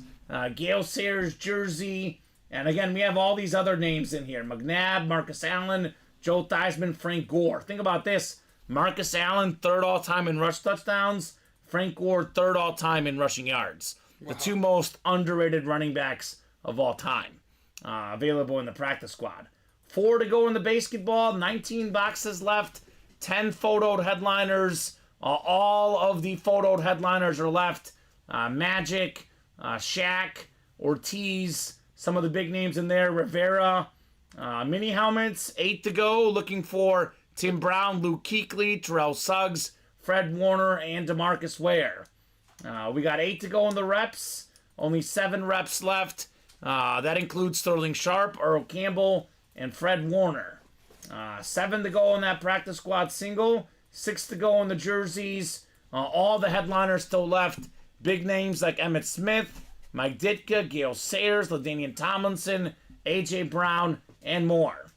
Gale Sayers jersey. And again, we have all these other names in here. McNabb, Marcus Allen, Joe Theismann, Frank Gore. Think about this. Marcus Allen, 3rd all-time in rush touchdowns. Frank Gore, 3rd all-time in rushing yards. Wow. The 2 most underrated running backs of all time. Available in the practice squad. 4 to go in the basketball. 19 boxes left. 10 photoed headliners. All of the photoed headliners are left. Magic, Shaq, Ortiz, some of the big names in there. Rivera. Mini helmets, 8 to go. Looking for Tim Brown, Luke Kuechly, Terrell Suggs, Fred Warner, and DeMarcus Ware. We got 8 to go in the reps. Only 7 reps left. That includes Sterling Sharp, Earl Campbell, and Fred Warner. 7 to go in that practice squad single. 6 to go in the jerseys. All the headliners still left. Big names like Emmitt Smith, Mike Ditka, Gale Sayers, LaDainian Tomlinson, A.J. Brown, and more.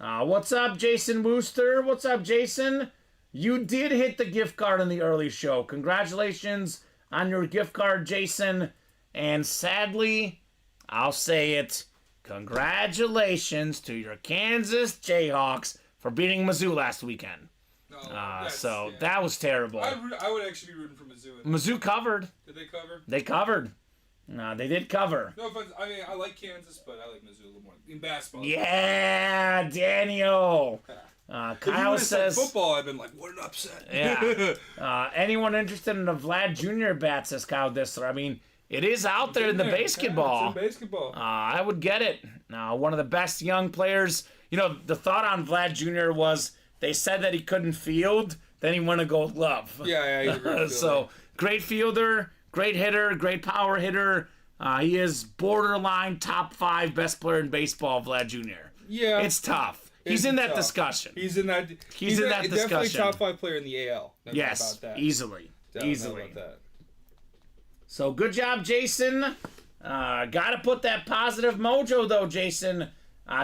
What's up, Jason Wooster? What's up, Jason? You did hit the gift card in the early show. Congratulations on your gift card, Jason. And sadly, I'll say it, congratulations to your Kansas Jayhawks for beating Mizzou last weekend. That was terrible. I would actually be rooting for Mizzou. Mizzou covered. Did they cover? They covered. They did cover. No offense. I mean, I like Kansas, but I like Mizzou a little more in basketball. Yeah, Daniel. Kyle says football. I've been like, what an upset. Yeah. Anyone interested in the Vlad Jr. bat? Says Kyle Dissler. I mean, it is out there in the basketball. Yeah, it's in basketball. I would get it. One of the best young players. You know, the thought on Vlad Jr. was they said that he couldn't field, then he won a Gold Glove. Yeah, he's a great fielder. So great fielder, great hitter, great power hitter. He is borderline top 5 best player in baseball, Vlad Jr. Yeah, it's tough. He's in that discussion. He's in that discussion. Definitely top 5 player in the AL. Yes, about that. Easily. About that. So good job, Jason. Got to put that positive mojo, though, Jason.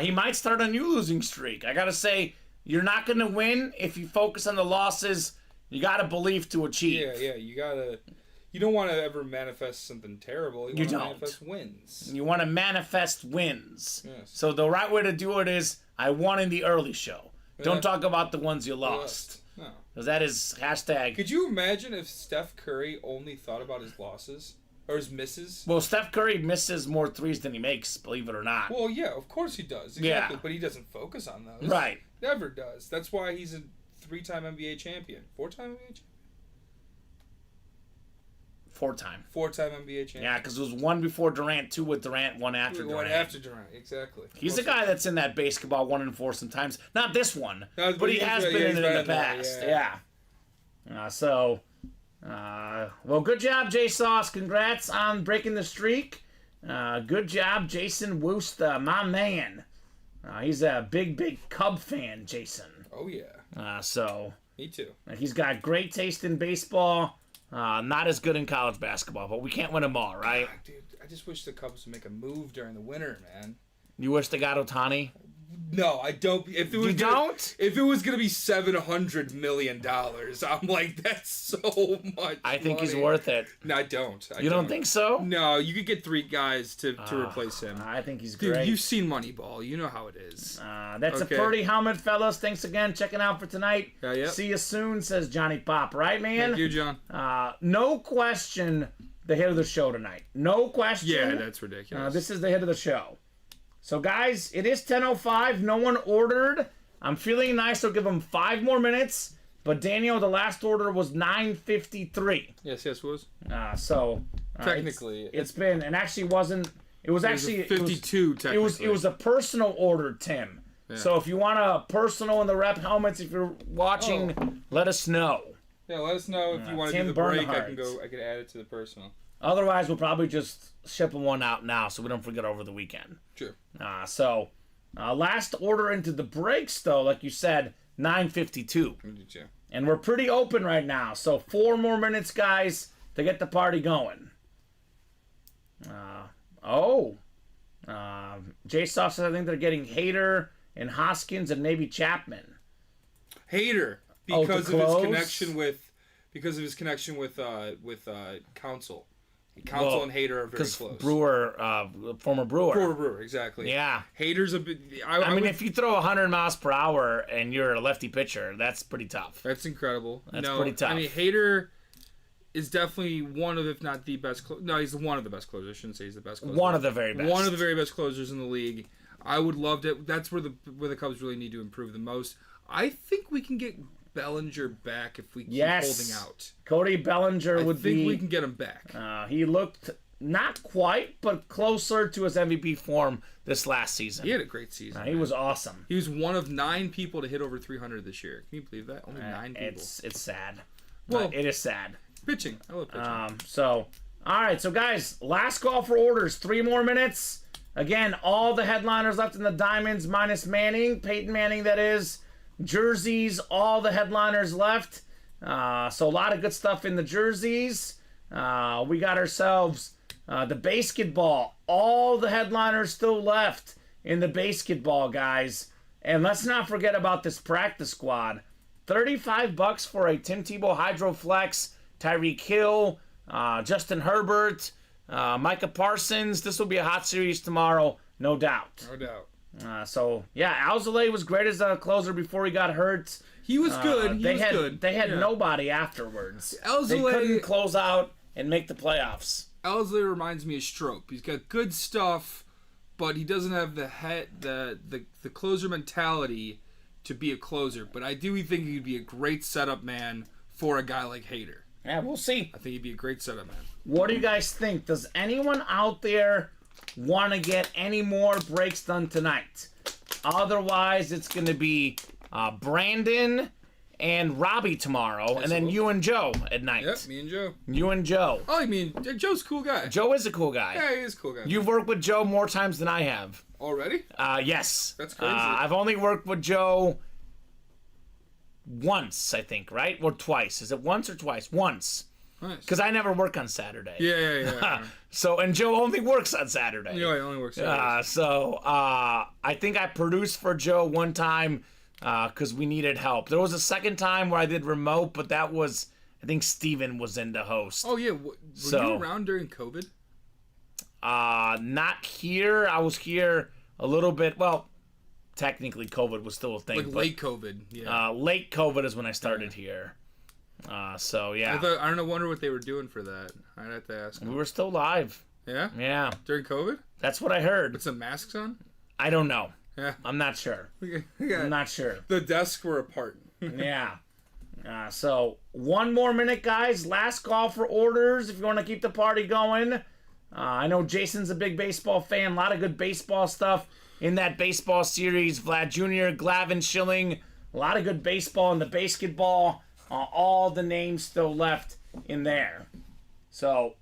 He might start a new losing streak. I got to say, you're not going to win if you focus on the losses. You got to believe to achieve. Yeah, you don't want to ever manifest something terrible. You want to manifest wins. You want to manifest wins. Yes. So the right way to do it is, I won in the early show. Don't talk about the ones you lost. No. Because that is hashtag. Could you imagine if Steph Curry only thought about his losses? Or his misses? Well, Steph Curry misses more threes than he makes, believe it or not. Well, yeah, of course he does. Exactly. Yeah. But he doesn't focus on those. Right. Never does. That's why he's a 3-time NBA champion. 4-time NBA champion? 4-time. 4-time NBA champion. Yeah, because it was 1 before Durant, 2 with Durant, 1 after Durant. 1 after Durant, exactly. He's a guy that's in that basketball 1 and 4 sometimes. Not this one, but he has been in it in the past. Yeah. Well, good job, J Sauce. Congrats on breaking the streak. Good job, Jason Woost, my man. He's a big Cub fan, Jason. Oh, yeah. Me too. He's got great taste in baseball. Not as good in college basketball, but we can't win them all, right? God, dude, I just wish the Cubs would make a move during the winter, man. You wish they got Ohtani? No, I don't. If it was If it was gonna be $700 million, I'm like, that's so much. I think money. He's worth it. No, I don't. You don't think so? No, you could get 3 guys to replace him. I think he's Dude, great. you've seen Moneyball. You know how it is. That's a pretty helmet, fellas. Thanks again. Checking out for tonight. Yep. See you soon, says Johnny Pop. Right, man? Thank you, John. No question. the hit of the show tonight. No question. Yeah, that's ridiculous. This is the hit of the show. So, guys, it is 10:05. No one ordered. I'm feeling nice. I'll give them 5 more minutes. But, Daniel, the last order was 9:53. Yes, it was. Technically. It's been, and actually wasn't, it was actually. 52, technically. It was a personal order, Tim. Yeah. So, if you want a personal in the rep helmets, if you're watching, let us know. Yeah, let us know if you want to do the break. I can add it to the personal. Otherwise, we'll probably just ship one out now so we don't forget over the weekend. Sure. Last order into the breaks, though, like you said, 9:52. And we're pretty open right now. So 4 more minutes, guys, to get the party going. J-Soft says I think they're getting Hader and Hoskins and maybe Chapman. Hader. Because of his connection with Council. Council and Hader are very close. Brewer, former Brewer. Former Brewer, exactly. Yeah. Hader's a bit... I mean, if you throw 100 miles per hour and you're a lefty pitcher, that's pretty tough. That's incredible. That's pretty tough. I mean, Hader is definitely one of, if not the best... No, he's one of the best closers. I shouldn't say he's the best closer. One of the very best. One of the very best closers in the league. I would love to... That's where the Cubs really need to improve the most. I think we can get Bellinger back if we keep holding out. Cody Bellinger would be... I think we can get him back. He looked not quite, but closer to his MVP form this last season. He had a great season. He was awesome. He was one of 9 people to hit over 300 this year. Can you believe that? Only 9 people. It's sad. Well, it is sad. Pitching. I love pitching. All right. So, guys, last call for orders. 3 more minutes. Again, all the headliners left in the Diamonds minus Manning. Peyton Manning, that is. Jerseys, all the headliners left. So a lot of good stuff in the jerseys. We got ourselves the basketball. All the headliners still left in the basketball, guys. And let's not forget about this practice squad. $35 for a Tim Tebow Hydroflex, Tyreek Hill, Justin Herbert, Micah Parsons. This will be a hot series tomorrow, no doubt. No doubt. Alzolay was great as a closer before he got hurt. He was good. They had nobody afterwards. They couldn't close out and make the playoffs. Alzolay reminds me of Strope. He's got good stuff, but he doesn't have the closer mentality to be a closer. But I do think he'd be a great setup man for a guy like Hader. Yeah, we'll see. I think he'd be a great setup man. What do you guys think? Does anyone out there want to get any more breaks done tonight? Otherwise, it's going to be Brandon and Robbie tomorrow, and then you and Joe at night. Yep, me and Joe. You and Joe. Oh, I mean, Joe's a cool guy. Joe is a cool guy. Yeah, he is a cool guy. You've worked with Joe more times than I have. Already? Yes. That's crazy. I've only worked with Joe once, I think, right? Or twice. Is it once or twice? Once. Nice. Because I never work on Saturday. Yeah. And Joe only works on Saturday. Yeah, he only works Saturday. I think I produced for Joe one time because we needed help. There was a second time where I did remote, but that was, I think Steven was in to host. Oh, yeah. Were you around during COVID? Not here. I was here a little bit. Well, technically COVID was still a thing. Like late COVID, yeah. Late COVID is when I started here. Yeah. I don't know. Wonder what they were doing for that. I'd have to ask them. We were still live. Yeah? Yeah. During COVID? That's what I heard. With some masks on? I don't know. Yeah. I'm not sure. I'm not sure. The desks were apart. Yeah. So, 1 more minute, guys. Last call for orders if you want to keep the party going. I know Jason's a big baseball fan. A lot of good baseball stuff in that baseball series. Vlad Jr., Glavin, Schilling. A lot of good baseball in the basketball. All the names still left in there. So,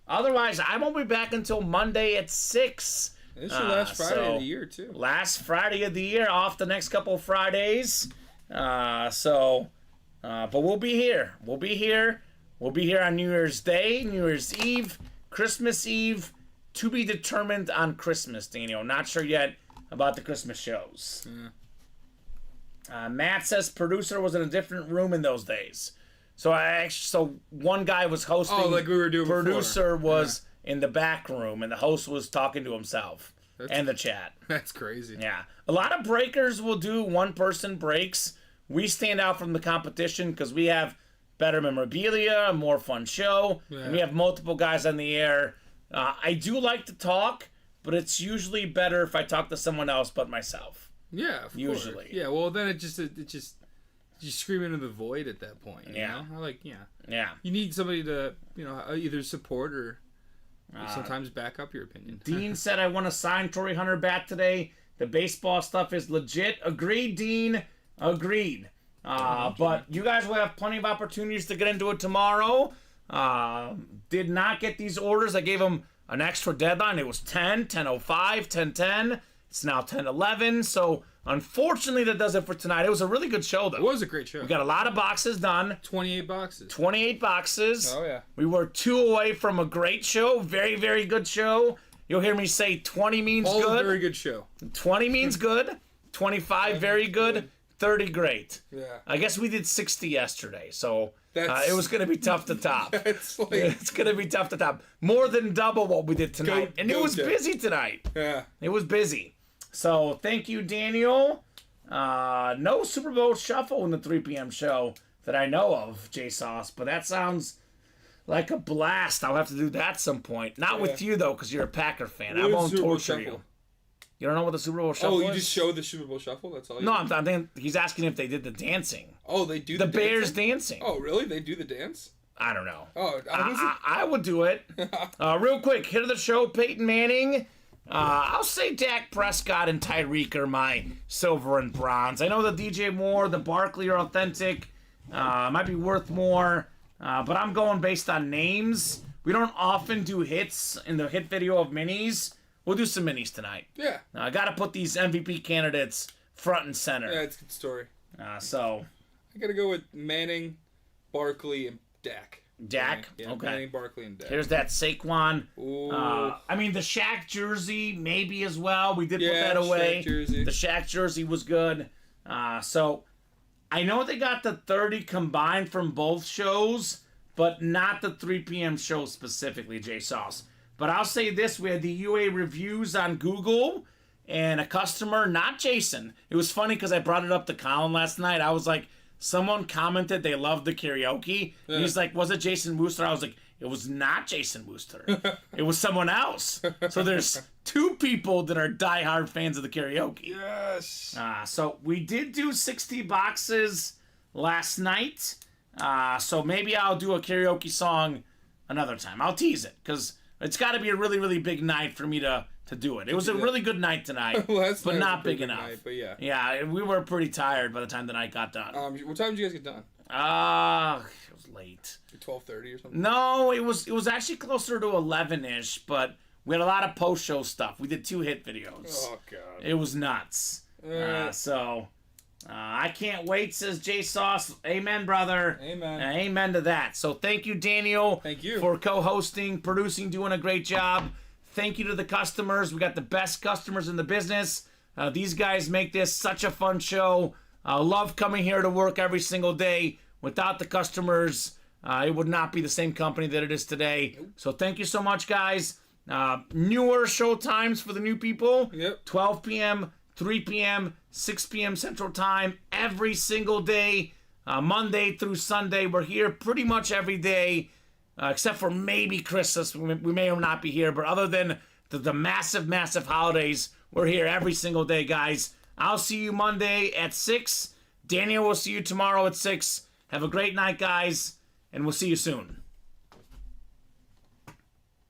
otherwise, I won't be back until Monday at 6. This is your last Friday of the year, too. Last Friday of the year, off the next couple of Fridays. But we'll be here. We'll be here on New Year's Day, New Year's Eve, Christmas Eve, to be determined on Christmas, Daniel. Not sure yet about the Christmas shows. Yeah. Matt says producer was in a different room in those days. So one guy was hosting. Oh, like we were doing producer before. Was in the back room, and the host was talking to himself and the chat. That's crazy. Yeah. A lot of breakers will do one-person breaks. We stand out from the competition because we have better memorabilia, a more fun show, and we have multiple guys on the air. I do like to talk, but it's usually better if I talk to someone else but myself. Yeah, of usually. Course. Yeah, well, then it just you scream into the void at that point. You know? Yeah. You need somebody to, either support or sometimes back up your opinion. Dean said, I want to sign Torrey Hunter back today. The baseball stuff is legit. Agreed, Dean. Agreed. But you guys will have plenty of opportunities to get into it tomorrow. Did not get these orders. I gave them an extra deadline. It was 10:05, 10:10. It's now 10:11. So unfortunately, that does it for tonight. It was a really good show, though. It was a great show. We got a lot of boxes done. 28 boxes. 28 boxes. Oh, yeah. We were 2 away from a great show. Very, very good show. You'll hear me say 20 means All good. Very good show. 20 means good. 25 very good. 30 great. Yeah. I guess we did 60 yesterday, so it was going to be tough to top. It's going to be tough to top. More than double what we did tonight. And it was busy tonight. Yeah. It was busy. So thank you, Daniel. No Super Bowl shuffle in the 3 p.m. show that I know of, J-Sauce, but that sounds like a blast. I'll have to do that some point. Not with you, though, because you're a Packer fan. I won't torture you. You don't know what the Super Bowl shuffle is? Oh, you just showed the Super Bowl shuffle? That's all you No, I'm thinking he's asking if they did the dancing. Oh, they do the Bears dancing. Oh, really? They do the dance? I don't know. Oh, I would do it. Real quick, hit of the show, Peyton Manning. I'll say Dak Prescott and Tyreek are my silver and bronze. I know the DJ Moore, the Barkley are authentic. Might be worth more. But I'm going based on names. We don't often do hits in the hit video of minis. We'll do some minis tonight. Yeah. I got to put these MVP candidates front and center. Yeah, it's a good story. So. I got to go with Manning, Barkley, and Dak. Dak? Yeah, okay. Manning, Barkley, and Dak. Here's that Saquon. I mean, the Shaq jersey maybe as well. We did put that away. Shaq jersey. The Shaq jersey was good. So I know they got the 30 combined from both shows, but not the 3 p.m. show specifically, J-Sauce. But I'll say this, we had the UA reviews on Google, and a customer, not Jason. It was funny because I brought it up to Colin last night. I was like, someone commented they loved the karaoke. Yeah. And he's like, was it Jason Wooster? I was like, it was not Jason Wooster. It was someone else. So there's 2 people that are diehard fans of the karaoke. Yes. So we did do 60 boxes last night. So maybe I'll do a karaoke song another time. I'll tease it because it's got to be a really, really big night for me to do it. It was a really good night tonight, but not big enough. Night, but yeah. Yeah, we were pretty tired by the time the night got done. What time did you guys get done? It was late. 12:30 or something? No, it was actually closer to 11-ish, but we had a lot of post-show stuff. We did 2 hit videos. Oh, God. It was nuts. I can't wait, says J-Sauce. Amen, brother. Amen. Amen to that. So thank you, Daniel. Thank you. For co-hosting, producing, doing a great job. Thank you to the customers. We got the best customers in the business. These guys make this such a fun show. Love coming here to work every single day. Without the customers, it would not be the same company that it is today. So thank you so much, guys. Newer show times for the new people. Yep. 12 p.m., 3 p.m., 6 p.m. Central Time every single day, Monday through Sunday. We're here pretty much every day, except for maybe Christmas. We may or not be here, but other than the massive, massive holidays, we're here every single day, guys. I'll see you Monday at 6. Daniel will see you tomorrow at 6. Have a great night, guys, and we'll see you soon.